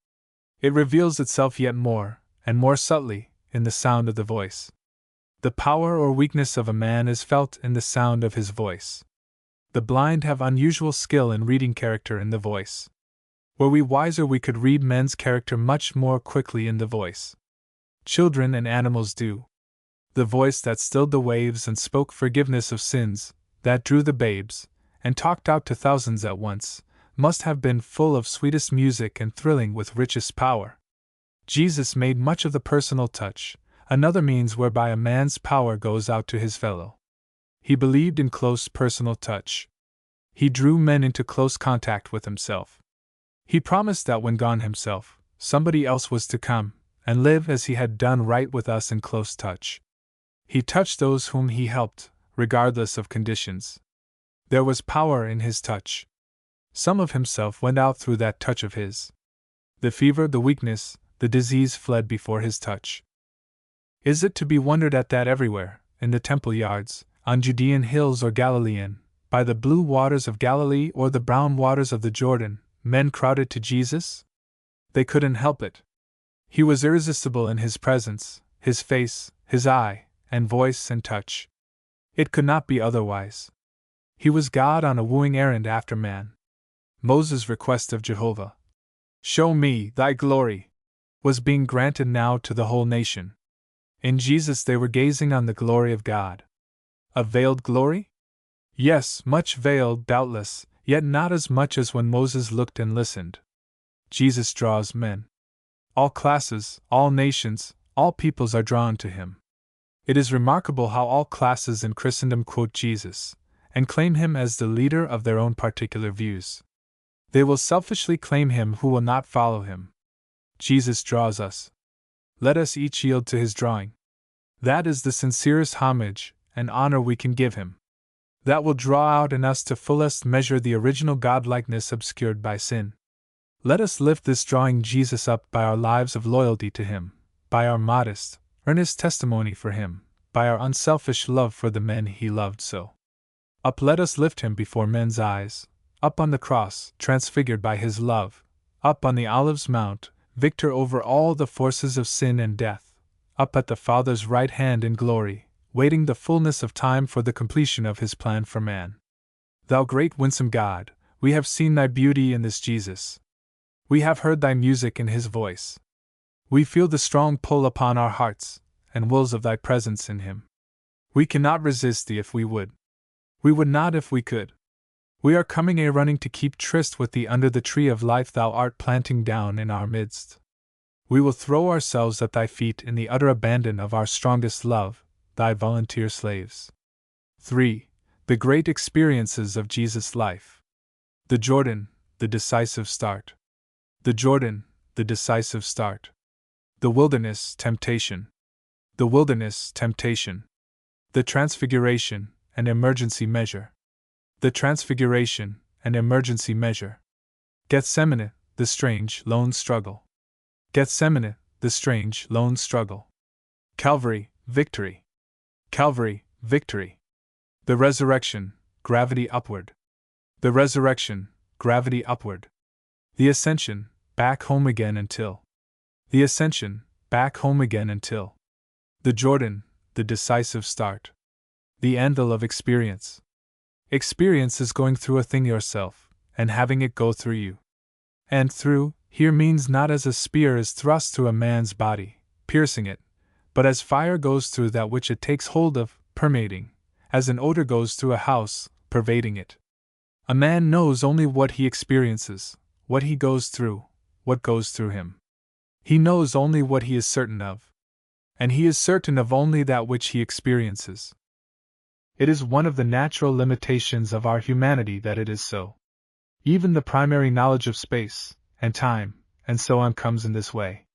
It reveals itself yet more, and more subtly, in the sound of the voice. The power or weakness of a man is felt in the sound of his voice. The blind have unusual skill in reading character in the voice. Were we wiser, we could read men's character much more quickly in the voice. Children and animals do. The voice that stilled the waves and spoke forgiveness of sins, that drew the babes, and talked out to thousands at once, must have been full of sweetest music and thrilling with richest power. Jesus made much of the personal touch, another means whereby a man's power goes out to his fellow. He believed in close personal touch. He drew men into close contact with himself. He promised that when gone himself, somebody else was to come and live as he had done right with us in close touch. He touched those whom he helped, regardless of conditions. There was power in his touch. Some of himself went out through that touch of his. The fever, the weakness, the disease fled before his touch. Is it to be wondered at that everywhere, in the temple yards, on Judean hills or Galilean, by the blue waters of Galilee or the brown waters of the Jordan, men crowded to Jesus? They couldn't help it. He was irresistible in his presence, his face, his eye, and voice and touch. It could not be otherwise. He was God on a wooing errand after man. Moses' request of Jehovah, "Show me thy glory," was being granted now to the whole nation. In Jesus they were gazing on the glory of God. A veiled glory? Yes, much veiled, doubtless, yet not as much as when Moses looked and listened. Jesus draws men. All classes, all nations, all peoples are drawn to him. It is remarkable how all classes in Christendom quote Jesus, and claim him as the leader of their own particular views. They will selfishly claim him who will not follow him. Jesus draws us. Let us each yield to his drawing. That is the sincerest homage and honor we can give him. That will draw out in us to fullest measure the original godlikeness obscured by sin. Let us lift this drawing Jesus up by our lives of loyalty to him, by our modest, earnest testimony for him, by our unselfish love for the men he loved so. Up let us lift him before men's eyes, up on the cross, transfigured by his love, up on the Olives Mount, victor over all the forces of sin and death, up at the Father's right hand in glory, waiting the fullness of time for the completion of his plan for man. Thou great winsome God, we have seen thy beauty in this Jesus. We have heard thy music in his voice. We feel the strong pull upon our hearts and wills of thy presence in him. We cannot resist thee if we would. We would not if we could. We are coming running to keep tryst with thee under the tree of life thou art planting down in our midst. We will throw ourselves at thy feet in the utter abandon of our strongest love, thy volunteer slaves. 3. The great experiences of Jesus' life. The Jordan, the decisive start. The Jordan, the decisive start. The wilderness, temptation. The wilderness, temptation. The transfiguration, an emergency measure. The transfiguration, an emergency measure. Gethsemane, the strange, lone struggle. Gethsemane, the strange, lone struggle. Calvary, victory. Calvary, victory. The resurrection, gravity upward. The resurrection, gravity upward. The ascension, back home again until. The ascension, back home again until. The Jordan, the decisive start. The anvil of experience. Experience is going through a thing yourself, and having it go through you. And through, here means not as a spear is thrust through a man's body, piercing it, but as fire goes through that which it takes hold of, permeating, as an odor goes through a house, pervading it. A man knows only what he experiences, what he goes through, what goes through him. He knows only what he is certain of. And he is certain of only that which he experiences. It is one of the natural limitations of our humanity that it is so. Even the primary knowledge of space, and time, and so on comes in this way.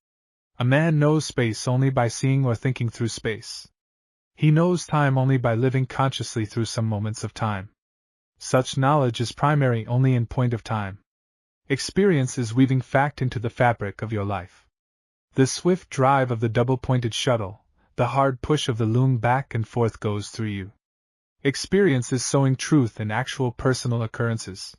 A man knows space only by seeing or thinking through space. He knows time only by living consciously through some moments of time. Such knowledge is primary only in point of time. Experience is weaving fact into the fabric of your life. The swift drive of the double-pointed shuttle, the hard push of the loom back and forth goes through you. Experience is sowing truth in actual personal occurrences.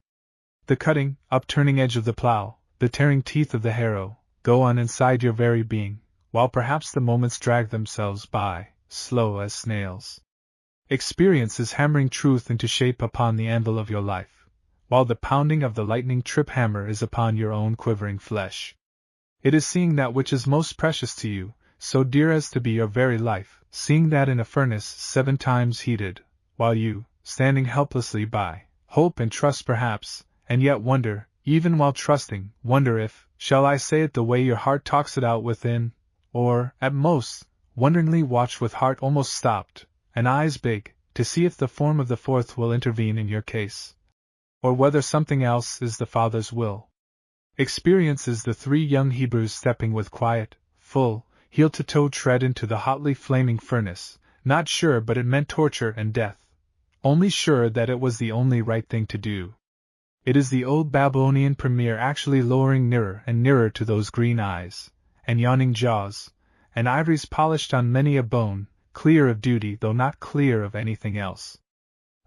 The cutting, upturning edge of the plow, the tearing teeth of the harrow, go on inside your very being, while perhaps the moments drag themselves by, slow as snails. Experience is hammering truth into shape upon the anvil of your life, while the pounding of the lightning trip hammer is upon your own quivering flesh. It is seeing that which is most precious to you, so dear as to be your very life, seeing that in a furnace 7 times heated, while you, standing helplessly by, hope and trust perhaps, and yet wonder, even while trusting, wonder if, shall I say it the way your heart talks it out within, or, at most, wonderingly watch with heart almost stopped, and eyes big, to see if the form of the fourth will intervene in your case, or whether something else is the Father's will. Experience is the 3 young Hebrews stepping with quiet, full, heel-to-toe tread into the hotly flaming furnace, not sure but it meant torture and death, only sure that it was the only right thing to do. It is the old Babylonian premier actually lowering nearer and nearer to those green eyes, and yawning jaws, and ivories polished on many a bone, clear of duty though not clear of anything else.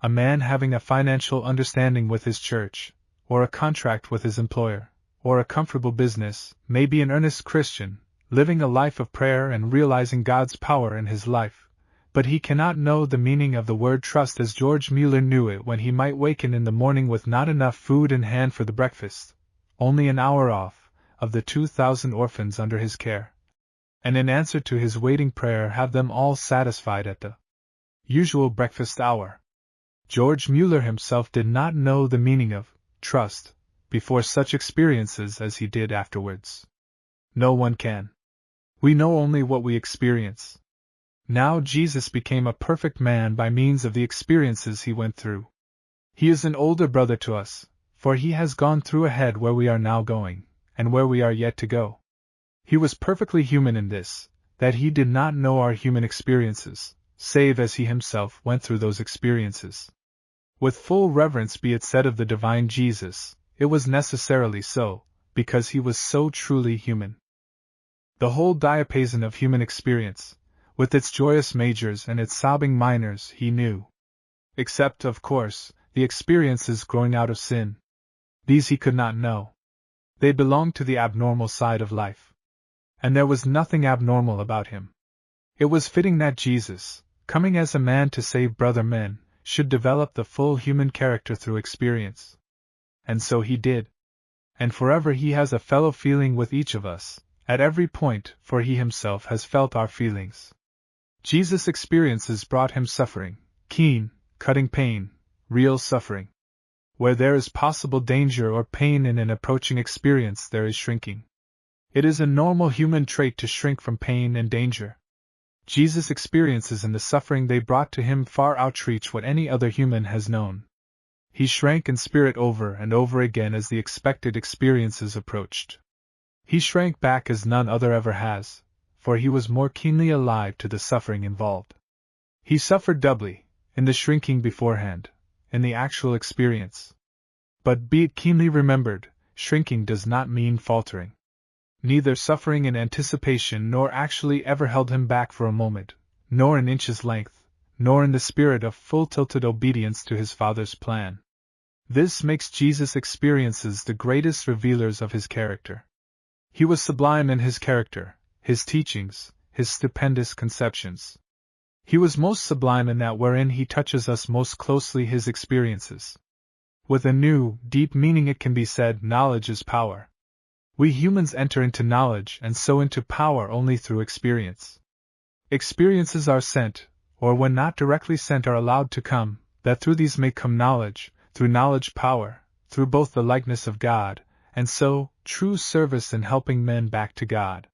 A man having a financial understanding with his church, or a contract with his employer, or a comfortable business, may be an earnest Christian, living a life of prayer and realizing God's power in his life, but he cannot know the meaning of the word trust as George Mueller knew it when he might waken in the morning with not enough food in hand for the breakfast, only an hour off, of the 2,000 orphans under his care, and in answer to his waiting prayer have them all satisfied at the usual breakfast hour. George Mueller himself did not know the meaning of trust before such experiences as he did afterwards. No one can. We know only what we experience. Now Jesus became a perfect man by means of the experiences he went through. He is an older brother to us, for he has gone through ahead where we are now going, and where we are yet to go. He was perfectly human in this, that he did not know our human experiences, save as he himself went through those experiences. With full reverence be it said of the divine Jesus, it was necessarily so, because he was so truly human. The whole diapason of human experience, with its joyous majors and its sobbing minors, he knew. Except, of course, the experiences growing out of sin. These he could not know. They belonged to the abnormal side of life. And there was nothing abnormal about him. It was fitting that Jesus, coming as a man to save brother men, should develop the full human character through experience. And so he did. And forever he has a fellow feeling with each of us, at every point, for he himself has felt our feelings. Jesus' experiences brought him suffering, keen, cutting pain, real suffering. Where there is possible danger or pain in an approaching experience, there is shrinking. It is a normal human trait to shrink from pain and danger. Jesus' experiences and the suffering they brought to him far outreach what any other human has known. He shrank in spirit over and over again as the expected experiences approached. He shrank back as none other ever has, for he was more keenly alive to the suffering involved. He suffered doubly, in the shrinking beforehand, in the actual experience. But be it keenly remembered, shrinking does not mean faltering. Neither suffering in anticipation nor actually ever held him back for a moment, nor an inch's length, nor in the spirit of full-tilted obedience to his Father's plan. This makes Jesus' experiences the greatest revealers of his character. He was sublime in his character, his teachings, his stupendous conceptions. He was most sublime in that wherein he touches us most closely his experiences. With a new, deep meaning it can be said, knowledge is power. We humans enter into knowledge and so into power only through experience. Experiences are sent, or when not directly sent are allowed to come, that through these may come knowledge, through knowledge power, through both the likeness of God, and so, true service in helping men back to God.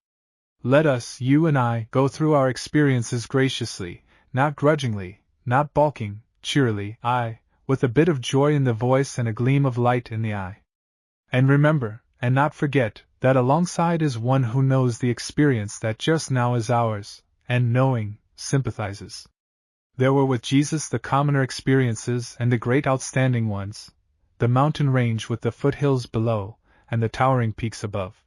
Let us, you and I, go through our experiences graciously, not grudgingly, not balking, cheerily, aye, with a bit of joy in the voice and a gleam of light in the eye. And remember, and not forget, that alongside is one who knows the experience that just now is ours, and knowing, sympathizes. There were with Jesus the commoner experiences and the great outstanding ones, the mountain range with the foothills below, and the towering peaks above.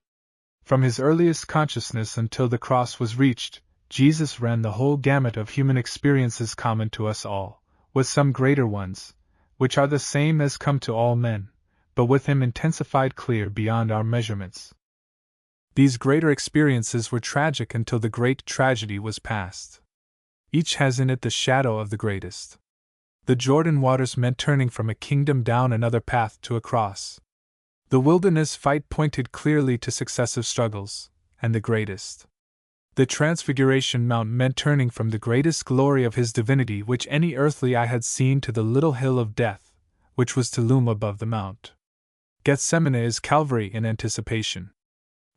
From his earliest consciousness until the cross was reached, Jesus ran the whole gamut of human experiences common to us all, with some greater ones, which are the same as come to all men, but with him intensified clear beyond our measurements. These greater experiences were tragic until the great tragedy was past. Each has in it the shadow of the greatest. The Jordan waters meant turning from a kingdom down another path to a cross. The wilderness fight pointed clearly to successive struggles, and the greatest. The Transfiguration Mount meant turning from the greatest glory of his divinity which any earthly eye had seen to the little hill of death, which was to loom above the mount. Gethsemane is Calvary in anticipation.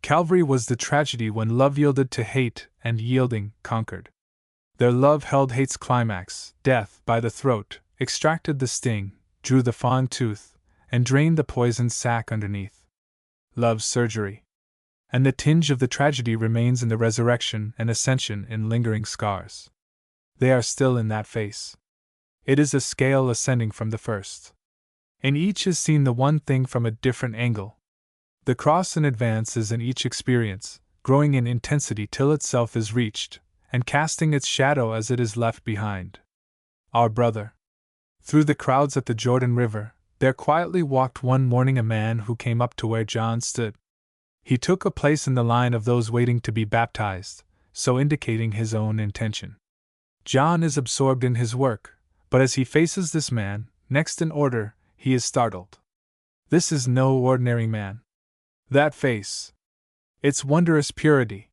Calvary was the tragedy when love yielded to hate and, yielding, conquered. Their love held hate's climax, death, by the throat, extracted the sting, drew the fang tooth, and drained the poisoned sac underneath. Love's surgery. And the tinge of the tragedy remains in the resurrection and ascension in lingering scars. They are still in that face. It is a scale ascending from the first. In each is seen the one thing from a different angle. The cross in advance is in each experience, growing in intensity till itself is reached, and casting its shadow as it is left behind. Our brother. Through the crowds at the Jordan River, there quietly walked one morning a man who came up to where John stood. He took a place in the line of those waiting to be baptized, so indicating his own intention. John is absorbed in his work, but as he faces this man, next in order, he is startled. This is no ordinary man. That face. Its wondrous purity.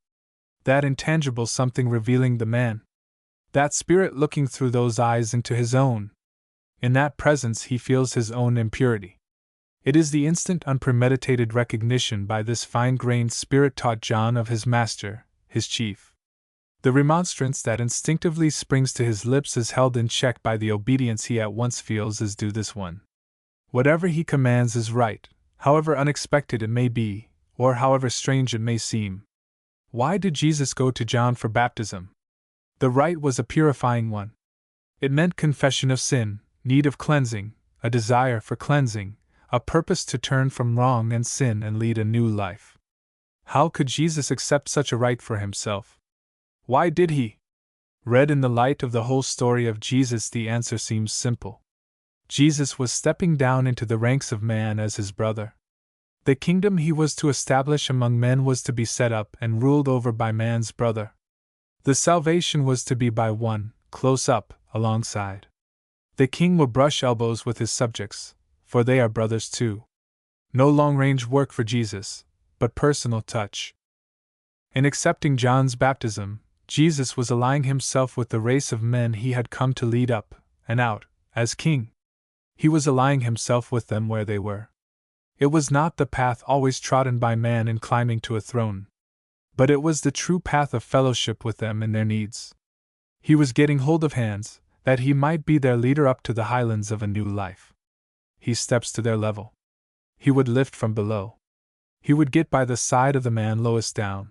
That intangible something revealing the man. That spirit looking through those eyes into his own. In that presence he feels his own impurity. It is the instant unpremeditated recognition by this fine-grained spirit taught John of his master, his chief. The remonstrance that instinctively springs to his lips is held in check by the obedience he at once feels is due this one. Whatever he commands is right, however unexpected it may be, or however strange it may seem. Why did Jesus go to John for baptism? The rite was a purifying one. It meant confession of sin, need of cleansing, a desire for cleansing, a purpose to turn from wrong and sin and lead a new life. How could Jesus accept such a rite for himself? Why did he? Read in the light of the whole story of Jesus, the answer seems simple. Jesus was stepping down into the ranks of man as his brother. The kingdom he was to establish among men was to be set up and ruled over by man's brother. The salvation was to be by one, close up, alongside. The king will brush elbows with his subjects, for they are brothers too. No long-range work for Jesus, but personal touch. In accepting John's baptism, Jesus was allying himself with the race of men he had come to lead up and out, as king. He was allying himself with them where they were. It was not the path always trodden by man in climbing to a throne, but it was the true path of fellowship with them in their needs. He was getting hold of hands, that he might be their leader up to the highlands of a new life. He steps to their level. He would lift from below. He would get by the side of the man lowest down.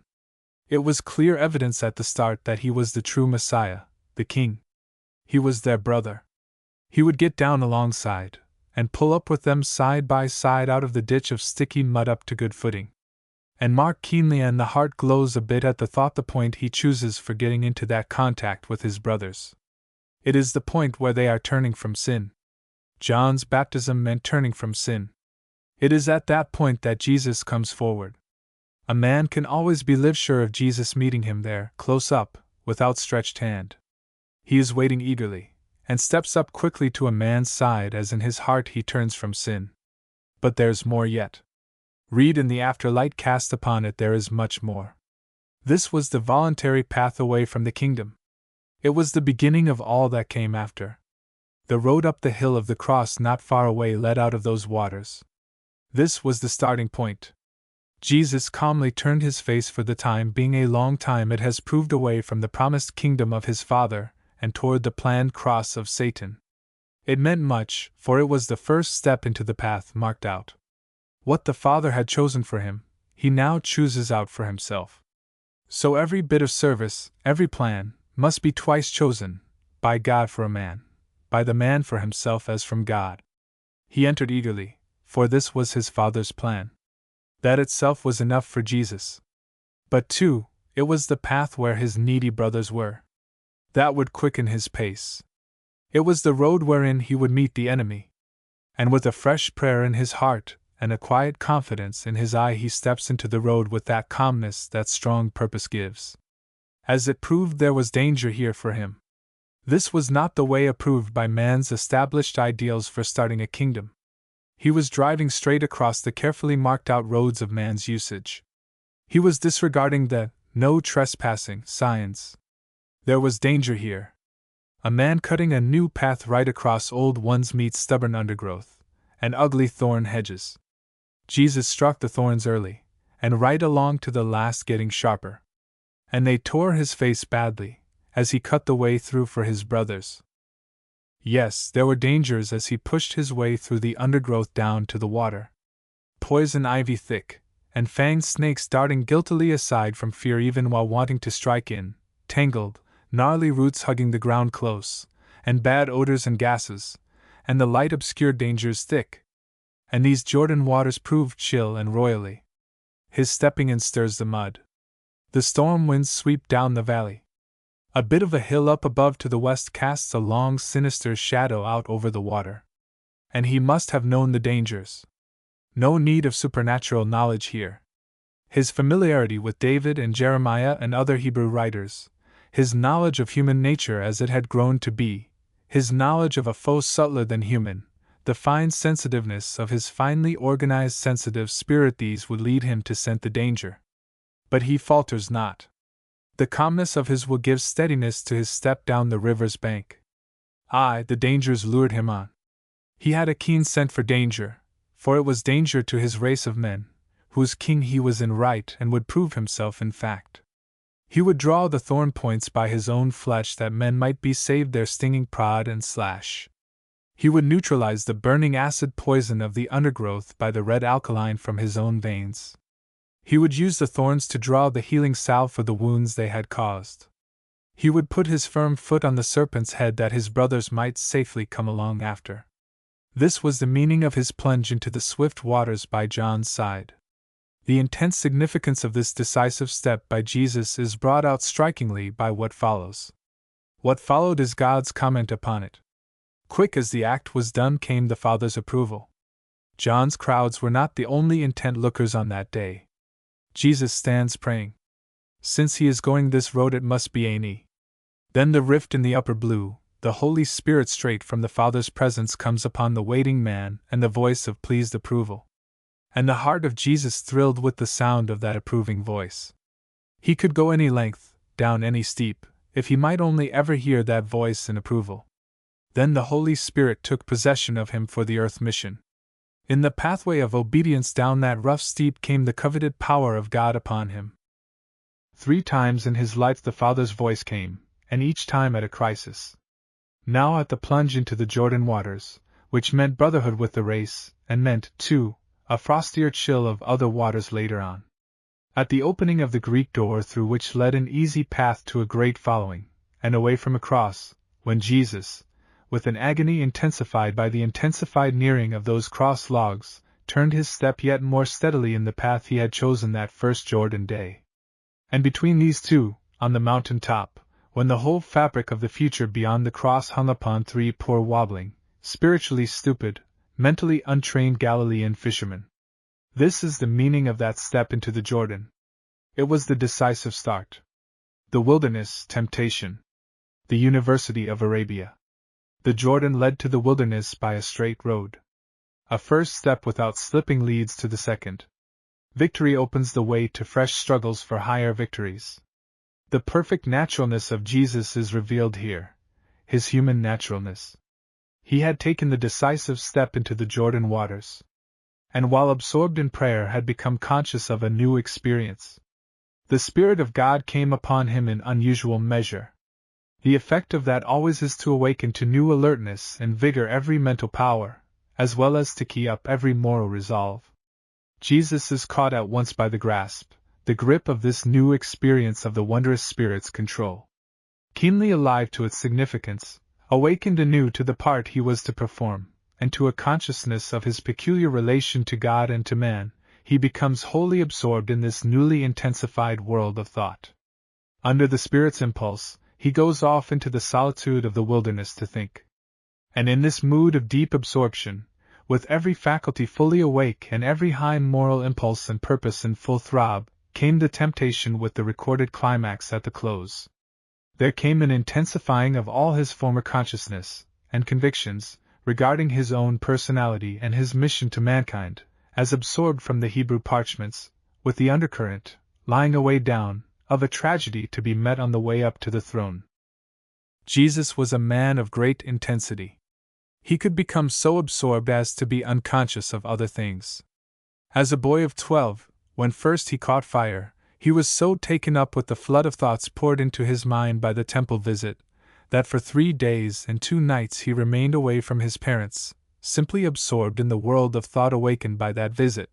It was clear evidence at the start that he was the true Messiah, the King. He was their brother. He would get down alongside, and pull up with them side by side out of the ditch of sticky mud up to good footing. And mark keenly, and the heart glows a bit at the thought, the point he chooses for getting into that contact with his brothers. It is the point where they are turning from sin. John's baptism meant turning from sin. It is at that point that Jesus comes forward. A man can always be live sure of Jesus meeting him there, close up, with outstretched hand. He is waiting eagerly, and steps up quickly to a man's side as in his heart he turns from sin. But there's more yet. Read in the afterlight cast upon it there is much more. This was the voluntary path away from the kingdom. It was the beginning of all that came after. The road up the hill of the cross not far away led out of those waters. This was the starting point. Jesus calmly turned his face for the time being a long time it has proved away from the promised kingdom of his Father, and toward the planned cross of Satan. It meant much, for it was the first step into the path marked out. What the Father had chosen for him, he now chooses out for himself. So every bit of service, every plan, must be twice chosen, by God for a man, by the man for himself as from God. He entered eagerly, for this was his Father's plan. That itself was enough for Jesus. But too, it was the path where his needy brothers were. That would quicken his pace. It was the road wherein he would meet the enemy. And with a fresh prayer in his heart, and a quiet confidence in his eye he steps into the road with that calmness that strong purpose gives. As it proved there was danger here for him. This was not the way approved by man's established ideals for starting a kingdom. He was driving straight across the carefully marked out roads of man's usage. He was disregarding the no trespassing signs. There was danger here. A man cutting a new path right across old ones meets stubborn undergrowth and ugly thorn hedges. Jesus struck the thorns early, and right along to the last getting sharper. And they tore his face badly, as he cut the way through for his brothers. Yes, there were dangers as he pushed his way through the undergrowth down to the water. Poison ivy thick, and fanged snakes darting guiltily aside from fear even while wanting to strike in, tangled, gnarly roots hugging the ground close, and bad odors and gases, and the light obscured dangers thick. And these Jordan waters proved chill and royally. His stepping in stirs the mud. The storm winds sweep down the valley. A bit of a hill up above to the west casts a long sinister shadow out over the water. And he must have known the dangers. No need of supernatural knowledge here. His familiarity with David and Jeremiah and other Hebrew writers, his knowledge of human nature as it had grown to be, his knowledge of a foe subtler than human, the fine sensitiveness of his finely organized sensitive spirit, these would lead him to scent the danger. But he falters not. The calmness of his will gives steadiness to his step down the river's bank. Aye, the dangers lured him on. He had a keen scent for danger, for it was danger to his race of men, whose king he was in right and would prove himself in fact. He would draw the thorn points by his own flesh that men might be saved their stinging prod and slash. He would neutralize the burning acid poison of the undergrowth by the red alkaline from his own veins. He would use the thorns to draw the healing salve for the wounds they had caused. He would put his firm foot on the serpent's head that his brothers might safely come along after. This was the meaning of his plunge into the swift waters by John's side. The intense significance of this decisive step by Jesus is brought out strikingly by what follows. What followed is God's comment upon it. Quick as the act was done came the Father's approval. John's crowds were not the only intent lookers on that day. Jesus stands praying. Since he is going this road, it must be any. Then the rift in the upper blue, the Holy Spirit straight from the Father's presence comes upon the waiting man and the voice of pleased approval. And the heart of Jesus thrilled with the sound of that approving voice. He could go any length, down any steep, if he might only ever hear that voice in approval. Then the Holy Spirit took possession of him for the earth mission. In the pathway of obedience down that rough steep came the coveted power of God upon him. 3 times in his life the Father's voice came, and each time at a crisis. Now at the plunge into the Jordan waters, which meant brotherhood with the race, and meant, too, a frostier chill of other waters later on. At the opening of the Greek door through which led an easy path to a great following, and away from a cross, when Jesus, with an agony intensified by the intensified nearing of those cross logs, turned his step yet more steadily in the path he had chosen that first Jordan day. And between these two, on the mountain top, when the whole fabric of the future beyond the cross hung upon 3 poor wobbling, spiritually stupid, mentally untrained Galilean fishermen. This is the meaning of that step into the Jordan. It was the decisive start. The wilderness temptation. the University of Arabia. The Jordan led to the wilderness by a straight road. A first step without slipping leads to the second. Victory opens the way to fresh struggles for higher victories. The perfect naturalness of Jesus is revealed here, his human naturalness. He had taken the decisive step into the Jordan waters, and while absorbed in prayer had become conscious of a new experience. The Spirit of God came upon him in unusual measure. The effect of that always is to awaken to new alertness and vigor every mental power, as well as to key up every moral resolve. Jesus is caught at once by the grasp, the grip of this new experience of the wondrous Spirit's control. Keenly alive to its significance, awakened anew to the part he was to perform, and to a consciousness of his peculiar relation to God and to man, he becomes wholly absorbed in this newly intensified world of thought. Under the Spirit's impulse, he goes off into the solitude of the wilderness to think. And in this mood of deep absorption, with every faculty fully awake and every high moral impulse and purpose in full throb, came the temptation with the recorded climax at the close. There came an intensifying of all his former consciousness and convictions regarding his own personality and his mission to mankind, as absorbed from the Hebrew parchments, with the undercurrent, lying away down, of a tragedy to be met on the way up to the throne. Jesus was a man of great intensity. He could become so absorbed as to be unconscious of other things. As a boy of 12, when first he caught fire, he was so taken up with the flood of thoughts poured into his mind by the temple visit, that for 3 days and 2 nights he remained away from his parents, simply absorbed in the world of thought awakened by that visit.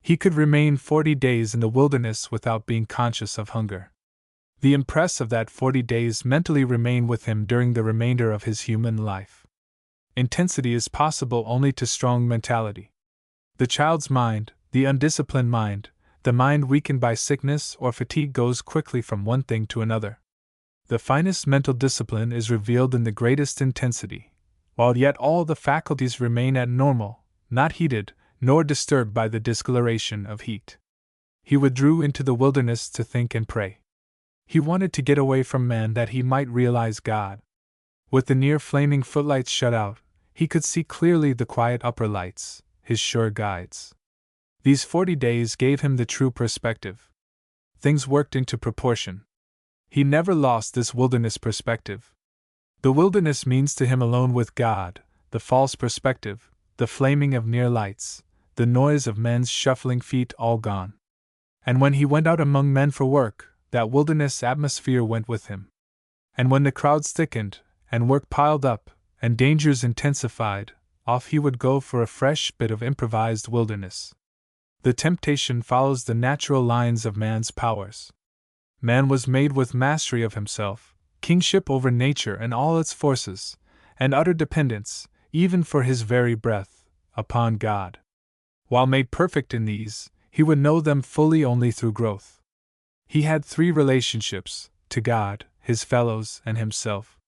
He could remain 40 days in the wilderness without being conscious of hunger. The impress of that 40 days mentally remained with him during the remainder of his human life. Intensity is possible only to strong mentality. The child's mind, the undisciplined mind, the mind weakened by sickness or fatigue goes quickly from one thing to another. The finest mental discipline is revealed in the greatest intensity, while yet all the faculties remain at normal, not heated, nor disturbed by the discoloration of heat. He withdrew into the wilderness to think and pray. He wanted to get away from man that he might realize God. With the near flaming footlights shut out, he could see clearly the quiet upper lights, his sure guides. These 40 days gave him the true perspective. Things worked into proportion. He never lost this wilderness perspective. The wilderness means to him alone with God, the false perspective, the flaming of near lights, the noise of men's shuffling feet all gone. And when he went out among men for work, that wilderness atmosphere went with him. And when the crowds thickened, and work piled up, and dangers intensified, off he would go for a fresh bit of improvised wilderness. The temptation follows the natural lines of man's powers. Man was made with mastery of himself, kingship over nature and all its forces, and utter dependence, even for his very breath, upon God. While made perfect in these, he would know them fully only through growth. He had 3 relationships, to God, his fellows, and himself.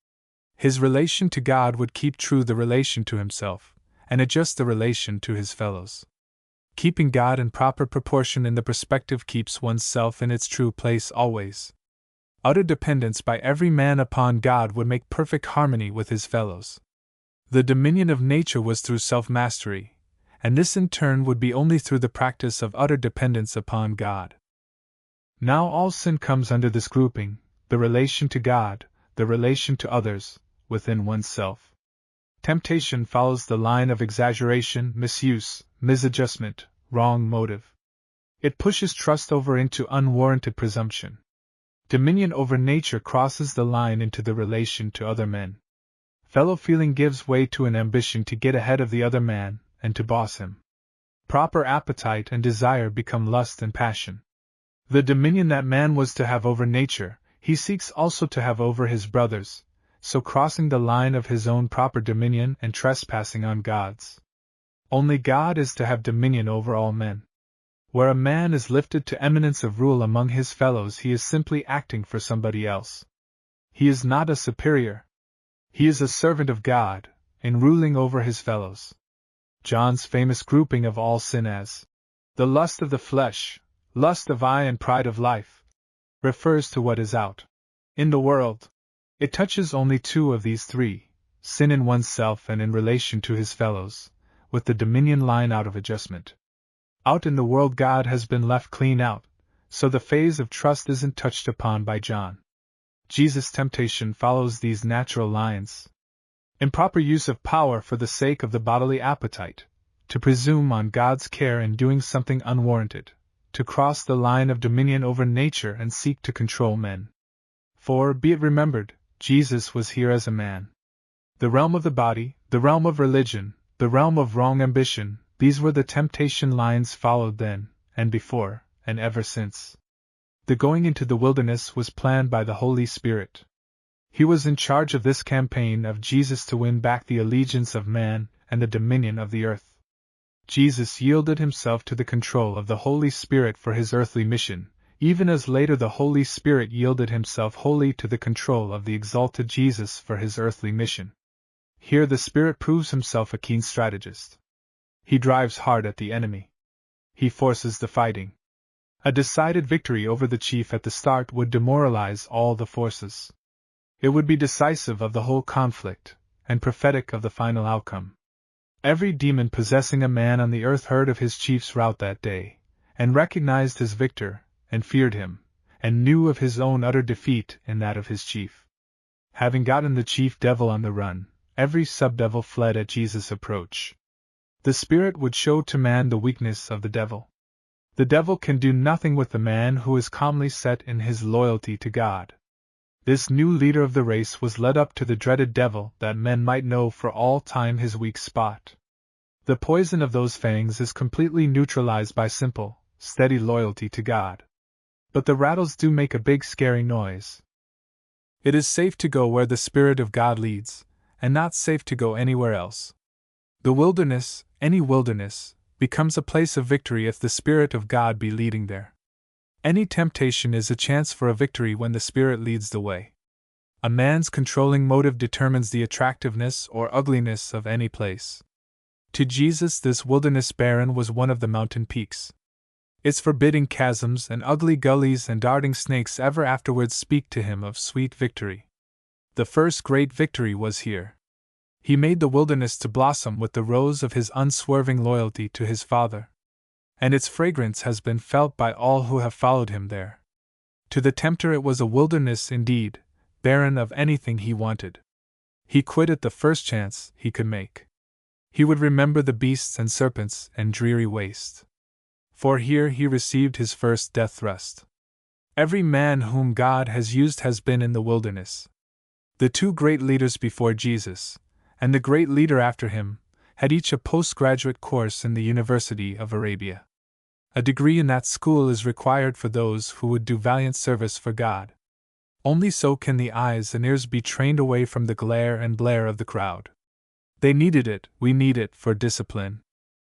His relation to God would keep true the relation to himself, and adjust the relation to his fellows. Keeping God in proper proportion in the perspective keeps one's self in its true place always. Utter dependence by every man upon God would make perfect harmony with his fellows. The dominion of nature was through self-mastery, and this in turn would be only through the practice of utter dependence upon God. Now all sin comes under this grouping, the relation to God, the relation to others, within oneself. Temptation follows the line of exaggeration, misuse, misadjustment, wrong motive. It pushes trust over into unwarranted presumption. Dominion over nature crosses the line into the relation to other men. Fellow feeling gives way to an ambition to get ahead of the other man, and to boss him. Proper appetite and desire become lust and passion. The dominion that man was to have over nature, he seeks also to have over his brothers, so crossing the line of his own proper dominion and trespassing on God's. Only God is to have dominion over all men. Where a man is lifted to eminence of rule among his fellows, he is simply acting for somebody else. He is not a superior. He is a servant of God, in ruling over his fellows. John's famous grouping of all sin as the lust of the flesh, lust of eye and pride of life, refers to what is out in the world. It touches only two of these three, sin in oneself and in relation to his fellows, with the dominion line out of adjustment. Out in the world God has been left clean out, so the phase of trust isn't touched upon by John. Jesus' temptation follows these natural lines. Improper use of power for the sake of the bodily appetite, to presume on God's care in doing something unwarranted, to cross the line of dominion over nature and seek to control men. For, be it remembered, Jesus was here as a man. The realm of the body, the realm of religion, the realm of wrong ambition, these were the temptation lines followed then, and before, and ever since. The going into the wilderness was planned by the Holy Spirit. He was in charge of this campaign of Jesus to win back the allegiance of man and the dominion of the earth. Jesus yielded himself to the control of the Holy Spirit for his earthly mission, even as later the Holy Spirit yielded himself wholly to the control of the exalted Jesus for his earthly mission. Here the Spirit proves himself a keen strategist. He drives hard at the enemy. He forces the fighting. A decided victory over the chief at the start would demoralize all the forces. It would be decisive of the whole conflict, and prophetic of the final outcome. Every demon possessing a man on the earth heard of his chief's rout that day, and recognized his victor, and feared him, and knew of his own utter defeat in that of his chief. Having gotten the chief devil on the run, every subdevil fled at Jesus' approach. The Spirit would show to man the weakness of the devil. The devil can do nothing with the man who is calmly set in his loyalty to God. This new leader of the race was led up to the dreaded devil that men might know for all time his weak spot. The poison of those fangs is completely neutralized by simple, steady loyalty to God. But the rattles do make a big scary noise. It is safe to go where the Spirit of God leads, and not safe to go anywhere else. The wilderness, any wilderness, becomes a place of victory if the Spirit of God be leading there. Any temptation is a chance for a victory when the Spirit leads the way. A man's controlling motive determines the attractiveness or ugliness of any place. To Jesus, this wilderness barren was one of the mountain peaks. Its forbidding chasms and ugly gullies and darting snakes ever afterwards speak to him of sweet victory. The first great victory was here. He made the wilderness to blossom with the rose of his unswerving loyalty to his Father. And its fragrance has been felt by all who have followed him there. To the tempter it was a wilderness indeed, barren of anything he wanted. He quit at the first chance he could make. He would remember the beasts and serpents and dreary waste. For here he received his first death thrust. Every man whom God has used has been in the wilderness. The two great leaders before Jesus, and the great leader after him, had each a postgraduate course in the University of Arabia. A degree in that school is required for those who would do valiant service for God. Only so can the eyes and ears be trained away from the glare and blare of the crowd. They needed it, we need it, for discipline.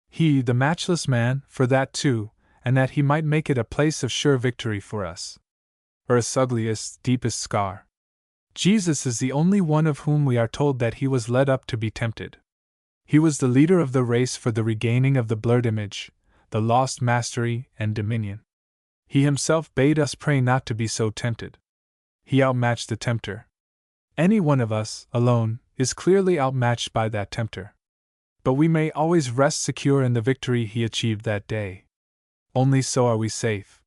He, the matchless man, for that too, and that he might make it a place of sure victory for us. Earth's ugliest, deepest scar. Jesus is the only one of whom we are told that he was led up to be tempted. He was the leader of the race for the regaining of the blurred image, the lost mastery and dominion. He himself bade us pray not to be so tempted. He outmatched the tempter. Any one of us, alone, is clearly outmatched by that tempter. But we may always rest secure in the victory he achieved that day. Only so are we safe.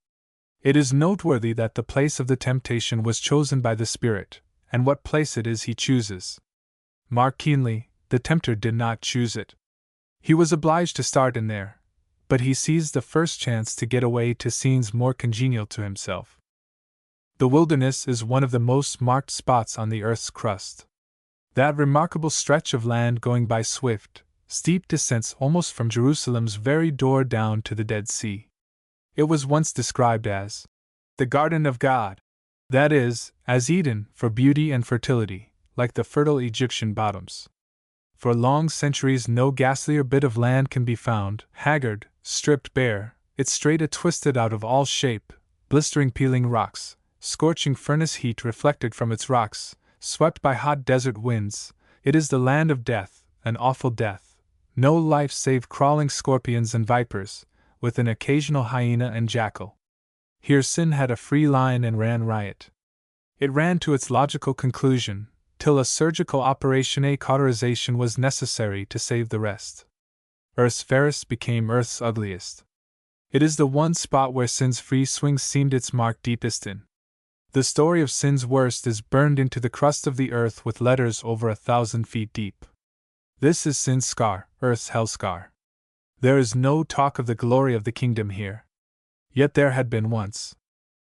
It is noteworthy that the place of the temptation was chosen by the Spirit, and what place it is he chooses. Mark keenly, the tempter did not choose it. He was obliged to start in there, but he seized the first chance to get away to scenes more congenial to himself. The wilderness is one of the most marked spots on the earth's crust. That remarkable stretch of land going by swift, steep descents almost from Jerusalem's very door down to the Dead Sea. It was once described as the Garden of God, that is, as Eden for beauty and fertility, like the fertile Egyptian bottoms. For long centuries no ghastlier bit of land can be found, haggard, stripped bare, its strata twisted out of all shape, blistering peeling rocks, scorching furnace heat reflected from its rocks, swept by hot desert winds. It is the land of death, an awful death. No life save crawling scorpions and vipers, with an occasional hyena and jackal. Here sin had a free line and ran riot. It ran to its logical conclusion, till a surgical operation cauterization was necessary to save the rest. Earth's fairest became Earth's ugliest. It is the one spot where sin's free swing seemed its mark deepest in. The story of sin's worst is burned into the crust of the earth with letters over 1,000 feet deep. This is sin's scar, Earth's hell scar. There is no talk of the glory of the kingdom here. Yet there had been once.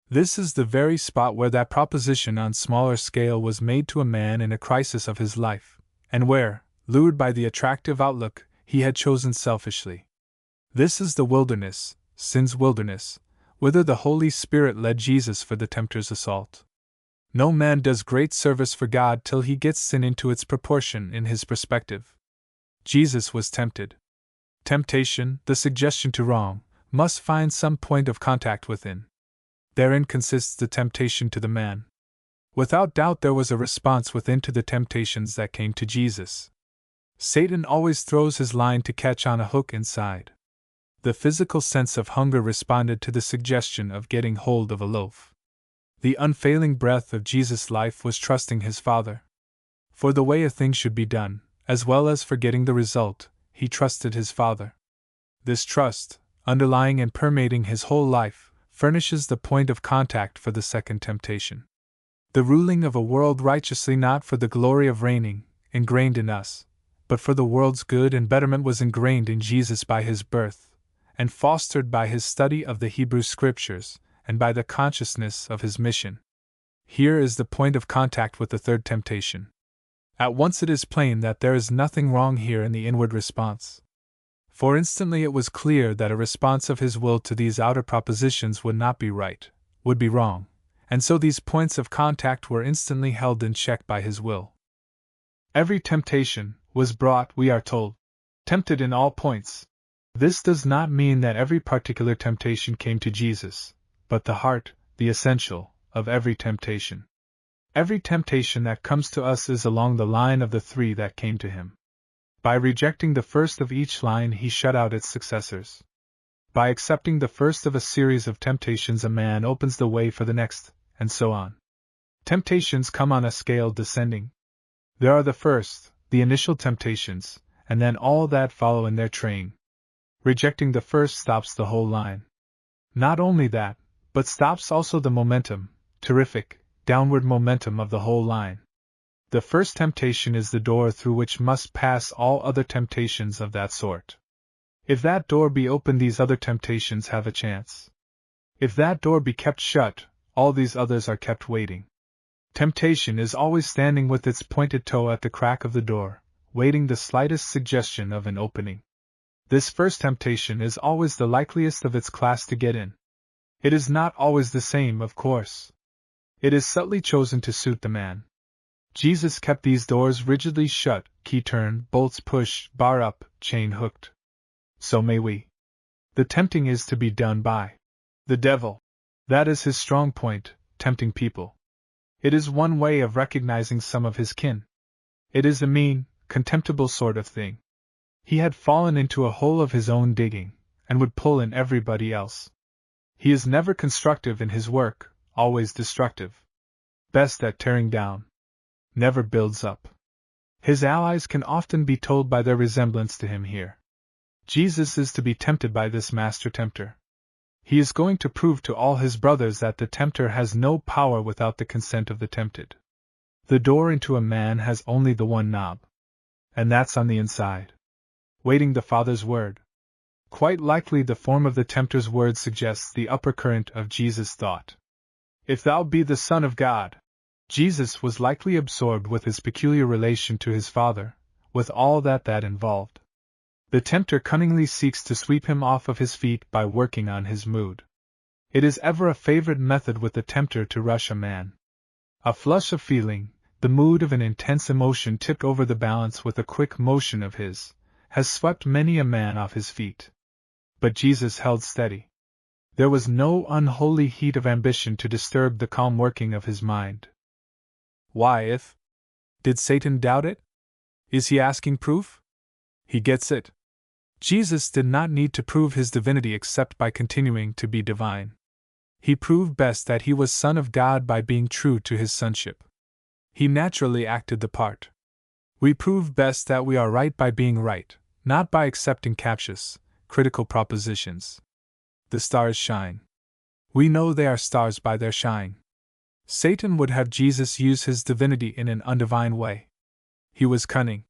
This is the very spot where that proposition on smaller scale was made to a man in a crisis of his life, and where, lured by the attractive outlook, he had chosen selfishly. This is the wilderness, sin's wilderness, whither the Holy Spirit led Jesus for the tempter's assault. No man does great service for God till he gets sin into its proportion in his perspective. Jesus was tempted. Temptation, the suggestion to wrong, must find some point of contact within. Therein consists the temptation to the man. Without doubt there was a response within to the temptations that came to Jesus. Satan always throws his line to catch on a hook inside. The physical sense of hunger responded to the suggestion of getting hold of a loaf. The unfailing breath of Jesus' life was trusting his Father. For the way a thing should be done, as well as for getting the result, he trusted his Father. This trust, underlying and permeating his whole life, furnishes the point of contact for the second temptation. The ruling of a world righteously not for the glory of reigning, ingrained in us, but for the world's good and betterment was ingrained in Jesus by his birth, and fostered by his study of the Hebrew Scriptures, and by the consciousness of his mission. Here is the point of contact with the third temptation. At once it is plain that there is nothing wrong here in the inward response. For instantly it was clear that a response of his will to these outer propositions would not be right, would be wrong, and so these points of contact were instantly held in check by his will. Every temptation was brought, we are told, tempted in all points. This does not mean that every particular temptation came to Jesus, but the heart, the essential, of every temptation. Every temptation that comes to us is along the line of the three that came to him. By rejecting the first of each line, he shut out its successors. By accepting the first of a series of temptations, a man opens the way for the next, and so on. Temptations come on a scale descending. There are the first, the initial temptations, and then all that follow in their train. Rejecting the first stops the whole line. Not only that, but stops also the momentum, terrific, downward momentum of the whole line. The first temptation is the door through which must pass all other temptations of that sort. If that door be opened, these other temptations have a chance. If that door be kept shut, all these others are kept waiting. Temptation is always standing with its pointed toe at the crack of the door, waiting the slightest suggestion of an opening. This first temptation is always the likeliest of its class to get in. It is not always the same, of course. It is subtly chosen to suit the man. Jesus kept these doors rigidly shut, key turned, bolts pushed, bar up, chain hooked. So may we. The tempting is to be done by the devil. That is his strong point, tempting people. It is one way of recognizing some of his kin. It is a mean, contemptible sort of thing. He had fallen into a hole of his own digging, and would pull in everybody else. He is never constructive in his work, always destructive. Best at tearing down. Never builds up. His allies can often be told by their resemblance to him here. Jesus is to be tempted by this master tempter. He is going to prove to all his brothers that the tempter has no power without the consent of the tempted. The door into a man has only the one knob. And that's on the inside. Waiting the Father's word. Quite likely the form of the tempter's word suggests the upper current of Jesus' thought. If thou be the Son of God. Jesus was likely absorbed with his peculiar relation to his Father, with all that involved. The tempter cunningly seeks to sweep him off of his feet by working on his mood. It is ever a favorite method with the tempter to rush a man. A flush of feeling, the mood of an intense emotion tipped over the balance with a quick motion of his, has swept many a man off his feet. But Jesus held steady. There was no unholy heat of ambition to disturb the calm working of his mind. Why, if? Did Satan doubt it? Is he asking proof? He gets it. Jesus did not need to prove his divinity except by continuing to be divine. He proved best that he was Son of God by being true to his sonship. He naturally acted the part. We prove best that we are right by being right, not by accepting captious, critical propositions. The stars shine. We know they are stars by their shine. Satan would have Jesus use his divinity in an undivine way. He was cunning.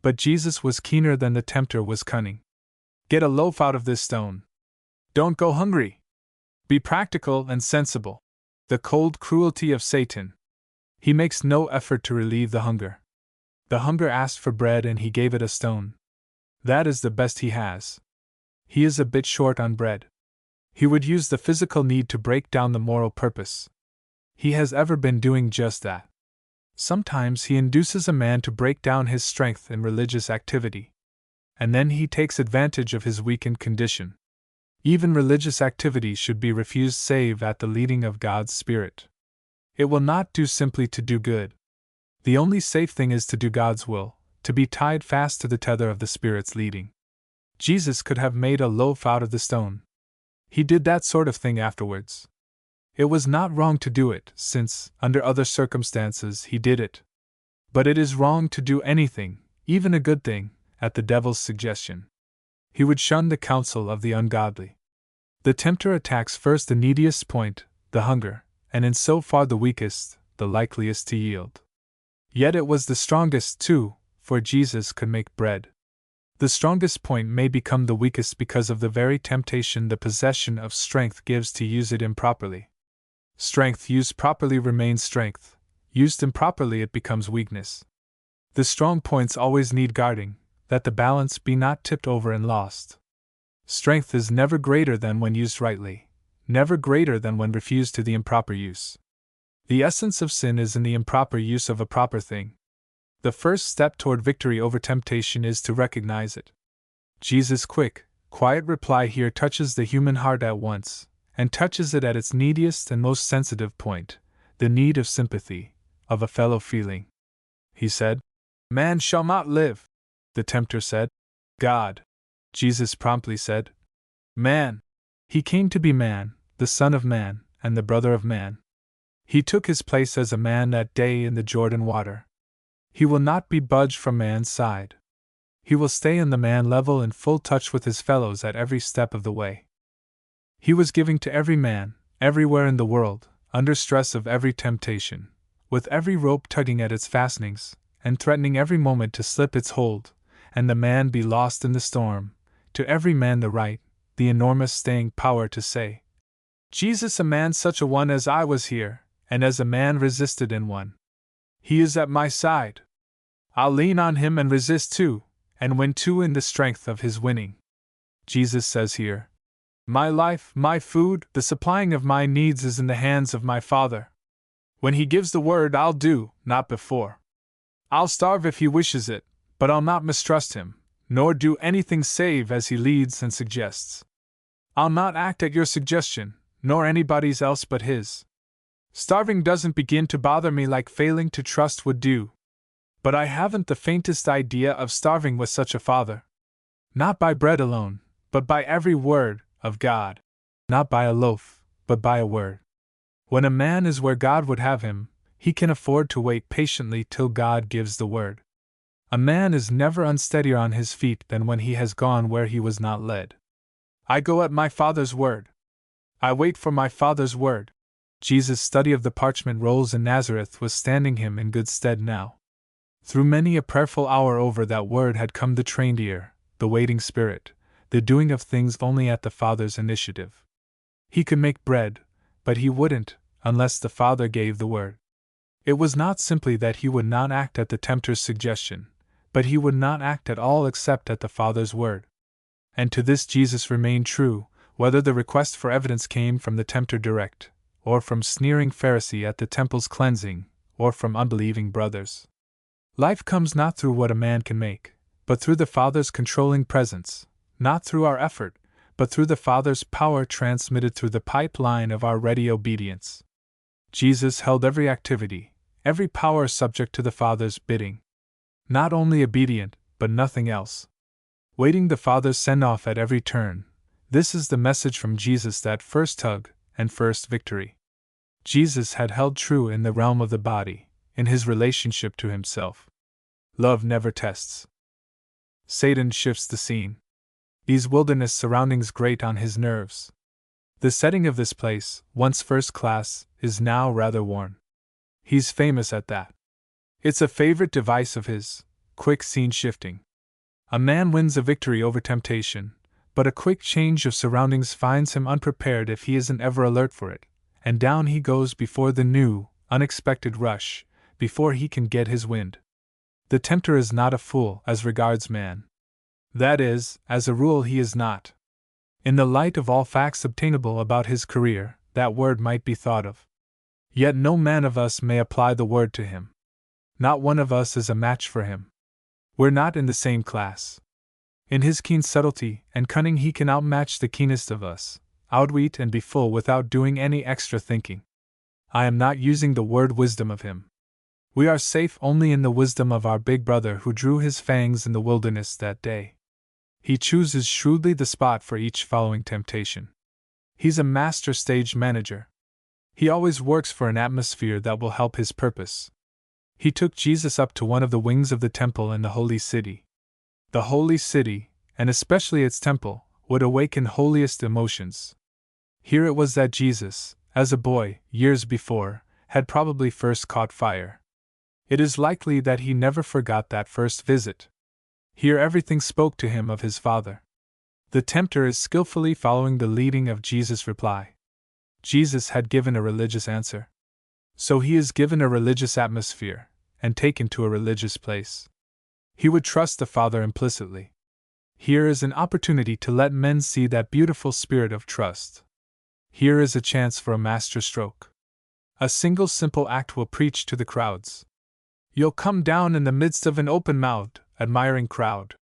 But Jesus was keener than the tempter was cunning. Get a loaf out of this stone. Don't go hungry. Be practical and sensible. The cold cruelty of Satan. He makes no effort to relieve the hunger. The hunger asked for bread and he gave it a stone. That is the best he has. He is a bit short on bread. He would use the physical need to break down the moral purpose. He has ever been doing just that. Sometimes he induces a man to break down his strength in religious activity. And then he takes advantage of his weakened condition. Even religious activity should be refused save at the leading of God's Spirit. It will not do simply to do good. The only safe thing is to do God's will, to be tied fast to the tether of the Spirit's leading. Jesus could have made a loaf out of the stone. He did that sort of thing afterwards. It was not wrong to do it, since, under other circumstances, he did it. But it is wrong to do anything, even a good thing, at the devil's suggestion. He would shun the counsel of the ungodly. The tempter attacks first the neediest point, the hunger, and in so far the weakest, the likeliest to yield. Yet it was the strongest, too, for Jesus could make bread. The strongest point may become the weakest because of the very temptation the possession of strength gives to use it improperly. Strength used properly remains strength, used improperly it becomes weakness. The strong points always need guarding, that the balance be not tipped over and lost. Strength is never greater than when used rightly, never greater than when refused to the improper use. The essence of sin is in the improper use of a proper thing. The first step toward victory over temptation is to recognize it. Jesus' quick, quiet reply here touches the human heart at once, and touches it at its neediest and most sensitive point, the need of sympathy, of a fellow feeling. He said, "Man shall not live." The tempter said, "God." Jesus promptly said, "Man." He came to be man, the Son of Man, and the brother of man. He took his place as a man that day in the Jordan water. He will not be budged from man's side. He will stay in the man level in full touch with his fellows at every step of the way. He was giving to every man, everywhere in the world, under stress of every temptation, with every rope tugging at its fastenings, and threatening every moment to slip its hold, and the man be lost in the storm, to every man the right, the enormous staying power to say, "Jesus, a man such a one as I was here, and as a man resisted and won. He is at my side. I'll lean on him and resist too, and win too in the strength of his winning." Jesus says here, "My life, my food, the supplying of my needs is in the hands of my Father. When he gives the word, I'll do, not before. I'll starve if he wishes it, but I'll not mistrust him, nor do anything save as he leads and suggests. I'll not act at your suggestion, nor anybody's else but his. Starving doesn't begin to bother me like failing to trust would do. But I haven't the faintest idea of starving with such a Father. Not by bread alone, but by every word of God. Not by a loaf, but by a word. When a man is where God would have him, he can afford to wait patiently till God gives the word. A man is never unsteadier on his feet than when he has gone where he was not led. I go at my Father's word. I wait for my Father's word. Jesus' study of the parchment rolls in Nazareth was standing him in good stead now. Through many a prayerful hour over that word had come the trained ear, the waiting spirit, the doing of things only at the Father's initiative. He could make bread, but he wouldn't, unless the Father gave the word. It was not simply that he would not act at the tempter's suggestion, but he would not act at all except at the Father's word. And to this Jesus remained true, whether the request for evidence came from the tempter direct, or from sneering Pharisee at the temple's cleansing, or from unbelieving brothers. Life comes not through what a man can make, but through the Father's controlling presence, not through our effort, but through the Father's power transmitted through the pipeline of our ready obedience. Jesus held every activity, every power subject to the Father's bidding. Not only obedient, but nothing else. Waiting the Father's send-off at every turn. This is the message from Jesus that first tug, and first victory. Jesus had held true in the realm of the body, in his relationship to himself. Love never tests. Satan shifts the scene. These wilderness surroundings grate on his nerves. The setting of this place, once first class, is now rather worn. He's famous at that. It's a favorite device of his, quick scene shifting. A man wins a victory over temptation, but a quick change of surroundings finds him unprepared if he isn't ever alert for it, and down he goes before the new, unexpected rush, before he can get his wind. The tempter is not a fool as regards man. That is, as a rule he is not. In the light of all facts obtainable about his career, that word might be thought of. Yet no man of us may apply the word to him. Not one of us is a match for him. We're not in the same class. In his keen subtlety and cunning he can outmatch the keenest of us, outwit and befool without doing any extra thinking. I am not using the word wisdom of him. We are safe only in the wisdom of our big brother who drew his fangs in the wilderness that day. He chooses shrewdly the spot for each following temptation. He's a master stage manager. He always works for an atmosphere that will help his purpose. He took Jesus up to one of the wings of the temple in the holy city. The holy city, and especially its temple, would awaken holiest emotions. Here it was that Jesus, as a boy, years before, had probably first caught fire. It is likely that he never forgot that first visit. Here everything spoke to him of his Father. The tempter is skillfully following the leading of Jesus' reply. Jesus had given a religious answer. So he is given a religious atmosphere, and taken to a religious place. He would trust the Father implicitly. Here is an opportunity to let men see that beautiful spirit of trust. Here is a chance for a master stroke. A single simple act will preach to the crowds. You'll come down in the midst of an open-mouthed, admiring crowd.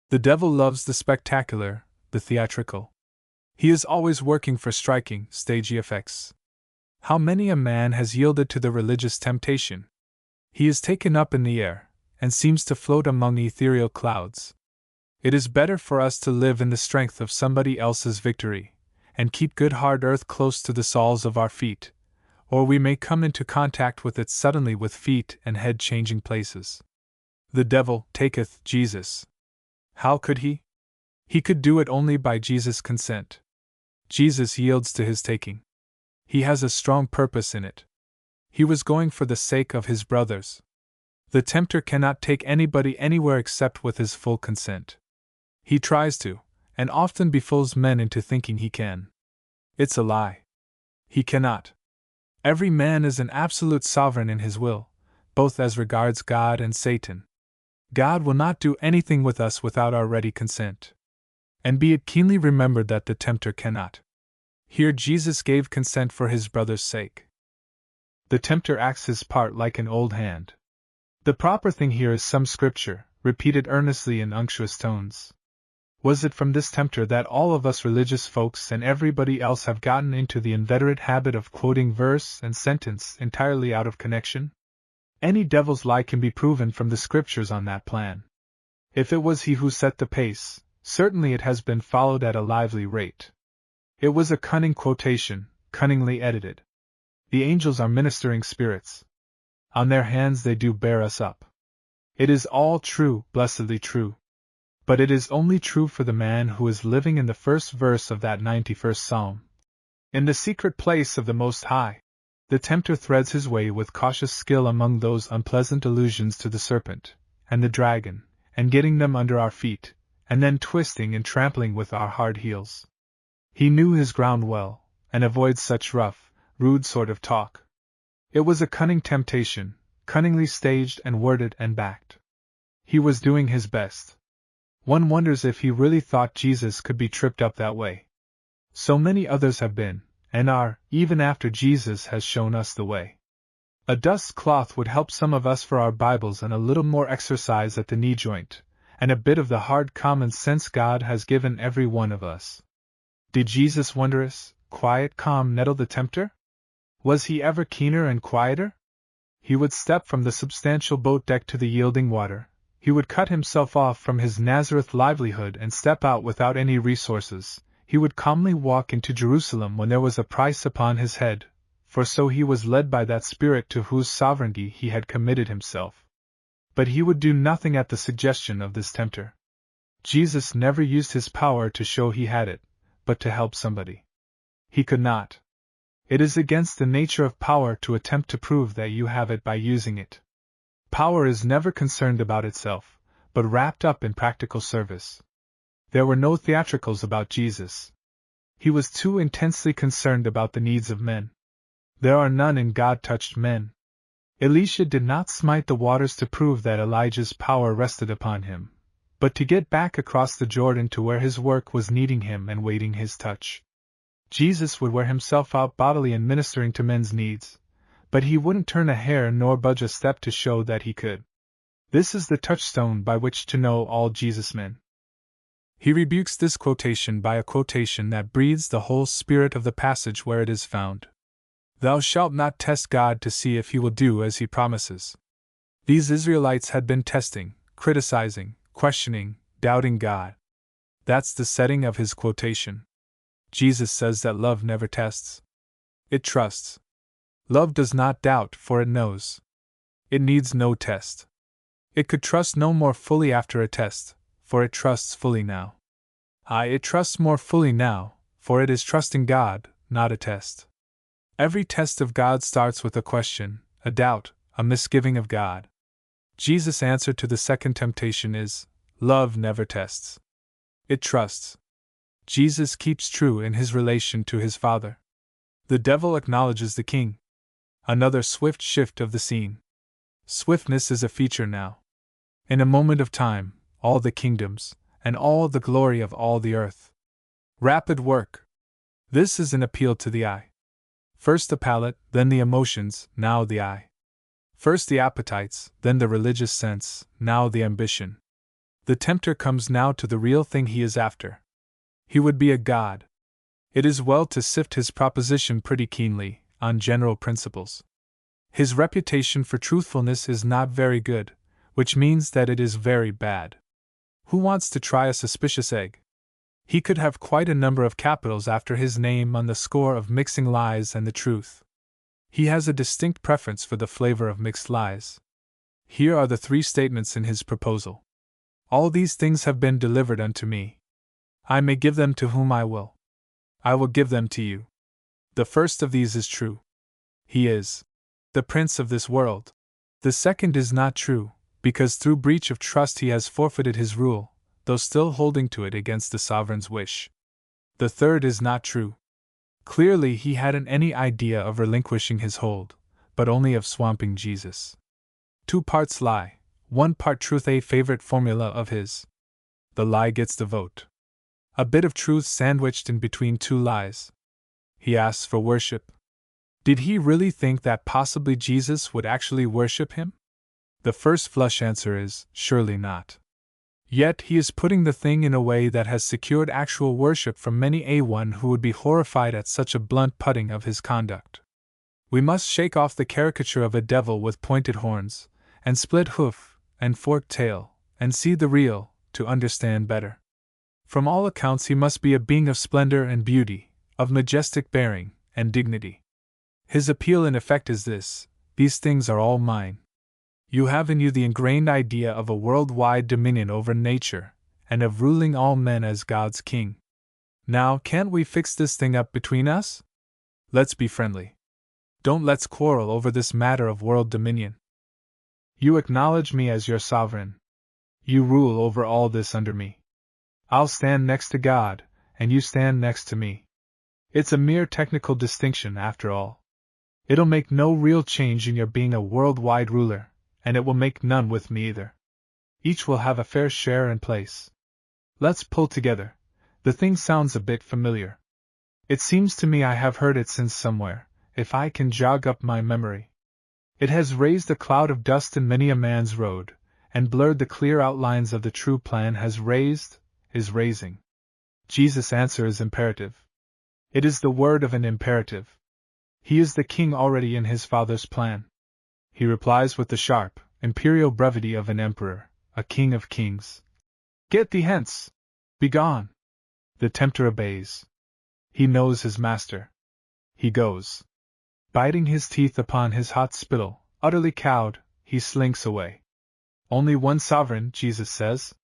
The devil loves the spectacular, the theatrical. He is always working for striking, stagey effects. How many a man has yielded to the religious temptation? He is taken up in the air, and seems to float among ethereal clouds. It is better for us to live in the strength of somebody else's victory, and keep good hard earth close to the soles of our feet, or we may come into contact with it suddenly with feet and head changing places. The devil taketh Jesus. How could he? He could do it only by Jesus' consent. Jesus yields to his taking. He has a strong purpose in it. He was going for the sake of his brothers. The tempter cannot take anybody anywhere except with his full consent. He tries to, and often befools men into thinking he can. It's a lie. He cannot. Every man is an absolute sovereign in his will, both as regards God and Satan. God will not do anything with us without our ready consent. And be it keenly remembered that the tempter cannot. Here Jesus gave consent for his brother's sake. The tempter acts his part like an old hand. The proper thing here is some scripture, repeated earnestly in unctuous tones. Was it from this tempter that all of us religious folks and everybody else have gotten into the inveterate habit of quoting verse and sentence entirely out of connection? Any devil's lie can be proven from the scriptures on that plan. If it was he who set the pace, certainly it has been followed at a lively rate. It was a cunning quotation, cunningly edited. The angels are ministering spirits. On their hands they do bear us up. It is all true, blessedly true. But it is only true for the man who is living in the first verse of that 91st Psalm. In the secret place of the Most High, the tempter threads his way with cautious skill among those unpleasant allusions to the serpent and the dragon, and getting them under our feet, and then twisting and trampling with our hard heels. He knew his ground well, and avoids such rough, rude sort of talk. It was a cunning temptation, cunningly staged and worded and backed. He was doing his best. One wonders if he really thought Jesus could be tripped up that way. So many others have been, and are, even after Jesus has shown us the way. A dust cloth would help some of us for our Bibles and a little more exercise at the knee joint, and a bit of the hard common sense God has given every one of us. Did Jesus' wondrous, quiet calm nettle the tempter? Was he ever keener and quieter? He would step from the substantial boat deck to the yielding water. He would cut himself off from his Nazareth livelihood and step out without any resources. he would calmly walk into Jerusalem when there was a price upon his head, for so he was led by that Spirit to whose sovereignty he had committed himself. But he would do nothing at the suggestion of this tempter. Jesus never used his power to show he had it, but to help somebody. He could not. It is against the nature of power to attempt to prove that you have it by using it. Power is never concerned about itself, but wrapped up in practical service. There were no theatricals about Jesus. He was too intensely concerned about the needs of men. There are none in God-touched men. Elisha did not smite the waters to prove that Elijah's power rested upon him, but to get back across the Jordan to where his work was needing him and waiting his touch. Jesus would wear himself out bodily in ministering to men's needs, but he wouldn't turn a hair nor budge a step to show that he could. This is the touchstone by which to know all Jesus men. He rebukes this quotation by a quotation that breathes the whole spirit of the passage where it is found. Thou shalt not test God to see if he will do as he promises. These Israelites had been testing, criticizing, questioning, doubting God. That's the setting of his quotation. Jesus says that love never tests. It trusts. Love does not doubt, for it knows. It needs no test. It could trust no more fully after a test, for it trusts fully now. It trusts more fully now, for it is trusting God, not a test. Every test of God starts with a question, a doubt, a misgiving of God. Jesus' answer to the second temptation is, love never tests. It trusts. Jesus keeps true in his relation to his Father. The devil acknowledges the king. Another swift shift of the scene. Swiftness is a feature now. In a moment of time, all the kingdoms, and all the glory of all the earth. Rapid work. This is an appeal to the eye. First the palate, then the emotions, now the eye. First the appetites, then the religious sense, now the ambition. The tempter comes now to the real thing he is after. He would be a god. It is well to sift his proposition pretty keenly, on general principles. His reputation for truthfulness is not very good, which means that it is very bad. Who wants to try a suspicious egg? He could have quite a number of capitals after his name on the score of mixing lies and the truth. He has a distinct preference for the flavor of mixed lies. Here are the 3 statements in his proposal. All these things have been delivered unto me. I may give them to whom I will. I will give them to you. The first of these is true. He is the prince of this world. The second is not true, because through breach of trust he has forfeited his rule, though still holding to it against the sovereign's wish. The third is not true. Clearly he hadn't any idea of relinquishing his hold, but only of swamping Jesus. 2 parts lie, 1 part truth, a favorite formula of his. The lie gets the vote. A bit of truth sandwiched in between 2 lies. He asks for worship. Did he really think that possibly Jesus would actually worship him? The first flush answer is, surely not. Yet he is putting the thing in a way that has secured actual worship from many a one who would be horrified at such a blunt putting of his conduct. We must shake off the caricature of a devil with pointed horns, and split hoof, and forked tail, and see the real, to understand better. From all accounts he must be a being of splendor and beauty, of majestic bearing, and dignity. His appeal in effect is this: these things are all mine. You have in you the ingrained idea of a worldwide dominion over nature, and of ruling all men as God's king. Now, can't we fix this thing up between us? Let's be friendly. Don't let's quarrel over this matter of world dominion. You acknowledge me as your sovereign. You rule over all this under me. I'll stand next to God, and you stand next to me. It's a mere technical distinction, after all. It'll make no real change in your being a worldwide ruler, and it will make none with me either. Each will have a fair share and place. Let's pull together. The thing sounds a bit familiar. It seems to me I have heard it since somewhere, if I can jog up my memory. It has raised a cloud of dust in many a man's road, and blurred the clear outlines of the true plan is raising. Jesus' answer is imperative. It is the word of an imperative. He is the king already in his Father's plan. He replies with the sharp, imperial brevity of an emperor, a king of kings. Get thee hence! Begone! The tempter obeys. He knows his master. He goes. Biting his teeth upon his hot spittle, utterly cowed, he slinks away. Only one sovereign, Jesus says.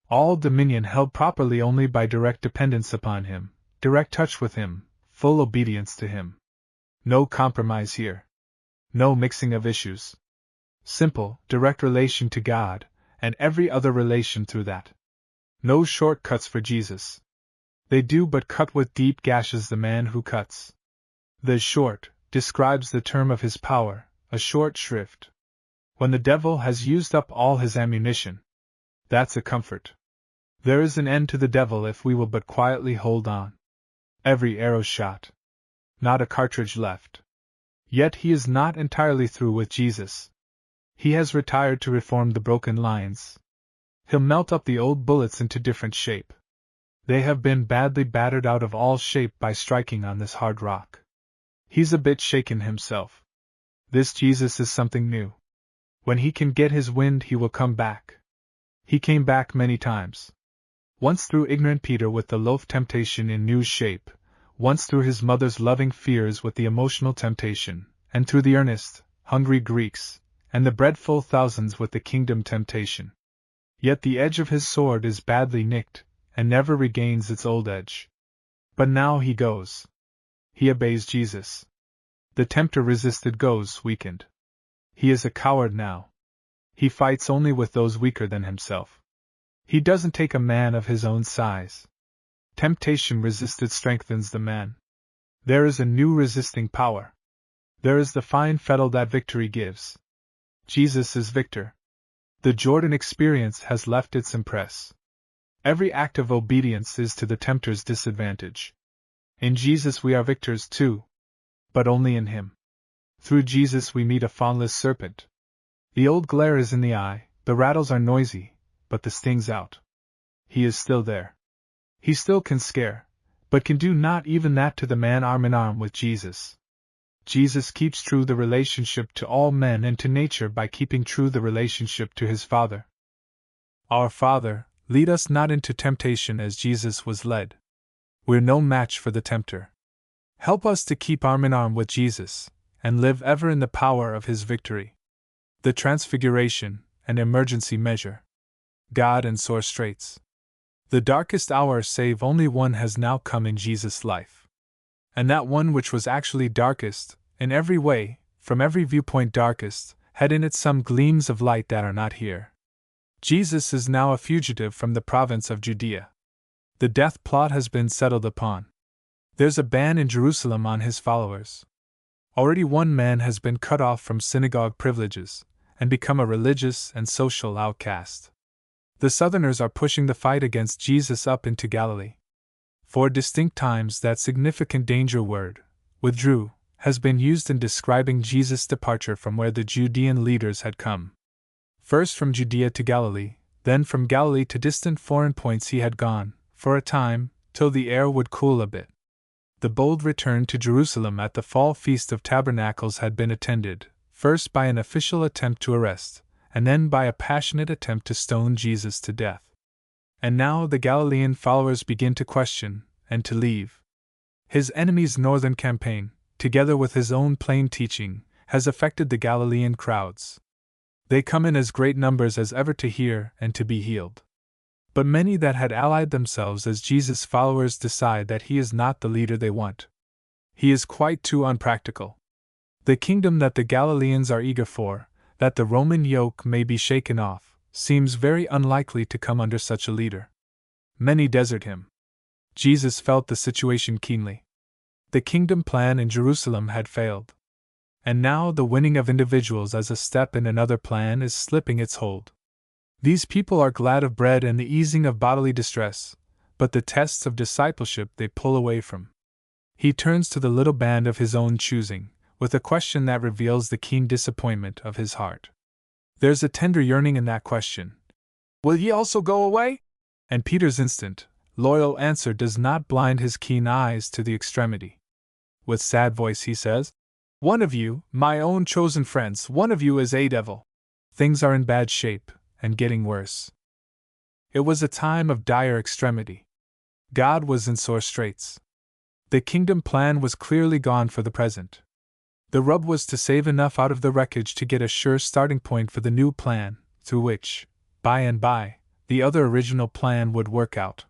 All dominion held properly only by direct dependence upon him, direct touch with him, full obedience to him. No compromise here. No mixing of issues. Simple, direct relation to God, and every other relation through that. No shortcuts for Jesus. They do but cut with deep gashes the man who cuts. The short describes the term of his power, a short shrift. When the devil has used up all his ammunition. That's a comfort. There is an end to the devil if we will but quietly hold on. Every arrow shot. Not a cartridge left. Yet he is not entirely through with Jesus. He has retired to reform the broken lines. He'll melt up the old bullets into different shape. They have been badly battered out of all shape by striking on this hard rock. He's a bit shaken himself. This Jesus is something new. When he can get his wind, he will come back. He came back many times. Once through ignorant Peter with the loaf temptation in new shape, once through his mother's loving fears with the emotional temptation, and through the earnest, hungry Greeks, and the breadful thousands with the kingdom temptation. Yet the edge of his sword is badly nicked, and never regains its old edge. But now he goes. He obeys Jesus. The tempter resisted goes weakened. He is a coward now. He fights only with those weaker than himself. He doesn't take a man of his own size. Temptation resisted strengthens the man. There is a new resisting power. There is the fine fettle that victory gives. Jesus is victor. The Jordan experience has left its impress. Every act of obedience is to the tempter's disadvantage. In Jesus we are victors too. But only in him. Through Jesus we meet a fawnless serpent. The old glare is in the eye, the rattles are noisy, but the sting's out. He is still there. He still can scare, but can do not even that to the man arm in arm with Jesus. Jesus keeps true the relationship to all men and to nature by keeping true the relationship to his Father. Our Father, lead us not into temptation as Jesus was led. We're no match for the tempter. Help us to keep arm in arm with Jesus, and live ever in the power of his victory. The Transfiguration, an emergency measure. God in sore straits. The darkest hour save only one has now come in Jesus' life. And that one which was actually darkest, in every way, from every viewpoint darkest, had in it some gleams of light that are not here. Jesus is now a fugitive from the province of Judea. The death plot has been settled upon. There's a ban in Jerusalem on his followers. Already one man has been cut off from synagogue privileges, and become a religious and social outcast. The Southerners are pushing the fight against Jesus up into Galilee. For distinct times that significant danger word, withdrew, has been used in describing Jesus' departure from where the Judean leaders had come. First from Judea to Galilee, then from Galilee to distant foreign points he had gone, for a time, till the air would cool a bit. The bold return to Jerusalem at the fall Feast of Tabernacles had been attended, first by an official attempt to arrest, and then by a passionate attempt to stone Jesus to death. And now the Galilean followers begin to question, and to leave. His enemy's northern campaign, together with his own plain teaching, has affected the Galilean crowds. They come in as great numbers as ever to hear and to be healed. But many that had allied themselves as Jesus' followers decide that he is not the leader they want. He is quite too unpractical. The kingdom that the Galileans are eager for, that the Roman yoke may be shaken off, seems very unlikely to come under such a leader. Many desert him. Jesus felt the situation keenly. The kingdom plan in Jerusalem had failed. And now the winning of individuals as a step in another plan is slipping its hold. These people are glad of bread and the easing of bodily distress, but the tests of discipleship they pull away from. He turns to the little band of his own choosing, with a question that reveals the keen disappointment of his heart. There's a tender yearning in that question. Will ye also go away? And Peter's instant, loyal answer does not blind his keen eyes to the extremity. With sad voice he says, "One of you, my own chosen friends, one of you is a devil." Things are in bad shape, and getting worse. It was a time of dire extremity. God was in sore straits. The kingdom plan was clearly gone for the present. The rub was to save enough out of the wreckage to get a sure starting point for the new plan, through which, by and by, the other original plan would work out.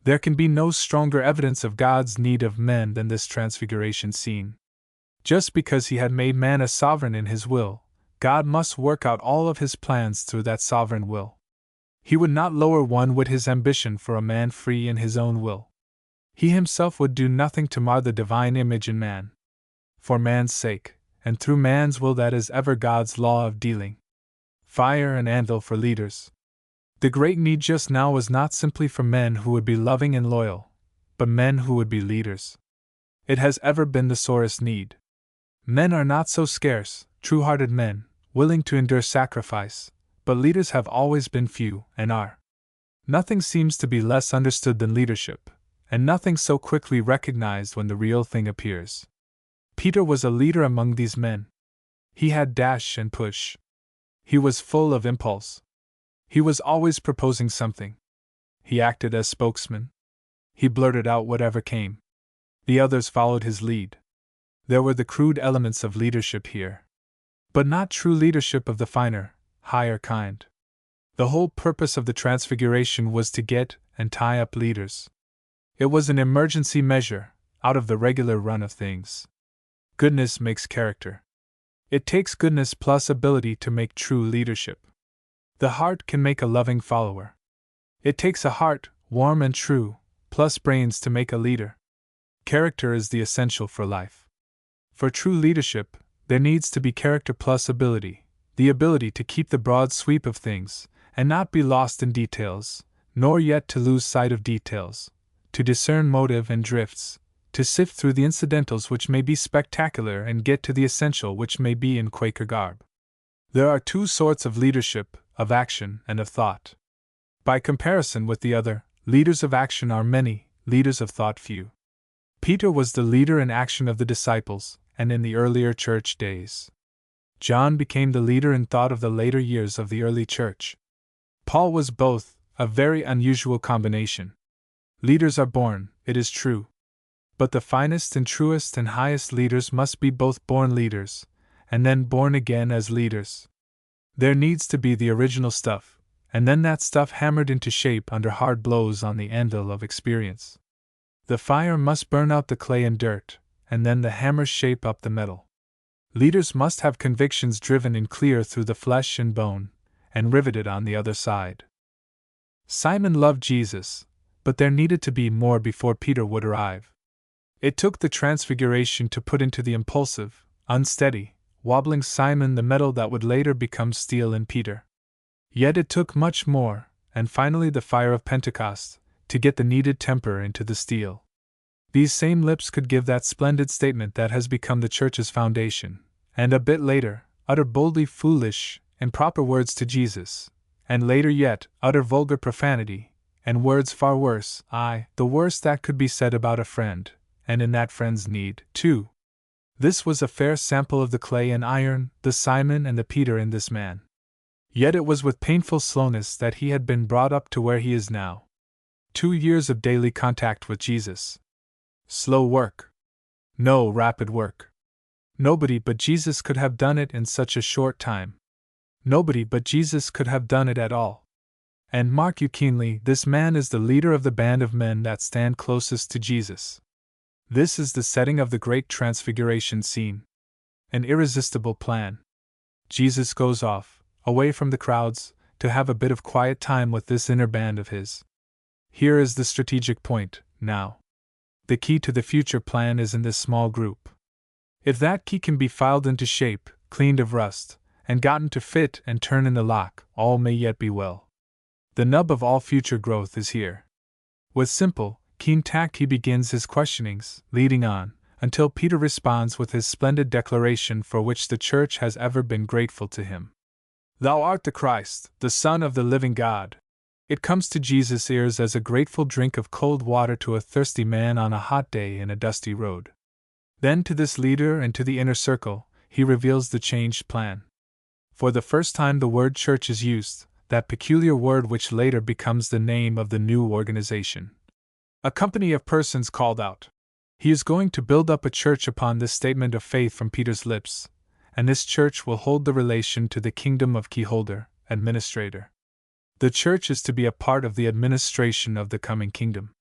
There can be no stronger evidence of God's need of men than this transfiguration scene. Just because He had made man a sovereign in His will, God must work out all of His plans through that sovereign will. He would not lower one whit His ambition for a man free in his own will. He Himself would do nothing to mar the divine image in man. For man's sake, and through man's will, that is ever God's law of dealing. Fire and anvil for leaders. The great need just now was not simply for men who would be loving and loyal, but men who would be leaders. It has ever been the sorest need. Men are not so scarce, true-hearted men, willing to endure sacrifice, but leaders have always been few, and are. Nothing seems to be less understood than leadership, and nothing so quickly recognized when the real thing appears. Peter was a leader among these men. He had dash and push. He was full of impulse. He was always proposing something. He acted as spokesman. He blurted out whatever came. The others followed his lead. There were the crude elements of leadership here, but not true leadership of the finer, higher kind. The whole purpose of the transfiguration was to get and tie up leaders. It was an emergency measure, out of the regular run of things. Goodness makes character. It takes goodness plus ability to make true leadership. The heart can make a loving follower. It takes a heart, warm and true, plus brains to make a leader. Character is the essential for life. For true leadership, there needs to be character plus ability, the ability to keep the broad sweep of things, and not be lost in details, nor yet to lose sight of details, to discern motive and drifts, to sift through the incidentals which may be spectacular and get to the essential which may be in Quaker garb. There are two sorts of leadership, of action and of thought. By comparison with the other, leaders of action are many, leaders of thought few. Peter was the leader in action of the disciples, and in the earlier church days. John became the leader in thought of the later years of the early church. Paul was both, a very unusual combination. Leaders are born, it is true. But the finest and truest and highest leaders must be both born leaders, and then born again as leaders. There needs to be the original stuff, and then that stuff hammered into shape under hard blows on the anvil of experience. The fire must burn out the clay and dirt, and then the hammer shape up the metal. Leaders must have convictions driven in clear through the flesh and bone, and riveted on the other side. Simon loved Jesus, but there needed to be more before Peter would arrive. It took the transfiguration to put into the impulsive, unsteady, wobbling Simon the metal that would later become steel in Peter. Yet it took much more, and finally the fire of Pentecost, to get the needed temper into the steel. These same lips could give that splendid statement that has become the Church's foundation, and a bit later, utter boldly foolish, improper words to Jesus, and later yet, utter vulgar profanity, and words far worse, aye, the worst that could be said about a friend, and in that friend's need, too. This was a fair sample of the clay and iron, the Simon and the Peter in this man. Yet it was with painful slowness that he had been brought up to where he is now. 2 years of daily contact with Jesus. Slow work. No rapid work. Nobody but Jesus could have done it in such a short time. Nobody but Jesus could have done it at all. And mark you keenly, this man is the leader of the band of men that stand closest to Jesus. This is the setting of the great transfiguration scene. An irresistible plan. Jesus goes off, away from the crowds, to have a bit of quiet time with this inner band of his. Here is the strategic point, now. The key to the future plan is in this small group. If that key can be filed into shape, cleaned of rust, and gotten to fit and turn in the lock, all may yet be well. The nub of all future growth is here. With simple, keen tact he begins his questionings, leading on, until Peter responds with his splendid declaration for which the Church has ever been grateful to him. Thou art the Christ, the Son of the living God. It comes to Jesus' ears as a grateful drink of cold water to a thirsty man on a hot day in a dusty road. Then to this leader and to the inner circle, he reveals the changed plan. For the first time the word church is used, that peculiar word which later becomes the name of the new organization. A company of persons called out. He is going to build up a church upon this statement of faith from Peter's lips, and this church will hold the relation to the kingdom of keyholder, administrator. The church is to be a part of the administration of the coming kingdom.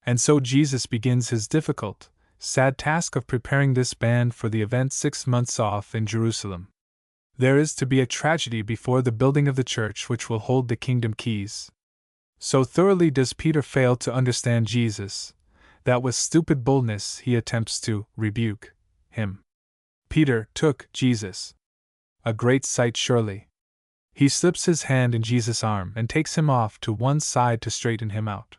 And so Jesus begins his difficult, sad task of preparing this band for the event 6 months off in Jerusalem. There is to be a tragedy before the building of the church which will hold the kingdom keys. So thoroughly does Peter fail to understand Jesus, that with stupid boldness he attempts to rebuke him. Peter took Jesus. A great sight surely. He slips his hand in Jesus' arm and takes him off to one side to straighten him out.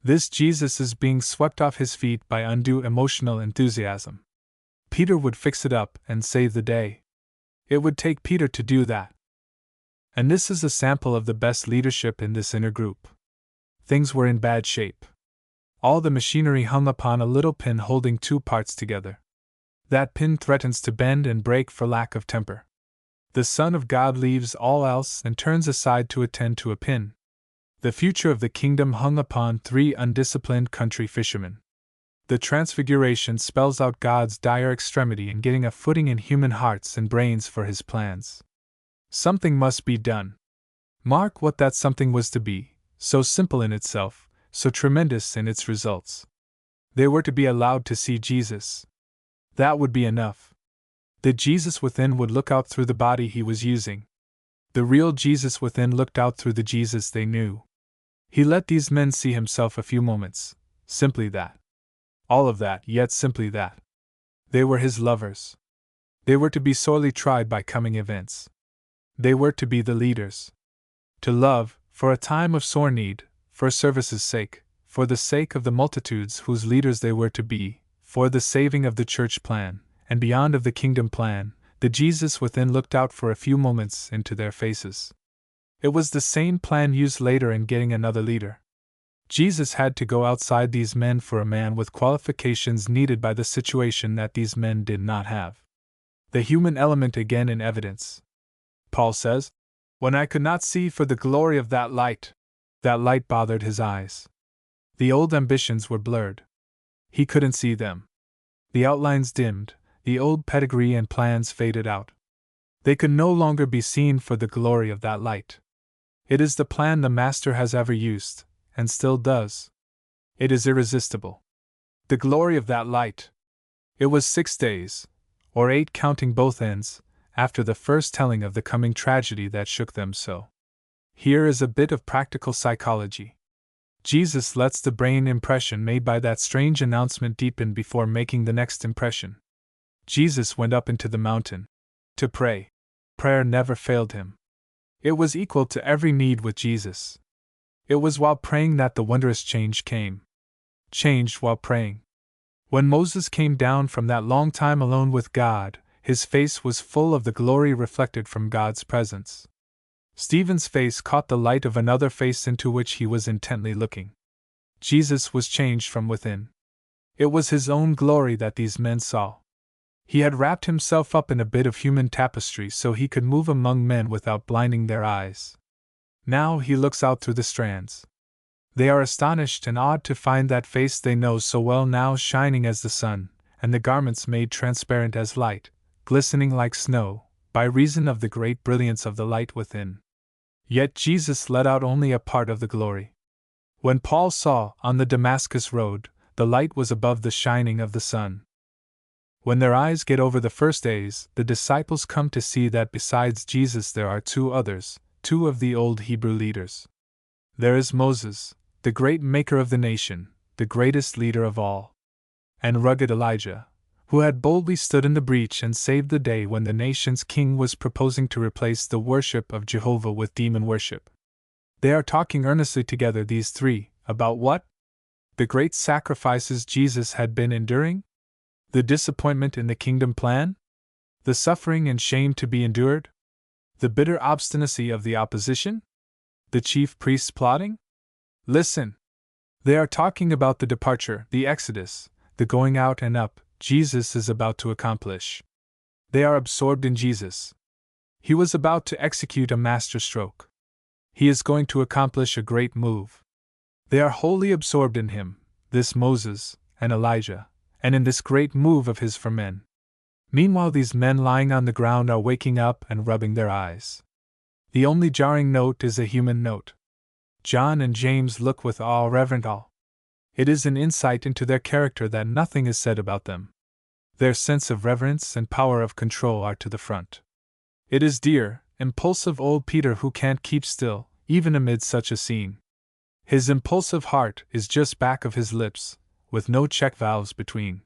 This Jesus is being swept off his feet by undue emotional enthusiasm. Peter would fix it up and save the day. It would take Peter to do that. And this is a sample of the best leadership in this inner group. Things were in bad shape. All the machinery hung upon a little pin holding two parts together. That pin threatens to bend and break for lack of temper. The Son of God leaves all else and turns aside to attend to a pin. The future of the kingdom hung upon 3 undisciplined country fishermen. The Transfiguration spells out God's dire extremity in getting a footing in human hearts and brains for his plans. Something must be done. Mark what that something was to be, so simple in itself, so tremendous in its results. They were to be allowed to see Jesus. That would be enough. The Jesus within would look out through the body he was using. The real Jesus within looked out through the Jesus they knew. He let these men see himself a few moments, simply that. All of that, yet simply that. They were his lovers. They were to be sorely tried by coming events. They were to be the leaders. To love, for a time of sore need, for service's sake, for the sake of the multitudes whose leaders they were to be, for the saving of the church plan, and beyond of the kingdom plan, the Jesus within looked out for a few moments into their faces. It was the same plan used later in getting another leader. Jesus had to go outside these men for a man with qualifications needed by the situation that these men did not have. The human element again in evidence. Paul says, "When I could not see for the glory of that light bothered his eyes. The old ambitions were blurred. He couldn't see them. The outlines dimmed, the old pedigree and plans faded out. They could no longer be seen for the glory of that light. It is the plan the Master has ever used, and still does. It is irresistible. The glory of that light. It was 6 days, or 8 counting both ends, after the first telling of the coming tragedy that shook them so. Here is a bit of practical psychology. Jesus lets the brain impression made by that strange announcement deepen before making the next impression. Jesus went up into the mountain to pray. Prayer never failed him. It was equal to every need with Jesus. It was while praying that the wondrous change came. Changed while praying. When Moses came down from that long time alone with God, his face was full of the glory reflected from God's presence. Stephen's face caught the light of another face into which he was intently looking. Jesus was changed from within. It was his own glory that these men saw. He had wrapped himself up in a bit of human tapestry so he could move among men without blinding their eyes. Now he looks out through the strands. They are astonished and awed to find that face they know so well now shining as the sun, and the garments made transparent as light, glistening like snow, by reason of the great brilliance of the light within. Yet Jesus let out only a part of the glory. When Paul saw, on the Damascus road, the light was above the shining of the sun. When their eyes get over the first days, the disciples come to see that besides Jesus there are 2 others, 2 of the old Hebrew leaders. There is Moses, the great maker of the nation, the greatest leader of all. And rugged Elijah, who had boldly stood in the breach and saved the day when the nation's king was proposing to replace the worship of Jehovah with demon worship. They are talking earnestly together, these 3, about what? The great sacrifices Jesus had been enduring? The disappointment in the kingdom plan? The suffering and shame to be endured? The bitter obstinacy of the opposition? The chief priests plotting? Listen! They are talking about the departure, the exodus, the going out and up Jesus is about to accomplish. They are absorbed in Jesus. He was about to execute a masterstroke. He is going to accomplish a great move. They are wholly absorbed in him, this Moses, and Elijah, and in this great move of his for men. Meanwhile, these men lying on the ground are waking up and rubbing their eyes. The only jarring note is a human note. John and James look with awe, reverent awe. It is an insight into their character that nothing is said about them. Their sense of reverence and power of control are to the front. It is dear, impulsive old Peter who can't keep still, even amid such a scene. His impulsive heart is just back of his lips, with no check valves between.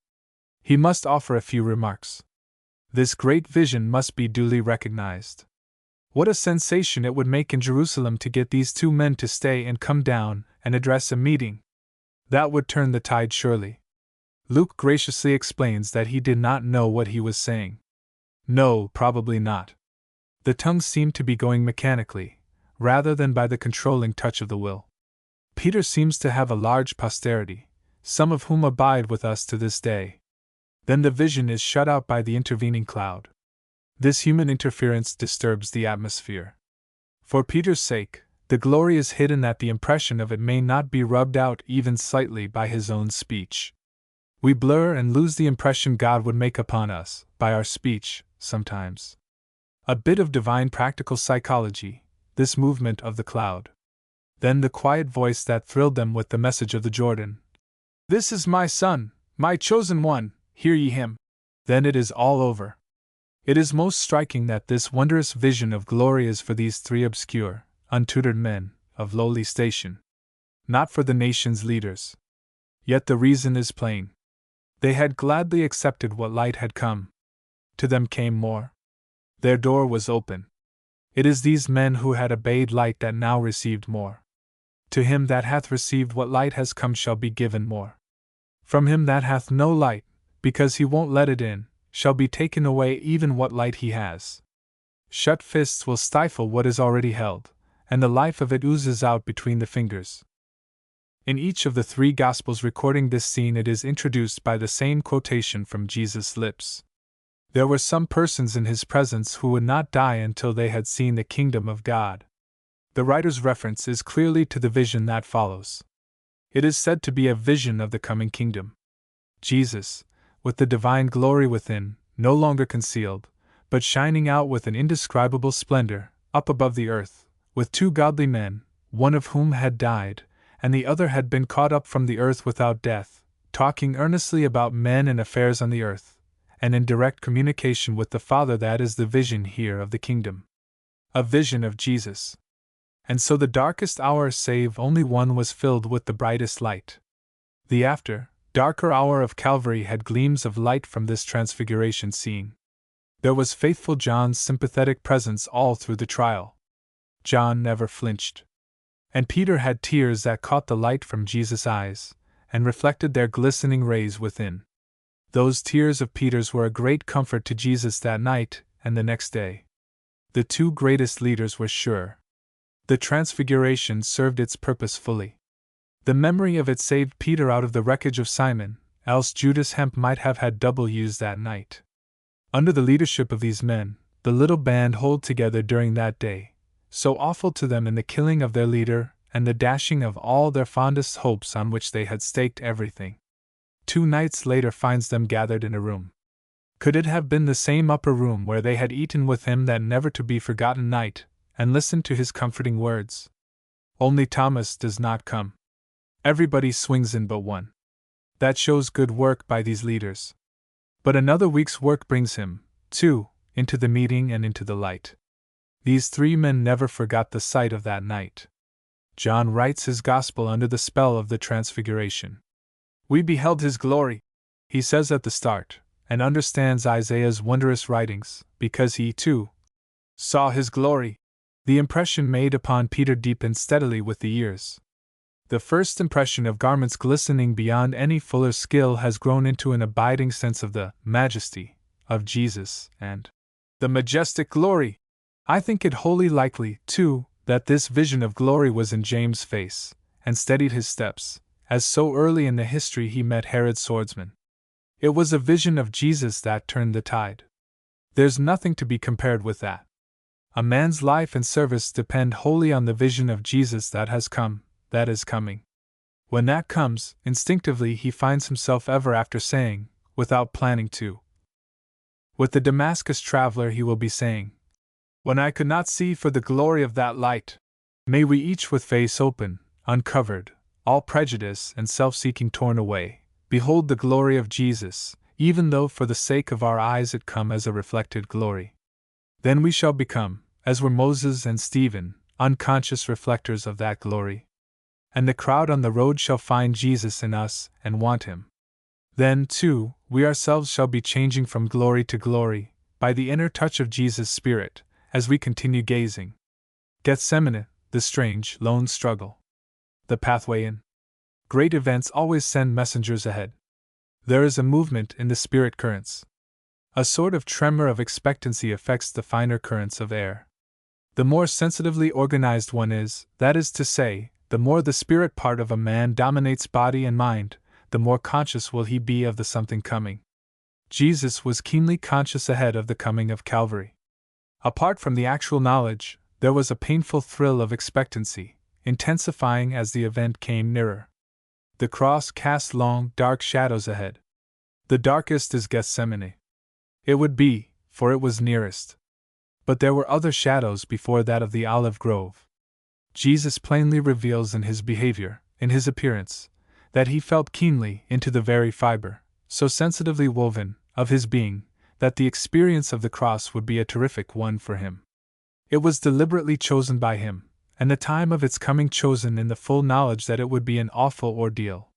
He must offer a few remarks. This great vision must be duly recognized. What a sensation it would make in Jerusalem to get these two men to stay and come down and address a meeting! That would turn the tide surely. Luke graciously explains that he did not know what he was saying. No, probably not. The tongue seemed to be going mechanically, rather than by the controlling touch of the will. Peter seems to have a large posterity, some of whom abide with us to this day. Then the vision is shut out by the intervening cloud. This human interference disturbs the atmosphere. For Peter's sake, the glory is hidden that the impression of it may not be rubbed out even slightly by his own speech. We blur and lose the impression God would make upon us, by our speech, sometimes. A bit of divine practical psychology, this movement of the cloud. Then the quiet voice that thrilled them with the message of the Jordan. "This is my Son, my chosen one, hear ye him." Then it is all over. It is most striking that this wondrous vision of glory is for these three obscure, untutored men, of lowly station. Not for the nation's leaders. Yet the reason is plain. They had gladly accepted what light had come. To them came more. Their door was open. It is these men who had obeyed light that now received more. To him that hath received what light has come shall be given more. From him that hath no light, because he won't let it in, shall be taken away even what light he has. Shut fists will stifle what is already held, and the life of it oozes out between the fingers. In each of the three Gospels recording this scene it is introduced by the same quotation from Jesus' lips. There were some persons in his presence who would not die until they had seen the kingdom of God. The writer's reference is clearly to the vision that follows. It is said to be a vision of the coming kingdom. Jesus, with the divine glory within, no longer concealed, but shining out with an indescribable splendor, up above the earth, with two godly men, one of whom had died, and the other had been caught up from the earth without death, talking earnestly about men and affairs on the earth, and in direct communication with the Father. That is the vision here of the kingdom. A vision of Jesus. And so the darkest hour save only one was filled with the brightest light. The darker hour of Calvary had gleams of light from this transfiguration scene. There was faithful John's sympathetic presence all through the trial. John never flinched. And Peter had tears that caught the light from Jesus' eyes, and reflected their glistening rays within. Those tears of Peter's were a great comfort to Jesus that night and the next day. The two greatest leaders were sure. The transfiguration served its purpose fully. The memory of it saved Peter out of the wreckage of Simon, else Judas Hemp might have had double use that night. Under the leadership of these men, the little band hold together during that day, so awful to them in the killing of their leader and the dashing of all their fondest hopes on which they had staked everything. 2 nights later finds them gathered in a room. Could it have been the same upper room where they had eaten with him that never-to-be-forgotten night, and listened to his comforting words? Only Thomas does not come. Everybody swings in but one. That shows good work by these leaders. But another week's work brings him, too, into the meeting and into the light. These 3 men never forgot the sight of that night. John writes his gospel under the spell of the Transfiguration. We beheld his glory, he says at the start, and understands Isaiah's wondrous writings, because he, too, saw his glory. The impression made upon Peter deepened steadily with the years. The first impression of garments glistening beyond any fuller skill has grown into an abiding sense of the majesty of Jesus and the majestic glory. I think it wholly likely, too, that this vision of glory was in James' face, and steadied his steps, as so early in the history he met Herod's swordsman. It was a vision of Jesus that turned the tide. There's nothing to be compared with that. A man's life and service depend wholly on the vision of Jesus that has come, that is coming. When that comes, instinctively he finds himself ever after saying, without planning to. With the Damascus traveler he will be saying, "When I could not see for the glory of that light." May we each with face open, uncovered, all prejudice and self-seeking torn away, behold the glory of Jesus, even though for the sake of our eyes it come as a reflected glory. Then we shall become, as were Moses and Stephen, unconscious reflectors of that glory. And the crowd on the road shall find Jesus in us and want him. Then, too, we ourselves shall be changing from glory to glory, by the inner touch of Jesus' Spirit, as we continue gazing. Gethsemane, the strange, lone struggle. The pathway in. Great events always send messengers ahead. There is a movement in the spirit currents. A sort of tremor of expectancy affects the finer currents of air. The more sensitively organized one is, that is to say, the more the spirit part of a man dominates body and mind, the more conscious will he be of the something coming. Jesus was keenly conscious ahead of the coming of Calvary. Apart from the actual knowledge, there was a painful thrill of expectancy, intensifying as the event came nearer. The cross cast long, dark shadows ahead. The darkest is Gethsemane. It would be, for it was nearest. But there were other shadows before that of the olive grove. Jesus plainly reveals in his behavior, in his appearance, that he felt keenly, into the very fiber, so sensitively woven, of his being, that the experience of the cross would be a terrific one for him. It was deliberately chosen by him, and the time of its coming chosen in the full knowledge that it would be an awful ordeal.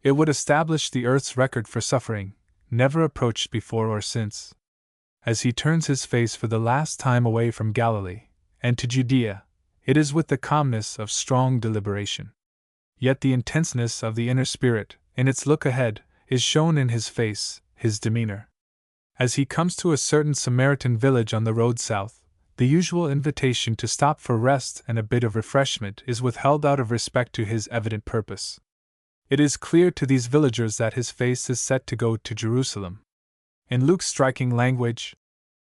It would establish the earth's record for suffering, never approached before or since. As he turns his face for the last time away from Galilee, and to Judea, it is with the calmness of strong deliberation. Yet the intenseness of the inner spirit, in its look ahead, is shown in his face, his demeanor. As he comes to a certain Samaritan village on the road south, the usual invitation to stop for rest and a bit of refreshment is withheld out of respect to his evident purpose. It is clear to these villagers that his face is set to go to Jerusalem. In Luke's striking language,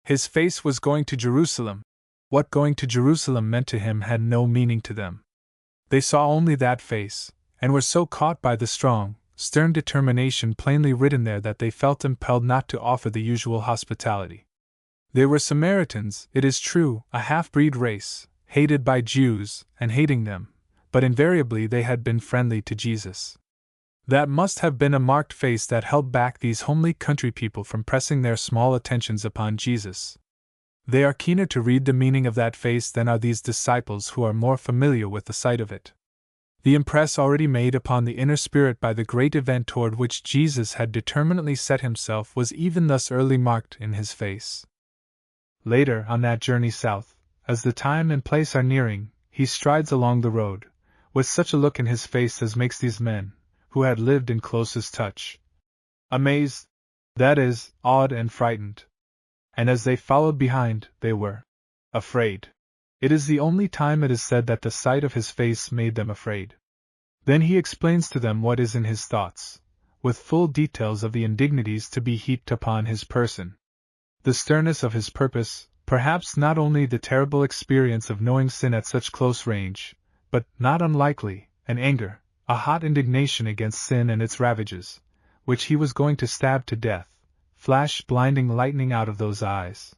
his face was going to Jerusalem. What going to Jerusalem meant to him had no meaning to them. They saw only that face, and were so caught by the strong, stern determination plainly written there that they felt impelled not to offer the usual hospitality. They were Samaritans, it is true, a half-breed race, hated by Jews, and hating them, but invariably they had been friendly to Jesus. That must have been a marked face that held back these homely country people from pressing their small attentions upon Jesus. They are keener to read the meaning of that face than are these disciples who are more familiar with the sight of it. The impress already made upon the inner spirit by the great event toward which Jesus had determinately set himself was even thus early marked in his face. Later, on that journey south, as the time and place are nearing, he strides along the road, with such a look in his face as makes these men, who had lived in closest touch, amazed, that is, awed and frightened. And as they followed behind, they were afraid. It is the only time it is said that the sight of his face made them afraid. Then he explains to them what is in his thoughts, with full details of the indignities to be heaped upon his person. The sternness of his purpose, perhaps not only the terrible experience of knowing sin at such close range, but, not unlikely, an anger, a hot indignation against sin and its ravages, which he was going to stab to death, flashed blinding lightning out of those eyes.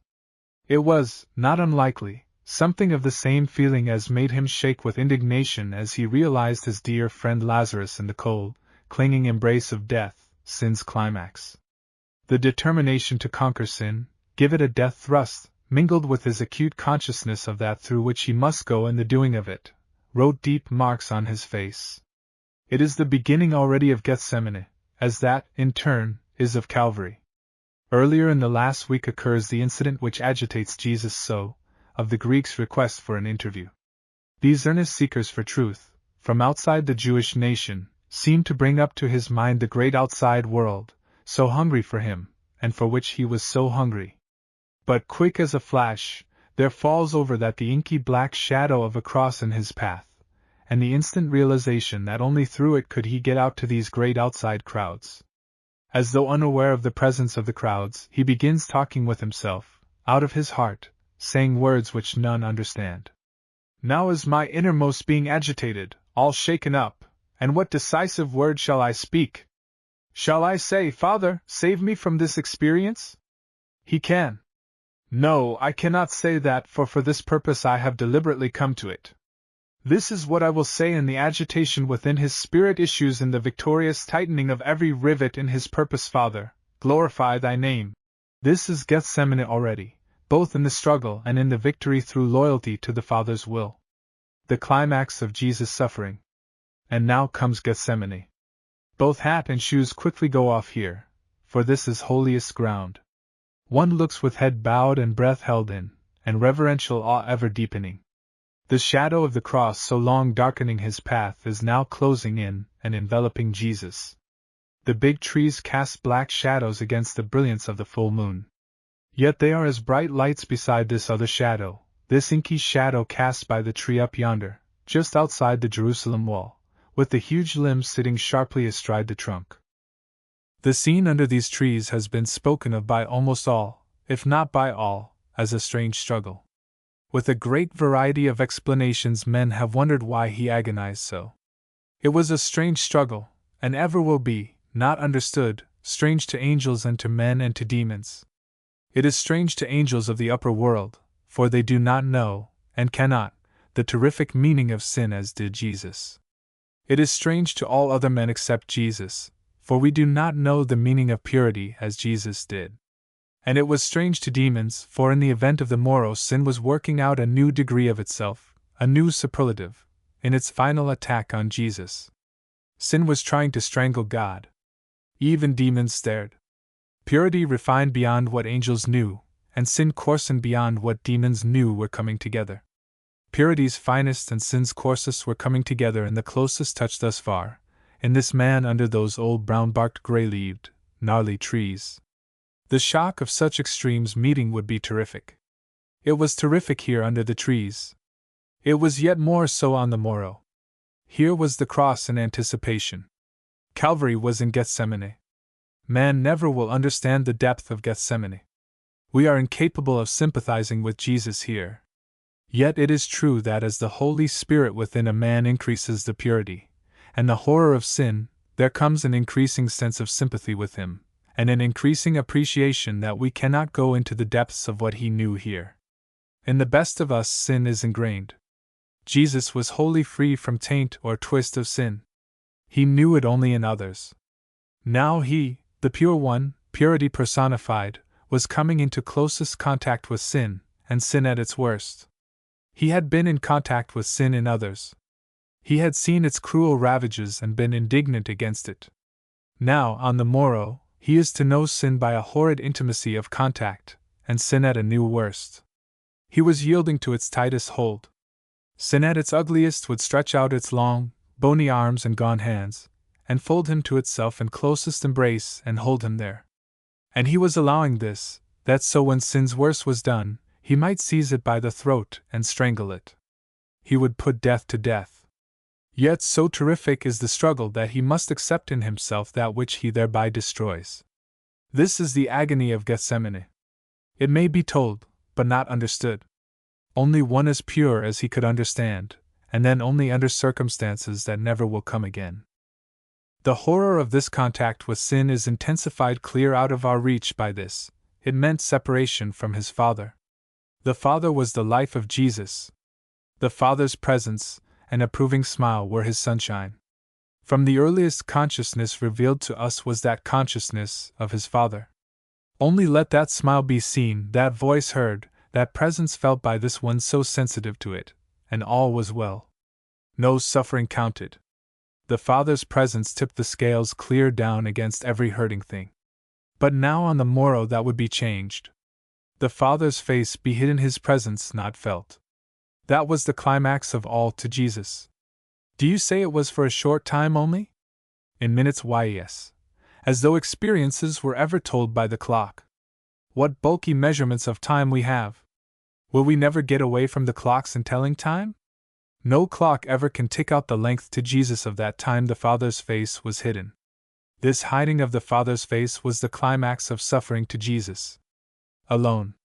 It was, not unlikely, something of the same feeling as made him shake with indignation as he realized his dear friend Lazarus in the cold, clinging embrace of death, sin's climax. The determination to conquer sin, give it a death thrust, mingled with his acute consciousness of that through which he must go in the doing of it, wrote deep marks on his face. It is the beginning already of Gethsemane, as that, in turn, is of Calvary. Earlier in the last week occurs the incident which agitates Jesus so, of the Greeks' request for an interview. These earnest seekers for truth, from outside the Jewish nation, seem to bring up to his mind the great outside world, so hungry for him, and for which he was so hungry. But quick as a flash, there falls over that the inky black shadow of a cross in his path, and the instant realization that only through it could he get out to these great outside crowds. As though unaware of the presence of the crowds, he begins talking with himself, out of his heart, saying words which none understand. Now is my innermost being agitated, all shaken up, And what decisive word shall I speak? Shall I say, Father, save me from this experience? He can. No, I cannot say that, for this purpose I have deliberately come to it. This is what I will say, and the agitation within his spirit issues in the victorious tightening of every rivet in his purpose. Father, glorify thy name. This is Gethsemane already, both in the struggle and in the victory through loyalty to the Father's will. The climax of Jesus' suffering. And now comes Gethsemane. Both hat and shoes quickly go off here, for this is holiest ground. One looks with head bowed and breath held in, and reverential awe ever deepening. The shadow of the cross so long darkening his path is now closing in and enveloping Jesus. The big trees cast black shadows against the brilliance of the full moon. Yet they are as bright lights beside this other shadow, this inky shadow cast by the tree up yonder, just outside the Jerusalem wall, with the huge limbs sitting sharply astride the trunk. The scene under these trees has been spoken of by almost all, if not by all, as a strange struggle. With a great variety of explanations, men have wondered why he agonized so. It was a strange struggle, and ever will be, not understood, strange to angels and to men and to demons. It is strange to angels of the upper world, for they do not know, and cannot, the terrific meaning of sin as did Jesus. It is strange to all other men except Jesus, for we do not know the meaning of purity as Jesus did. And it was strange to demons, for in the event of the morrow sin was working out a new degree of itself, a new superlative, in its final attack on Jesus. Sin was trying to strangle God. Even demons stared. Purity refined beyond what angels knew, and sin coarsened beyond what demons knew were coming together. Purity's finest and sin's coarsest were coming together in the closest touch thus far, in this man under those old brown-barked, gray-leaved, gnarly trees. The shock of such extremes meeting would be terrific. It was terrific here under the trees. It was yet more so on the morrow. Here was the cross in anticipation. Calvary was in Gethsemane. Man never will understand the depth of Gethsemane. We are incapable of sympathizing with Jesus here. Yet it is true that as the Holy Spirit within a man increases the purity and the horror of sin, there comes an increasing sense of sympathy with him, and an increasing appreciation that we cannot go into the depths of what he knew here. In the best of us sin is ingrained. Jesus was wholly free from taint or twist of sin. He knew it only in others. Now he, the pure one, purity personified, was coming into closest contact with sin, and sin at its worst. He had been in contact with sin in others. He had seen its cruel ravages and been indignant against it. Now, on the morrow, he is to know sin by a horrid intimacy of contact, and sin at a new worst. He was yielding to its tightest hold. Sin at its ugliest would stretch out its long, bony arms and gaunt hands, and fold him to itself in closest embrace and hold him there. And he was allowing this, that so when sin's worst was done, he might seize it by the throat and strangle it. He would put death to death. Yet so terrific is the struggle that he must accept in himself that which he thereby destroys. This is the agony of Gethsemane. It may be told, but not understood. Only one as pure as he could understand, and then only under circumstances that never will come again. The horror of this contact with sin is intensified clear out of our reach by this. It meant separation from his Father. The Father was the life of Jesus. The Father's presence and approving smile were his sunshine. From the earliest consciousness revealed to us was that consciousness of his Father. Only let that smile be seen, that voice heard, that presence felt by this one so sensitive to it, and all was well. No suffering counted. The Father's presence tipped the scales clear down against every hurting thing. But now on the morrow that would be changed. The Father's face be hidden, his presence not felt. That was the climax of all to Jesus. Do you say it was for a short time only? In minutes, why yes. As though experiences were ever told by the clock. What bulky measurements of time we have! Will we never get away from the clocks in telling time? No clock ever can tick out the length to Jesus of that time the Father's face was hidden. This hiding of the Father's face was the climax of suffering to Jesus. Alone.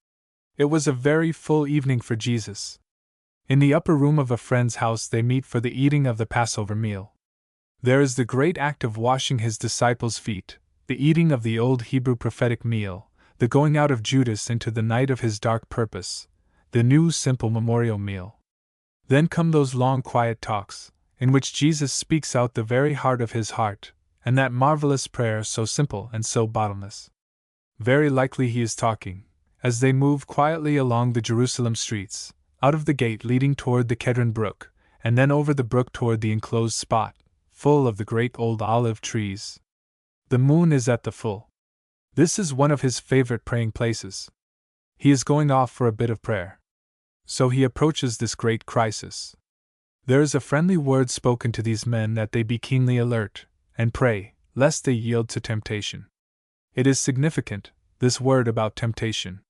It was a very full evening for Jesus. In the upper room of a friend's house they meet for the eating of the Passover meal. There is the great act of washing his disciples' feet, the eating of the old Hebrew prophetic meal, the going out of Judas into the night of his dark purpose, the new simple memorial meal. Then come those long quiet talks, in which Jesus speaks out the very heart of his heart, and that marvelous prayer so simple and so bottomless. Very likely he is talking, as they move quietly along the Jerusalem streets, out of the gate leading toward the Kedron brook, and then over the brook toward the enclosed spot, full of the great old olive trees. The moon is at the full. This is one of his favorite praying places. He is going off for a bit of prayer. So he approaches this great crisis. There is a friendly word spoken to these men that they be keenly alert, and pray, lest they yield to temptation. It is significant, this word about temptation.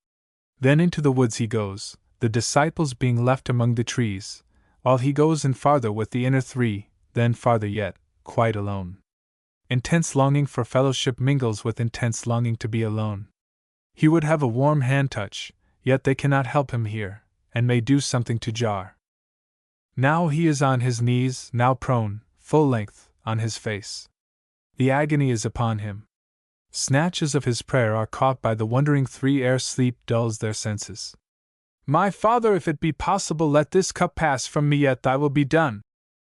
Then into the woods he goes, the disciples being left among the trees, while he goes in farther with the inner three, then farther yet, quite alone. Intense longing for fellowship mingles with intense longing to be alone. He would have a warm hand touch, yet they cannot help him here, and may do something to jar. Now he is on his knees, now prone, full length, on his face. The agony is upon him. Snatches of his prayer are caught by the wondering three ere sleep dulls their senses. My Father, if it be possible, let this cup pass from me, yet thy will be done.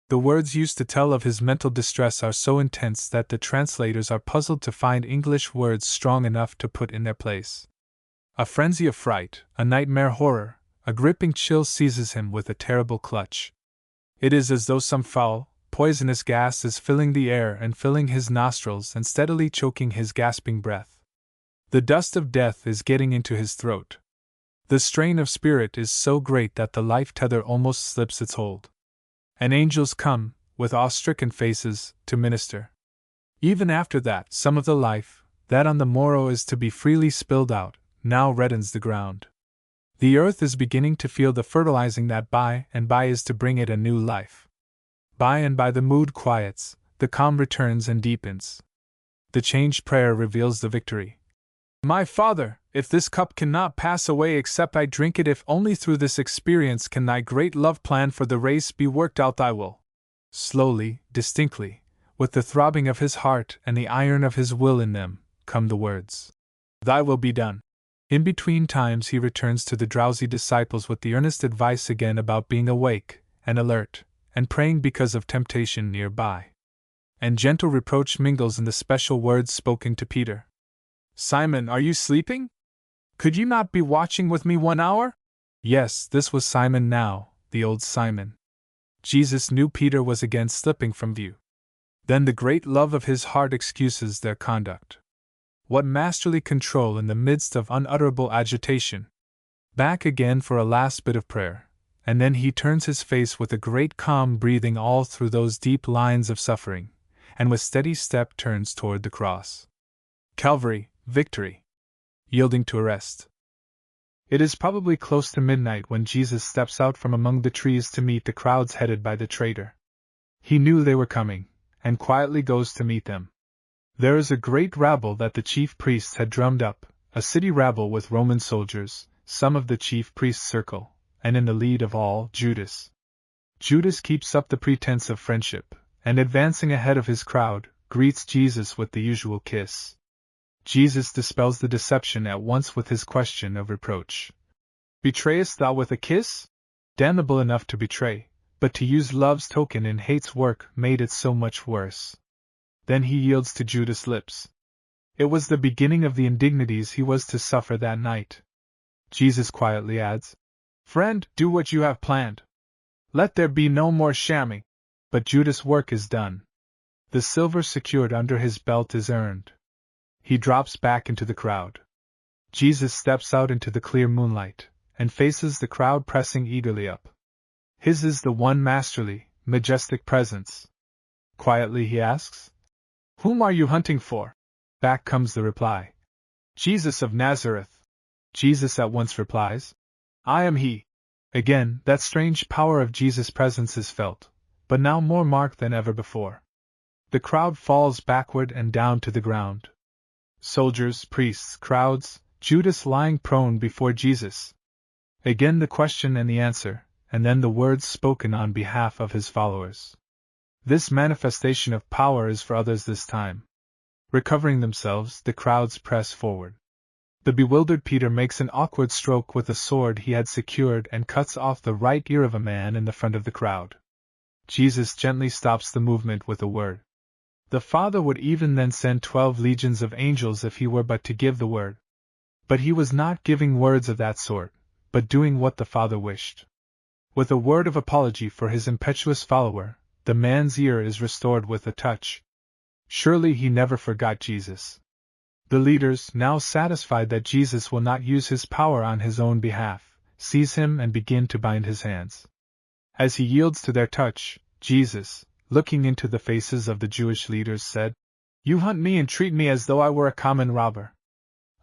The words used to tell of his mental distress are so intense that the translators are puzzled to find English words strong enough to put in their place. A frenzy of fright, a nightmare horror, a gripping chill seizes him with a terrible clutch. It is as though some foul, poisonous gas is filling the air and filling his nostrils and steadily choking his gasping breath. The dust of death is getting into his throat. The strain of spirit is so great that the life tether almost slips its hold. And angels come, with awe-stricken faces, to minister. Even after that, some of the life, that on the morrow is to be freely spilled out, now reddens the ground. The earth is beginning to feel the fertilizing that by and by is to bring it a new life. By and by the mood quiets, the calm returns and deepens. The changed prayer reveals the victory. My Father, if this cup cannot pass away except I drink it, if only through this experience can thy great love plan for the race be worked out, thy will. Slowly, distinctly, with the throbbing of his heart and the iron of his will in them, come the words. Thy will be done. In between times he returns to the drowsy disciples with the earnest advice again about being awake, and alert, and praying because of temptation nearby. And gentle reproach mingles in the special words spoken to Peter. Simon, are you sleeping? Could you not be watching with me 1 hour? Yes, this was Simon now, the old Simon. Jesus knew Peter was again slipping from view. Then the great love of his heart excuses their conduct. What masterly control in the midst of unutterable agitation! Back again for a last bit of prayer, and then he turns his face with a great calm, breathing all through those deep lines of suffering, and with steady step turns toward the cross. Calvary, victory. Yielding to arrest. It is probably close to midnight when Jesus steps out from among the trees to meet the crowds headed by the traitor. He knew they were coming, and quietly goes to meet them. There is a great rabble that the chief priests had drummed up, a city rabble with Roman soldiers, some of the chief priests' circle, and in the lead of all, Judas. Judas keeps up the pretense of friendship, and advancing ahead of his crowd, greets Jesus with the usual kiss. Jesus dispels the deception at once with his question of reproach. Betrayest thou with a kiss? Damnable enough to betray, but to use love's token in hate's work made it so much worse. Then he yields to Judas' lips. It was the beginning of the indignities he was to suffer that night. Jesus quietly adds, Friend, do what you have planned. Let there be no more shamming. But Judas' work is done. The silver secured under his belt is earned. He drops back into the crowd. Jesus steps out into the clear moonlight, and faces the crowd pressing eagerly up. His is the one masterly, majestic presence. Quietly he asks, Whom are you hunting for? Back comes the reply. Jesus of Nazareth. Jesus at once replies, I am he. Again, that strange power of Jesus' presence is felt, but now more marked than ever before. The crowd falls backward and down to the ground. Soldiers, priests, crowds, Judas lying prone before Jesus. Again the question and the answer, and then the words spoken on behalf of his followers. This manifestation of power is for others this time. Recovering themselves, the crowds press forward. The bewildered Peter makes an awkward stroke with a sword he had secured and cuts off the right ear of a man in the front of the crowd. Jesus gently stops the movement with a word. The Father would even then send 12 legions of angels if he were but to give the word. But he was not giving words of that sort, but doing what the Father wished. With a word of apology for his impetuous follower, the man's ear is restored with a touch. Surely he never forgot Jesus. The leaders, now satisfied that Jesus will not use his power on his own behalf, seize him and begin to bind his hands. As he yields to their touch, Jesus, looking into the faces of the Jewish leaders, said, "You hunt me and treat me as though I were a common robber.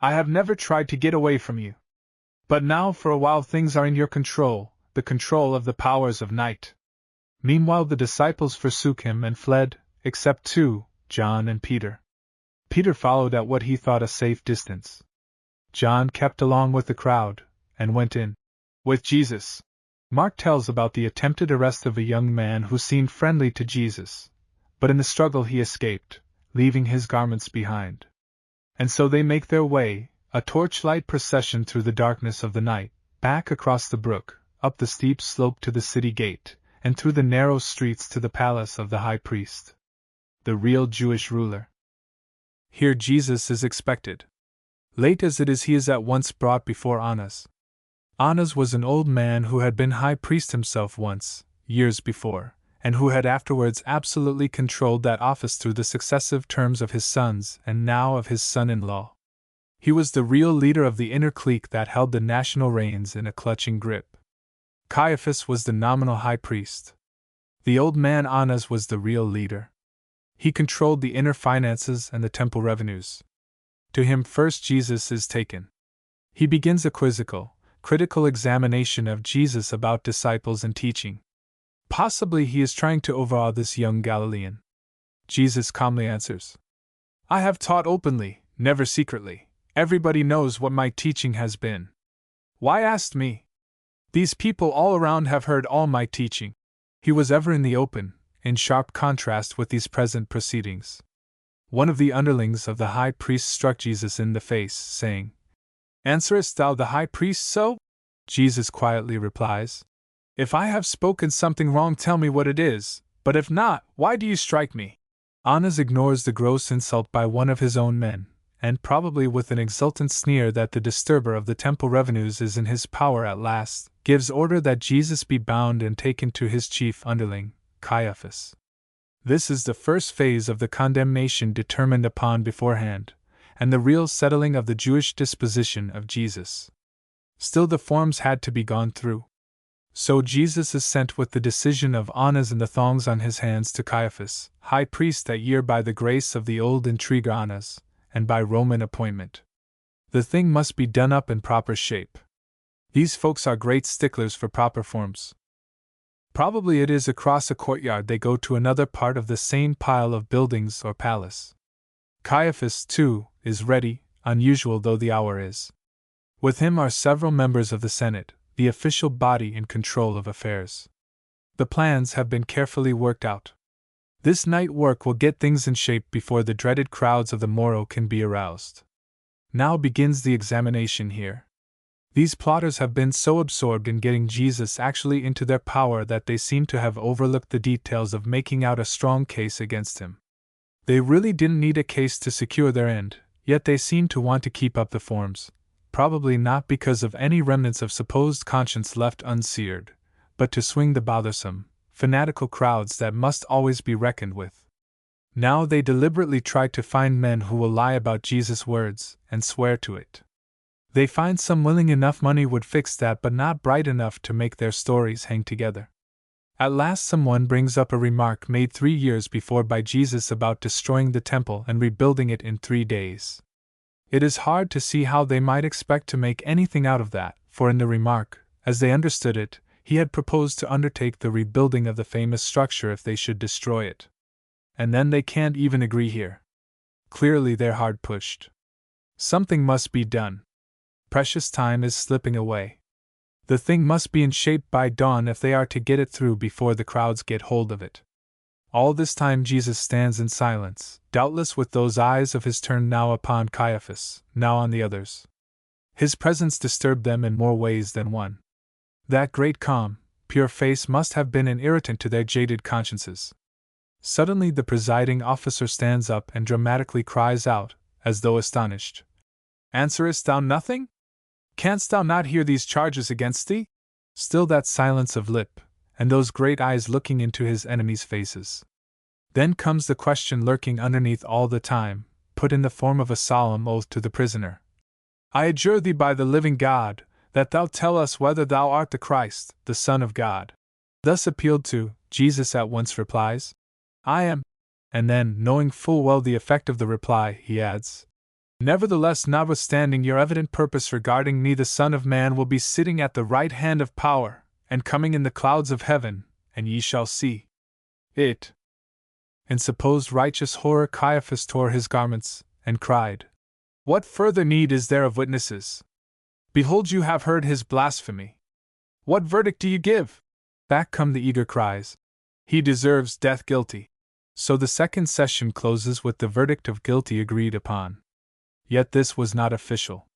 I have never tried to get away from you. But now for a while things are in your control, the control of the powers of night." Meanwhile the disciples forsook him and fled, except 2, John and Peter. Peter followed at what he thought a safe distance. John kept along with the crowd, and went in with Jesus. Mark tells about the attempted arrest of a young man who seemed friendly to Jesus, but in the struggle he escaped, leaving his garments behind. And so they make their way, a torchlight procession through the darkness of the night, back across the brook, up the steep slope to the city gate, and through the narrow streets to the palace of the high priest, the real Jewish ruler. Here Jesus is expected. Late as it is, he is at once brought before Annas. Annas was an old man who had been high priest himself once, years before, and who had afterwards absolutely controlled that office through the successive terms of his sons and now of his son-in-law. He was the real leader of the inner clique that held the national reins in a clutching grip. Caiaphas was the nominal high priest. The old man Annas was the real leader. He controlled the inner finances and the temple revenues. To him first Jesus is taken. He begins a quizzical, critical examination of Jesus about disciples and teaching. Possibly he is trying to overawe this young Galilean. Jesus calmly answers, "I have taught openly, never secretly. Everybody knows what my teaching has been. Why ask me? These people all around have heard all my teaching." He was ever in the open, in sharp contrast with these present proceedings. One of the underlings of the high priest struck Jesus in the face, saying, "Answerest thou the high priest so?" Jesus quietly replies, "If I have spoken something wrong, tell me what it is, but if not, why do you strike me?" Annas ignores the gross insult by one of his own men, and probably with an exultant sneer that the disturber of the temple revenues is in his power at last, gives order that Jesus be bound and taken to his chief underling, Caiaphas. This is the first phase of the condemnation determined upon beforehand, and the real settling of the Jewish disposition of Jesus. Still the forms had to be gone through. So Jesus is sent with the decision of Annas and the thongs on his hands to Caiaphas, high priest that year by the grace of the old intriguer Annas, and by Roman appointment. The thing must be done up in proper shape. These folks are great sticklers for proper forms. Probably it is across a courtyard they go to another part of the same pile of buildings or palace. Caiaphas, too, is ready, unusual though the hour is. With him are several members of the Senate, the official body in control of affairs. The plans have been carefully worked out. This night work will get things in shape before the dreaded crowds of the morrow can be aroused. Now begins the examination here. These plotters have been so absorbed in getting Jesus actually into their power that they seem to have overlooked the details of making out a strong case against him. They really didn't need a case to secure their end, yet they seem to want to keep up the forms, probably not because of any remnants of supposed conscience left unseared, but to swing the bothersome, fanatical crowds that must always be reckoned with. Now they deliberately try to find men who will lie about Jesus' words and swear to it. They find some willing enough money would fix that, but not bright enough to make their stories hang together. At last someone brings up a remark made 3 years before by Jesus about destroying the temple and rebuilding it in 3 days. It is hard to see how they might expect to make anything out of that, for in the remark, as they understood it, he had proposed to undertake the rebuilding of the famous structure if they should destroy it. And then they can't even agree here. Clearly they're hard pushed. Something must be done. Precious time is slipping away. The thing must be in shape by dawn if they are to get it through before the crowds get hold of it. All this time Jesus stands in silence, doubtless with those eyes of his turned now upon Caiaphas, now on the others. His presence disturbed them in more ways than one. That great calm, pure face must have been an irritant to their jaded consciences. Suddenly the presiding officer stands up and dramatically cries out, as though astonished, "Answerest thou nothing? Canst thou not hear these charges against thee?" Still that silence of lip, and those great eyes looking into his enemies' faces. Then comes the question lurking underneath all the time, put in the form of a solemn oath to the prisoner. "I adjure thee by the living God, that thou tell us whether thou art the Christ, the Son of God." Thus appealed to, Jesus at once replies, "I am." And then, knowing full well the effect of the reply, he adds, "Nevertheless, notwithstanding your evident purpose regarding me, the Son of Man will be sitting at the right hand of power, and coming in the clouds of heaven, and ye shall see it." In supposed righteous horror Caiaphas tore his garments, and cried, "What further need is there of witnesses? Behold, you have heard his blasphemy. What verdict do you give?" Back come the eager cries, "He deserves death, guilty." So the second session closes with the verdict of guilty agreed upon. Yet this was not official.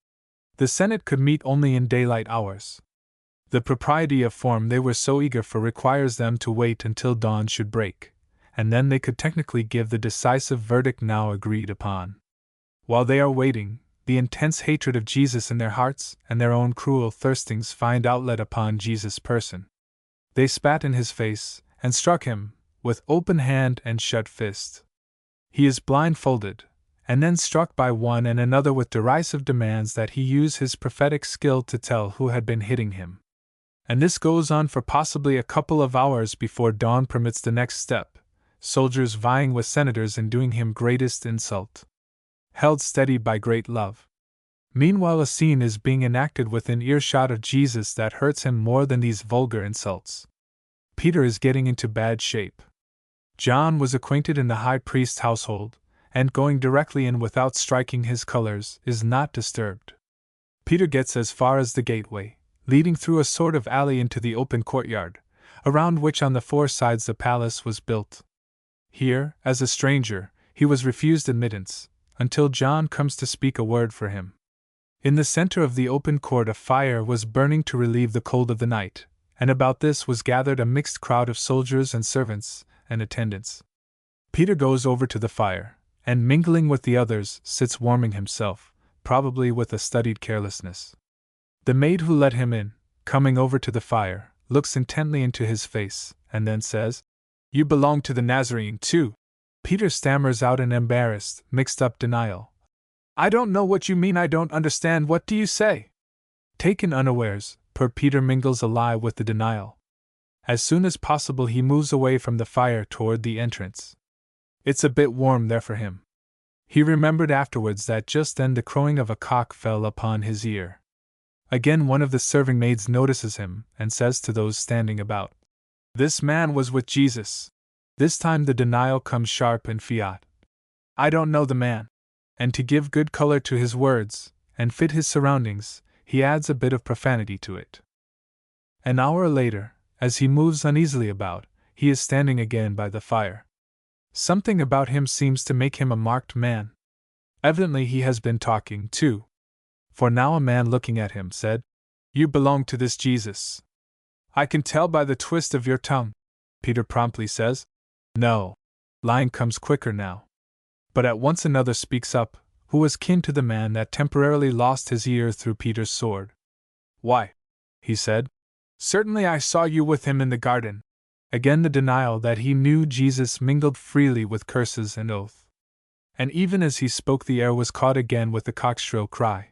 The Senate could meet only in daylight hours. The propriety of form they were so eager for requires them to wait until dawn should break, and then they could technically give the decisive verdict now agreed upon. While they are waiting, the intense hatred of Jesus in their hearts and their own cruel thirstings find outlet upon Jesus' person. They spat in his face, and struck him, with open hand and shut fist. He is blindfolded, and then struck by one and another with derisive demands that he use his prophetic skill to tell who had been hitting him. And this goes on for possibly a couple of hours before dawn permits the next step, soldiers vying with senators in doing him greatest insult. Held steady by great love. Meanwhile a scene is being enacted within earshot of Jesus that hurts him more than these vulgar insults. Peter is getting into bad shape. John was acquainted in the high priest's household, and going directly in without striking his colors is not disturbed. Peter gets as far as the gateway, leading through a sort of alley into the open courtyard, around which on the four sides the palace was built. Here, as a stranger, he was refused admittance, until John comes to speak a word for him. In the center of the open court a fire was burning to relieve the cold of the night, and about this was gathered a mixed crowd of soldiers and servants and attendants. Peter goes over to the fire, and mingling with the others, sits warming himself, probably with a studied carelessness. The maid who let him in, coming over to the fire, looks intently into his face, and then says, "You belong to the Nazarene too." Peter stammers out in embarrassed, mixed-up denial. "I don't know what you mean, I don't understand, what do you say?" Taken unawares, poor Peter mingles a lie with the denial. As soon as possible he moves away from the fire toward the entrance. It's a bit warm there for him. He remembered afterwards that just then the crowing of a cock fell upon his ear. Again one of the serving maids notices him, and says to those standing about, "This man was with Jesus." This time the denial comes sharp and fiat. "I don't know the man." And to give good color to his words, and fit his surroundings, he adds a bit of profanity to it. An hour later, as he moves uneasily about, he is standing again by the fire. Something about him seems to make him a marked man. Evidently he has been talking, too. For now a man looking at him said, "You belong to this Jesus." "I can tell by the twist of your tongue," Peter promptly says. "No." Lying comes quicker now. But at once another speaks up, who was kin to the man that temporarily lost his ear through Peter's sword. "Why," he said, "certainly I saw you with him in the garden." Again the denial that he knew Jesus mingled freely with curses and oath. And even as he spoke the air was caught again with the cock's shrill cry.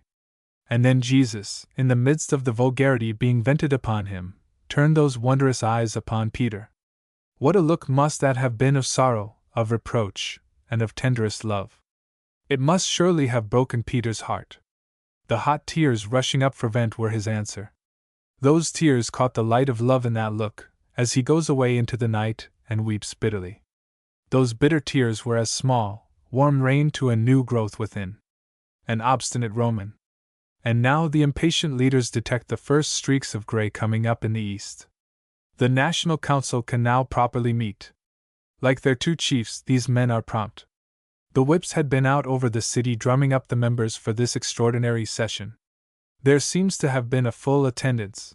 And then Jesus, in the midst of the vulgarity being vented upon him, turned those wondrous eyes upon Peter. What a look must that have been of sorrow, of reproach, and of tenderest love! It must surely have broken Peter's heart. The hot tears rushing up for vent were his answer. Those tears caught the light of love in that look, as he goes away into the night and weeps bitterly. Those bitter tears were as small, warm rain to a new growth within. An obstinate Roman. And now the impatient leaders detect the first streaks of gray coming up in the east. The National Council can now properly meet. Like their two chiefs, these men are prompt. The whips had been out over the city drumming up the members for this extraordinary session. There seems to have been a full attendance.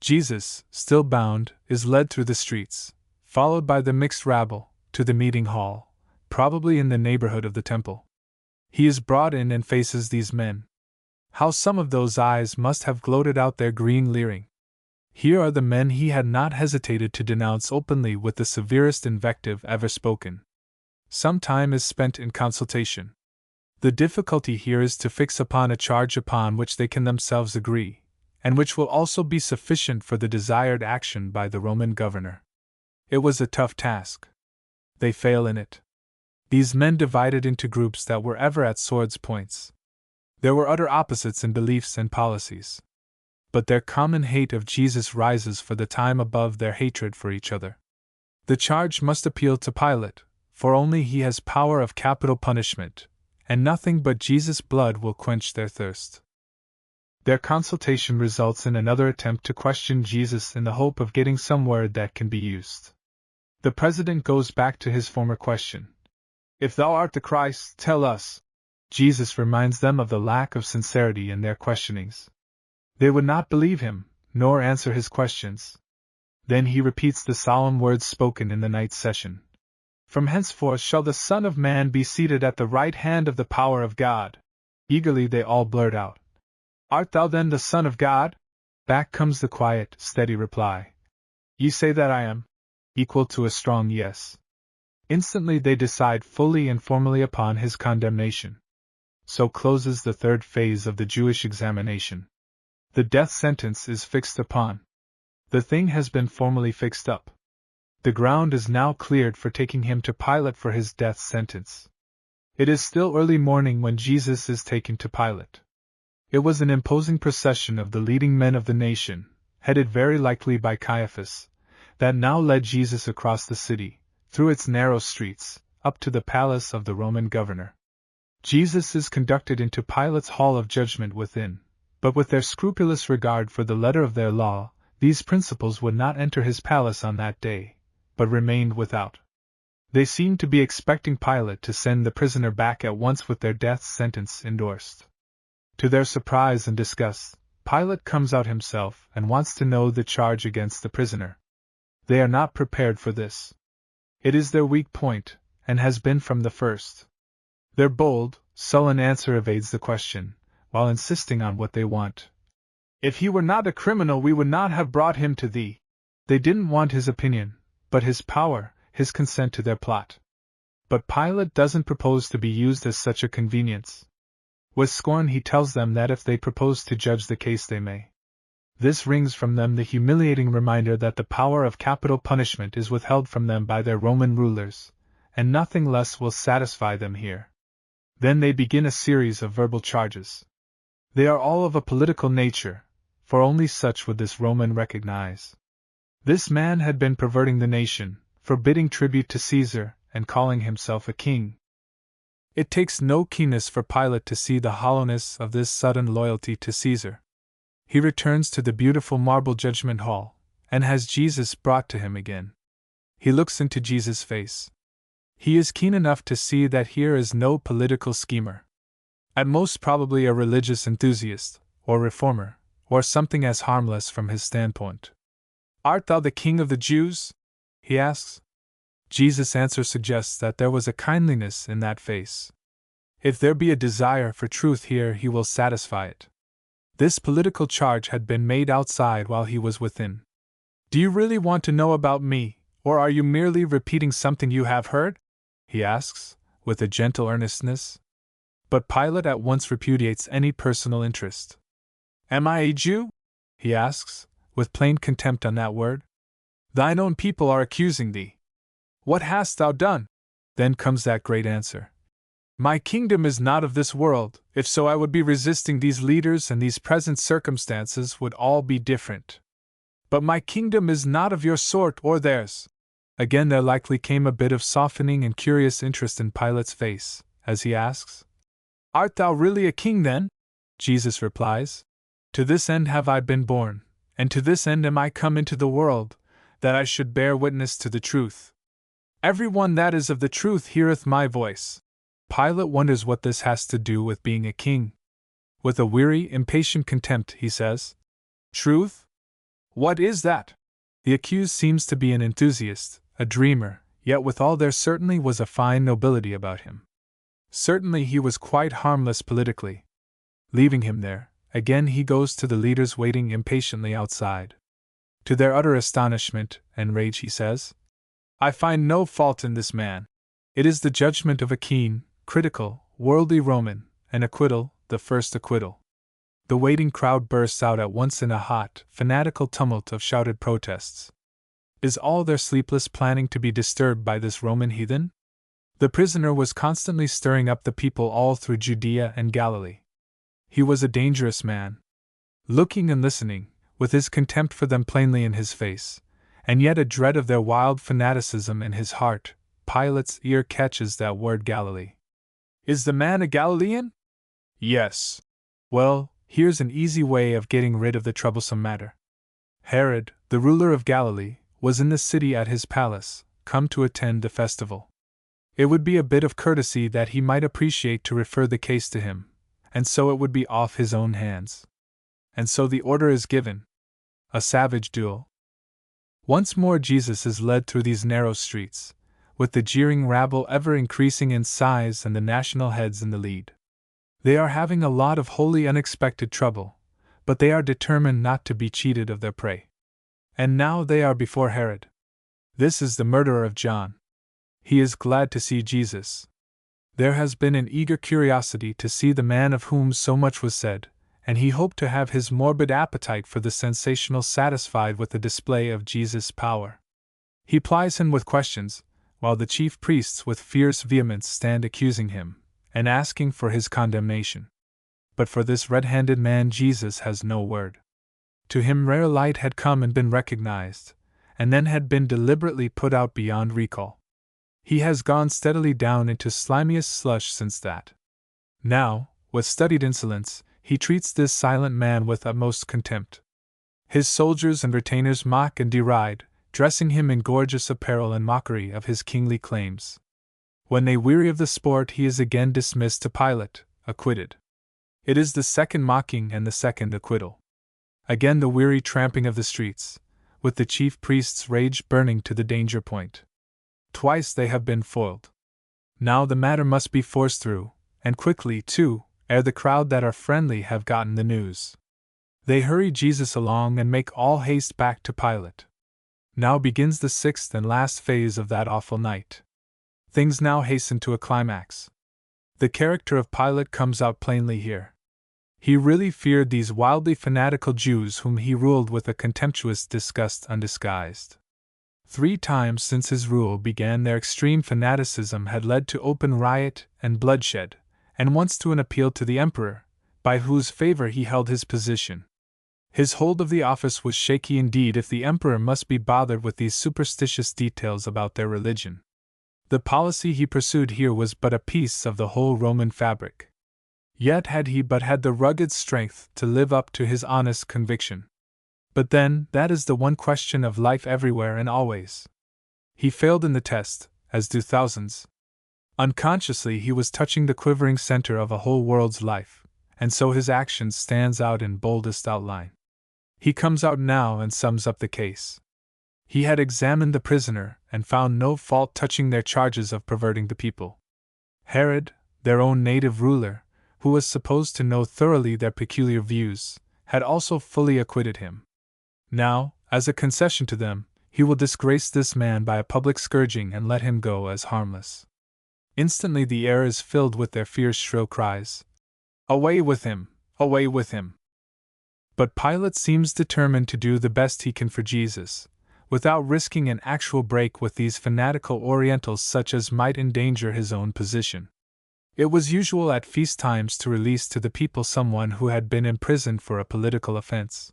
Jesus, still bound, is led through the streets, followed by the mixed rabble, to the meeting hall, probably in the neighborhood of the temple. He is brought in and faces these men. How some of those eyes must have gloated out their green leering! Here are the men he had not hesitated to denounce openly with the severest invective ever spoken. Some time is spent in consultation. The difficulty here is to fix upon a charge upon which they can themselves agree, and which will also be sufficient for the desired action by the Roman governor. It was a tough task. They fail in it. These men divided into groups that were ever at swords' points. There were utter opposites in beliefs and policies. But their common hate of Jesus rises for the time above their hatred for each other. The charge must appeal to Pilate, for only he has power of capital punishment, and nothing but Jesus' blood will quench their thirst. Their consultation results in another attempt to question Jesus in the hope of getting some word that can be used. The president goes back to his former question. If thou art the Christ, tell us. Jesus reminds them of the lack of sincerity in their questionings. They would not believe him, nor answer his questions. Then he repeats the solemn words spoken in the night session. From henceforth shall the Son of Man be seated at the right hand of the power of God. Eagerly they all blurt out, Art thou then the Son of God? Back comes the quiet, steady reply. Ye say that I am, equal to a strong yes. Instantly they decide fully and formally upon his condemnation. So closes the third phase of the Jewish examination. The death sentence is fixed upon. The thing has been formally fixed up. The ground is now cleared for taking him to Pilate for his death sentence. It is still early morning when Jesus is taken to Pilate. It was an imposing procession of the leading men of the nation, headed very likely by Caiaphas, that now led Jesus across the city, through its narrow streets, up to the palace of the Roman governor. Jesus is conducted into Pilate's hall of judgment within, but with their scrupulous regard for the letter of their law, these principals would not enter his palace on that day, but remained without. They seemed to be expecting Pilate to send the prisoner back at once with their death sentence endorsed. To their surprise and disgust, Pilate comes out himself and wants to know the charge against the prisoner. They are not prepared for this. It is their weak point, and has been from the first. Their bold, sullen answer evades the question, while insisting on what they want. If he were not a criminal, we would not have brought him to thee. They didn't want his opinion, but his power, his consent to their plot. But Pilate doesn't propose to be used as such a convenience. With scorn he tells them that if they propose to judge the case they may. This wrings from them the humiliating reminder that the power of capital punishment is withheld from them by their Roman rulers, and nothing less will satisfy them here. Then they begin a series of verbal charges. They are all of a political nature, for only such would this Roman recognize. This man had been perverting the nation, forbidding tribute to Caesar, and calling himself a king. It takes no keenness for Pilate to see the hollowness of this sudden loyalty to Caesar. He returns to the beautiful marble judgment hall, and has Jesus brought to him again. He looks into Jesus' face. He is keen enough to see that here is no political schemer. At most probably a religious enthusiast, or reformer, or something as harmless from his standpoint. Art thou the king of the Jews? He asks. Jesus' answer suggests that there was a kindliness in that face. If there be a desire for truth here, he will satisfy it. This political charge had been made outside while he was within. Do you really want to know about me, or are you merely repeating something you have heard? He asks, with a gentle earnestness. But Pilate at once repudiates any personal interest. Am I a Jew? He asks, with plain contempt on that word. Thine own people are accusing thee. What hast thou done? Then comes that great answer. My kingdom is not of this world. If so, I would be resisting these leaders, and these present circumstances would all be different. But my kingdom is not of your sort or theirs. Again there likely came a bit of softening and curious interest in Pilate's face, as he asks, Art thou really a king then? Jesus replies, To this end have I been born, and to this end am I come into the world, that I should bear witness to the truth. Everyone that is of the truth heareth my voice. Pilate wonders what this has to do with being a king. With a weary, impatient contempt, he says, "Truth? What is that?" The accused seems to be an enthusiast, a dreamer, yet withal there certainly was a fine nobility about him. Certainly he was quite harmless politically. Leaving him there, again he goes to the leaders waiting impatiently outside. To their utter astonishment and rage he says, "I find no fault in this man. It is the judgment of a keen, critical, worldly Roman, an acquittal, the first acquittal." The waiting crowd bursts out at once in a hot, fanatical tumult of shouted protests. Is all their sleepless planning to be disturbed by this Roman heathen? The prisoner was constantly stirring up the people all through Judea and Galilee. He was a dangerous man. Looking and listening, with his contempt for them plainly in his face, and yet a dread of their wild fanaticism in his heart, Pilate's ear catches that word Galilee. Is the man a Galilean? Yes. Well, here's an easy way of getting rid of the troublesome matter. Herod, the ruler of Galilee, was in the city at his palace, come to attend the festival. It would be a bit of courtesy that he might appreciate to refer the case to him, and so it would be off his own hands. And so the order is given. A savage duel. Once more Jesus is led through these narrow streets, with the jeering rabble ever increasing in size and the national heads in the lead. They are having a lot of wholly unexpected trouble, but they are determined not to be cheated of their prey. And now they are before Herod. This is the murderer of John. He is glad to see Jesus. There has been an eager curiosity to see the man of whom so much was said, and he hoped to have his morbid appetite for the sensational satisfied with the display of Jesus' power. He plies him with questions, while the chief priests with fierce vehemence stand accusing him, and asking for his condemnation. But for this red-handed man Jesus has no word. To him rare light had come and been recognized, and then had been deliberately put out beyond recall. He has gone steadily down into slimiest slush since that. Now, with studied insolence, he treats this silent man with utmost contempt. His soldiers and retainers mock and deride, dressing him in gorgeous apparel in mockery of his kingly claims. When they weary of the sport, he is again dismissed to Pilate, acquitted. It is the second mocking and the second acquittal. Again the weary tramping of the streets, with the chief priest's rage burning to the danger point. Twice they have been foiled. Now the matter must be forced through, and quickly, too, ere the crowd that are friendly have gotten the news. They hurry Jesus along and make all haste back to Pilate. Now begins the sixth and last phase of that awful night. Things now hasten to a climax. The character of Pilate comes out plainly here. He really feared these wildly fanatical Jews whom he ruled with a contemptuous disgust undisguised. 3 times since his rule began their extreme fanaticism had led to open riot and bloodshed, and once to an appeal to the emperor, by whose favor he held his position. His hold of the office was shaky indeed if the emperor must be bothered with these superstitious details about their religion. The policy he pursued here was but a piece of the whole Roman fabric. Yet had he but had the rugged strength to live up to his honest conviction. But then, that is the one question of life everywhere and always. He failed in the test, as do thousands. Unconsciously he was touching the quivering center of a whole world's life, and so his action stands out in boldest outline. He comes out now and sums up the case. He had examined the prisoner and found no fault touching their charges of perverting the people. Herod, their own native ruler, who was supposed to know thoroughly their peculiar views, had also fully acquitted him. Now, as a concession to them, he will disgrace this man by a public scourging and let him go as harmless. Instantly the air is filled with their fierce shrill cries. Away with him! Away with him! But Pilate seems determined to do the best he can for Jesus, without risking an actual break with these fanatical Orientals such as might endanger his own position. It was usual at feast times to release to the people someone who had been imprisoned for a political offense.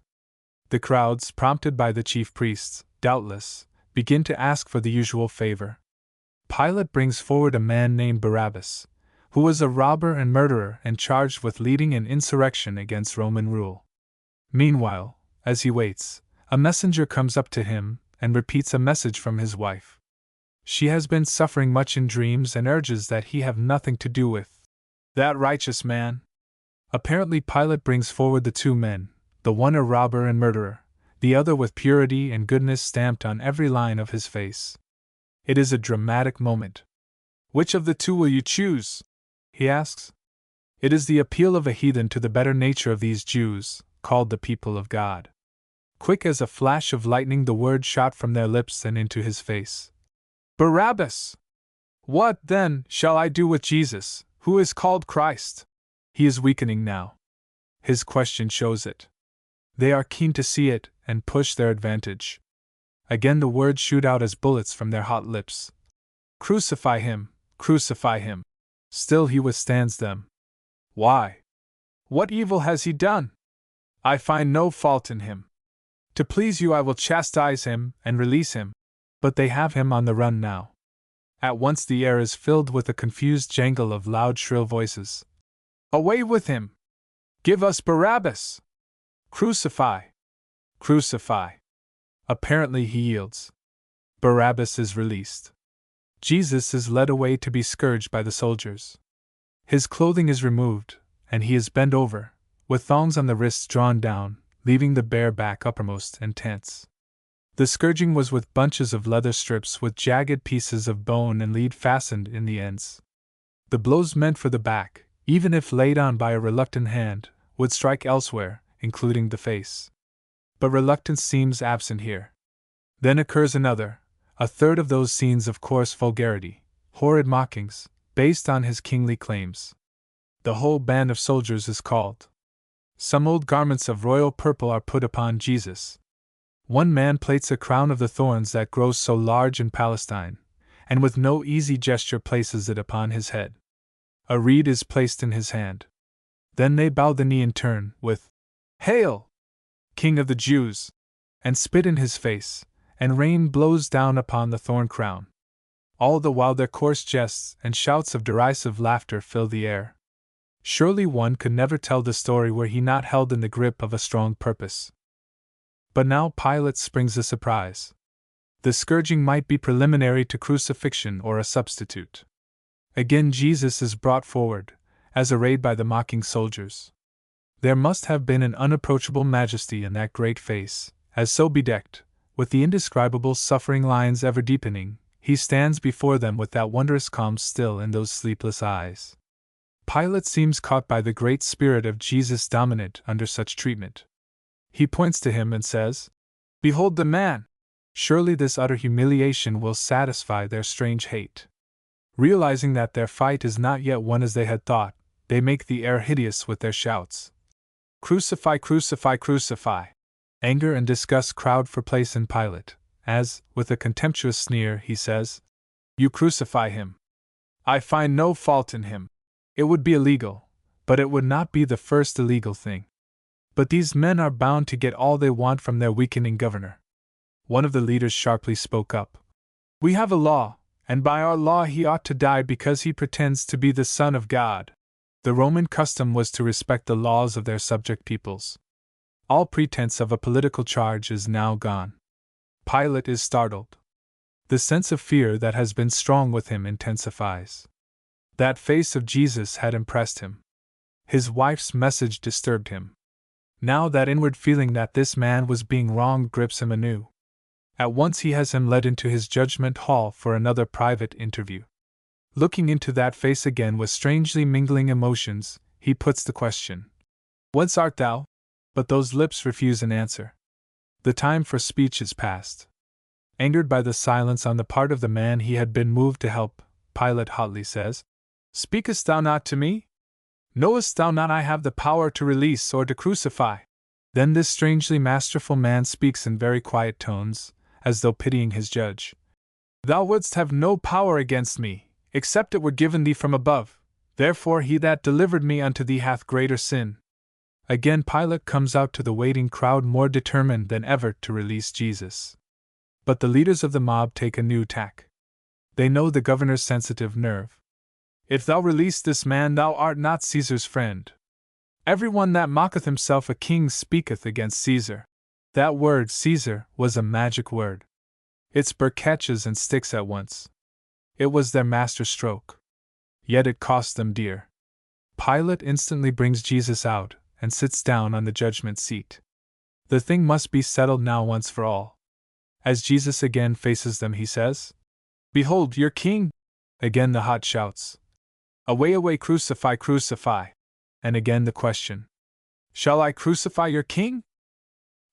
The crowds, prompted by the chief priests, doubtless, begin to ask for the usual favor. Pilate brings forward a man named Barabbas, who was a robber and murderer and charged with leading an insurrection against Roman rule. Meanwhile, as he waits, a messenger comes up to him and repeats a message from his wife. She has been suffering much in dreams and urges that he have nothing to do with that righteous man. Apparently, Pilate brings forward the two men, the one a robber and murderer, the other with purity and goodness stamped on every line of his face. It is a dramatic moment. Which of the two will you choose? He asks. It is the appeal of a heathen to the better nature of these Jews, called the people of God. Quick as a flash of lightning, the word shot from their lips and into his face. Barabbas! What, then, shall I do with Jesus, who is called Christ? He is weakening now. His question shows it. They are keen to see it and push their advantage. Again the words shoot out as bullets from their hot lips. Crucify him, crucify him. Still he withstands them. Why? What evil has he done? I find no fault in him. To please you I will chastise him and release him. But they have him on the run now. At once the air is filled with a confused jangle of loud, shrill voices. Away with him! Give us Barabbas! Crucify! Crucify! Apparently he yields. Barabbas is released. Jesus is led away to be scourged by the soldiers. His clothing is removed, and he is bent over, with thongs on the wrists drawn down, leaving the bare back uppermost and tense. The scourging was with bunches of leather strips with jagged pieces of bone and lead fastened in the ends. The blows meant for the back, even if laid on by a reluctant hand, would strike elsewhere, including the face. But reluctance seems absent here. Then occurs another, a third of those scenes of coarse vulgarity, horrid mockings, based on his kingly claims. The whole band of soldiers is called. Some old garments of royal purple are put upon Jesus. One man plates a crown of the thorns that grows so large in Palestine, and with no easy gesture places it upon his head. A reed is placed in his hand. Then they bow the knee in turn, with, Hail, King of the Jews! And spit in his face, and rain blows down upon the thorn crown. All the while their coarse jests and shouts of derisive laughter fill the air. Surely one could never tell the story were he not held in the grip of a strong purpose. But now Pilate springs a surprise. The scourging might be preliminary to crucifixion or a substitute. Again Jesus is brought forward, as arrayed by the mocking soldiers. There must have been an unapproachable majesty in that great face, as so bedecked, with the indescribable suffering lines ever deepening, he stands before them with that wondrous calm still in those sleepless eyes. Pilate seems caught by the great spirit of Jesus dominant under such treatment. He points to him and says, Behold the man! Surely this utter humiliation will satisfy their strange hate. Realizing that their fight is not yet won as they had thought, they make the air hideous with their shouts. Crucify, crucify, crucify! Anger and disgust crowd for place in Pilate, as, with a contemptuous sneer, he says, You crucify him. I find no fault in him. It would be illegal, but it would not be the first illegal thing. But these men are bound to get all they want from their weakening governor. One of the leaders sharply spoke up. We have a law, and by our law he ought to die because he pretends to be the Son of God. The Roman custom was to respect the laws of their subject peoples. All pretense of a political charge is now gone. Pilate is startled. The sense of fear that has been strong with him intensifies. That face of Jesus had impressed him. His wife's message disturbed him. Now that inward feeling that this man was being wronged grips him anew. At once he has him led into his judgment hall for another private interview. Looking into that face again with strangely mingling emotions, he puts the question, Whence art thou? But those lips refuse an answer. The time for speech is past. Angered by the silence on the part of the man he had been moved to help, Pilate hotly says, Speakest thou not to me? Knowest thou not I have the power to release or to crucify? Then this strangely masterful man speaks in very quiet tones, as though pitying his judge. Thou wouldst have no power against me, except it were given thee from above. Therefore he that delivered me unto thee hath greater sin. Again Pilate comes out to the waiting crowd more determined than ever to release Jesus. But the leaders of the mob take a new tack. They know the governor's sensitive nerve. If thou release this man, thou art not Caesar's friend. Every one that mocketh himself a king speaketh against Caesar. That word, Caesar, was a magic word. Its burr catches and sticks at once. It was their master stroke. Yet it cost them dear. Pilate instantly brings Jesus out and sits down on the judgment seat. The thing must be settled now once for all. As Jesus again faces them, he says, "Behold your king!" Again the hot shouts, "Away, away, crucify, crucify!" And again the question, "Shall I crucify your king?"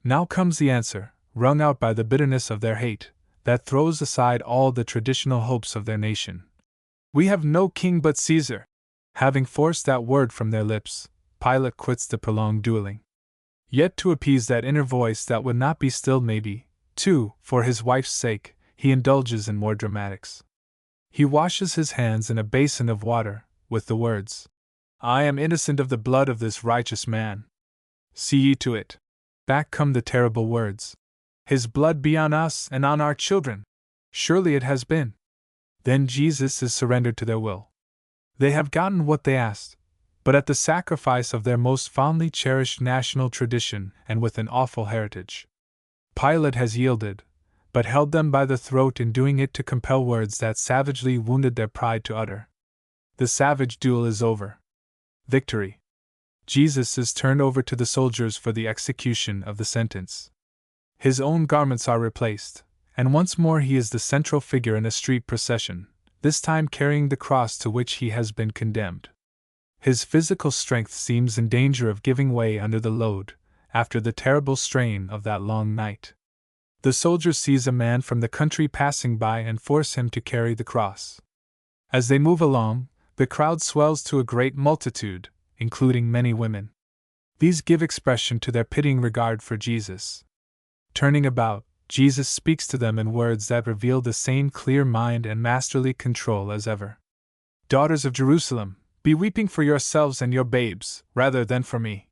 Now comes the answer, wrung out by the bitterness of their hate, that throws aside all the traditional hopes of their nation. "We have no king but Caesar." Having forced that word from their lips, Pilate quits the prolonged dueling. Yet to appease that inner voice that would not be stilled, maybe, too, for his wife's sake, he indulges in more dramatics. He washes his hands in a basin of water, with the words, "I am innocent of the blood of this righteous man. See ye to it." Back come the terrible words, "His blood be on us and on our children." Surely it has been. Then Jesus is surrendered to their will. They have gotten what they asked, but at the sacrifice of their most fondly cherished national tradition and with an awful heritage. Pilate has yielded, but held them by the throat in doing it to compel words that savagely wounded their pride to utter. The savage duel is over. Victory. Jesus is turned over to the soldiers for the execution of the sentence. His own garments are replaced, and once more he is the central figure in a street procession, this time carrying the cross to which he has been condemned. His physical strength seems in danger of giving way under the load, after the terrible strain of that long night. The soldier sees a man from the country passing by and force him to carry the cross. As they move along, the crowd swells to a great multitude, including many women. These give expression to their pitying regard for Jesus. Turning about, Jesus speaks to them in words that reveal the same clear mind and masterly control as ever. "Daughters of Jerusalem, be weeping for yourselves and your babes, rather than for me.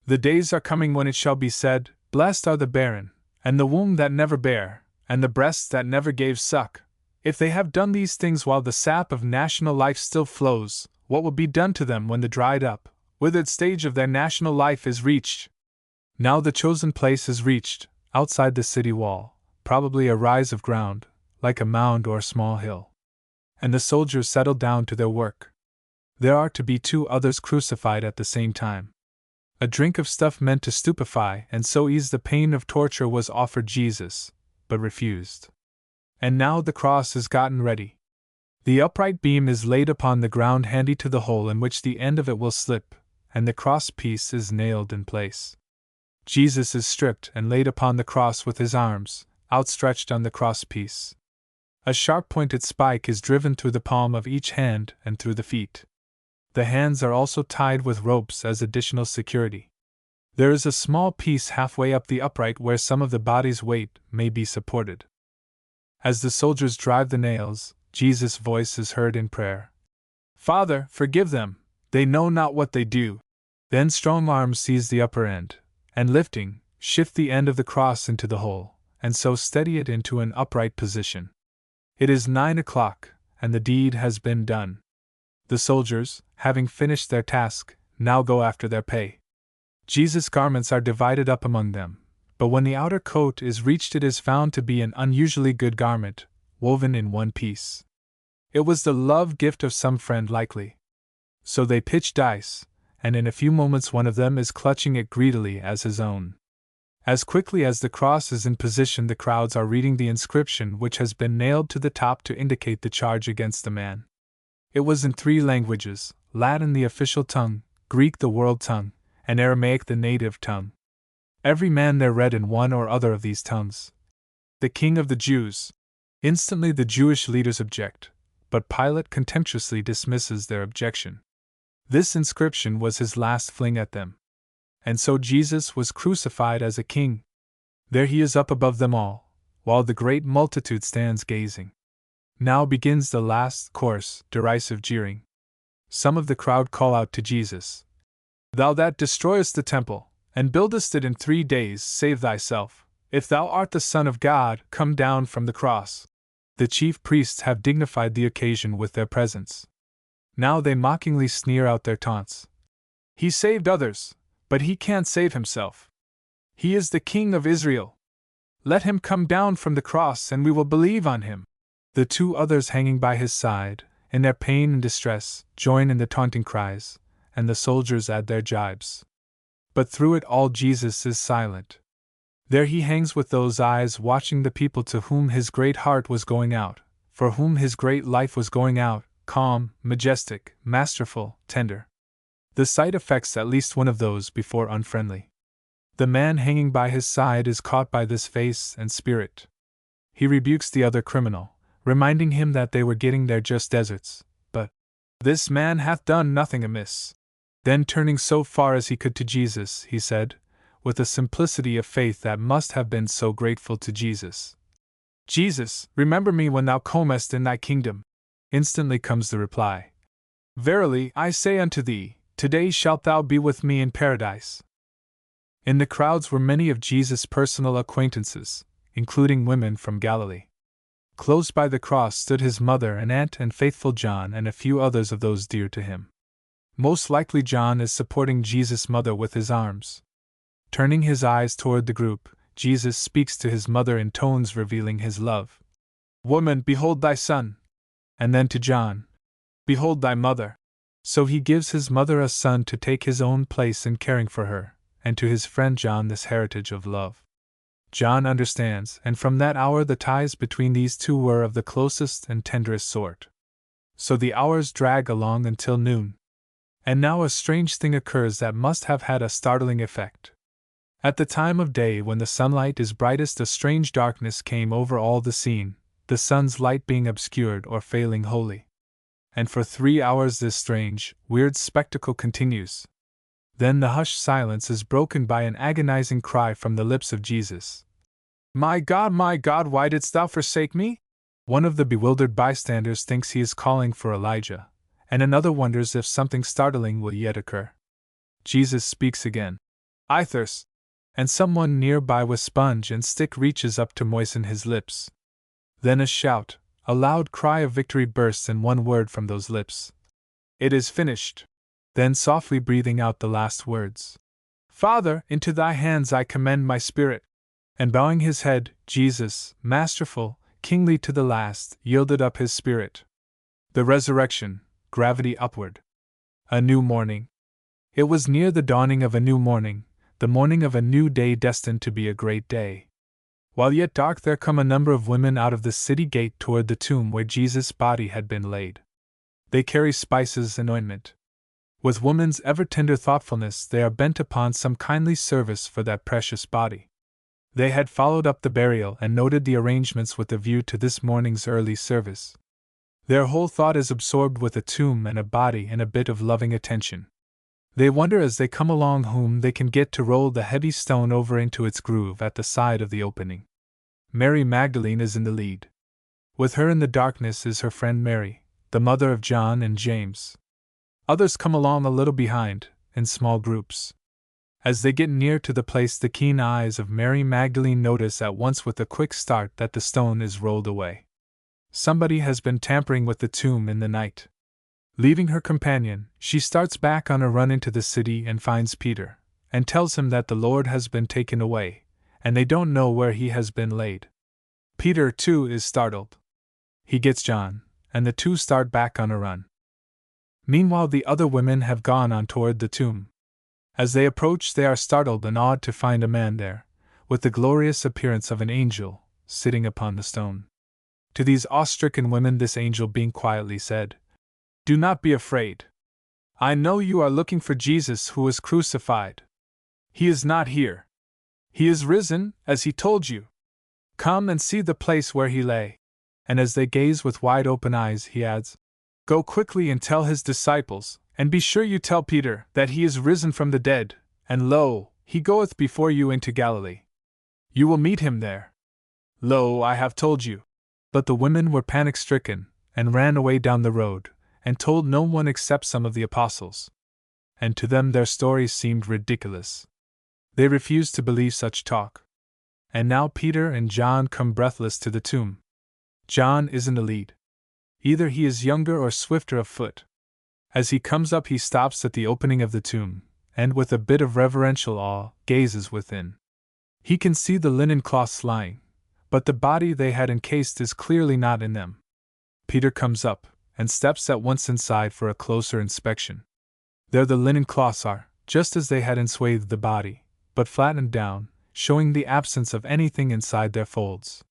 The days are coming when it shall be said, Blessed are the barren, and the womb that never bare, and the breasts that never gave suck. If they have done these things while the sap of national life still flows, what will be done to them when the dried up, withered stage of their national life is reached?" Now the chosen place is reached, outside the city wall, probably a rise of ground, like a mound or small hill. And the soldiers settle down to their work. There are to be 2 others crucified at the same time. A drink of stuff meant to stupefy and so ease the pain of torture was offered Jesus, but refused. And now the cross is gotten ready. The upright beam is laid upon the ground handy to the hole in which the end of it will slip, and the cross piece is nailed in place. Jesus is stripped and laid upon the cross with his arms outstretched on the cross piece. A sharp-pointed spike is driven through the palm of each hand and through the feet. The hands are also tied with ropes as additional security. There is a small piece halfway up the upright where some of the body's weight may be supported. As the soldiers drive the nails, Jesus' voice is heard in prayer. "Father, forgive them, they know not what they do." Then strong arms seize the upper end, and lifting, shift the end of the cross into the hole, and so steady it into an upright position. It is 9 o'clock, and the deed has been done. The soldiers, having finished their task, now go after their pay. Jesus' garments are divided up among them, but when the outer coat is reached it is found to be an unusually good garment, woven in one piece. It was the love gift of some friend likely. So they pitch dice, and in a few moments one of them is clutching it greedily as his own. As quickly as the cross is in position, the crowds are reading the inscription which has been nailed to the top to indicate the charge against the man. It was in 3 languages: Latin the official tongue, Greek the world tongue, and Aramaic the native tongue. Every man there read in one or other of these tongues, "The King of the Jews." Instantly the Jewish leaders object, but Pilate contemptuously dismisses their objection. This inscription was his last fling at them. And so Jesus was crucified as a king. There he is up above them all, while the great multitude stands gazing. Now begins the last, coarse, derisive jeering. Some of the crowd call out to Jesus, "Thou that destroyest the temple, and buildest it in 3 days, save thyself. If thou art the Son of God, come down from the cross." The chief priests have dignified the occasion with their presence. Now they mockingly sneer out their taunts. "He saved others, but he can't save himself. He is the King of Israel." Let him come down from the cross and we will believe on him." The two others hanging by his side, in their pain and distress, join in the taunting cries, and the soldiers add their jibes. But through it all Jesus is silent. There he hangs with those eyes watching the people to whom his great heart was going out, for whom his great life was going out, calm, majestic, masterful, tender. The sight affects at least one of those before unfriendly. The man hanging by his side is caught by this face and spirit. He rebukes the other criminal, reminding him that they were getting their just deserts, but "This man hath done nothing amiss." Then turning so far as he could to Jesus, he said, with a simplicity of faith that must have been so grateful to Jesus, "Jesus, remember me when thou comest in thy kingdom." Instantly comes the reply, "Verily, I say unto thee, today shalt thou be with me in paradise." In the crowds were many of Jesus' personal acquaintances, including women from Galilee. Close by the cross stood his mother and aunt and faithful John and a few others of those dear to him. Most likely John is supporting Jesus' mother with his arms. Turning his eyes toward the group, Jesus speaks to his mother in tones revealing his love. "Woman, behold thy son." And then to John, "Behold thy mother." So he gives his mother a son to take his own place in caring for her, and to his friend John this heritage of love. John understands, and from that hour the ties between these two were of the closest and tenderest sort. So the hours drag along until noon. And now a strange thing occurs that must have had a startling effect. At the time of day when the sunlight is brightest, a strange darkness came over all the scene, the sun's light being obscured or failing wholly. And for 3 hours this strange, weird spectacle continues. Then the hushed silence is broken by an agonizing cry from the lips of Jesus. My God, why didst thou forsake me?" One of the bewildered bystanders thinks he is calling for Elijah, and another wonders if something startling will yet occur. Jesus speaks again. "I thirst." And someone nearby with sponge and stick reaches up to moisten his lips. Then a shout, a loud cry of victory bursts in one word from those lips. "It is finished." Then softly breathing out the last words, "Father, into thy hands I commend my spirit." And bowing his head, Jesus, masterful, kingly to the last, yielded up his spirit. The resurrection, gravity upward. A new morning. It was near the dawning of a new morning, the morning of a new day destined to be a great day. While yet dark there come a number of women out of the city gate toward the tomb where Jesus' body had been laid. They carry spices and ointment. With woman's ever-tender thoughtfulness they are bent upon some kindly service for that precious body. They had followed up the burial and noted the arrangements with a view to this morning's early service. Their whole thought is absorbed with a tomb and a body and a bit of loving attention. They wonder as they come along whom they can get to roll the heavy stone over into its groove at the side of the opening. Mary Magdalene is in the lead. With her in the darkness is her friend Mary, the mother of John and James. Others come along a little behind, in small groups. As they get near to the place, the keen eyes of Mary Magdalene notice at once with a quick start that the stone is rolled away. Somebody has been tampering with the tomb in the night. Leaving her companion, she starts back on a run into the city and finds Peter, and tells him that the Lord has been taken away, and they don't know where he has been laid. Peter, too, is startled. He gets John, and the two start back on a run. Meanwhile, the other women have gone on toward the tomb. As they approach, they are startled and awed to find a man there, with the glorious appearance of an angel, sitting upon the stone. To these awe-stricken women this angel being quietly said, "Do not be afraid. I know you are looking for Jesus who was crucified. He is not here. He is risen, as he told you. Come and see the place where he lay." And as they gaze with wide open eyes, he adds, "Go quickly and tell his disciples, and be sure you tell Peter that he is risen from the dead, and lo, he goeth before you into Galilee. You will meet him there. Lo, I have told you." But the women were panic-stricken, and ran away down the road, and told no one except some of the apostles. And to them their story seemed ridiculous. They refused to believe such talk. And now Peter and John come breathless to the tomb. John is in the lead. Either he is younger or swifter of foot. As he comes up, he stops at the opening of the tomb, and with a bit of reverential awe, gazes within. He can see the linen cloths lying, but the body they had encased is clearly not in them. Peter comes up, and steps at once inside for a closer inspection. There the linen cloths are, just as they had enswathed the body, but flattened down, showing the absence of anything inside their folds.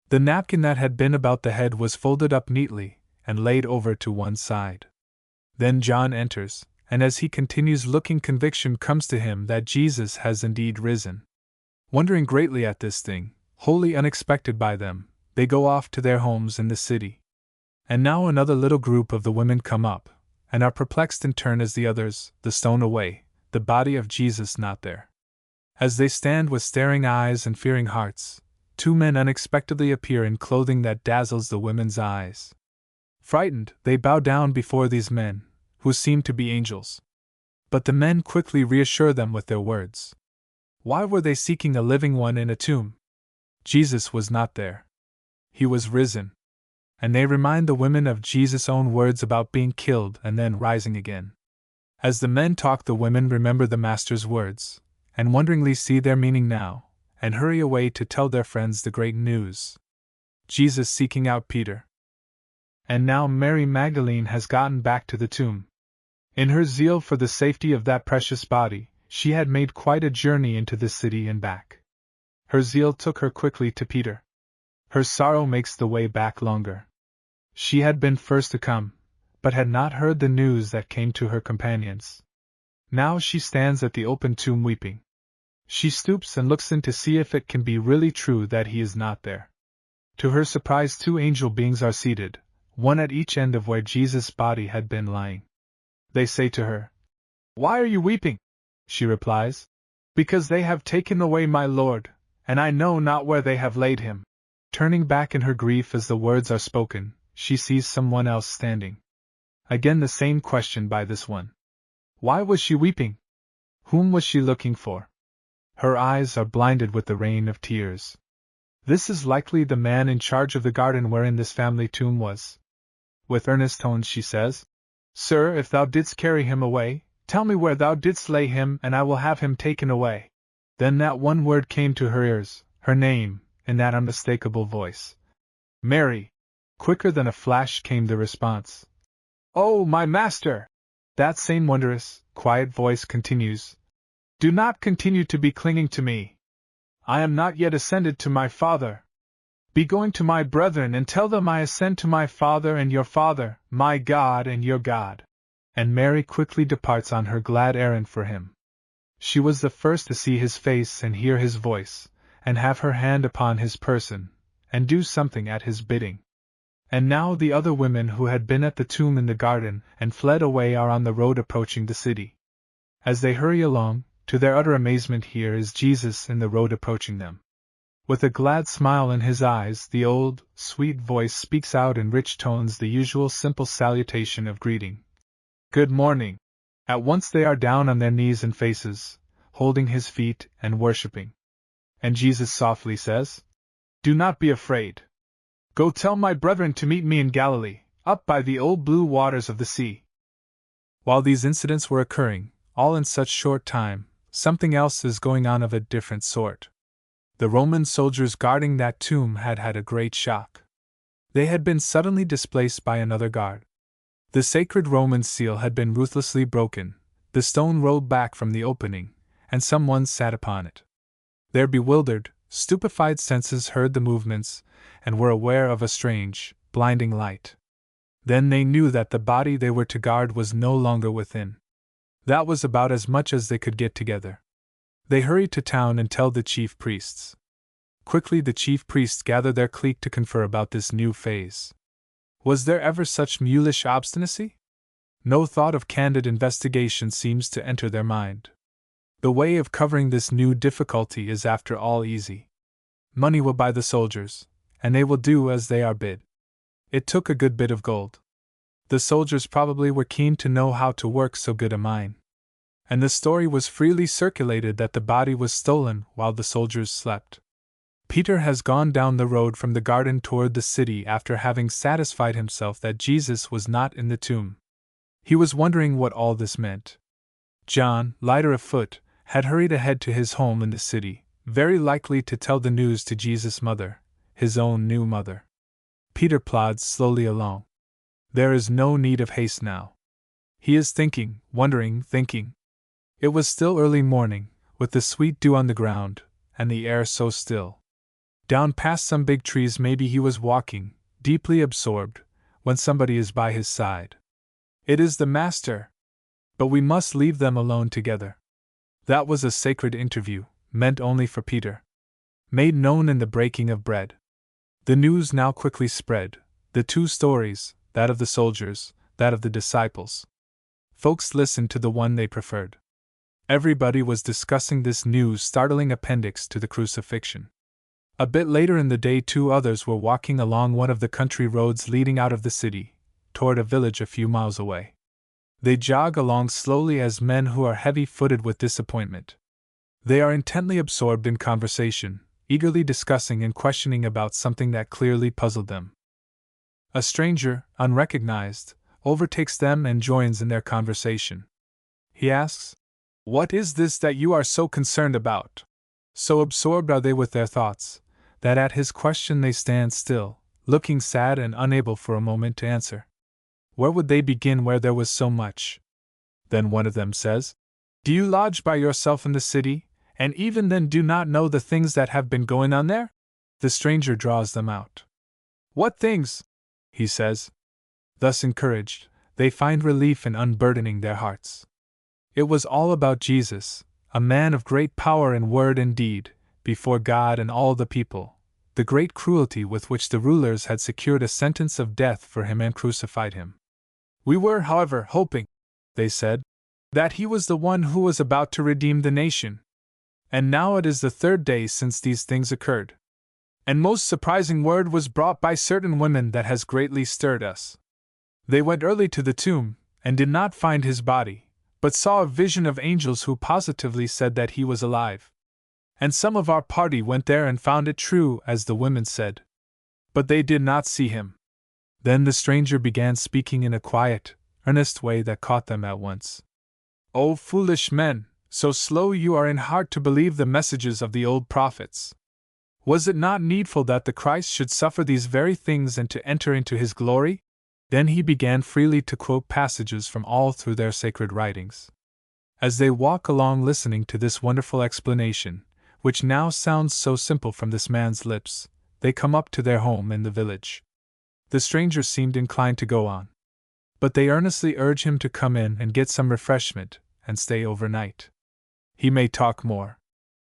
The napkin that had been about the head was folded up neatly, and laid over to one side. Then John enters, and as he continues looking, conviction comes to him that Jesus has indeed risen. Wondering greatly at this thing, wholly unexpected by them, they go off to their homes in the city. And now another little group of the women come up, and are perplexed in turn as the others, the stone away, the body of Jesus not there. As they stand with staring eyes and fearing hearts, two men unexpectedly appear in clothing that dazzles the women's eyes. Frightened, they bow down before these men, who seem to be angels. But the men quickly reassure them with their words. Why were they seeking a living one in a tomb? Jesus was not there. He was risen. And they remind the women of Jesus' own words about being killed and then rising again. As the men talk, the women remember the Master's words, and wonderingly see their meaning now, and hurry away to tell their friends the great news. Jesus seeking out Peter. And now Mary Magdalene has gotten back to the tomb. In her zeal for the safety of that precious body, she had made quite a journey into the city and back. Her zeal took her quickly to Peter. Her sorrow makes the way back longer. She had been first to come, but had not heard the news that came to her companions. Now she stands at the open tomb weeping. She stoops and looks in to see if it can be really true that he is not there. To her surprise, two angel beings are seated, one at each end of where Jesus' body had been lying. They say to her, "Why are you weeping?" She replies, "Because they have taken away my Lord, and I know not where they have laid him." Turning back in her grief as the words are spoken, she sees someone else standing. Again the same question by this one. Why was she weeping? Whom was she looking for? Her eyes are blinded with the rain of tears. This is likely the man in charge of the garden wherein this family tomb was. With earnest tones she says, "Sir, if thou didst carry him away, tell me where thou didst lay him, and I will have him taken away." Then that one word came to her ears, her name, in that unmistakable voice. "Mary!" Quicker than a flash came the response. "Oh, my Master!" That same wondrous, quiet voice continues, "Do not continue to be clinging to me. I am not yet ascended to my Father. Be going to my brethren and tell them I ascend to my Father and your Father, my God and your God." And Mary quickly departs on her glad errand for him. She was the first to see his face and hear his voice, and have her hand upon his person, and do something at his bidding. And now the other women who had been at the tomb in the garden and fled away are on the road approaching the city. As they hurry along, to their utter amazement, here is Jesus in the road approaching them. With a glad smile in his eyes, the old, sweet voice speaks out in rich tones the usual simple salutation of greeting. "Good morning." At once they are down on their knees and faces, holding his feet and worshipping. And Jesus softly says, "Do not be afraid. Go tell my brethren to meet me in Galilee, up by the old blue waters of the sea." While these incidents were occurring, all in such short time, something else is going on of a different sort. The Roman soldiers guarding that tomb had had a great shock. They had been suddenly displaced by another guard. The sacred Roman seal had been ruthlessly broken, the stone rolled back from the opening, and someone sat upon it. Their bewildered, stupefied senses heard the movements, and were aware of a strange, blinding light. Then they knew that the body they were to guard was no longer within. That was about as much as they could get together. They hurried to town and tell the chief priests. Quickly the chief priests gathered their clique to confer about this new phase. Was there ever such mulish obstinacy? No thought of candid investigation seems to enter their mind. The way of covering this new difficulty is after all easy. Money will buy the soldiers, and they will do as they are bid. It took a good bit of gold. The soldiers probably were keen to know how to work so good a mine. And the story was freely circulated that the body was stolen while the soldiers slept. Peter has gone down the road from the garden toward the city after having satisfied himself that Jesus was not in the tomb. He was wondering what all this meant. John, lighter of foot, had hurried ahead to his home in the city, very likely to tell the news to Jesus' mother, his own new mother. Peter plods slowly along. There is no need of haste now. He is thinking, wondering, thinking. It was still early morning, with the sweet dew on the ground, and the air so still. Down past some big trees maybe he was walking, deeply absorbed, when somebody is by his side. It is the Master. But we must leave them alone together. That was a sacred interview, meant only for Peter. Made known in the breaking of bread. The news now quickly spread, the two stories, that of the soldiers, that of the disciples. Folks listened to the one they preferred. Everybody was discussing this new startling appendix to the crucifixion. A bit later in the day 2 others were walking along one of the country roads leading out of the city, toward a village a few miles away. They jog along slowly as men who are heavy-footed with disappointment. They are intently absorbed in conversation, eagerly discussing and questioning about something that clearly puzzled them. A stranger, unrecognized, overtakes them and joins in their conversation. He asks, "What is this that you are so concerned about?" So absorbed are they with their thoughts, that at his question they stand still, looking sad and unable for a moment to answer. Where would they begin where there was so much? Then one of them says, "Do you lodge by yourself in the city, and even then do not know the things that have been going on there?" The stranger draws them out. "What things?" he says. Thus encouraged, they find relief in unburdening their hearts. It was all about Jesus, a man of great power in word and deed, before God and all the people, the great cruelty with which the rulers had secured a sentence of death for him and crucified him. "We were, however, hoping," they said, "that he was the one who was about to redeem the nation. And now it is the 3rd day since these things occurred. And most surprising word was brought by certain women that has greatly stirred us. They went early to the tomb, and did not find his body, but saw a vision of angels who positively said that he was alive. And some of our party went there and found it true as the women said. But they did not see him." Then the stranger began speaking in a quiet, earnest way that caught them at once. "O foolish men, so slow you are in heart to believe the messages of the old prophets. Was it not needful that the Christ should suffer these very things and to enter into his glory?" Then he began freely to quote passages from all through their sacred writings. As they walk along listening to this wonderful explanation, which now sounds so simple from this man's lips, they come up to their home in the village. The stranger seemed inclined to go on. But they earnestly urge him to come in and get some refreshment, and stay overnight. He may talk more.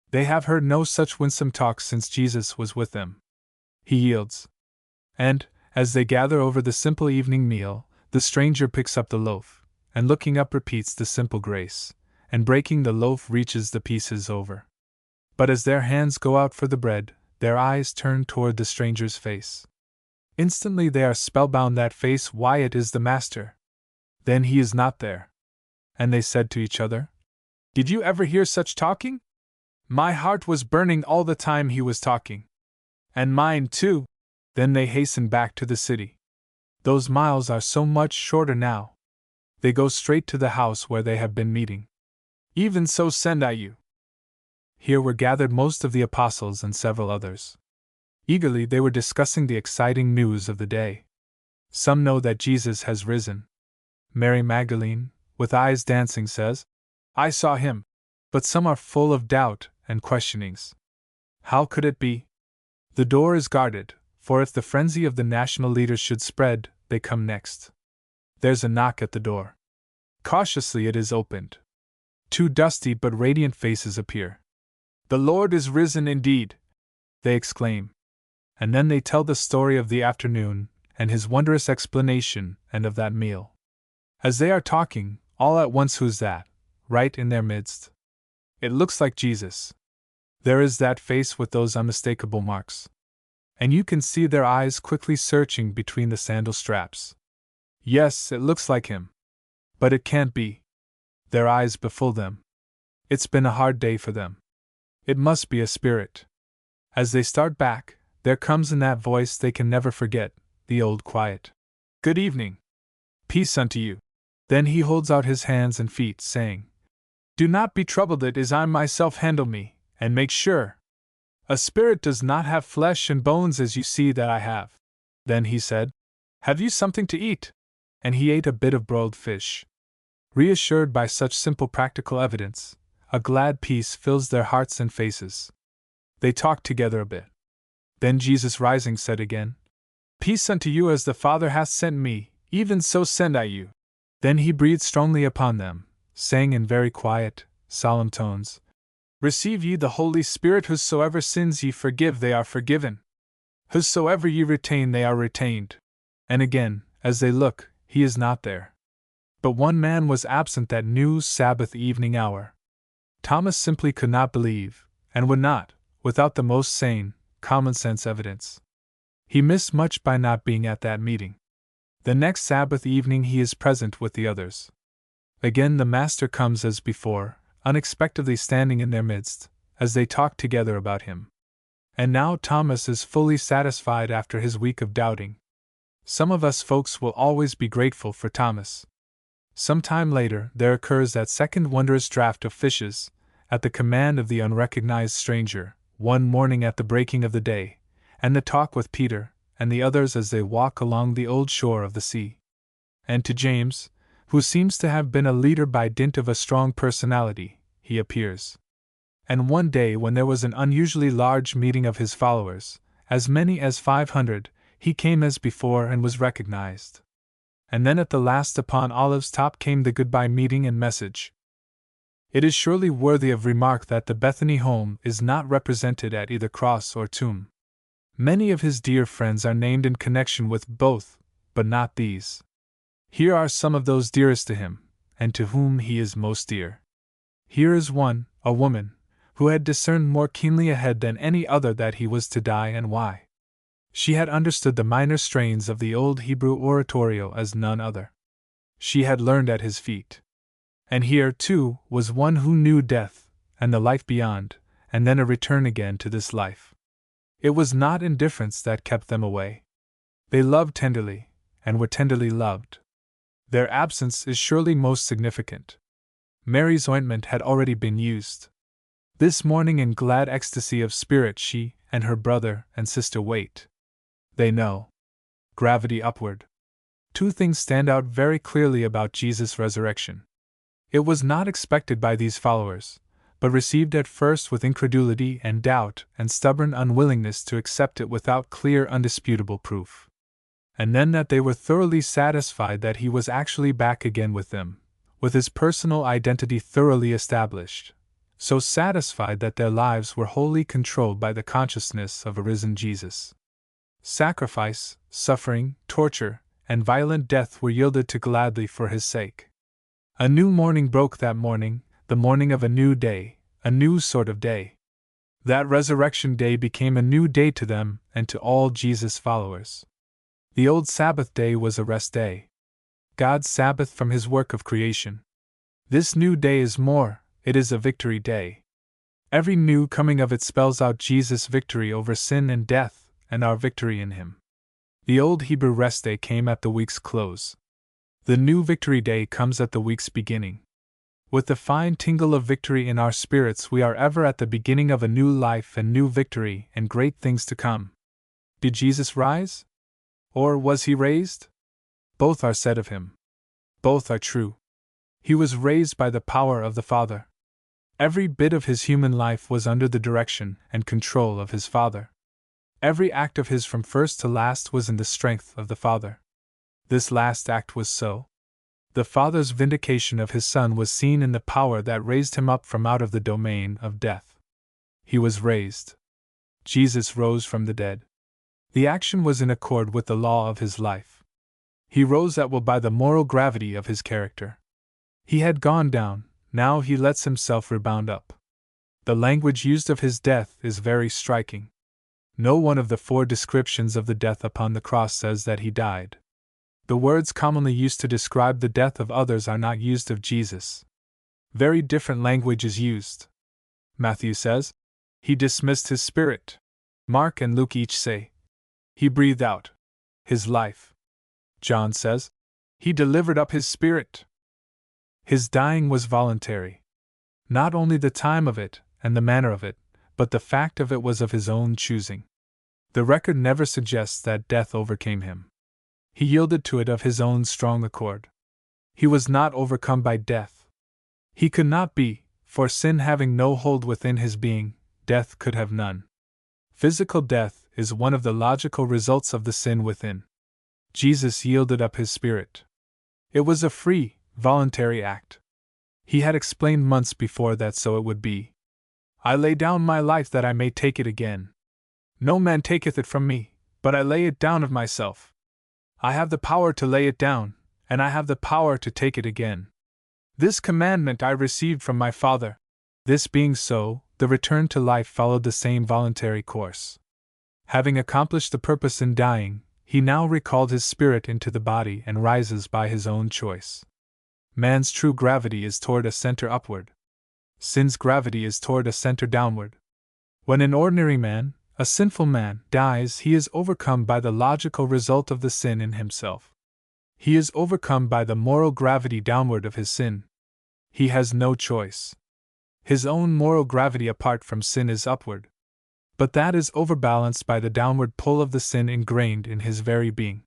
They have heard no such winsome talk since Jesus was with them. He yields. And, as they gather over the simple evening meal, the stranger picks up the loaf, and looking up repeats the simple grace, and breaking the loaf reaches the pieces over. But as their hands go out for the bread, their eyes turn toward the stranger's face. Instantly they are spellbound. That face, why, it is the Master. Then he is not there. And they said to each other, "Did you ever hear such talking? My heart was burning all the time he was talking. And mine too." Then they hasten back to the city. Those miles are so much shorter now. They go straight to the house where they have been meeting. "Even so send I you." Here were gathered most of the apostles and several others. Eagerly they were discussing the exciting news of the day. Some know that Jesus has risen. Mary Magdalene, with eyes dancing, says, "I saw him." But some are full of doubt and questionings. How could it be? The door is guarded, for if the frenzy of the national leaders should spread, they come next. There's a knock at the door. Cautiously it is opened. 2 dusty but radiant faces appear. "The Lord is risen indeed," they exclaim. And then they tell the story of the afternoon, and his wondrous explanation, and of that meal. As they are talking, all at once who's that, right in their midst? It looks like Jesus. There is that face with those unmistakable marks. And you can see their eyes quickly searching between the sandal straps. Yes, it looks like him. But it can't be. Their eyes befool them. It's been a hard day for them. It must be a spirit. As they start back, there comes in that voice they can never forget, the old quiet, "Good evening. Peace unto you." Then he holds out his hands and feet, saying, "Do not be troubled, it is I myself, handle me, and make sure. A spirit does not have flesh and bones as you see that I have. Then he said, Have you something to eat? And he ate a bit of broiled fish. Reassured by such simple practical evidence, a glad peace fills their hearts and faces. They talked together a bit. Then Jesus rising said again, Peace unto you, as the Father hath sent me, even so send I you. Then he breathed strongly upon them, saying in very quiet, solemn tones, Receive ye the Holy Spirit. Whosoever sins ye forgive, they are forgiven. Whosoever ye retain, they are retained. And again, as they look, he is not there. But one man was absent that new Sabbath evening hour. Thomas simply could not believe, and would not, without the most sane, common-sense evidence. He missed much by not being at that meeting. The next Sabbath evening he is present with the others. Again the Master comes as before, unexpectedly standing in their midst, as they talk together about him. And now Thomas is fully satisfied after his week of doubting. Some of us folks will always be grateful for Thomas. Some time later there occurs that second wondrous draught of fishes, at the command of the unrecognized stranger, one morning at the breaking of the day, and the talk with Peter and the others as they walk along the old shore of the sea. And to James, who seems to have been a leader by dint of a strong personality, he appears. And one day when there was an unusually large meeting of his followers, as many as 500, he came as before and was recognized. And then at the last upon Olive's top came the goodbye meeting and message. It is surely worthy of remark that the Bethany home is not represented at either cross or tomb. Many of his dear friends are named in connection with both, but not these. Here are some of those dearest to him, and to whom he is most dear. Here is one, a woman, who had discerned more keenly ahead than any other that he was to die and why. She had understood the minor strains of the old Hebrew oratorio as none other. She had learned at his feet. And here, too, was one who knew death, and the life beyond, and then a return again to this life. It was not indifference that kept them away. They loved tenderly, and were tenderly loved. Their absence is surely most significant. Mary's ointment had already been used. This morning in glad ecstasy of spirit she and her brother and sister wait. They know. Gravity upward. Two things stand out very clearly about Jesus' resurrection. It was not expected by these followers, but received at first with incredulity and doubt and stubborn unwillingness to accept it without clear, undisputable proof. And then that they were thoroughly satisfied that he was actually back again with them, with his personal identity thoroughly established, so satisfied that their lives were wholly controlled by the consciousness of a risen Jesus. Sacrifice, suffering, torture, and violent death were yielded to gladly for his sake. A new morning broke that morning, the morning of a new day, a new sort of day. That resurrection day became a new day to them and to all Jesus' followers. The old Sabbath day was a rest day. God's Sabbath from his work of creation. This new day is more, it is a victory day. Every new coming of it spells out Jesus' victory over sin and death, and our victory in him. The old Hebrew rest day came at the week's close. The new victory day comes at the week's beginning. With the fine tingle of victory in our spirits, we are ever at the beginning of a new life and new victory and great things to come. Did Jesus rise? Or was he raised? Both are said of him. Both are true. He was raised by the power of the Father. Every bit of his human life was under the direction and control of his Father. Every act of his from first to last was in the strength of the Father. This last act was so. The Father's vindication of his Son was seen in the power that raised him up from out of the domain of death. He was raised. Jesus rose from the dead. The action was in accord with the law of his life. He rose at will by the moral gravity of his character. He had gone down, now he lets himself rebound up. The language used of his death is very striking. No one of the four descriptions of the death upon the cross says that he died. The words commonly used to describe the death of others are not used of Jesus. Very different language is used. Matthew says, he dismissed his spirit. Mark and Luke each say, he breathed out his life. John says, he delivered up his spirit. His dying was voluntary. Not only the time of it, and the manner of it, but the fact of it was of his own choosing. The record never suggests that death overcame him. He yielded to it of his own strong accord. He was not overcome by death. He could not be, for sin having no hold within his being, death could have none. Physical death is one of the logical results of the sin within. Jesus yielded up his spirit. It was a free, voluntary act. He had explained months before that so it would be. I lay down my life that I may take it again. No man taketh it from me, but I lay it down of myself. I have the power to lay it down, and I have the power to take it again. This commandment I received from my Father. This being so, the return to life followed the same voluntary course. Having accomplished the purpose in dying, he now recalled his spirit into the body and rises by his own choice. Man's true gravity is toward a center upward. Sin's gravity is toward a center downward. When an ordinary man, a sinful man, dies, he is overcome by the logical result of the sin in himself. He is overcome by the moral gravity downward of his sin. He has no choice. His own moral gravity apart from sin is upward. But that is overbalanced by the downward pull of the sin ingrained in his very being.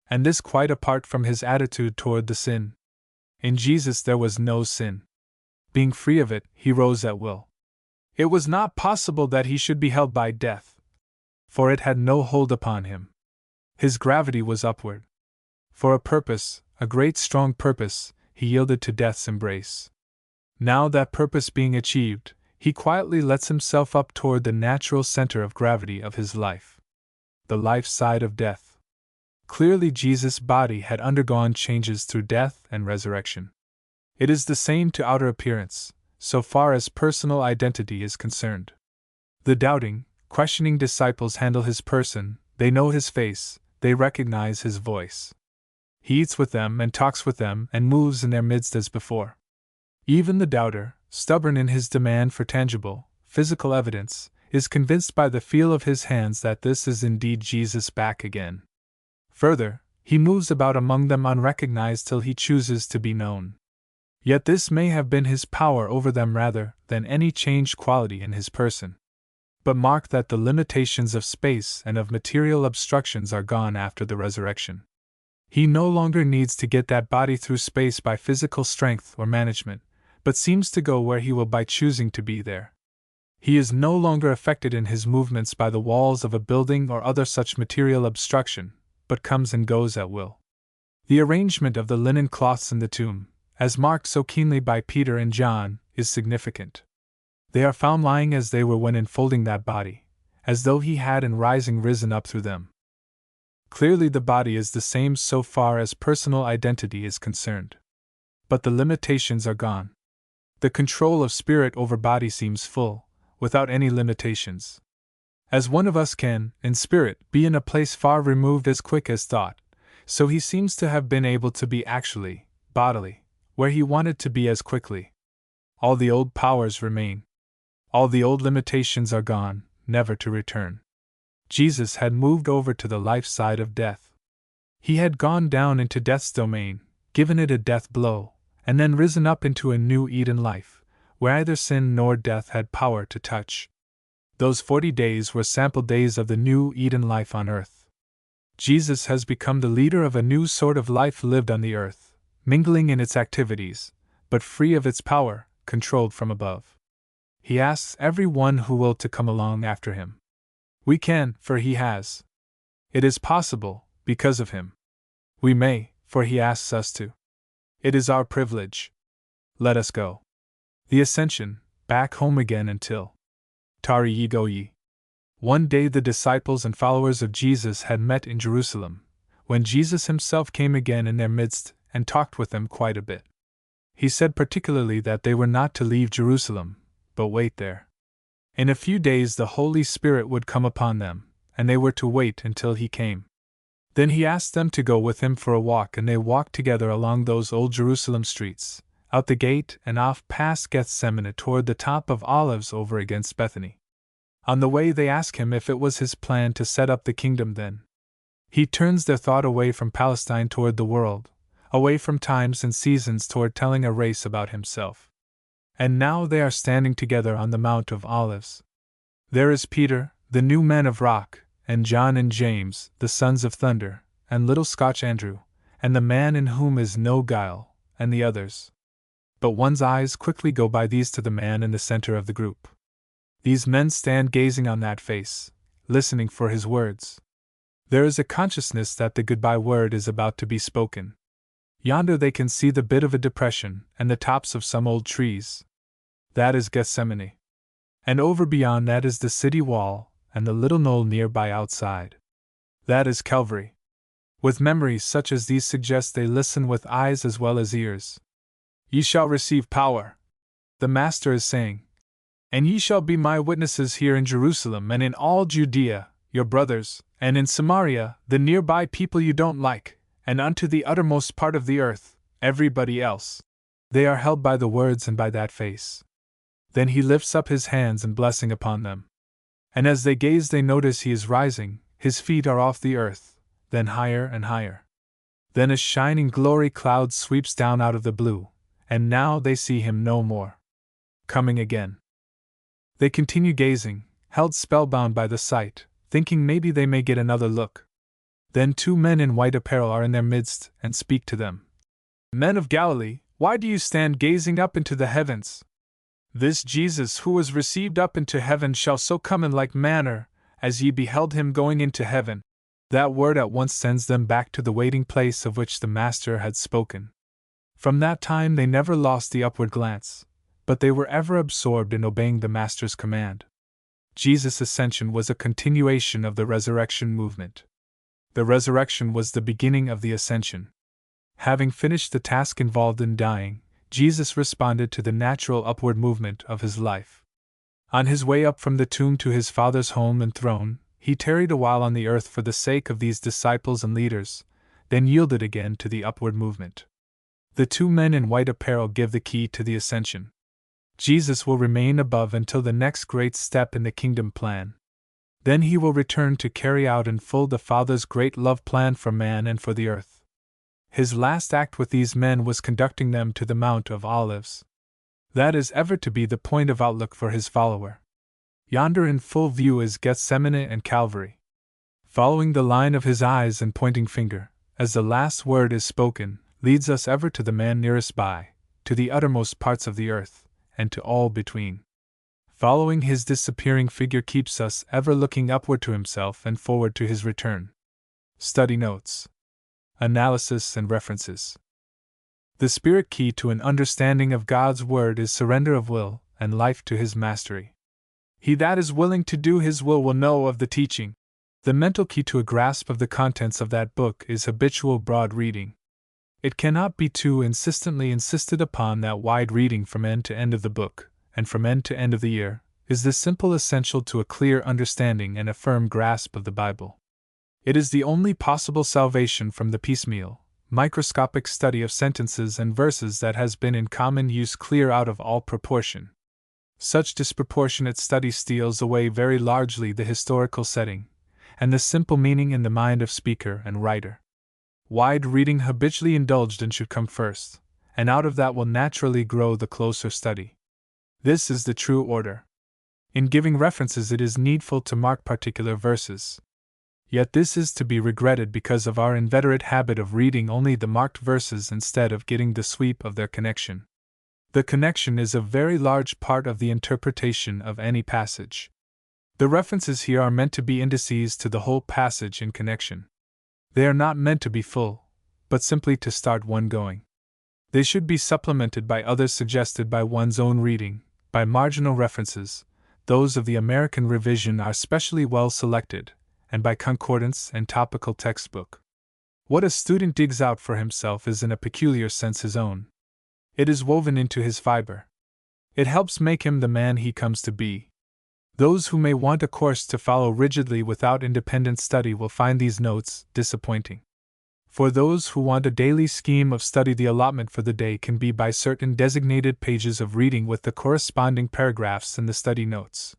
And this quite apart from his attitude toward the sin. In Jesus there was no sin. Being free of it, he rose at will. It was not possible that he should be held by death, for it had no hold upon him. His gravity was upward. For a purpose, a great strong purpose, he yielded to death's embrace. Now that purpose being achieved, he quietly lets himself up toward the natural center of gravity of his life. The life side of death. Clearly Jesus' body had undergone changes through death and resurrection. It is the same to outer appearance, so far as personal identity is concerned. The doubting, questioning disciples handle his person, they know his face, they recognize his voice. He eats with them and talks with them and moves in their midst as before. Even the doubter, stubborn in his demand for tangible, physical evidence, is convinced by the feel of his hands that this is indeed Jesus back again. Further, he moves about among them unrecognized till he chooses to be known. Yet this may have been his power over them rather than any changed quality in his person. But mark that the limitations of space and of material obstructions are gone after the resurrection. He no longer needs to get that body through space by physical strength or management, but seems to go where he will by choosing to be there. He is no longer affected in his movements by the walls of a building or other such material obstruction, but comes and goes at will. The arrangement of the linen cloths in the tomb, as marked so keenly by Peter and John, is significant. They are found lying as they were when enfolding that body, as though he had in rising risen up through them. Clearly the body is the same so far as personal identity is concerned. But the limitations are gone. The control of spirit over body seems full, without any limitations. As one of us can, in spirit, be in a place far removed as quick as thought, so he seems to have been able to be actually, bodily, where he wanted to be as quickly. All the old powers remain. All the old limitations are gone, never to return. Jesus had moved over to the life side of death. He had gone down into death's domain, given it a death blow, and then risen up into a new Eden life, where neither sin nor death had power to touch. Those 40 days were sample days of the new Eden life on earth. Jesus has become the leader of a new sort of life lived on the earth, mingling in its activities, but free of its power, controlled from above. He asks every one who will to come along after him. We can, for he has. It is possible, because of him. We may, for he asks us to. It is our privilege. Let us go. The Ascension, back home again until. Tari ye go ye. One day the disciples and followers of Jesus had met in Jerusalem, when Jesus himself came again in their midst and talked with them quite a bit. He said particularly that they were not to leave Jerusalem, but wait there. In a few days the Holy Spirit would come upon them, and they were to wait until he came. Then he asked them to go with him for a walk, and they walked together along those old Jerusalem streets, out the gate and off past Gethsemane toward the top of Olives over against Bethany. On the way they ask him if it was his plan to set up the kingdom then. He turns their thought away from Palestine toward the world, away from times and seasons toward telling a race about himself. And now they are standing together on the Mount of Olives. There is Peter, the new man of rock, and John and James, the sons of thunder, and little Scotch Andrew, and the man in whom is no guile, and the others. But one's eyes quickly go by these to the man in the center of the group. These men stand gazing on that face, listening for his words. There is a consciousness that the goodbye word is about to be spoken. Yonder they can see the bit of a depression and the tops of some old trees. That is Gethsemane. And over beyond that is the city wall and the little knoll nearby outside. That is Calvary. With memories such as these suggest they listen with eyes as well as ears. Ye shall receive power, the Master is saying, and ye shall be my witnesses here in Jerusalem and in all Judea, your brothers, and in Samaria, the nearby people you don't like, and unto the uttermost part of the earth, everybody else. They are held by the words and by that face. Then he lifts up his hands in blessing upon them. And as they gaze they notice he is rising, his feet are off the earth, then higher and higher. Then a shining glory cloud sweeps down out of the blue, and now they see him no more. Coming again. They continue gazing, held spellbound by the sight, thinking maybe they may get another look. Then 2 men in white apparel are in their midst and speak to them. Men of Galilee, why do you stand gazing up into the heavens? This Jesus who was received up into heaven shall so come in like manner, as ye beheld him going into heaven. That word at once sends them back to the waiting place of which the Master had spoken. From that time they never lost the upward glance, but they were ever absorbed in obeying the Master's command. Jesus' ascension was a continuation of the resurrection movement. The resurrection was the beginning of the ascension. Having finished the task involved in dying, Jesus responded to the natural upward movement of his life. On his way up from the tomb to his Father's home and throne, he tarried a while on the earth for the sake of these disciples and leaders, then yielded again to the upward movement. The 2 men in white apparel give the key to the ascension. Jesus will remain above until the next great step in the kingdom plan. Then he will return to carry out in full the Father's great love plan for man and for the earth. His last act with these men was conducting them to the Mount of Olives. That is ever to be the point of outlook for his follower. Yonder in full view is Gethsemane and Calvary. Following the line of his eyes and pointing finger, as the last word is spoken, leads us ever to the man nearest by, to the uttermost parts of the earth, and to all between. Following his disappearing figure keeps us ever looking upward to himself and forward to his return. Study notes. Analysis and references. The spirit key to an understanding of God's Word is surrender of will and life to His mastery. He that is willing to do His will know of the teaching. The mental key to a grasp of the contents of that book is habitual broad reading. It cannot be too insistently insisted upon that wide reading from end to end of the book, and from end to end of the year, is the simple essential to a clear understanding and a firm grasp of the Bible. It is the only possible salvation from the piecemeal, microscopic study of sentences and verses that has been in common use clear out of all proportion. Such disproportionate study steals away very largely the historical setting, and the simple meaning in the mind of speaker and writer. Wide reading habitually indulged in should come first, and out of that will naturally grow the closer study. This is the true order. In giving references it is needful to mark particular verses. Yet this is to be regretted because of our inveterate habit of reading only the marked verses instead of getting the sweep of their connection. The connection is a very large part of the interpretation of any passage. The references here are meant to be indices to the whole passage in connection. They are not meant to be full, but simply to start one going. They should be supplemented by others suggested by one's own reading, by marginal references. Those of the American revision are specially well selected, and by concordance and topical textbook. What a student digs out for himself is in a peculiar sense his own. It is woven into his fiber. It helps make him the man he comes to be. Those who may want a course to follow rigidly without independent study will find these notes disappointing. For those who want a daily scheme of study, the allotment for the day can be by certain designated pages of reading with the corresponding paragraphs in the study notes.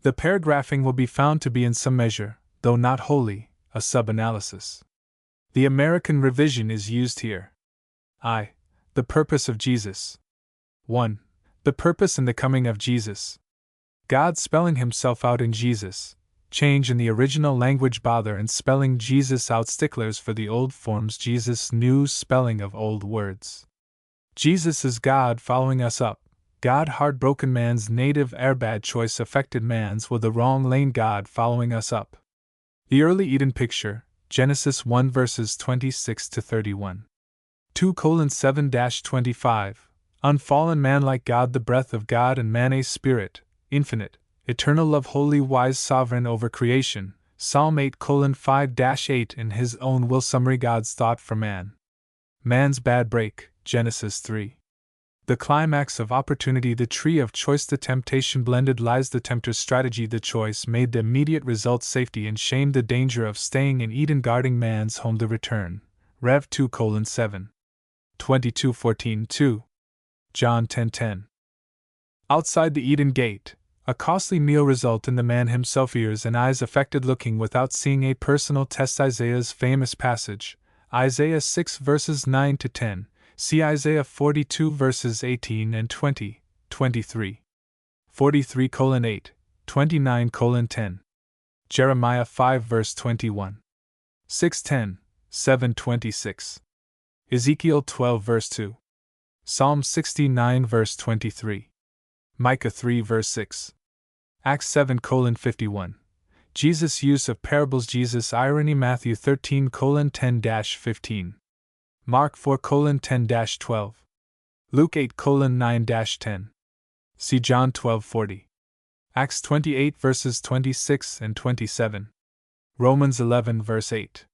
The paragraphing will be found to be in some measure, though not wholly, a sub-analysis. The American revision is used here. The purpose of Jesus. 1. The purpose and the coming of Jesus. God spelling himself out in Jesus. Change in the original language bother and spelling Jesus out sticklers for the old forms Jesus new spelling of old words. Jesus is God following us up. God heartbroken man's native air bad choice affected man's with the wrong lane God following us up. The early Eden picture, Genesis 1 verses 26 to 31. 2:7-25. Unfallen man like God, the breath of God and man a spirit, infinite, eternal love, holy, wise, sovereign over creation. Psalm 8:5-8 in his own will summary God's thought for man. Man's bad break, Genesis 3. The climax of opportunity, the tree of choice, the temptation blended lies, the tempter's strategy, the choice made, the immediate result, safety and shame, the danger of staying in Eden, guarding man's home, the return. Rev 2:7. 22:14-2. John 10:10. Outside the Eden gate, a costly meal result in the man himself, ears and eyes affected looking without seeing, a personal test, Isaiah's famous passage, Isaiah 6 verses 9 to 10. See Isaiah 42 verses 18 and 20, 23. 43:8, 29:10. Jeremiah 5 verse 21. 6:10, 7:26. Ezekiel 12 verse 2. Psalm 69 verse 23. Micah 3 verse 6. Acts 7:51. Jesus' use of parables, Jesus' irony, Matthew 13:10-15. Mark 4:10-12. Luke 8:9-10. See John 12:40. Acts 28 verses 26 and 27. Romans 11 verse 8.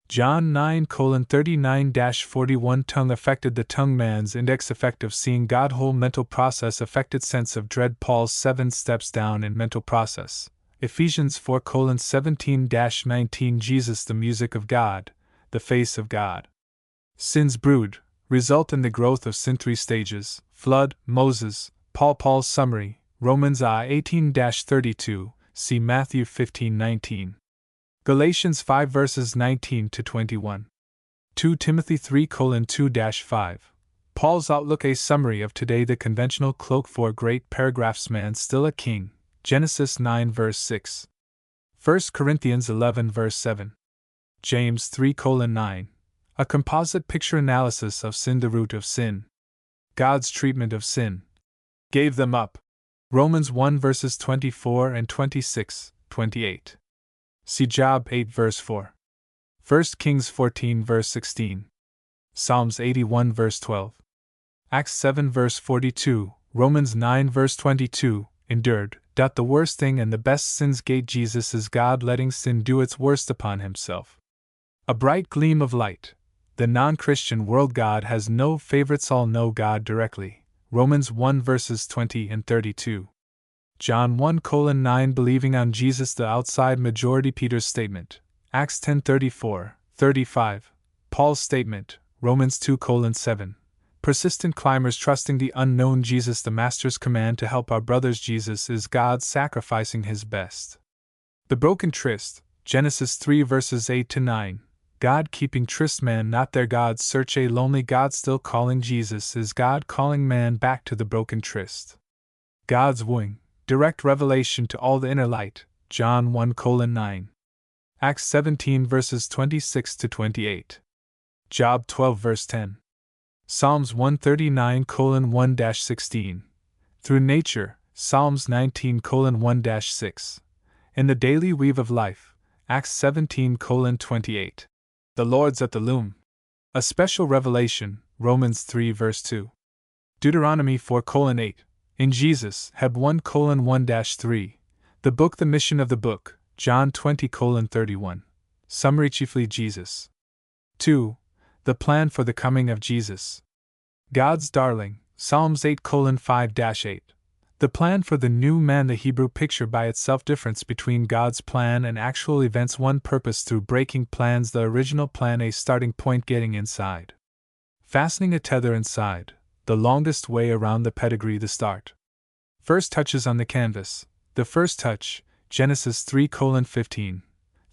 John 9:39-41. Tongue affected, the tongue man's index effect of seeing God, whole mental process affected, sense of dread, Paul's 7 steps down in mental process. Ephesians 4:17-19. Jesus, the music of God, the face of God. Sin's brood, result in the growth of sin, 3 stages, flood, Moses, Paul's summary, Romans 18-32, see Matthew 15:19. Galatians 5 verses 19-21. 2 Timothy 3:2-5. Paul's outlook, a summary of today, the conventional cloak, 4 great paragraphs, man still a king, Genesis 9 verse 6. 1 Corinthians 11 verse 7. James 3:9. A composite picture analysis of sin, the root of sin. God's treatment of sin. Gave them up. Romans 1 verses 24 and 26, 28. See Job 8 verse 4. 1 Kings 14 verse 16. Psalms 81 verse 12. Acts 7 verse 42, Romans 9 verse 22, endured. The worst thing and the best sin's gate, Jesus is God letting sin do its worst upon himself. A bright gleam of light. The non-Christian world, God has no favorites, all know God directly. Romans 1 verses 20 and 32. John 1:9. Believing on Jesus, the outside majority, Peter's statement, Acts 10:34-35. Paul's statement, Romans 2:7. Persistent climbers trusting the unknown Jesus, the Master's command to help our brothers. Jesus is God sacrificing his best. The broken tryst, Genesis 3 verses 8-9. God keeping tryst, man not their God, search, a lonely God still calling. Jesus is God calling man back to the broken tryst. God's wooing, direct revelation to all the inner light, John 1:9. Acts 17 verses 26-28. Job 12 verse 10. Psalms 139:1-16. Through nature, Psalms 19:1-6. In the daily weave of life, Acts 17:28. The Lord's at the loom. A special revelation, Romans 3 verse 2. Deuteronomy 4:8. In Jesus, Heb 1:1-3. The book, the mission of the book, John 20:31. Summary, chiefly Jesus. 2. The plan for the coming of Jesus. God's darling, Psalms 8:5-8. The plan for the new man, the Hebrew picture by itself, difference between God's plan and actual events, one purpose through breaking plans, the original plan, a starting point, getting inside. Fastening a tether inside, the longest way around the pedigree, the start. First touches on the canvas, the first touch, Genesis 3:15.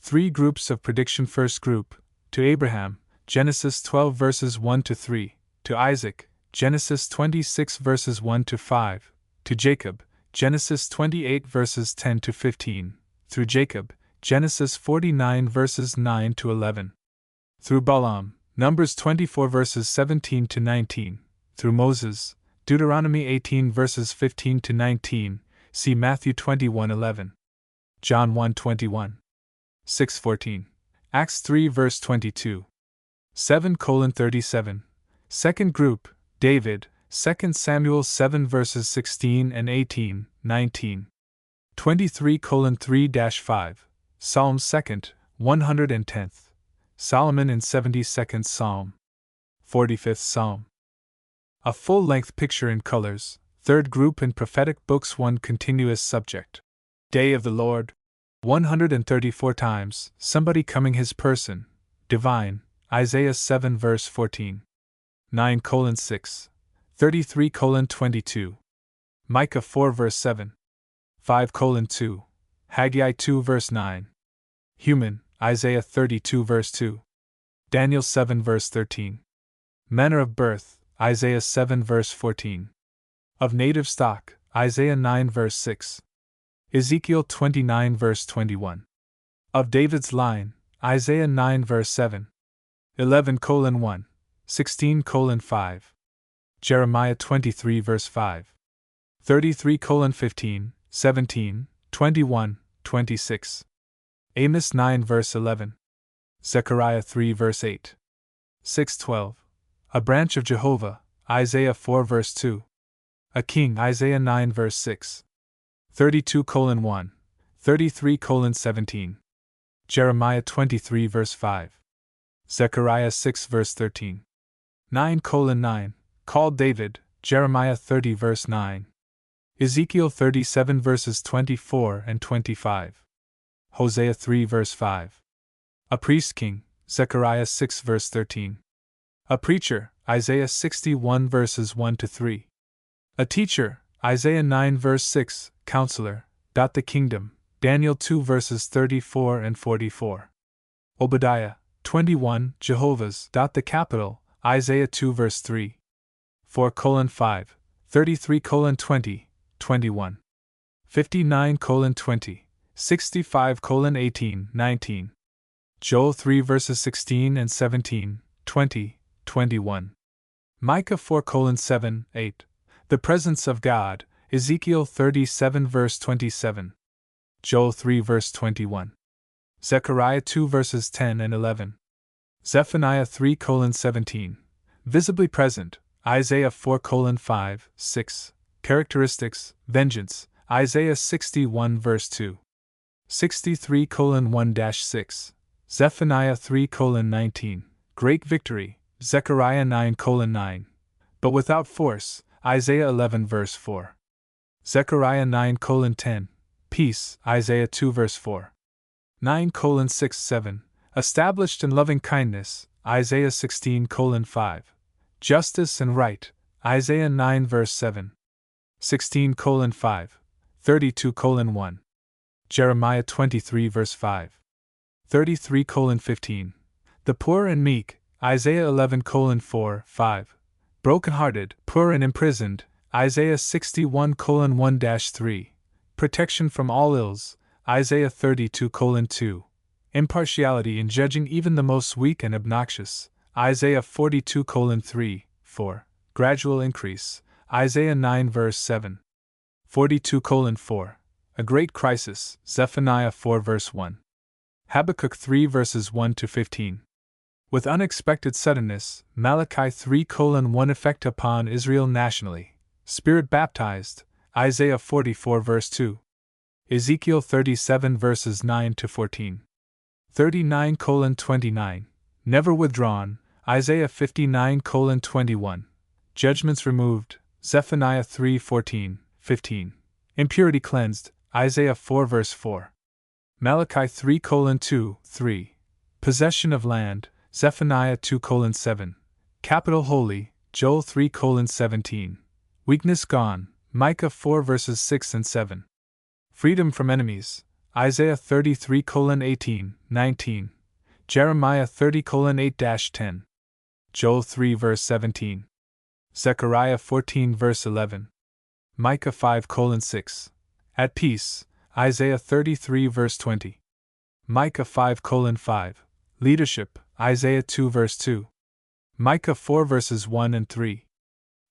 3 groups of prediction, first group, to Abraham, Genesis 12 verses 1-3, to Isaac, Genesis 26 verses 1-5, to Jacob, Genesis 28 verses 10 to 15, through Jacob, Genesis 49 verses 9 to 11, through Balaam, Numbers 24 verses 17 to 19, through Moses, Deuteronomy 18 verses 15 to 19, see Matthew 21:11, John 1:21, 6:14, Acts 3 verse 22, 7:37, second group, David, 2 Samuel 7 verses 16 and 18, 19, 23:3-5, Psalm 2nd, 110th, Solomon in 72nd Psalm, 45th Psalm. A full-length picture in colors, third group in prophetic books, one continuous subject. Day of the Lord, 134 times, somebody coming his person, divine, Isaiah 7 verse 14, 9:6, 33:22, Micah 4 verse 7, 5:2, Haggai 2 verse 9, human, Isaiah 32 verse 2, Daniel 7 verse 13, manner of birth, Isaiah 7 verse 14, of native stock, Isaiah 9 verse 6, Ezekiel 29 verse 21, of David's line, Isaiah 9 verse 7, 11:1, 16:5, Jeremiah 23 verse 5, 33:15, 17, 21, 26, Amos 9 verse 11, Zechariah 3 verse 8, 6:12, a branch of Jehovah, Isaiah 4 verse 2, a king, Isaiah 9 verse 6, 32:1, 33:17, Jeremiah 23 verse 5, Zechariah 6 verse 13, 9:9, called David, Jeremiah 30 verse 9, Ezekiel 37 verses 24 and 25, Hosea 3 verse 5, a priest king, Zechariah 6 verse 13, a preacher, Isaiah 61 verses 1 to 3, a teacher, Isaiah 9 verse 6, counselor, the kingdom, Daniel 2 verses 34 and 44, Obadiah 21, Jehovah's, the capital, Isaiah 2 verse 3, 4:5, 33:20, 21, 59:20, 65:18, 19, Joel 3 verses 16 and 17, 20, 21, Micah 4:7, 8, the presence of God, Ezekiel 37 verse 27, Joel 3 verse 21, Zechariah 2 verses 10 and 11, Zephaniah 3:17, visibly present, Isaiah 4:5, 6, characteristics, vengeance, Isaiah 61 verse 2, 63:1-6, Zephaniah 3:19, great victory, Zechariah 9:9, but without force, Isaiah 11 verse 4, Zechariah 9:10, peace, Isaiah 2 verse 4, 9:6-7, established in loving kindness, Isaiah 16:5, justice and right, Isaiah 9 verse 7, 16:5, 32:1, Jeremiah 23 verse 5, 33:15, the poor and meek, Isaiah 11:4, 5, broken-hearted, poor and imprisoned, Isaiah 61:1-3, protection from all ills, Isaiah 32:2, impartiality in judging even the most weak and obnoxious, Isaiah 42:3, 4, gradual increase, Isaiah 9 verse 7, 42:4, a great crisis, Zephaniah 4 verse 1, Habakkuk 3 verses 1 to 15. With unexpected suddenness, Malachi 3:1 effect upon Israel nationally, Spirit baptized, Isaiah 44 verse 2, Ezekiel 37 verses 9 to 14, 39:29, never withdrawn, Isaiah 59:21, judgments removed, Zephaniah 3:14, 15, impurity cleansed, Isaiah 4 verse 4, Malachi 3:2, 3, possession of land, Zephaniah 2:7, capital holy, Joel 3:17, weakness gone, Micah 4 verses 6 and 7, freedom from enemies, Isaiah 33:18, 19, Jeremiah 30:8-10, Joel 3 verse 17, Zechariah 14 verse 11, Micah 5:6. At peace, Isaiah 33 verse 20. Micah 5:5. Leadership, Isaiah 2 verse 2. Micah 4 verses 1 and 3.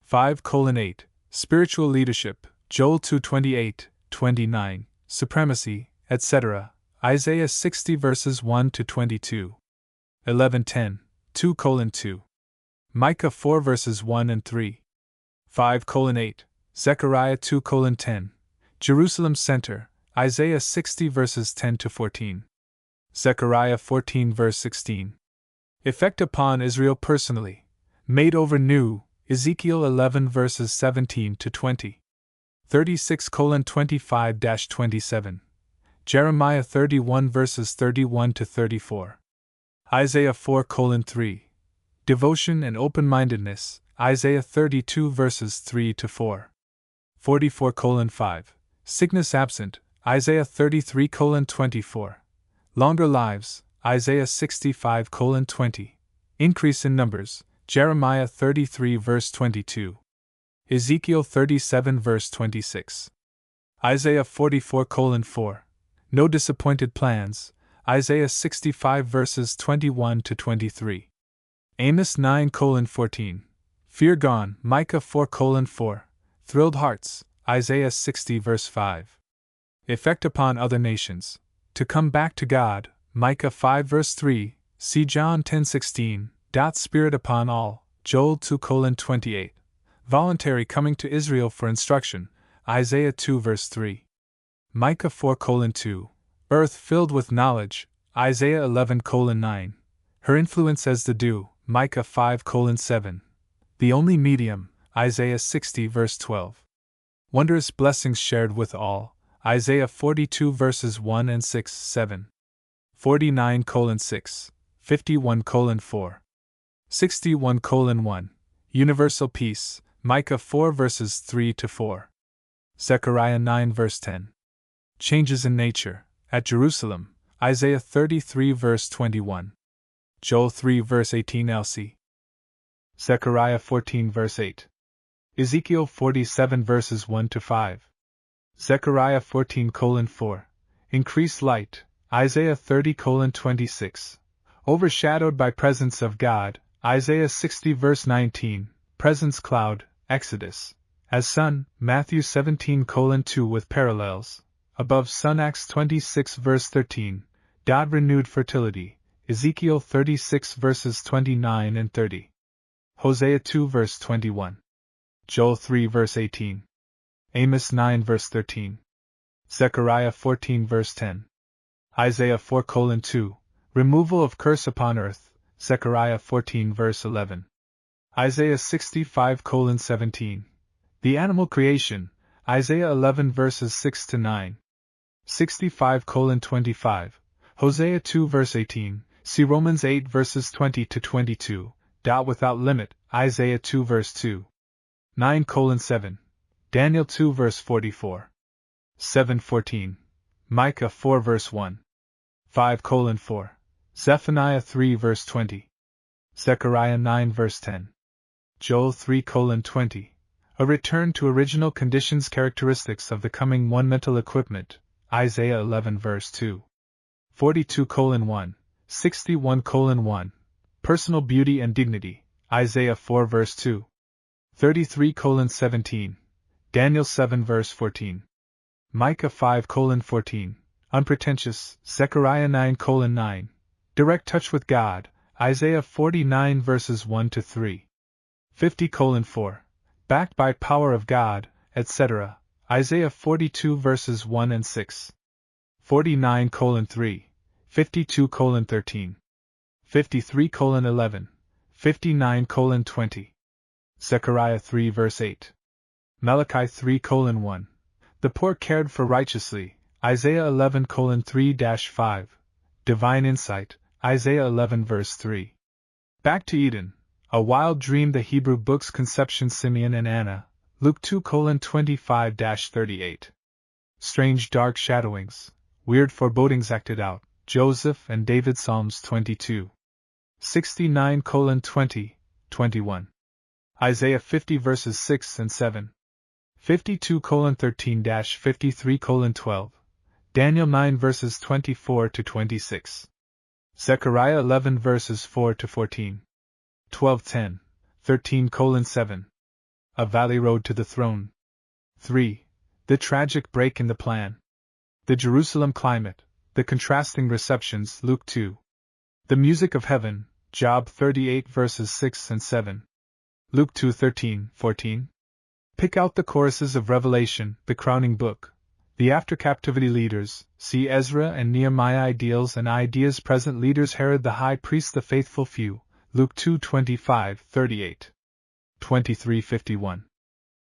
5:8. Spiritual leadership, Joel 2:28, 29. Supremacy, etc. Isaiah 60 verses 1 to 22. 11:10. 2:2. Micah 4 verses 1 and 3. 5:8. Zechariah 2:10. Jerusalem Center, Isaiah 60 verses 10 to 14. Zechariah 14 verse 16. Effect upon Israel personally. Made over new, Ezekiel 11 verses 17 to 20. 36:25-27. Jeremiah 31 verses 31 to 34. Isaiah 4:3. Devotion and open-mindedness, Isaiah 32 verses 3 to 4. 44:5. Sickness absent, Isaiah 33:24. Longer lives, Isaiah 65:20. Increase in numbers, Jeremiah 33 verse 22. Ezekiel 37 verse 26. Isaiah 44:4. No disappointed plans, Isaiah 65 verses 21 to 23. Amos 9:14. Fear gone, Micah 4:4. Thrilled hearts, Isaiah 60 verse 5. Effect upon other nations. To come back to God, Micah 5 verse 3. See John 10:16. Spirit upon all, Joel 2:28. Voluntary coming to Israel for instruction, Isaiah 2 verse 3. Micah 4:2. Earth filled with knowledge, Isaiah 11:9. Her influence as the dew, Micah 5:7. The only medium, Isaiah 60 verse 12. Wondrous blessings shared with all, Isaiah 42 verses 1 and 6, 7. 49:6. 51:4. 61:1. Universal peace, Micah 4 verses 3 to 4. Zechariah 9 verse 10. Changes in nature, at Jerusalem, Isaiah 33 verse 21. Joel 3 verse 18 LC. Zechariah 14 verse 8. Ezekiel 47 verses 1 to 5. Zechariah 14:4. Increased light, Isaiah 30:26. Overshadowed by presence of God, Isaiah 60 verse 19. Presence cloud, Exodus. As sun, Matthew 17:2 with parallels. Above sun, Acts 26 verse 13. God renewed fertility, Ezekiel 36 verses 29 and 30. Hosea 2 verse 21. Joel 3 verse 18. Amos 9 verse 13. Zechariah 14 verse 10. Isaiah 4:2. Removal of curse upon earth, Zechariah 14 verse 11. Isaiah 65:17. The animal creation, Isaiah 11 verses 6 to 9. 65:25. Hosea 2 verse 18. See Romans 8 verses 20 to 22. Without limit, Isaiah 2 verse 2. 9:7. Daniel 2 verse 44. 7:14. Micah 4 verse 1. 5:4. Zephaniah 3 verse 20. Zechariah 9 verse 10. Joel 3:20. A return to original conditions, characteristics of the coming one, mental equipment, Isaiah 11 verse 2. 42:1. 61:1. Personal beauty and dignity, Isaiah 4 verse 2. 33:17. Daniel 7 verse 14. Micah 5:14. Unpretentious, Zechariah 9:9. Direct touch with God, Isaiah 49 verses 1 to 3. 50:4. Backed by power of God, etc., Isaiah 42 verses 1 and 6. 49:3. 52:13. 53:11. 59:20. Zechariah 3 verse 8. Malachi 3:1. The poor cared for righteously, Isaiah 11:3-5. Divine insight, Isaiah 11 verse 3. Back to Eden, a wild dream, the Hebrew books, conception, Simeon and Anna, Luke 2:25-38. Strange dark shadowings, weird forebodings acted out, Joseph and David, Psalms 22. 69:20, 21. Isaiah 50 verses 6 and 7. 52:13-53:12, Daniel 9 verses 24 to 26, Zechariah 11 verses 4 to 14, 12:10, 13:7, A Valley Road to the Throne. 3. The tragic break in the plan. The Jerusalem climate, the contrasting receptions, Luke 2. The music of heaven, Job 38 verses 6 and 7. Luke 2:13, 14. Pick out the choruses of Revelation, the crowning book. The after-captivity leaders, see Ezra and Nehemiah. Ideals and ideas. Present leaders, Herod the high priest. The faithful few, Luke 2:25, 38. 23:51.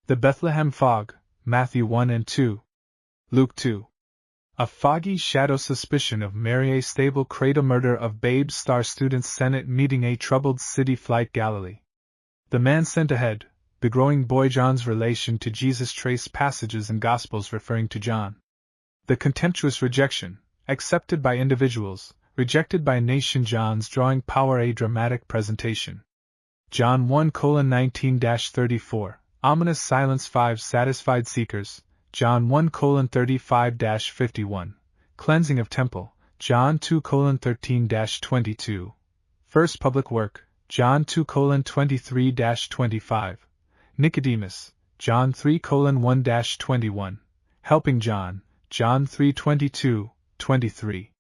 The Bethlehem fog, Matthew 1 and 2. Luke 2. A foggy shadow. Suspicion of Mary. A stable cradle. Murder of babes. Star students. Senate meeting. A troubled city. Flight. Galilee. The man sent ahead, the growing boy. John's relation to Jesus. Trace passages in Gospels referring to John. The contemptuous rejection, accepted by individuals, rejected by a nation. John's drawing power. A dramatic presentation. John 1:19-34, ominous silence. 5 satisfied seekers. John 1:35-51, cleansing of temple. John 2:13-22, first public work. John 2:23-25, Nicodemus. John 3:1-21, helping John. John 3:22-23,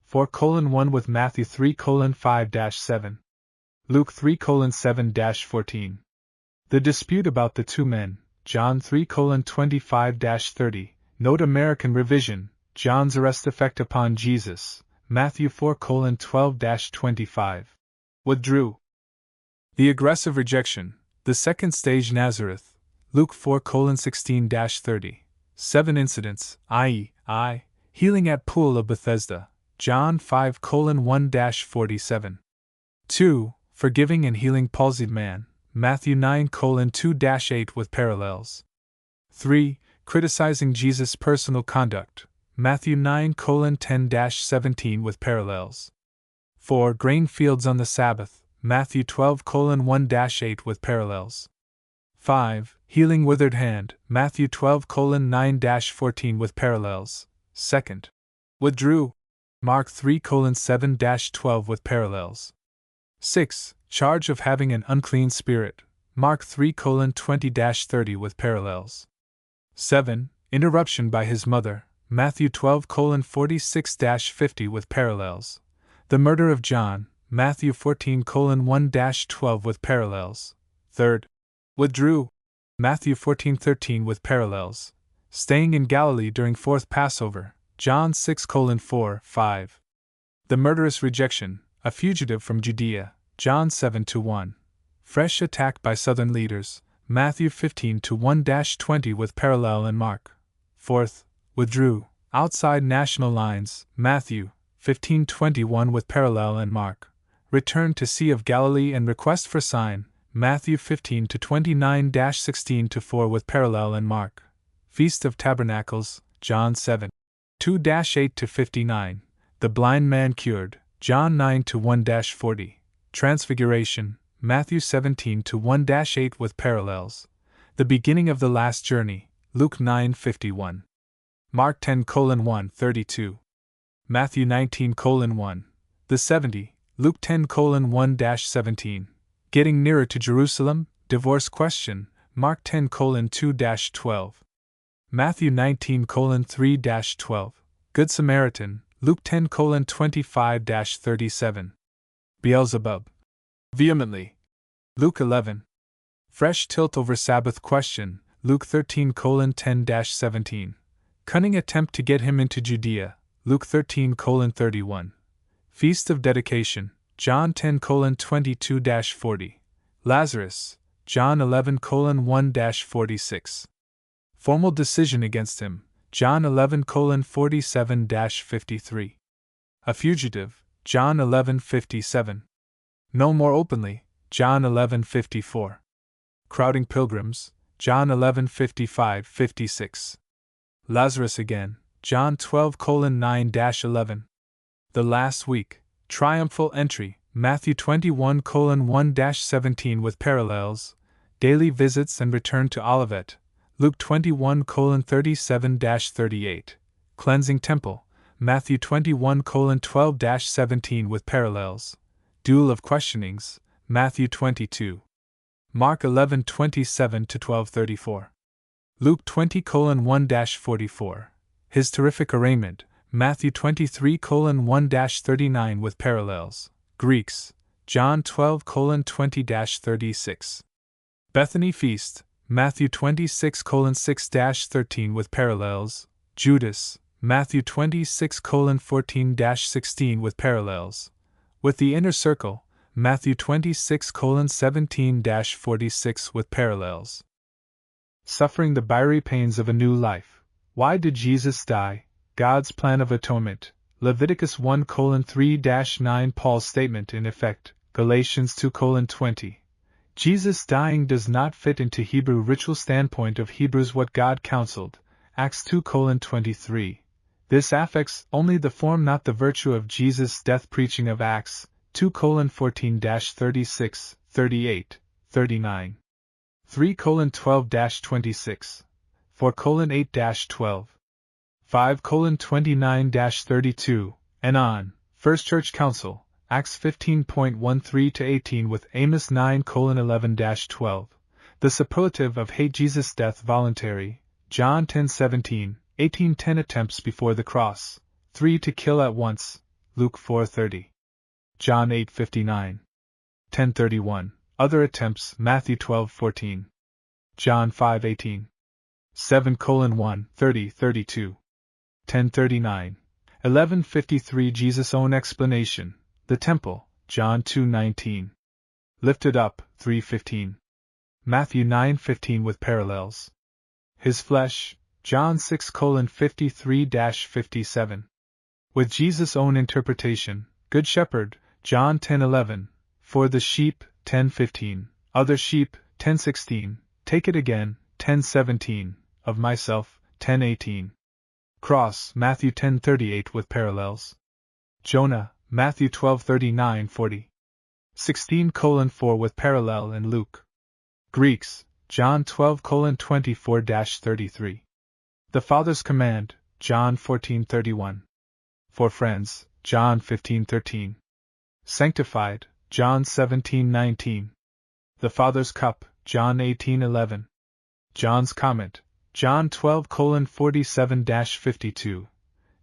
4:1 with Matthew 3:5-7, Luke 3:7-14. The dispute about the two men. John 3:25-30, note American revision. John's arrest effect upon Jesus. Matthew 4:12-25. Withdrew. The aggressive rejection. The second stage. Nazareth. Luke 4:16-30. 7 incidents, i.e., healing at pool of Bethesda. John 5:1-47. 2. Forgiving and healing palsied man. Matthew 9:2-8 with parallels. 3. Criticizing Jesus' personal conduct. Matthew 9:10-17 with parallels. 4. Grain fields on the Sabbath. Matthew 12:1-8 with parallels. 5. Healing withered hand. Matthew 12:9-14 with parallels. 2nd. Withdrew. Mark 3:7-12 with parallels. 6. Charge of having an unclean spirit. Mark 3:20-30 with parallels. 7. Interruption by his mother. Matthew 12:46-50 with parallels. The murder of John. Matthew 14:1-12 with parallels. 3rd. Withdrew. Matthew 14:13 with parallels. Staying in Galilee during 4th Passover. John 6:4-5. The murderous rejection. A fugitive from Judea. John 7:1. Fresh attack by southern leaders. Matthew 15:1-20 with parallel in Mark. 4th. Withdrew. Outside national lines. Matthew 15:21 with parallel in Mark. Return to Sea of Galilee and request for sign. Matthew 15:29-16-4 with parallel in Mark. Feast of Tabernacles. John 7:2-8-59. The blind man cured. John 9:1-40. Transfiguration. Matthew 17:1-8 with parallels. The beginning of the last journey. Luke 9:51. Mark 10:1-32. Matthew 19:1. The 70. Luke 10:1-17. Getting nearer to Jerusalem. Divorce question. Mark 10:2-12. Matthew 19:3-12. Good Samaritan. Luke 10:25-37. Beelzebub. Vehemently. Luke 11. Fresh tilt over Sabbath question. Luke 13:10-17. Cunning attempt to get him into Judea. Luke 13:31. Feast of Dedication. John 10:22-40. Lazarus. John 11:1-46. Formal decision against him. John 11:47-53. A fugitive. John 11:57. No more openly. John 11:54. Crowding pilgrims. John 11:55-56. Lazarus again. John 12:9-11. The last week. Triumphal entry. Matthew 21:1-17 with parallels. Daily visits and return to Olivet. Luke 21:37-38, Cleansing Temple, Matthew 21:12-17 with parallels, Duel of Questionings, Matthew 22. Mark 11:27-12:34. Luke 20:1-44, His Terrific Arraignment, Matthew 23:1-39 with parallels, Greeks, John 12:20-36. Bethany Feast, Matthew 26:6-13 with parallels, Judas, Matthew 26:14-16 with parallels, with the Inner Circle, Matthew 26:17-46 with parallels. Suffering the Byrrh pains of a new life. Why did Jesus die? God's plan of atonement, Leviticus 1:3-9. Paul's statement in effect, Galatians 2:20. Jesus dying does not fit into Hebrew ritual standpoint of Hebrews what God counseled, Acts 2:23. This affects only the form not the virtue of Jesus' death preaching of Acts 2:14-36, 38, 39. 3:12-26, 4:8-12, 5:29-32, and on. First Church Council, Acts 15:13-18 with Amos 9:11-12. The superlative of hate Jesus' death voluntary, John 10:17, 18:10 attempts before the cross, 3 to kill at once, Luke 4:30. John 8:59. 10:31. Other attempts, Matthew 12:14. John 5:18. 7:1, 30:32. 10:39. 11:53 Jesus' own explanation, the temple, John 2:19. Lifted up, 3:15. Matthew 9:15 with parallels. His flesh, John 6:53-57. With Jesus' own interpretation, Good Shepherd, John 10:11, for the sheep, 10:15, other sheep, 10:16, take it again, 10:17, of myself, 10:18. Cross, Matthew 10:38 with parallels. Jonah, Matthew 12:39-40. 16:4 with parallel in Luke. Greeks, John 12:24-33. The Father's command, John 14:31. For friends, John 15:13. Sanctified, John 17:19. The Father's cup, John 18:11. John's comment, John 12:47-52.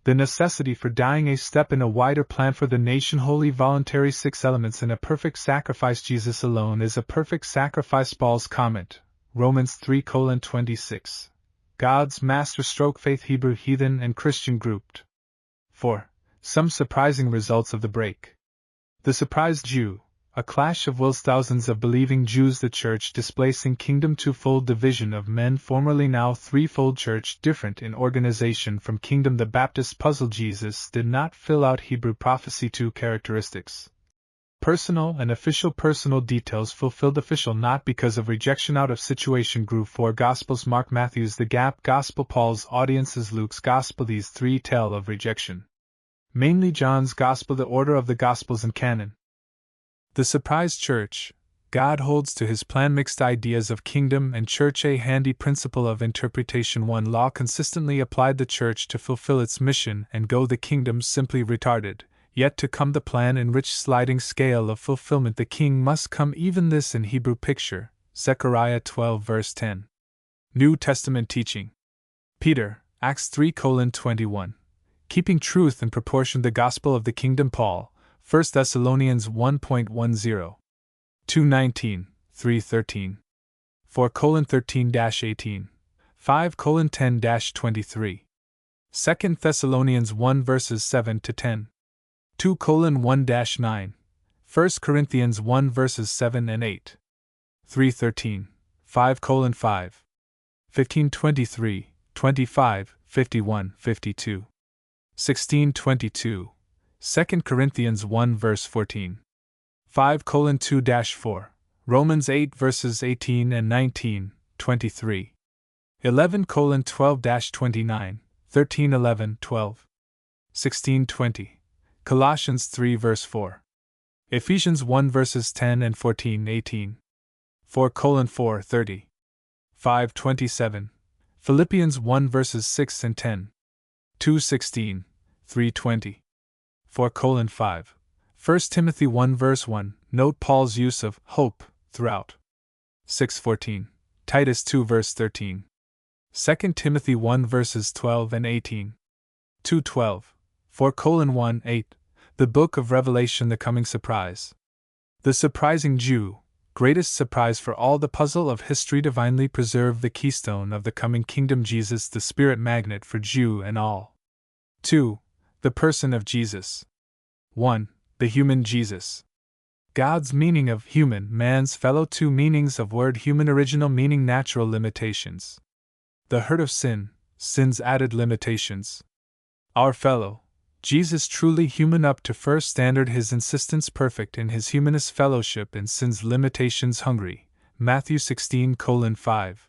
The necessity for dying a step in a wider plan for the nation wholly voluntary 6 elements in a perfect sacrifice Jesus alone is a perfect sacrifice Paul's comment, Romans 3:26. God's masterstroke faith Hebrew heathen and Christian grouped. 4. Some surprising results of the break. The surprised Jew, a clash of wills thousands of believing Jews the church displacing kingdom twofold division of men formerly now threefold church different in organization from kingdom the Baptist puzzle Jesus did not fill out Hebrew prophecy 2 characteristics. Personal and official personal details fulfilled official not because of rejection out of situation grew 4 Gospels Mark Matthew's the gap Gospel Paul's audiences Luke's Gospel these 3 tell of rejection. Mainly John's Gospel the order of the Gospels and canon. The surprised church, God holds to his plan mixed ideas of kingdom and church a handy principle of interpretation 1 law consistently applied the church to fulfill its mission and go the kingdom simply retarded. Yet to come the plan in rich sliding scale of fulfillment the king must come even this in Hebrew picture, Zechariah 12 verse 10. New Testament teaching. Peter, Acts 3:21. Keeping truth in proportion the gospel of the kingdom Paul, 1 Thessalonians 1:10. 2:19, 3:13. 4:13-18. 5:10-23. 2 Thessalonians 1 verses 7-10. 2:1-9, 1 Corinthians 1 verses 7 and 8. 3:13, 5:5, 15:23, 25, 51, 52. 16:22, 2 Corinthians 1 verse 14. 5:2-4, Romans 8 verses 18 and 19, 23. 11:12-29, 13:11, 12. 16:20. Colossians 3 verse 4. Ephesians 1 verses 10 and 14, 18. 4:4, 30. 5:27, Philippians 1 verses 6 and 10. 2:16, 3:20. 4:5. 1 Timothy 1 verse 1. Note Paul's use of hope throughout. 6:14. Titus 2 verse 13. 2 Timothy 1 verses 12 and 18. 2:12. 4:1-8. The Book of Revelation, the coming surprise. The surprising Jew, greatest surprise for all, the puzzle of history divinely preserved, the keystone of the coming kingdom, Jesus, the spirit magnet for Jew and all. 2. The person of Jesus. 1. The human Jesus. God's meaning of human, man's fellow. 2 meanings of word human, original meaning, natural limitations. The hurt of sin, sin's added limitations. Our fellow, Jesus truly human up to first standard, his insistence perfect in his humanist fellowship in sin's limitations, hungry, Matthew 16:5.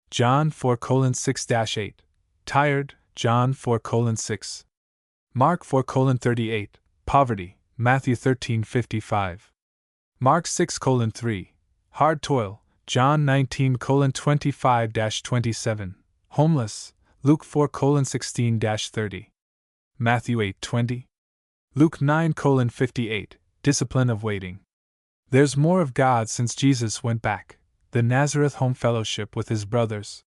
John 4:6-8. Tired, John 4:6. Mark 4:38. Poverty, Matthew 13:55. Mark 6:3. Hard toil, John 19:25-27. Homeless, Luke 4:16-30. Matthew 8:20. Luke 9:58. Discipline of waiting. There's more of God since Jesus went back, the Nazareth home fellowship with his brothers.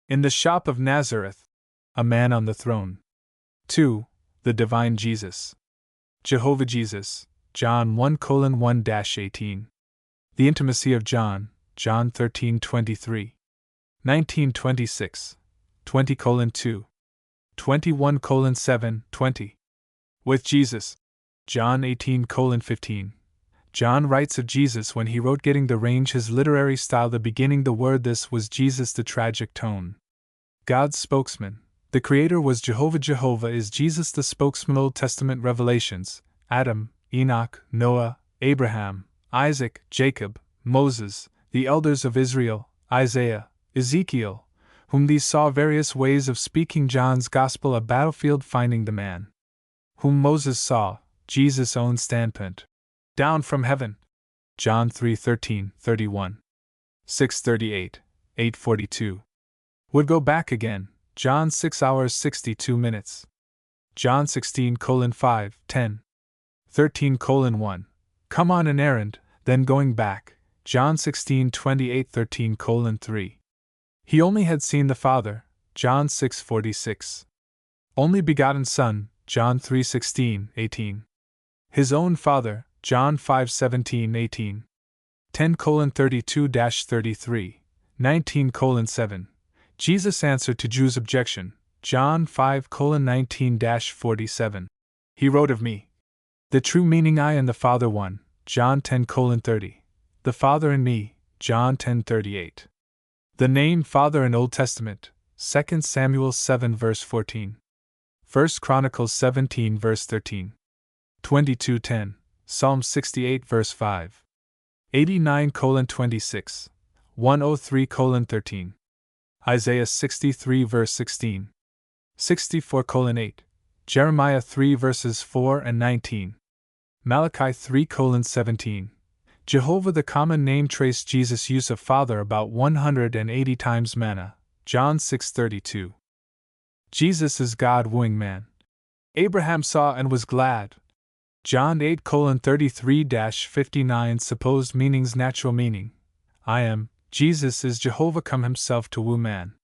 In the shop of Nazareth, a man on the throne. 2. The divine Jesus. Jehovah Jesus, John 1:1-18. The intimacy of John, John 13:23. 19:26. 20:2. 21:7-20. With Jesus, John 18:15. John writes of Jesus when he wrote Getting the Range, his literary style, the beginning, the word, this was Jesus, the tragic tone. God's spokesman, the Creator, was Jehovah. Jehovah is Jesus, the spokesman. Old Testament revelations, Adam, Enoch, Noah, Abraham, Isaac, Jacob, Moses, the elders of Israel, Isaiah, Ezekiel, whom these saw various ways of speaking. John's Gospel, a battlefield finding the man whom Moses saw, Jesus' own standpoint. Down from heaven, John 3:13-31. 6:38, 8:42. Would go back again, John 6 hours 62 minutes. John 16:5, 10. 13:1. Come on an errand, then going back, John 16:28, 13:3. He only had seen the Father, John 6:46. Only begotten Son, John 3:16, 18. His own Father, John 5:17-18. 10:32-33, 19:7. Jesus' answer to Jews' objection, John 5:19-47. He wrote of me, the true meaning, I and the Father one, John 10:30. The Father in me, John 10:38. The name Father in Old Testament, 2 Samuel 7 verse 14. 1 Chronicles 17 verse 13. 22:10, Psalm 68 verse 5. 89:26, 103:13. Isaiah 63 verse 16. 64:8, Jeremiah 3 verses 4 and 19. Malachi 3:17. Jehovah, the common name, traced Jesus' use of Father about 180 times. Manna, John 6:32. Jesus is God wooing man. Abraham saw and was glad. John 8:33-59. Supposed meanings, natural meaning, I am, Jesus is Jehovah come himself to woo man.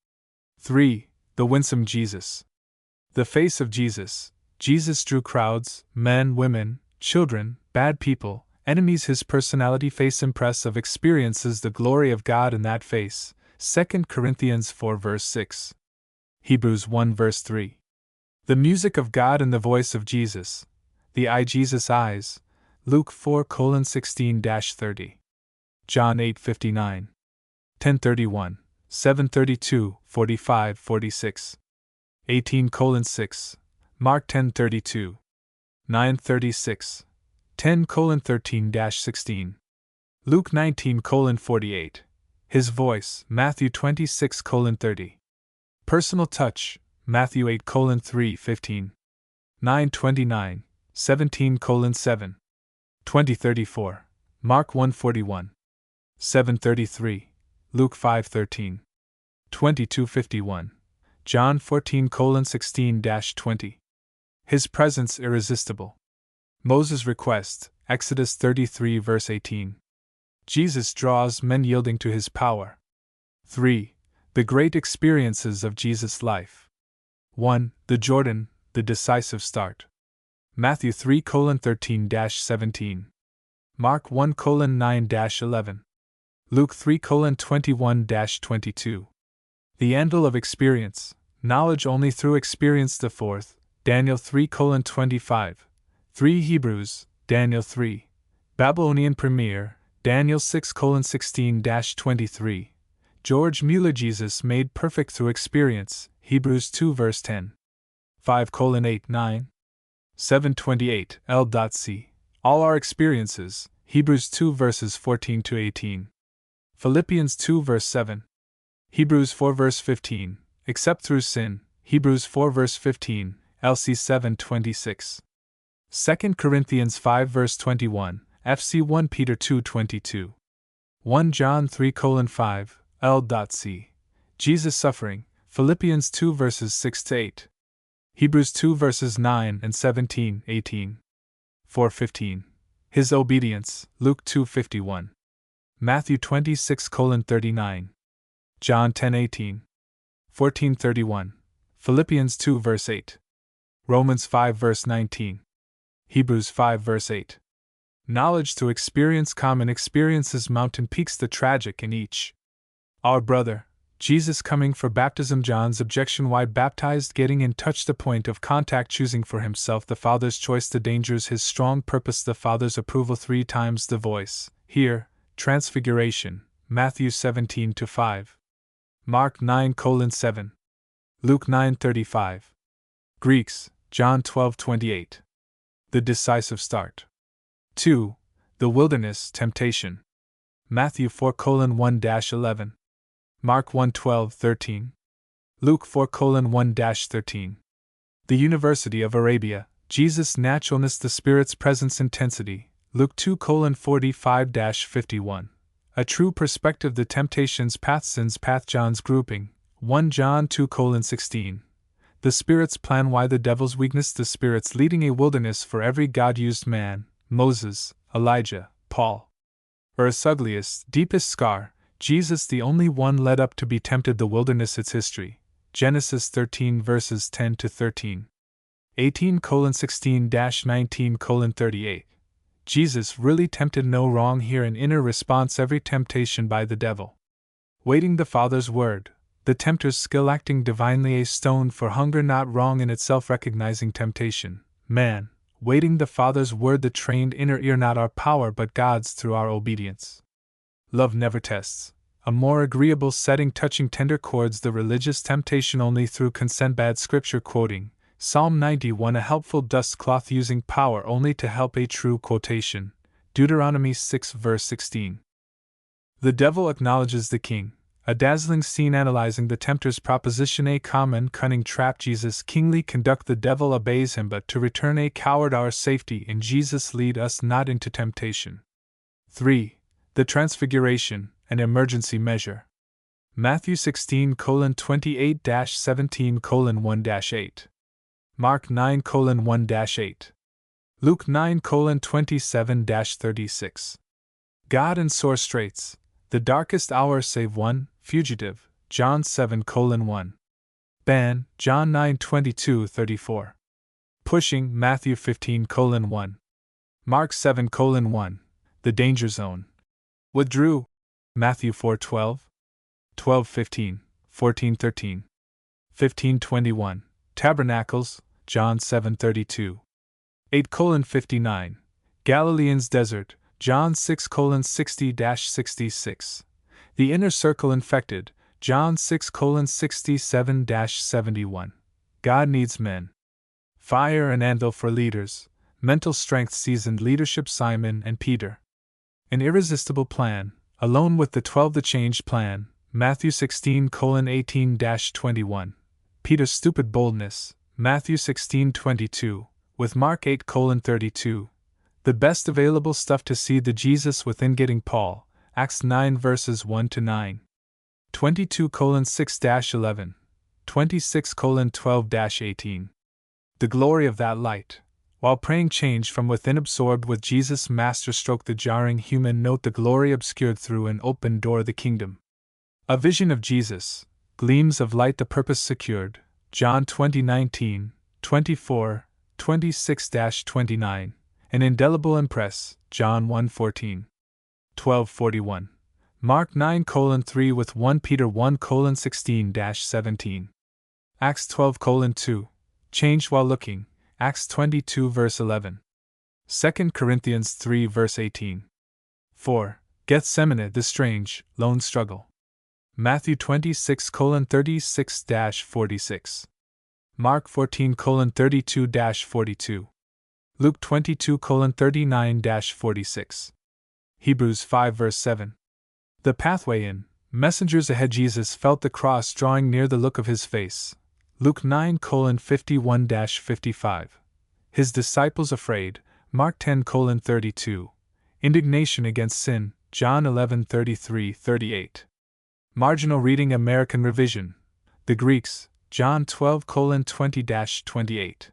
3. The winsome Jesus. The face of Jesus. Jesus drew crowds, men, women, children, bad people, enemies. His personality, face impress of experiences, the glory of God in that face, 2 Corinthians 4 verse 6. Hebrews 1 verse 3. The music of God in the voice of Jesus, the eye, Jesus' eyes, Luke 4:16-30. John 8:59. 10:31, 7:32, 45, 46. 18:6, Mark 10:32. 9:36, 10:13-16. Luke 19:48. His voice, Matthew 26:30. Personal touch, Matthew 8:3-15. 9:29, 17:7. 20:34, Mark 1:41. 7:33, Luke 5:13. 22:51. John 14:16-20. His presence irresistible. Moses' request, Exodus 33 verse 18. Jesus draws men yielding to his power. 3. The great experiences of Jesus' life. 1. The Jordan, the decisive start. Matthew 3:13-17. Mark 1:9-11. Luke 3:21-22. The anvil of experience, knowledge only through experience. The fourth, Daniel 3:25. 3 Hebrews, Daniel 3. Babylonian premiere, Daniel 6:16-23. George Mueller. Jesus made perfect through experience, Hebrews 2 verse 10. 5:8-9. 7:28 L.C. All our experiences, Hebrews 2 verses 14-18. Philippians 2 verse 7. Hebrews 4 verse 15, except through sin, Hebrews 4 verse 15, LC 7:26. 2 Corinthians 5 verse 21, FC 1 Peter 2:22. 1 John 3:5, L.C. Jesus suffering, Philippians 2 verses 6-8. Hebrews 2 verses 9 and 17, 18. 4:15. His obedience, Luke 2:51. Matthew 26:39. John 10:18. 14:31. Philippians 2 verse 8. Romans 5 verse 19. Hebrews 5 verse 8. Knowledge to experience. Common experiences. Mountain peaks. The tragic in each. Our brother, Jesus coming for baptism. John's objection. Why baptized? Getting in touch. The point of contact. Choosing for himself. The Father's choice. The dangers. His strong purpose. The Father's approval. 3 times the voice. Here, transfiguration, Matthew 17:5. Mark 9:7. Luke 9:35. Greeks, John 12:28. The decisive start. 2. The wilderness, temptation. Matthew 4:1-11. Mark 1:12-13. Luke 4:1-13. The University of Arabia, Jesus' naturalness. The Spirit's presence. Intensity, Luke 2:45-51. A true perspective. The temptation's path. Sin's path. John's grouping, 1 John 2:16. The Spirit's plan. Why the devil's weakness. The Spirit's leading. A wilderness for every God-used man, Moses, Elijah, Paul. Earth's ugliest, deepest scar, Jesus the only one led up to be tempted. The wilderness. Its history, Genesis 13 verses 10-13. 18:16-19:38. Jesus really tempted. No wrong here. An inner response. Every temptation by the devil. Waiting. The Father's word. The tempter's skill. Acting divinely. A stone for hunger. Not wrong in itself. Recognizing temptation. Man. Waiting. The Father's word. The trained inner ear. Not our power but God's through our obedience. Love never tests. A more agreeable setting. Touching tender chords. The religious temptation only through consent. Bad scripture quoting. Psalm 91. A helpful dust cloth. Using power only to help. A true quotation. Deuteronomy 6 verse 16. The devil acknowledges the king. A dazzling scene analyzing the tempter's proposition. A common cunning trap. Jesus kingly conduct. The devil obeys him but to return. A coward. Our safety in Jesus. Lead us not into temptation. 3. The transfiguration, an emergency measure. Matthew 16:28-17:1-8. Mark 9:1-8. Luke 9:27-36. God in sore straits, the darkest hour save one, fugitive, John 7:1. Ban, John 9:22-34. Pushing, Matthew 15:1. Mark 7:1. The danger zone. Withdrew, Matthew 4:12. 12:15, 14:13. 15:21. Tabernacles, John 7:32. 8:59. Galilean's desert, John 6:60-66. The inner circle infected, John 6:67-71. God needs men. Fire and anvil for leaders, mental strength. Seasoned leadership. Simon and Peter. An irresistible plan, alone with the 12. The changed plan, Matthew 16:18-21. Peter's stupid boldness, Matthew 16:22, with Mark 8:32. The best available stuff to see the Jesus within. Getting Paul, Acts 9 verses 1-9. 22:6-11, 26:12-18. The glory of that light. While praying change from within, absorbed with Jesus' masterstroke, the jarring human note, the glory obscured through an open door, the kingdom. A vision of Jesus, gleams of light, the purpose secured. John 20:19, 24, 26-29. An indelible impress. John 1:14, 12:41. Mark 9:3 with 1 Peter 1:16-17. Acts 12:2. Changed while looking. Acts 22 verse 11. 2 Corinthians 3 verse 18. 4. Gethsemane, the strange, lone struggle. Matthew 26:36-46. Mark 14:32-42. Luke 22:39-46. Hebrews 5 verse 7. The pathway in. Messengers ahead. Jesus felt the cross drawing near, the look of his face. Luke 9:51-55. His disciples afraid. Mark 10:32. Indignation against sin. John 11:33-38. Marginal reading. American Revision. The Greeks. John 12:20-28.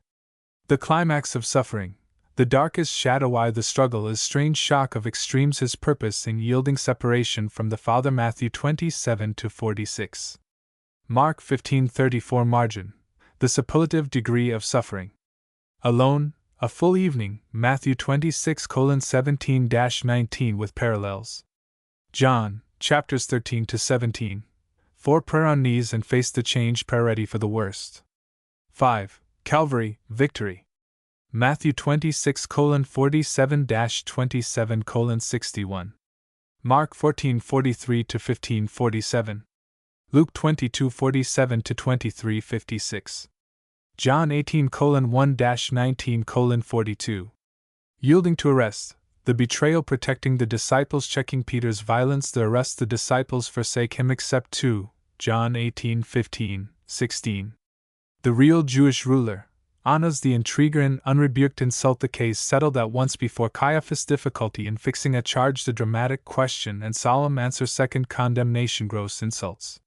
The climax of suffering. The darkest shadow. Why the struggle is strange shock of extremes. His purpose in yielding separation from the Father. Matthew 27-46. Mark 15:34. Margin. The superlative degree of suffering. Alone, a full evening. Matthew 26:17-19 with parallels. John, chapters 13-17. 4. Prayer on knees and face the change. Prayer ready for the worst. 5. Calvary, victory. Matthew 26:47-27:61. Mark 14:43-15:47. Luke 22:47-23:56. John 18:1-19:42. Yielding to arrest. The betrayal, protecting the disciples, checking Peter's violence. The arrest, the disciples forsake him except two. John 18:15-16. The real Jewish ruler. Annas the intriguer and unrebuked insult. The case settled at once before Caiaphas. Difficulty in fixing a charge. The dramatic question and solemn answer. Second condemnation. Gross insults.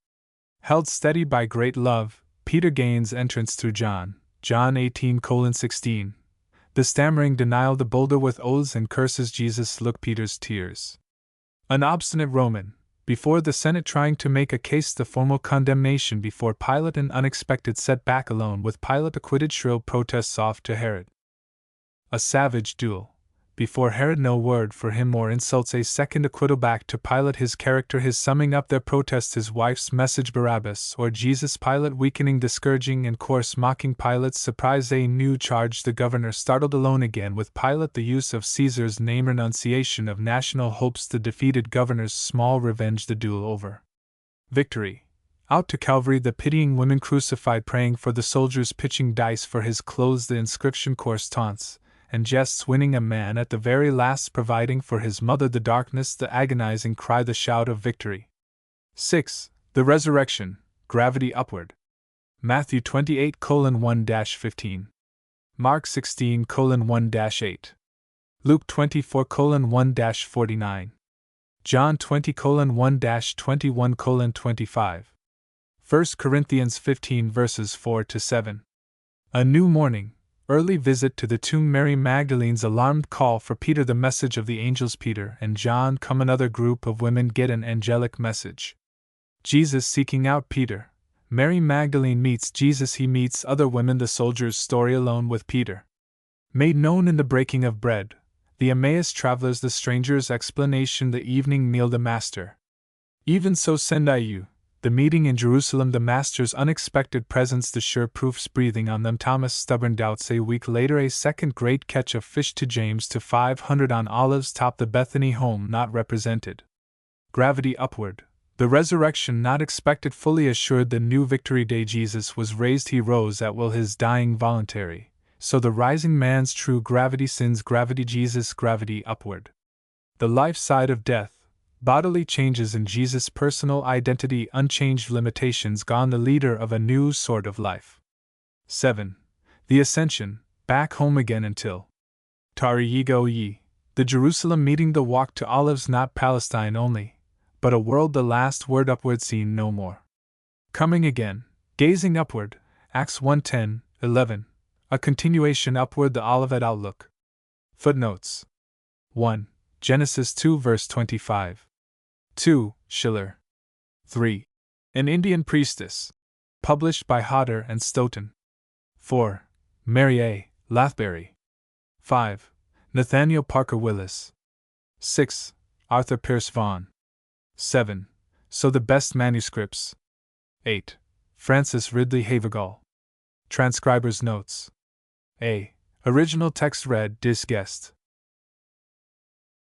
Held steady by great love, Peter gains entrance through John. John 18:16. The stammering denial. The bolder with oaths and curses. Jesus look Peter's tears. An obstinate Roman. Before the Senate trying to make a case. The formal condemnation before Pilate. An unexpected setback. Alone with Pilate acquitted. Shrill protests off to Herod. A savage duel. Before Herod, no word for him or insults. A second acquittal. Back to Pilate. His character, his summing up their protests. His wife's message. Barabbas or Jesus. Pilate weakening, discouraging, and coarse mocking. Pilate's surprise. A new charge. The governor startled. Alone again with Pilate. The use of Caesar's name. Renunciation of national hopes. The defeated governor's small revenge. The duel over. Victory. Out to Calvary. The pitying women crucified, praying for the soldiers, pitching dice for his clothes. The inscription, coarse taunts and jests, winning a man at the very last, providing for his mother. The darkness, the agonizing cry, the shout of victory. 6. The resurrection, gravity upward. Matthew 28:1-15. Mark 16:1-8. Luke 24:1-49. John 20:1-21:25. 1 Corinthians 15 verses 4-7. A new morning. Early visit to the tomb. Mary Magdalene's alarmed call for Peter. The message of the angels. Peter and John come. Another group of women get an angelic message. Jesus seeking out Peter. Mary Magdalene meets Jesus. He meets other women. The soldier's story. Alone with Peter. Made known in the breaking of bread. The Emmaus travelers. The stranger's explanation. The evening meal. The Master. Even so send I you. The meeting in Jerusalem. The Master's unexpected presence. The sure proofs breathing on them. Thomas' stubborn doubts. A week later, a second great catch of fish. To James to 500 on Olives' top. The Bethany home not represented. Gravity upward. The resurrection not expected. Fully assured the new victory day. Jesus was raised. He rose at will. His dying voluntary. So the rising man's true gravity. Sins gravity. Jesus gravity upward. The life side of death. Bodily changes in Jesus' personal identity. Unchanged limitations gone. The leader of a new sort of life. 7. The ascension. Back home again until. Tari ye go ye. The Jerusalem meeting. The walk to Olives. Not Palestine only, but a world the last word upward seen no more. Coming again, gazing upward, Acts 1:10, 11, a continuation upward the Olivet outlook. Footnotes 1. Genesis 2 verse 25. 2. Schiller. 3. An Indian Priestess. Published by Hodder and Stoughton. 4. Mary A. Lathbury. 5. Nathaniel Parker Willis. 6. Arthur Pierce Vaughan. 7. So the Best Manuscripts. 8. Francis Ridley Havergal. Transcriber's Notes. A. Original text read, Dis Guest.